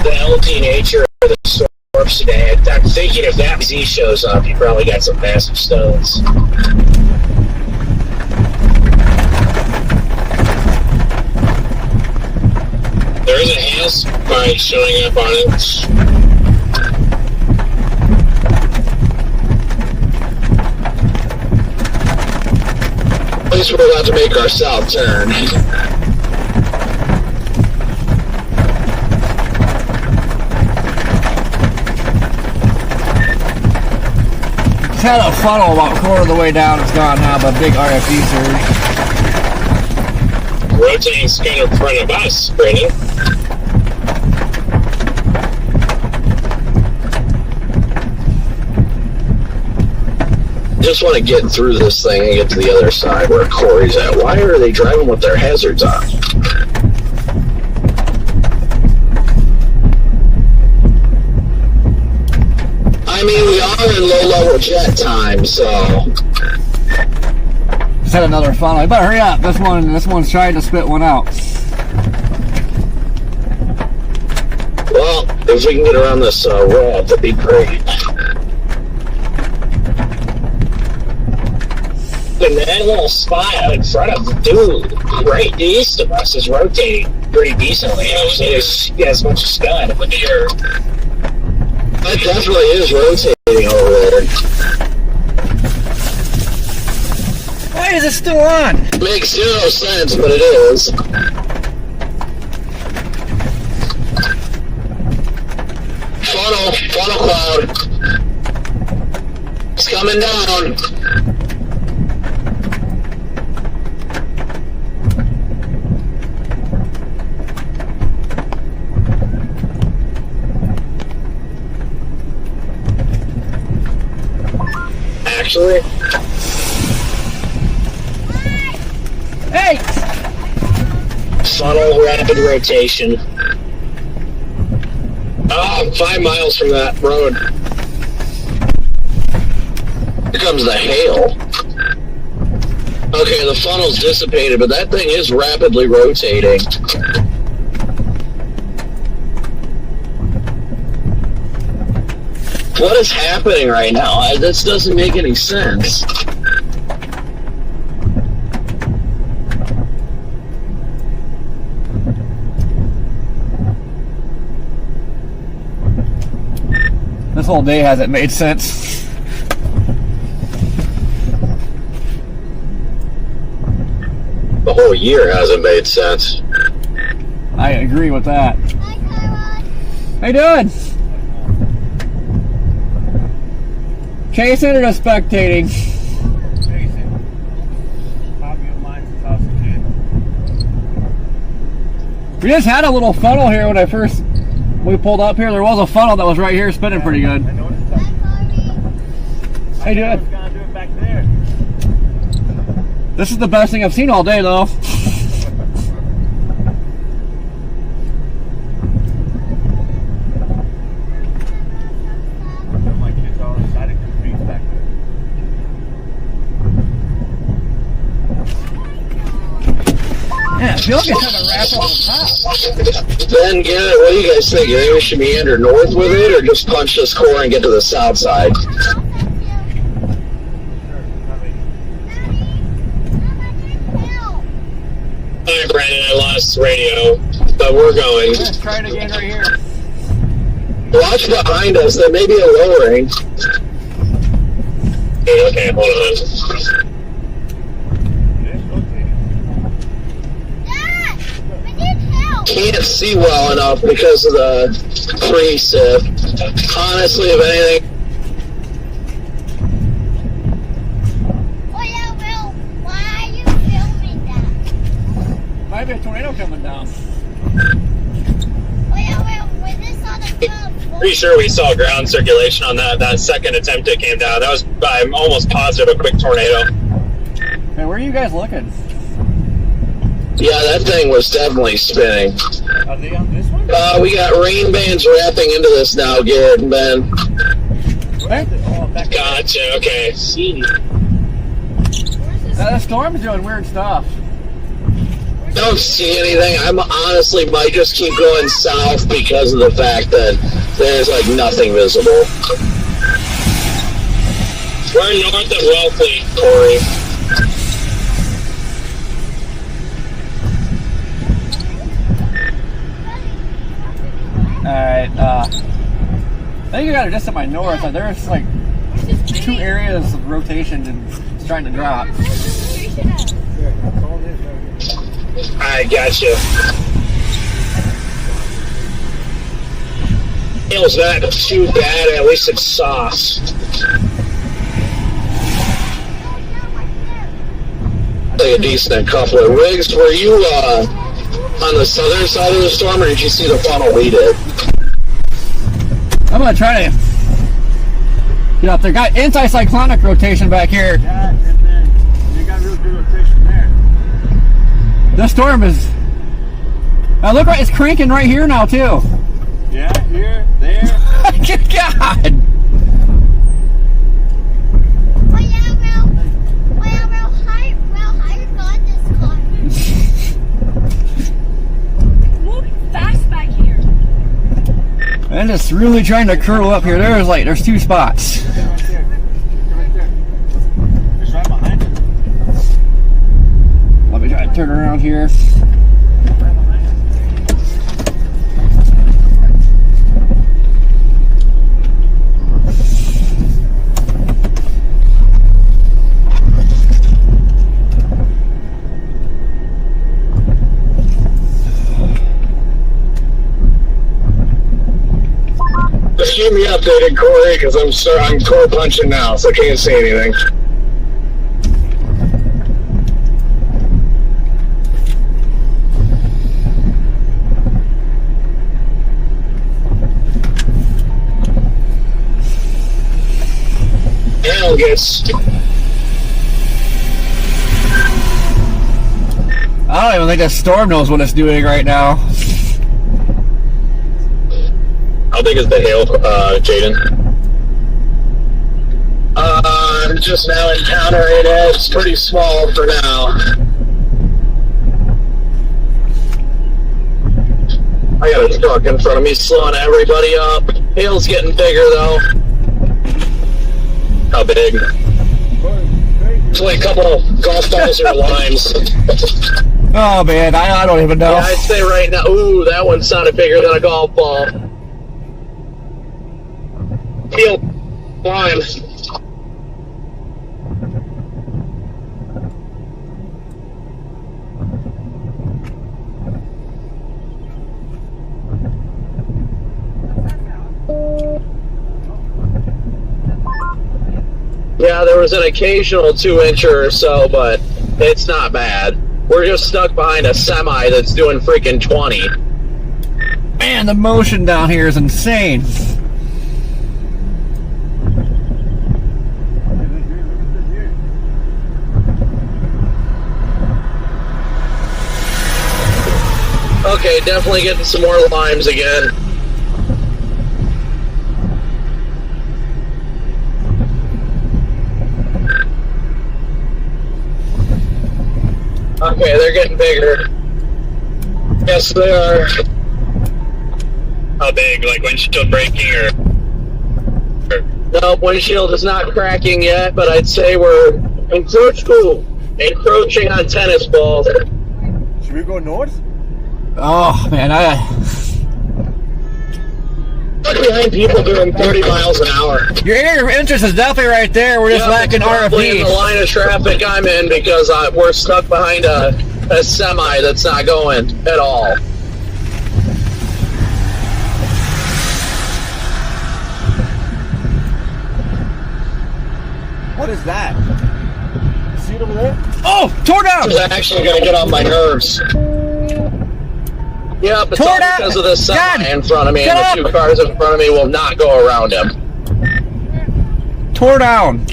the LP nature of the storms today, I'm thinking if that Z shows up, you probably got some massive stones. There is a hail spike showing up on it. At least we're about to make our south turn. It's had a funnel about a quarter of the way down. It's gone now, but big RFD surge. Rotating's kind of in front of us, Brandon. Just want to get through this thing and get to the other side where Corey's at. Why are they driving with their hazards on? I mean, we are in low-level jet time, so... Just had another funnel. You better hurry up. This one's trying to spit one out. Well, if we can get around this ramp, that'd be great. And that little spot out in front of the dude right east of us is rotating pretty decently. It's as much as done. Look at your... That definitely is rotating over there. Why is it still on? Makes zero sense, but it is. Funnel cloud. It's coming down. Actually, Hey! funnel rapid rotation. 5 miles from that road. Here comes the hail. Okay, the funnel's dissipated, but that thing is rapidly rotating. What is happening right now? This doesn't make any sense. This whole day hasn't made sense. The whole year hasn't made sense. I agree with that. How you doing? Chasing or just spectating? Chasing. Hobby of mine since I was a kid. We just had a little funnel here when we pulled up here. There was a funnel that was right here spinning pretty good. I know what you're talking about. How you I was doing? gonna do it back there. This is the best thing I've seen all day though. My kids all excited to be back there. Yeah, I feel like it's had a wrap on the top. Then, what do you guys think? You think we should meander north with it, or just punch this core and get to the south side? Sure. Hi, Brandon. I lost radio, but we're going. Let's try it again right here. Watch behind us. There may be a lowering. Okay, hold on. Can't see well enough because of the precip. Honestly, if anything, Why are you filming that? Might be a tornado coming down. With this on the phone. Pretty sure we saw ground circulation on that second attempt it came down. That was, I'm almost positive, a quick tornado. Hey, where are you guys looking? yeah, that thing was definitely spinning. Are they on this one? We got rain bands wrapping into this now, Garrett and Ben. Where is it? Oh, back there. Gotcha, okay. The storm's doing weird stuff. Don't see anything. I'm honestly might just keep going south because of the fact that there's like nothing visible. We're north of Wellfleet, Corey. Alright, I think you got it just to my north. There's like 2 areas of rotation and it's trying to drop. There, that's all it is right here. I gotcha. It was not too bad, at least it's sauce. actually a decent couple of rigs. Were you on the southern side of the storm, or did you see the funnel we did? I'm gonna try to get up there. Got anti-cyclonic rotation back here. Yeah, and then you got real good rotation there. The storm is. Look, right, it's cranking right here now too. Yeah, here, there. Good God! Well, got this car. Moving fast back here. And it's really trying to curl up here. There's two spots. Right there. Right there. It's right behind you. Let me try to turn around here. Right behind you. Just keep me updated, Corey, because I'm core punching now, so I can't say anything. Hell gets. I don't even think that storm knows what it's doing right now. How big is the hail, Jaden? I'm just now encountering it. It's pretty small for now. I got a truck in front of me slowing everybody up. Hail's getting bigger though. How big? It's like a couple of golf balls or limes. Oh man, I don't even know. Yeah, I'd say right now, ooh, that one sounded bigger than a golf ball. Hail lime. Yeah, there was an occasional 2-incher or so, but it's not bad. We're just stuck behind a semi that's doing freaking 20. Man, the motion down here is insane. Okay, definitely getting some more limes again. Okay, they're getting bigger. Yes, they are. How big? Like windshield breaking or? No, windshield is not cracking yet, but I'd say we're encroaching on tennis balls. Should we go north? Oh man, Stuck behind people doing 30 miles an hour. your area of interest is definitely right there. We're just lacking it's probably in the RFD. line of traffic I'm in because we're stuck behind a semi that's not going at all. What is that? See it over there? Oh, tore down! This is actually going to get on my nerves. Yeah, but it's Tore all down. because of the semi God, in front of me, get and up. the 2 cars in front of me will not go around him. Tore down.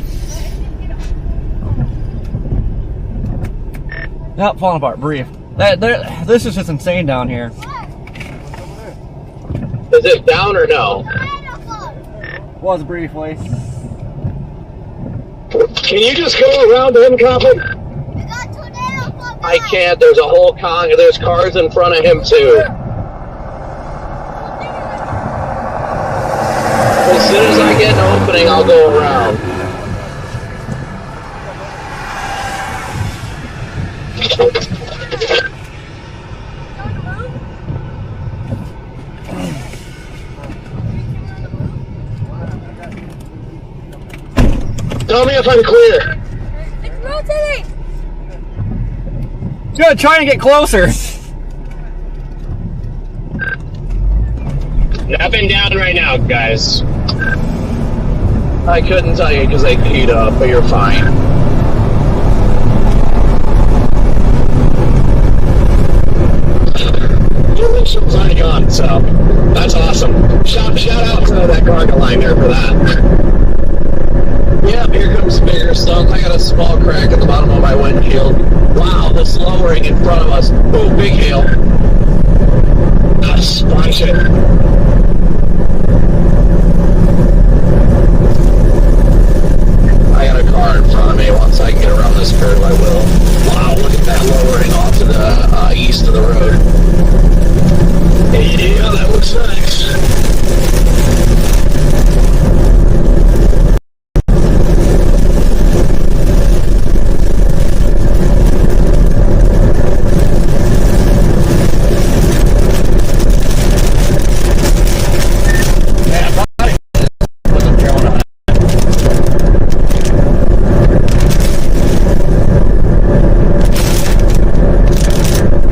Nope, falling apart. Brief. This is just insane down here. Is it down or no? Was briefly. Can you just go around him, Coffin? I can't. There's a whole there's cars in front of him too. As soon as I get an opening, I'll go around. Tell me if I'm clear. It's rotating. Good, trying to get closer. Up and down right now, guys. I couldn't tell you because I keyed up, but you're fine. a small crack at the bottom of my windshield. Wow, this lowering in front of us. Oh, big hail. Sponge it. I got a car in front of me. Once I can get around this curve, I will. Wow, look at that lowering off to the east of the road. Yeah, that looks nice.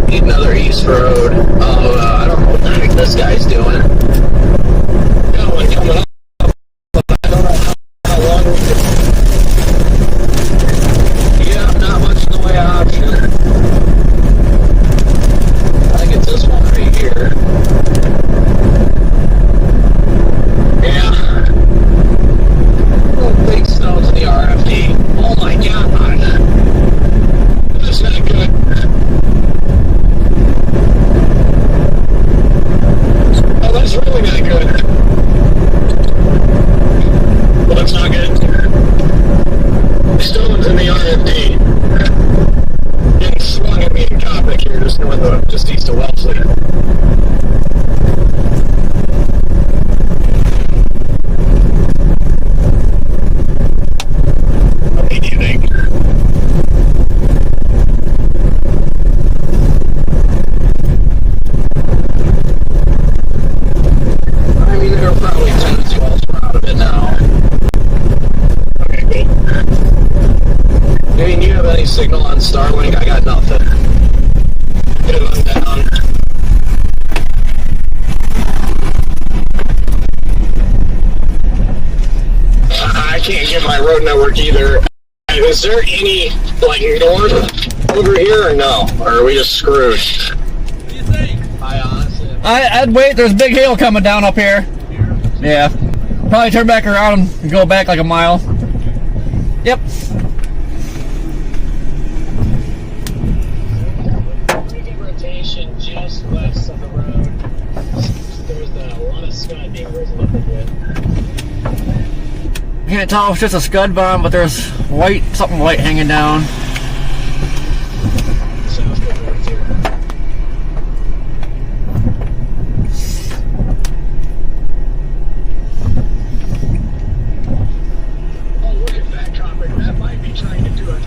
Another east road. I don't know what the heck this guy's doing. Got one coming up, but I don't know how long we can. Yeah, not much in the way of option. I think it's this one right here. Yeah. Oh, big stones in the RFD. Oh my god. That's not good. Oh, that's really not good. Well, that's not good. Stones in the RFD. Getting swung at me in Coppic here, just east of Wellesley. What do you think? I mean, there are probably 10 to 12 out of it now. Okay, cool. Hey, do you have any signal on Starlink? I got nothing. Get it on down. I can't get my road network either. Is there any, like, north over here or no? Or are we just screwed? What do you think? I honestly... I'd wait. There's big hail coming down up here. Yeah. Probably turn back around and go back like a mile. Yep. Taking rotation just west of the road. There's a lot of scud being risen up a bit. Can't tell if it's just a scud bomb, but there's something white hanging down. Sounds good north here. Oh, look at that Coppic. That might be trying to do it.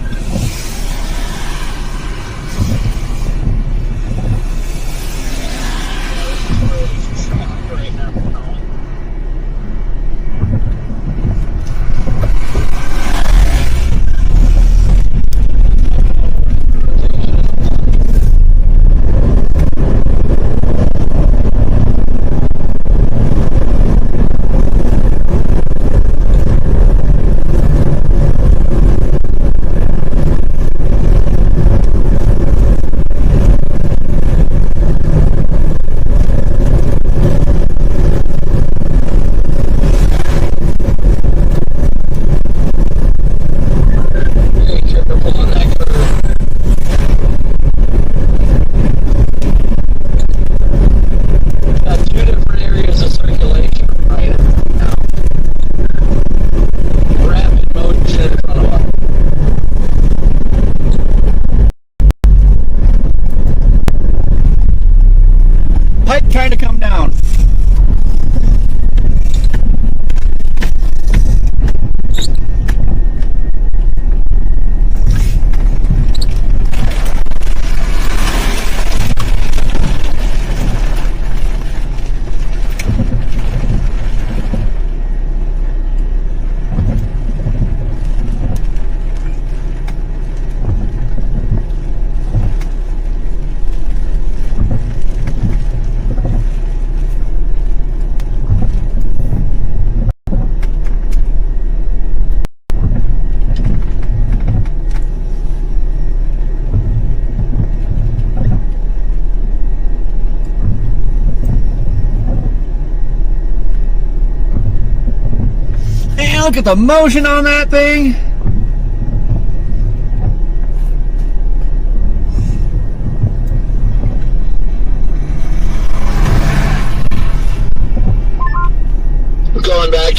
Right now. Hey, careful on that curve. Got two different areas of circulation right now. Rapid motion in front of us. Pipe trying to come down. Man, look at the motion on that thing.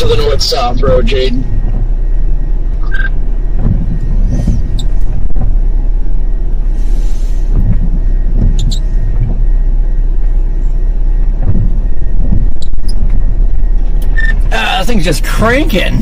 to the north-south road, Jaden. That thing's just cranking.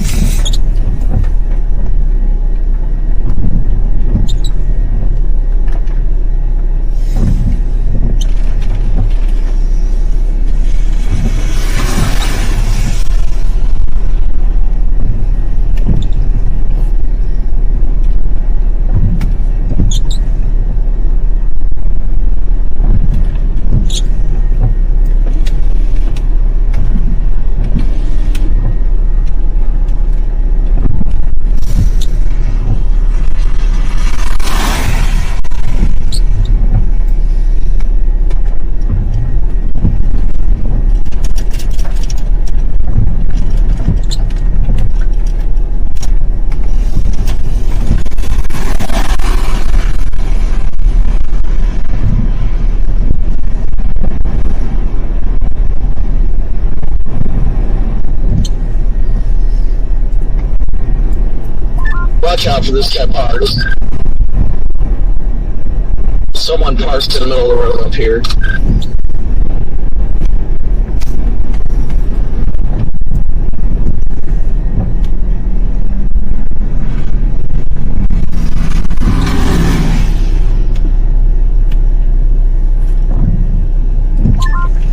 Watch out for this guy parked. Someone parked in the middle of the road up here.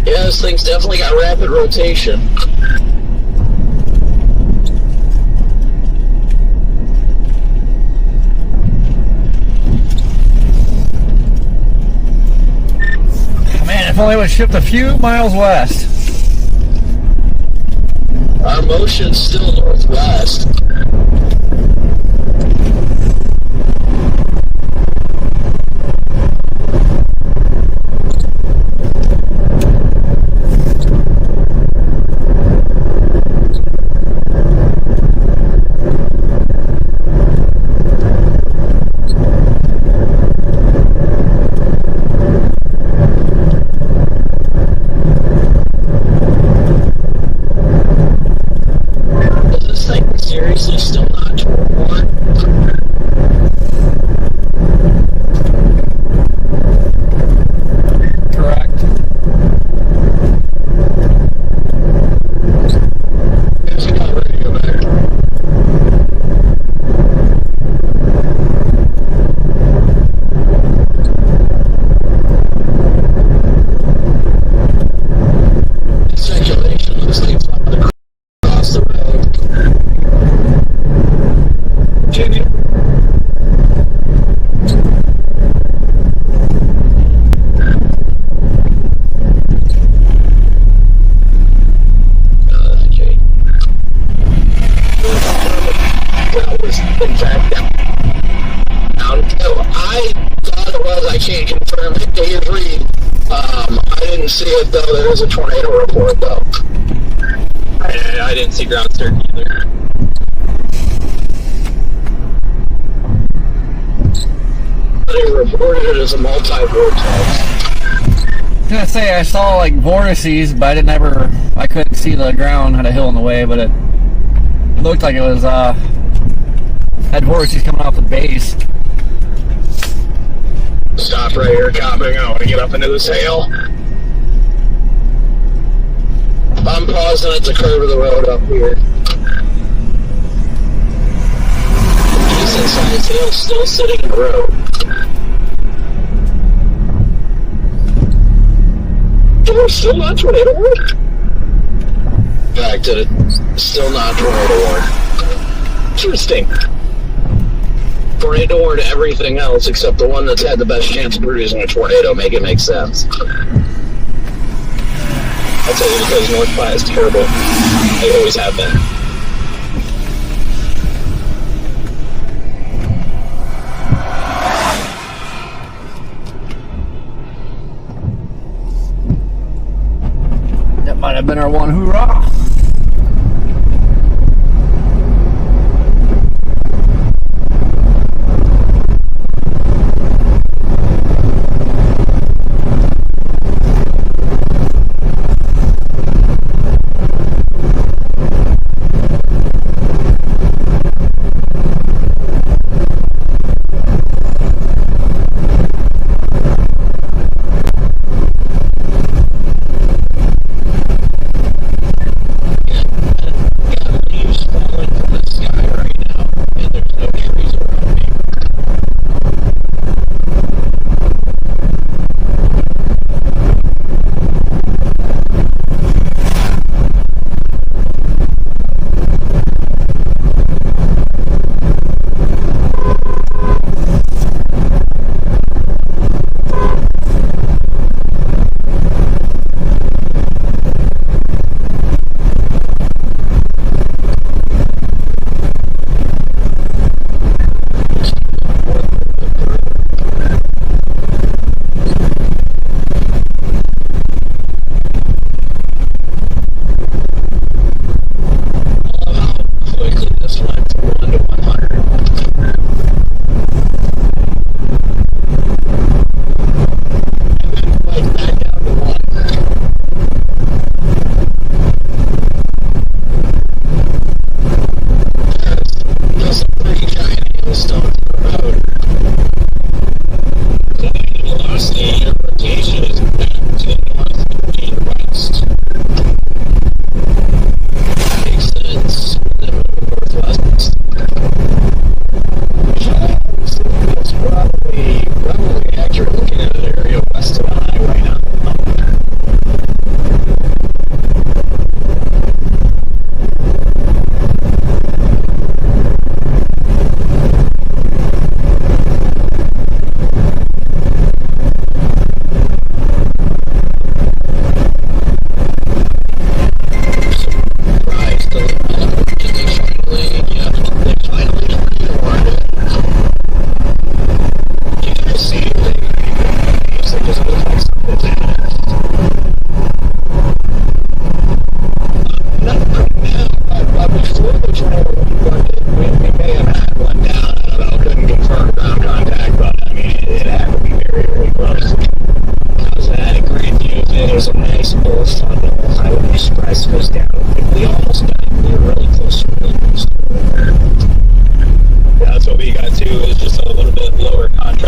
Yeah, this thing's definitely got rapid rotation. If only it would shift a few miles west. Our motion's still northwest. Seriously, still not torn. Correct. It's not ready to go back. Circulation of this thing's across the road. Continue. Okay. That was, in fact, down. So I thought it was. I can't confirm it. Here's Reed. I didn't see it, though. There is a tornado report, though. I didn't see ground certain either. They reported it as a multi-vortex. I was gonna say I saw like vortices, but I couldn't see the ground, had a hill in the way, but it looked like it was had vortices coming off the base. Stop right here, copping. I want to get up into this hail. I'm pausing at the curve of the road up here. Decent sized hail still sitting in the road. Oh, still not tornado warned? Fact that it's still not tornado warned. Interesting. Tornado warned everything else except the one that's had the best chance of producing a tornado. Make it make sense. I'll tell you, because North Platte is terrible. They always have been. That might have been our one hoorah.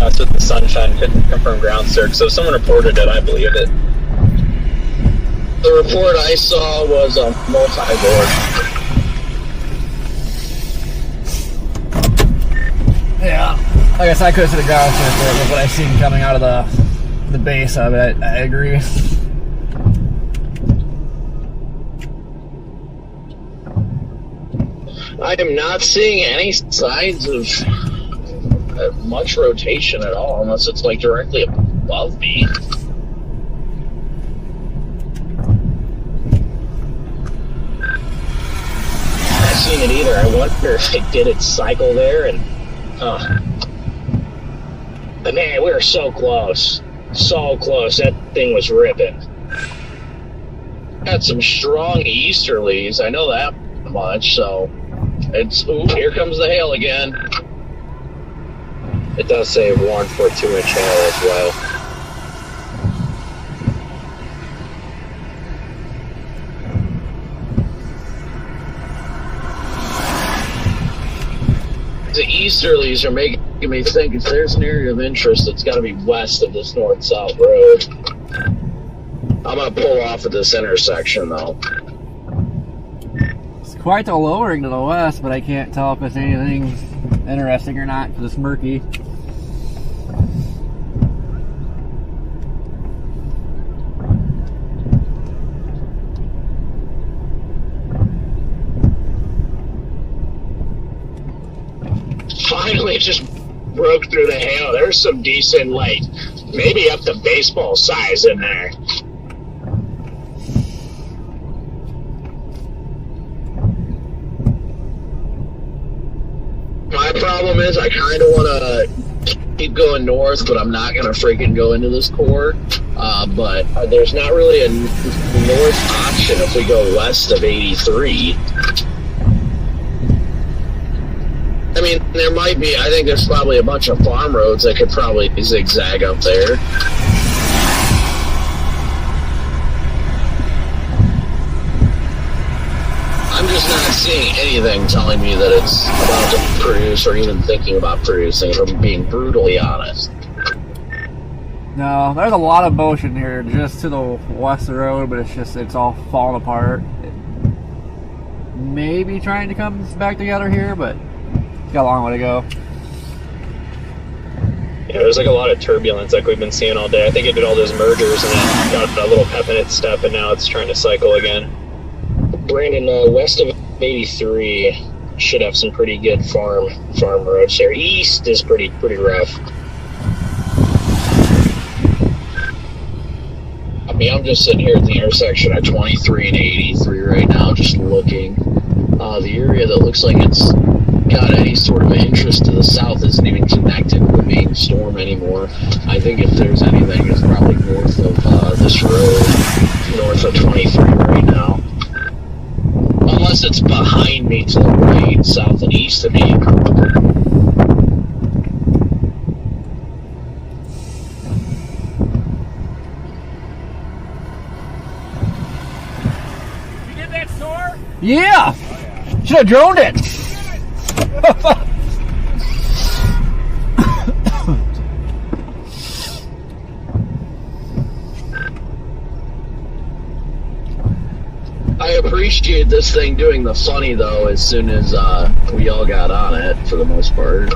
forecast with the sunshine couldn't confirm ground circ, so if someone reported it, I believe it. The report I saw was a multi-board. Yeah. I guess I could see the ground circle with what I seen coming out of the base of it. I agree. I am not seeing any signs of much rotation at all, unless it's like directly above me. I've seen it either. I wonder if it did its cycle there, and but man, we were so close. So close. That thing was ripping. Got some strong easterlies, I know that much, so it's, ooh, here comes the hail again. It does say warned for 2-inch hail as well. The easterlies are making me think if there's an area of interest, it's got to be west of this north-south road. I'm going to pull off at this intersection, though. It's quite the lowering to the west, but I can't tell if it's anything interesting or not because it's murky. Finally, just broke through the hail. There's some decent, like, maybe up to baseball size in there. My problem is I kind of want to keep going north, but I'm not going to freaking go into this core. But there's not really a north option if we go west of 83. I mean, there might be. I think there's probably a bunch of farm roads that could probably zigzag up there. I'm just not seeing anything telling me that it's about to produce or even thinking about producing, if I'm being brutally honest. No, there's a lot of motion here just to the west of the road, but it's all falling apart. Maybe trying to come back together here, but it's got a long way to go. Yeah, there's like a lot of turbulence like we've been seeing all day. I think it did all those mergers and then got a little pep in its step, and now it's trying to cycle again. Brandon, west of 83 should have some pretty good farm roads there. East is pretty rough. I mean, I'm just sitting here at the intersection of 23 and 83 right now, just looking. The area that looks like it's got any sort of interest to the south isn't even connected to the main storm anymore. I think if there's anything, it's probably north of this road, north of 23 right now. Unless it's behind me to the right, south and east of me. You get that sore? Yeah! Should have droned it! I appreciate this thing doing the funny, though, as soon as we all got on it, for the most part.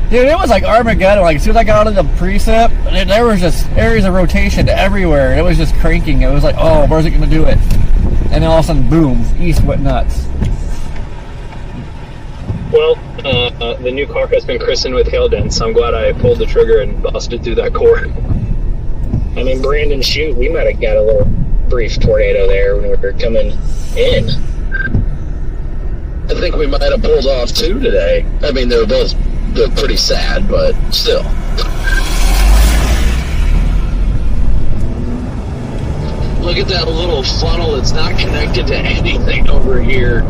Dude, it was like Armageddon. Like, as soon as I got out of the precip, there was just areas of rotation everywhere. It was just cranking. It was like, oh, where's it going to do it? And then all of a sudden, boom, east went nuts. Well, the new car has been christened with hail dents, so I'm glad I pulled the trigger and busted through that core. I mean, Brandon, shoot, we might have got a little brief tornado there when we were coming in. I think we might have pulled off two today. I mean, they're pretty sad, but still. Look at that little funnel that's not connected to anything over here.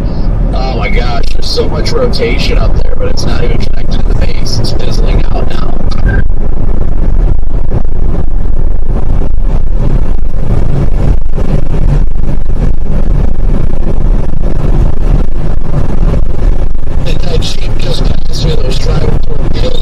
Oh my gosh, there's so much rotation up there, but it's not even connected to the base. It's fizzling out now. That Jeep just passed me. I was driving through a field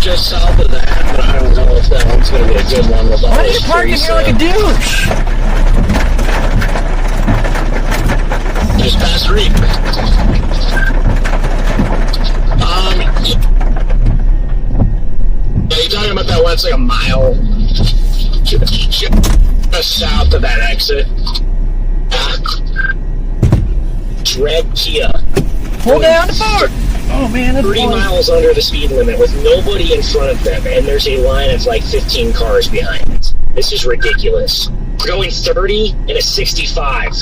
just south of that, but I don't know if that one's going to be a good one with all Why are you those parking trees here like a douche? Just past Reed. Yeah, you're talking about that one, it's like a mile just south of that exit. Red Kia. Pull down the board. Oh man, that's 30 funny. miles under the speed limit with nobody in front of them, and there's a line of like 15 cars behind it. This is ridiculous. We're going 30 and a 65.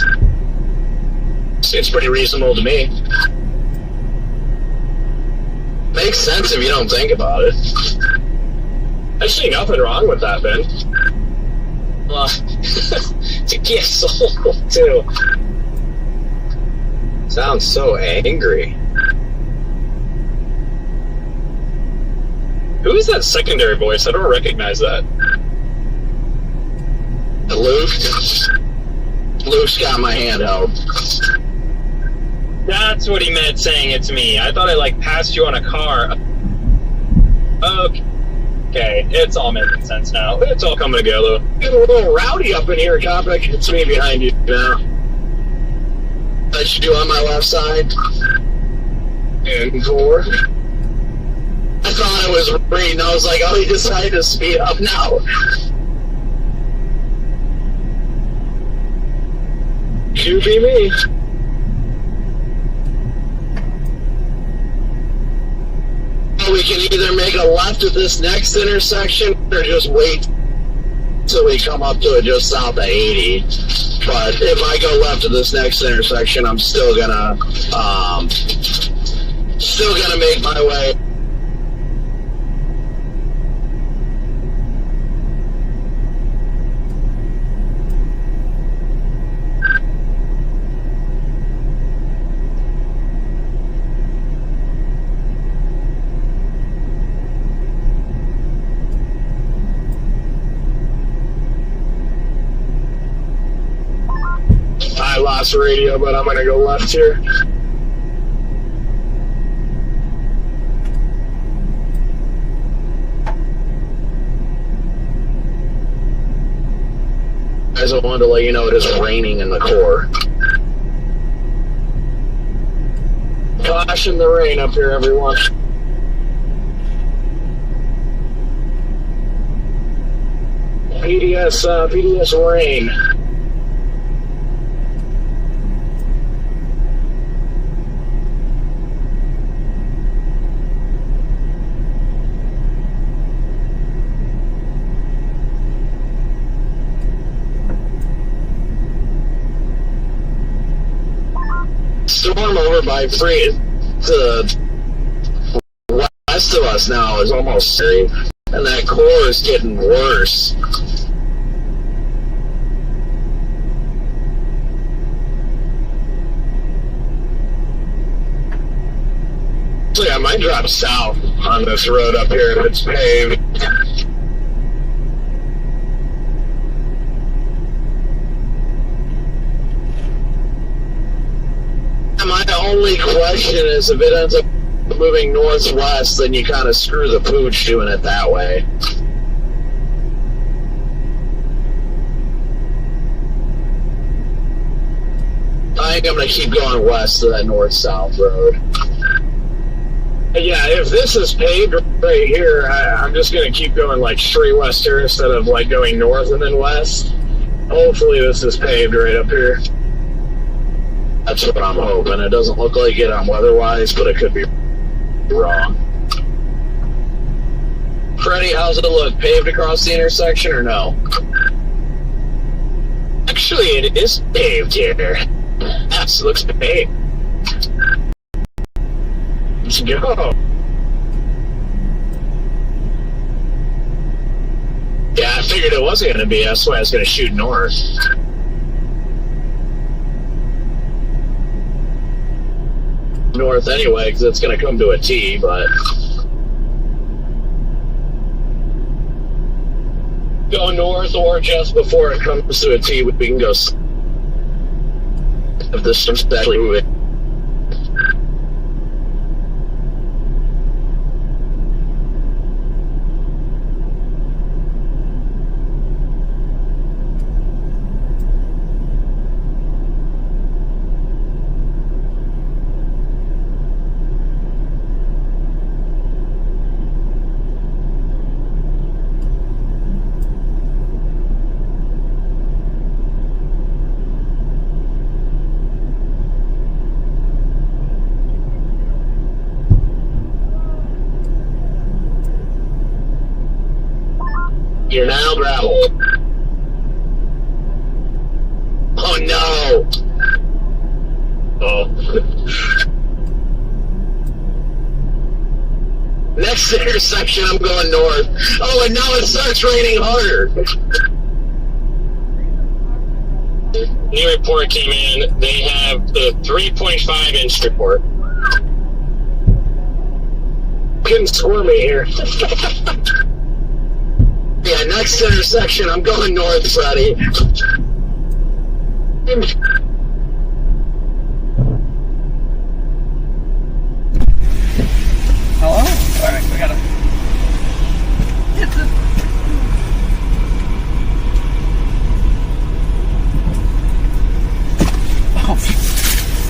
Seems pretty reasonable to me. Makes sense if you don't think about it. I see nothing wrong with that, Ben. To get sold, too. Sounds so angry. Who is that secondary voice? I don't recognize that. Luke's got my hand held. That's what he meant saying it's me. I thought I like passed you on a car. Okay, it's all making sense now. It's all coming together. Getting a little rowdy up in here, Topic. It's me behind you now. That you do on my left side. And 4. I thought it was rain. I was like, oh, he decided to speed up now. You be me. We can either make a left at this next intersection or just wait till we come up to it just south of 80. But if I go left at this next intersection, I'm still gonna make my way. I lost radio, but I'm gonna go left here. I just wanted to let you know it is raining in the core. Caution the rain up here, everyone. PDS rain. Storm over by free to west of us now is almost safe, and that core is getting worse. Actually, I might drop south on this road up here if it's paved. My only question is if it ends up moving northwest, then you kind of screw the pooch doing it that way. I think I'm going to keep going west to that north-south road. Yeah, if this is paved right here, I'm just going to keep going like straight west here instead of like going north and then west. Hopefully this is paved right up here. That's what I'm hoping. It doesn't look like it on weather-wise, but it could be wrong. Freddie, how's it look? Paved across the intersection or no? Actually, it is paved here. Yes, it looks paved. Let's go. Yeah, I figured it wasn't going to be. That's why I was going to shoot north. North anyway, because it's going to come to a T, but go north or just before it comes to a T, we can go if this is actually moving. You're now gravel. Oh no! Oh. Next intersection, I'm going north. Oh, and now it starts raining harder. New report came in. They have the 3.5 inch report. Couldn't score me here. Yeah, next intersection, I'm going north, buddy. Hello? Alright, we gotta get the... Oh,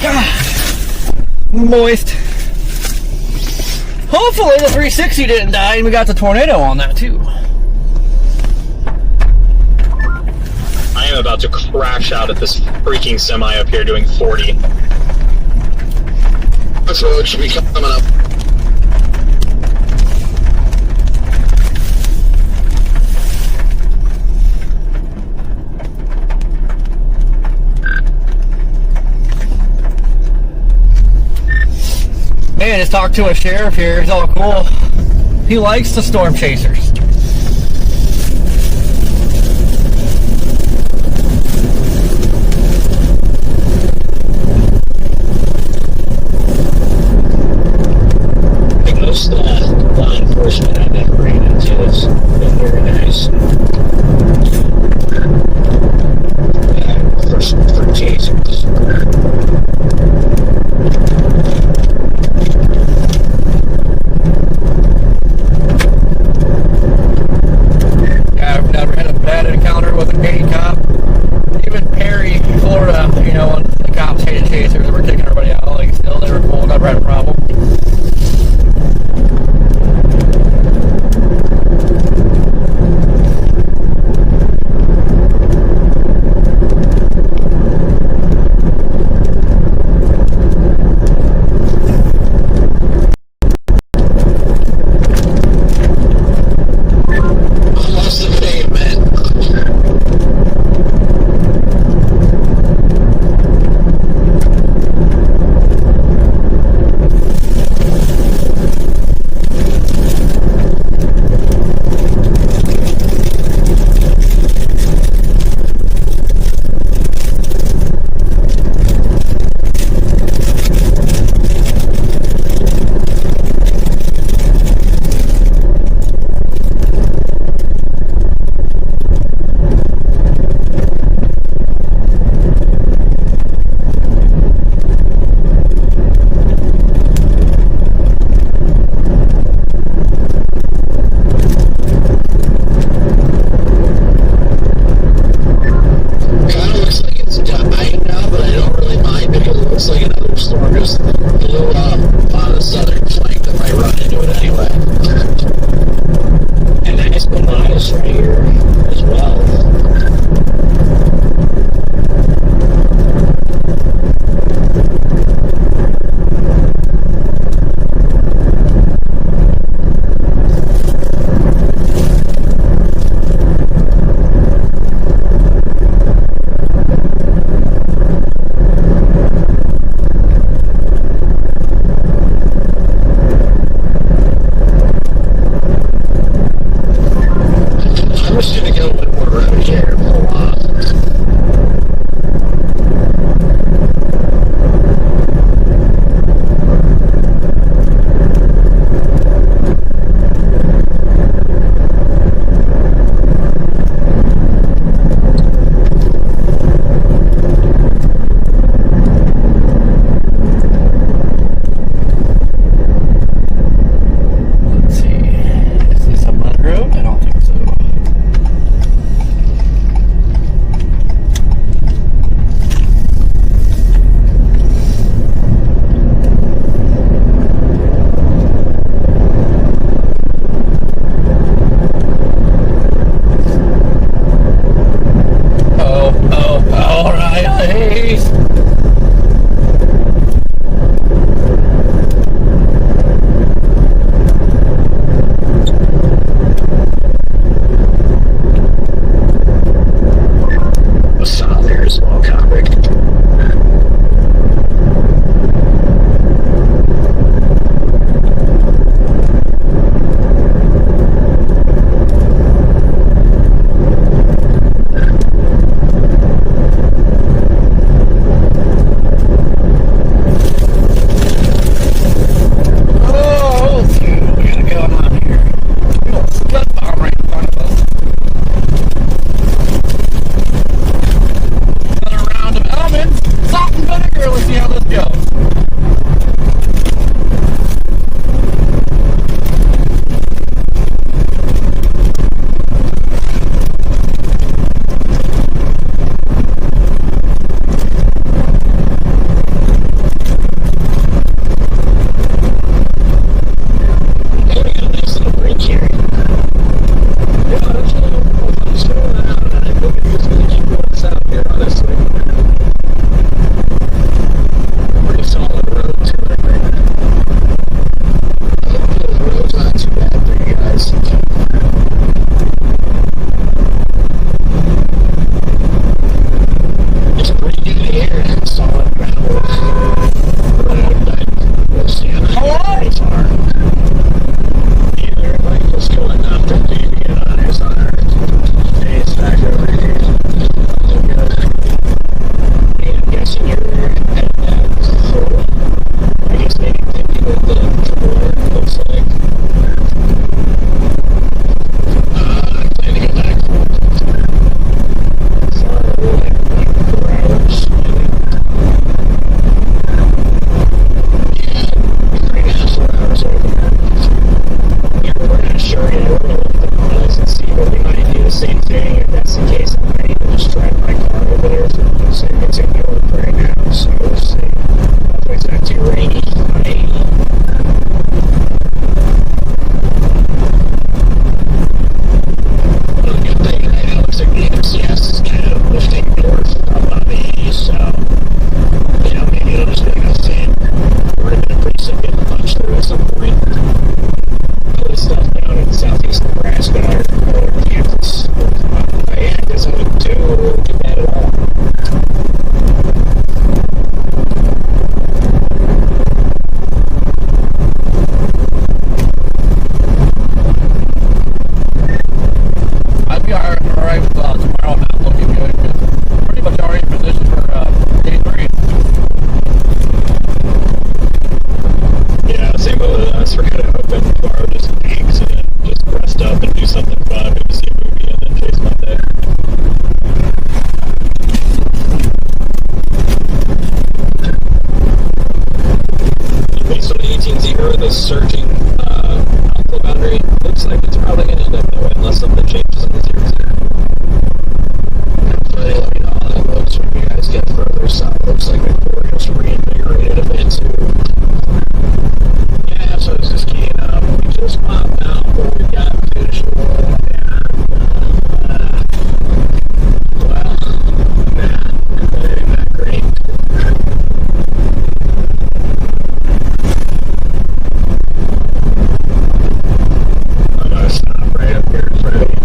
God. Moist. Hopefully the 360 didn't die and we got the tornado on that too. I am about to crash out at this freaking semi up here doing 40. This road should be coming up. Man, just talked to a sheriff here. He's all cool. He likes the storm chasers. I think most law enforcement I've ever ran into has been very nice. For chasers. I've never had a bad encounter with a gay cop. Even Perry, Florida, you know, when the cops hated chasers, they were kicking everybody out. Like, still, they were cool, never had a problem. up and do something fun, maybe see a movie, and then chase Monday. Based on the 18Z, the surging outflow boundary, looks like it's probably going to end up that way unless something changes on the 0-0. But let me know how that looks when you guys get further south. Looks like Victoria's reinvigorated a bit too. Yeah, so it's just keying up. We just popped out where we got visual and, well, that ain't that great. I'm gonna stop right up here, Freddie.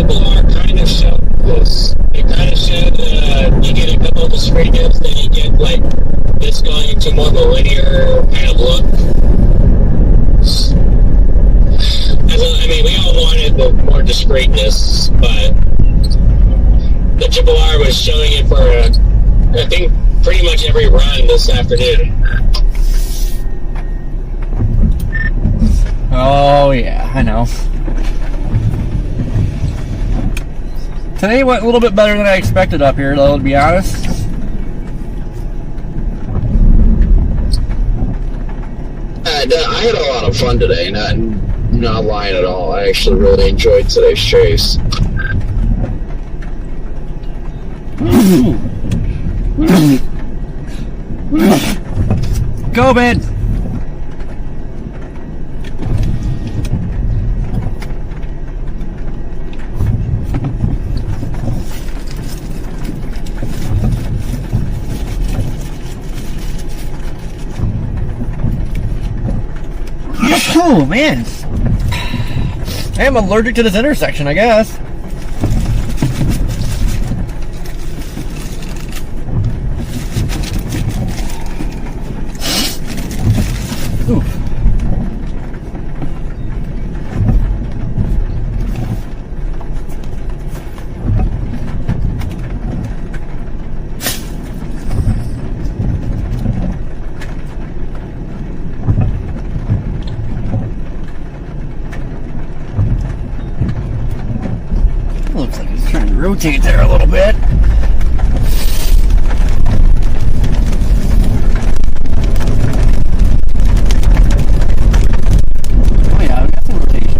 Triple R kind of showed this. It kind of showed you get a couple of straight hits, then you get like this going into more of a linear kind of look. I mean, we all wanted the more discreteness, but the Triple R was showing it for, I think, pretty much every run this afternoon. Oh, yeah, I know. Today went a little bit better than I expected up here, though, to be honest. I had a lot of fun today, not lying at all. I actually really enjoyed today's chase. Go, man. Oh, man. I am allergic to this intersection, I guess. Ooh. Looks like he's trying to rotate there a little bit. Oh yeah, I've got some rotation.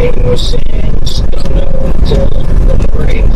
Jane was saying, just don't know until the morning.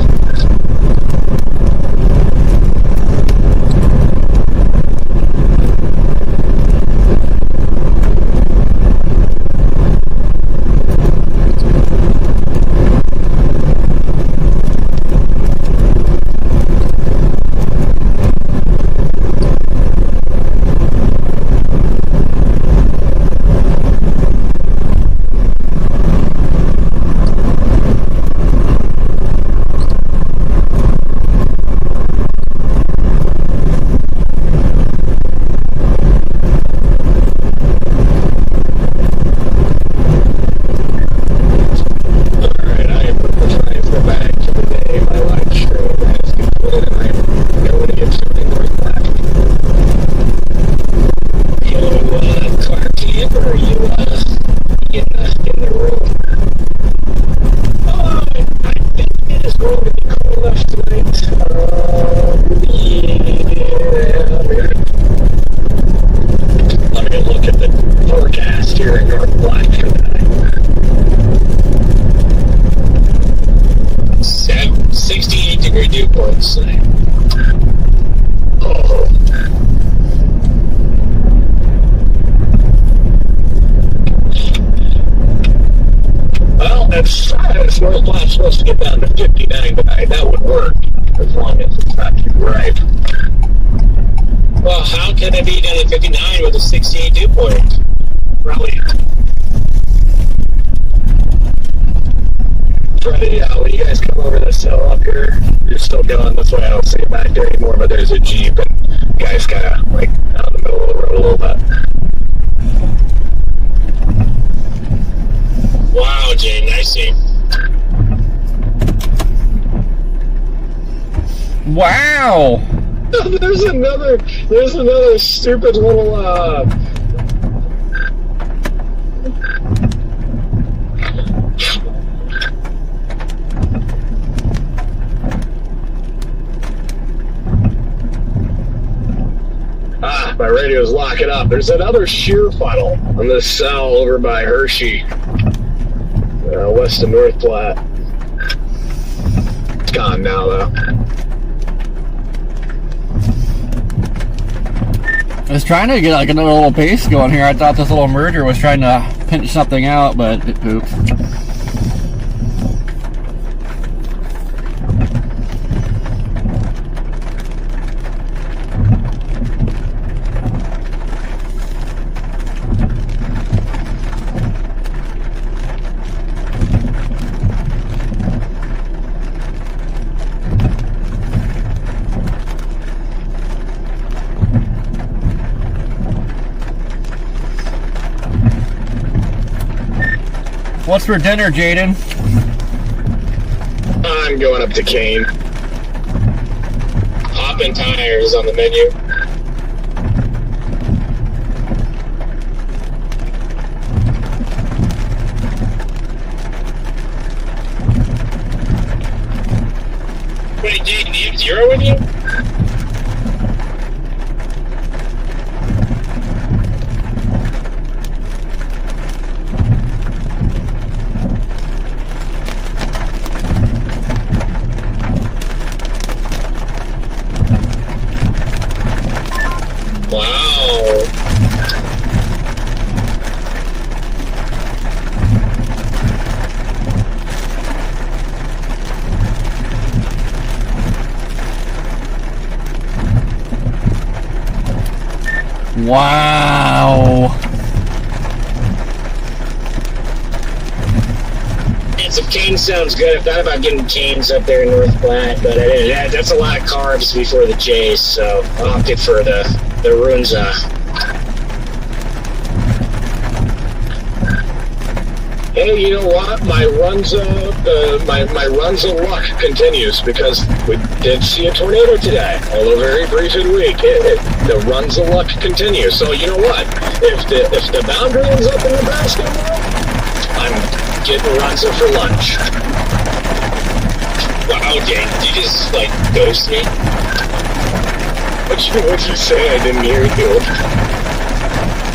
North Platte supposed to get down to 59 tonight. That would work, as long as it's not too bright. Well, how can it be down to 59 with a 68 dew point? Probably. Friday, when you guys come over to cell up here, you're still going. That's why I don't see it back there anymore, but there's a Jeep, and guys kind of like out in the middle of the road a little bit. Wow, Jane, I see. Wow! There's another stupid little my radio's locking up. There's another shear funnel on this cell over by Hershey, west of North Platte. It's gone now, though. I was trying to get like another little pace going here. I thought this little merger was trying to pinch something out, but it pooped. What's for dinner, Jaden? I'm going up to Kane. Hoppin' tires on the menu. Wait, Jaden, do you have 0 with you? Wow. And some cane sounds good. I thought about getting canes up there in North Platte, but I didn't. That's a lot of carbs before the chase, so I opted for the Runza. Hey, you know what? My Runza luck continues because we did see a tornado today, although very brief in week. The Runza luck continues. So you know what? If the boundary ends up in Nebraska, I'm getting Runza for lunch. Wow, Jane, did you just like ghost me? What'd you say? I didn't hear you.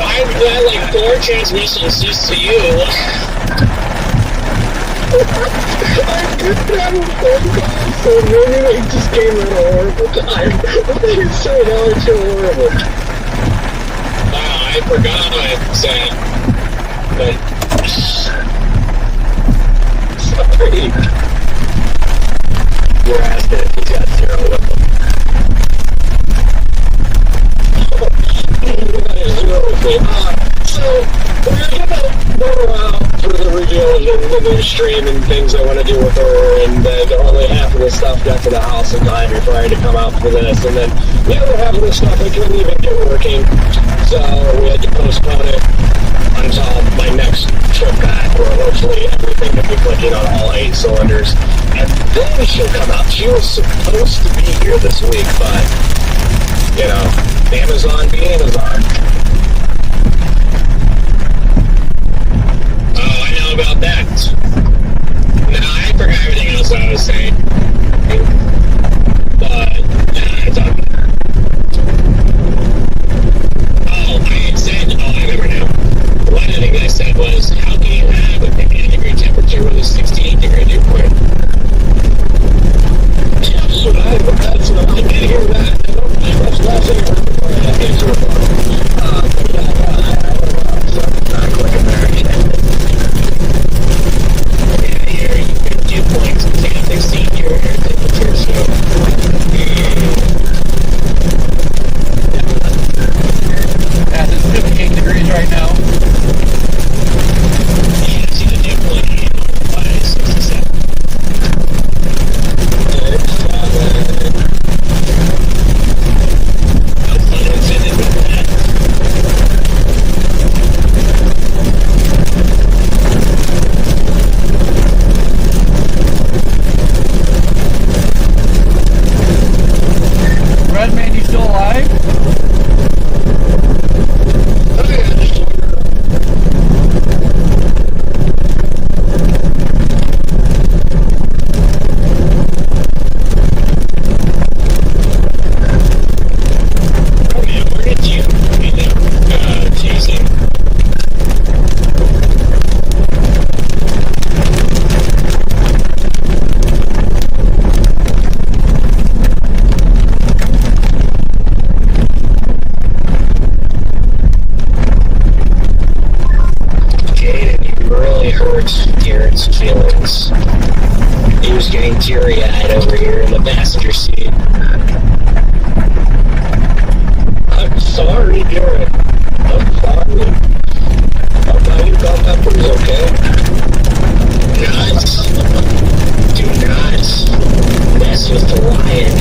I had like 4 transmissions just to you. So maybe they just gave it a horrible time. It's so now it's so horrible. Wow, I forgot what I said. But Sorry. You're asking if he's got 0 with him. So we're gonna go out for the reveals and the new stream and things I want to do with her, and then only half of the stuff got to the house in time before I had to come out for this, and then the other half of the stuff I couldn't even get working, so we had to postpone it until my next trip back, where hopefully everything will be clicking on all 8 cylinders, and then she'll come out. She was supposed to be here this week, but you know, Amazon be Amazon. oh, I know about that. No, I forgot everything else I was saying. But it's all good. Oh, I had said. Oh, I remember now. One of the things I said was, how can you have a 50-degree temperature with a 68-degree dew point? That's what I did hear that. That's the last thing I heard before I answered the phone. Not clicking there. Yeah, here you get dew points and take 16-year air temperature, so. Yeah, it's 58 degrees right now. Yeah, see the dew point by 67. No fun intended with that. Redman, you still alive? Oh man, where did you end up chasing? Jaden, you really hurt Garrett's feelings. He was getting teary-eyed over here in the passenger seat. I'm sorry, Garrett. I'm sorry. I thought you thought that was okay. Do not mess with the lion.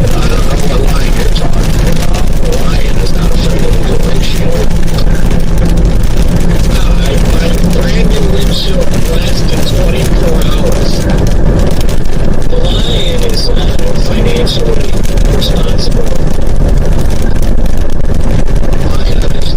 I don't know what lion you're talking about. The lion is not afraid of the windshield. My brand new windshield lasted 24 hours. The lion is financially responsible. The lion is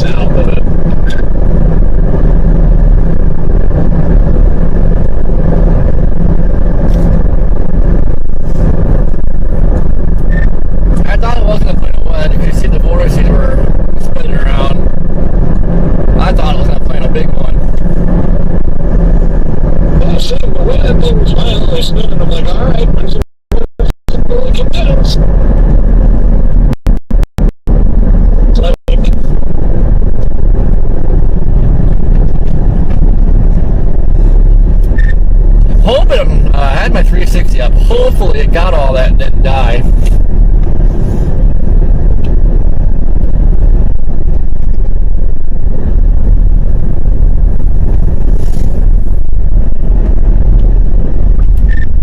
south of it. I thought it wasn't a plane of wood. If you see the borders, they were spinning around. I thought it was a plane of big one. Well, see, the way that thing was finally spinning, I'm like, all right, when's it look at this? It's like, Hoping I had my 360 up. Hopefully it got all that and didn't die.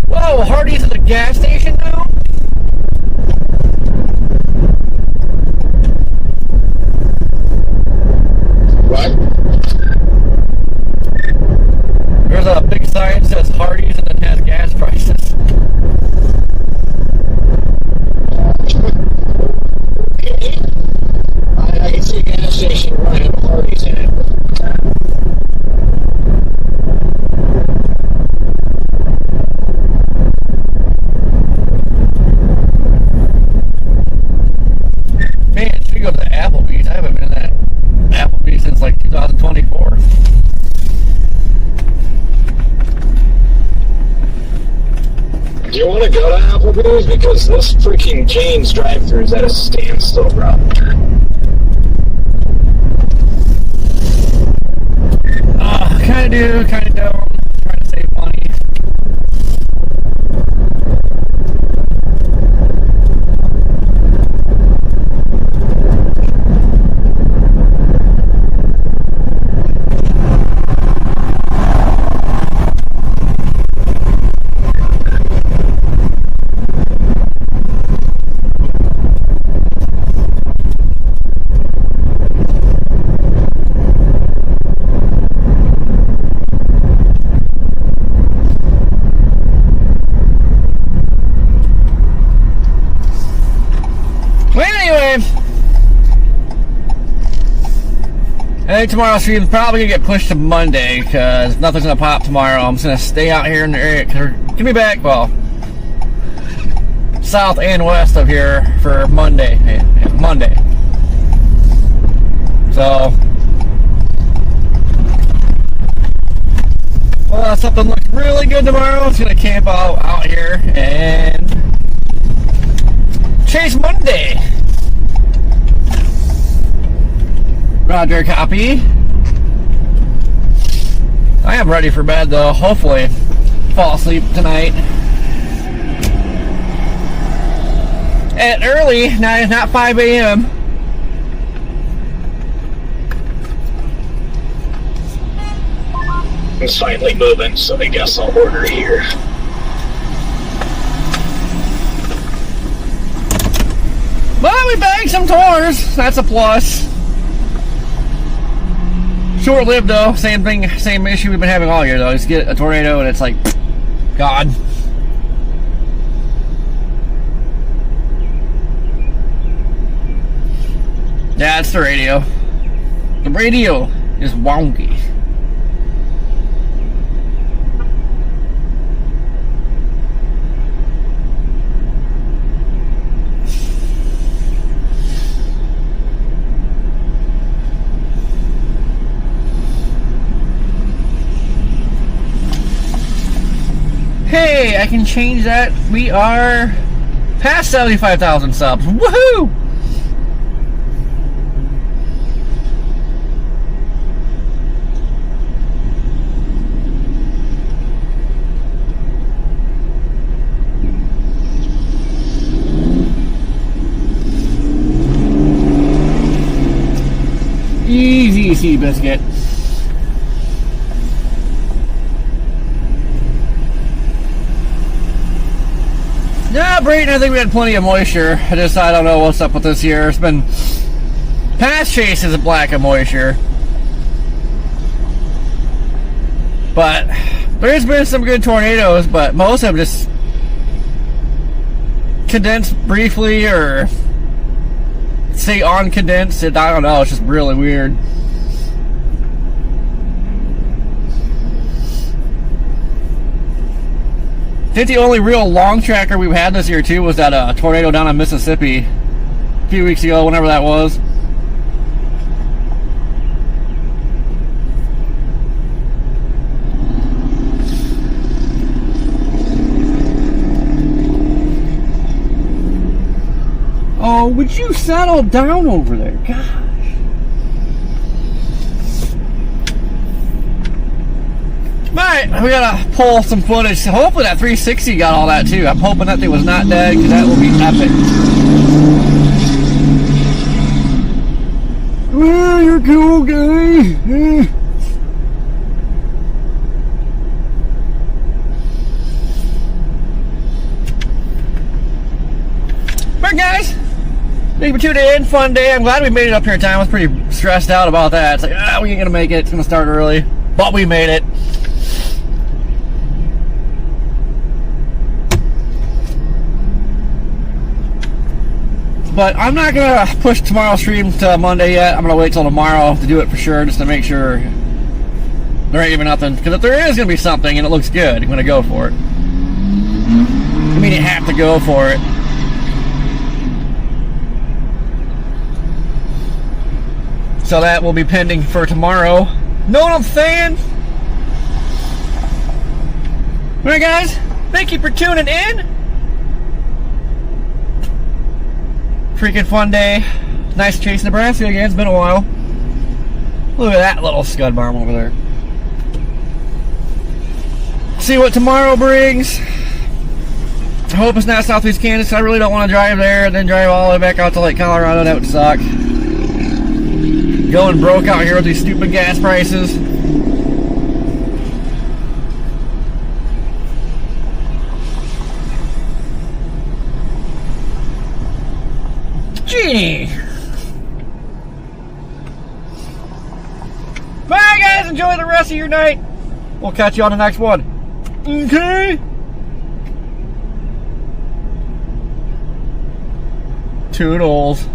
Whoa, Hardee's at the gas station now? what? There's a big sign that says Hardee's and it has gas prices. Okay. I can see a gas station running a Hardee's in it. Man, should we go to the Applebee's? I haven't been in that Applebee's since like 2024. Do you want to go to Applebee's? Because this freaking Jane's drive-thru is at a standstill, bro. Kind of do, kind of don't. Trying to save money. I think tomorrow's stream's probably gonna get pushed to Monday because nothing's gonna pop tomorrow. I'm just gonna stay out here in the area. Give me back, well, south and west of here for Monday. Yeah, Monday. So, well, something looks really good tomorrow. It's gonna camp out here and chase Monday. Roger, copy. I am ready for bed though. Hopefully, fall asleep tonight. At early, not 5 a.m. It's finally moving, so I guess I'll order here. Well, we bagged some tours. That's a plus. Short-lived though. Same thing, same issue we've been having all year though. Just get a tornado and it's like, God. Yeah, it's the radio. The radio is wonky. Hey, I can change that. We are past 75,000 subs. Woohoo! Easy, sea biscuit. Yeah, Brayton, I think we had plenty of moisture. I don't know what's up with this year. It's been past chases of lack of moisture. But there's been some good tornadoes, but most of them just condensed briefly or say uncondensed. I don't know. It's just really weird. I think the only real long tracker we've had this year too was that tornado down in Mississippi a few weeks ago, whenever that was. Oh, would you settle down over there? Gosh. Alright, we gotta pull some footage. Hopefully that 360 got all that too. I'm hoping that thing was not dead, because that will be epic. Oh, you're cool, guy. Alright, guys. Thank you for tuning in. Fun day. I'm glad we made it up here in time. I was pretty stressed out about that. It's like, we ain't gonna make it. It's gonna start early. But we made it. But I'm not going to push tomorrow's stream to Monday yet. I'm going to wait till tomorrow to do it for sure, just to make sure there ain't even nothing. Because if there is going to be something and it looks good, I'm going to go for it. I mean, you have to go for it. So that will be pending for tomorrow. Know what I'm saying? Alright, guys. Thank you for tuning in. Freaking fun day. Nice chasing Nebraska again. It's been a while. Look at that little scud bomb over there. See what tomorrow brings. I hope it's not Southeast Kansas. I really don't want to drive there and then drive all the way back out to Lake Colorado. That would suck. Going broke out here with these stupid gas prices. Gee. Bye, guys. Enjoy the rest of your night. We'll catch you on the next one. Okay. Toodles.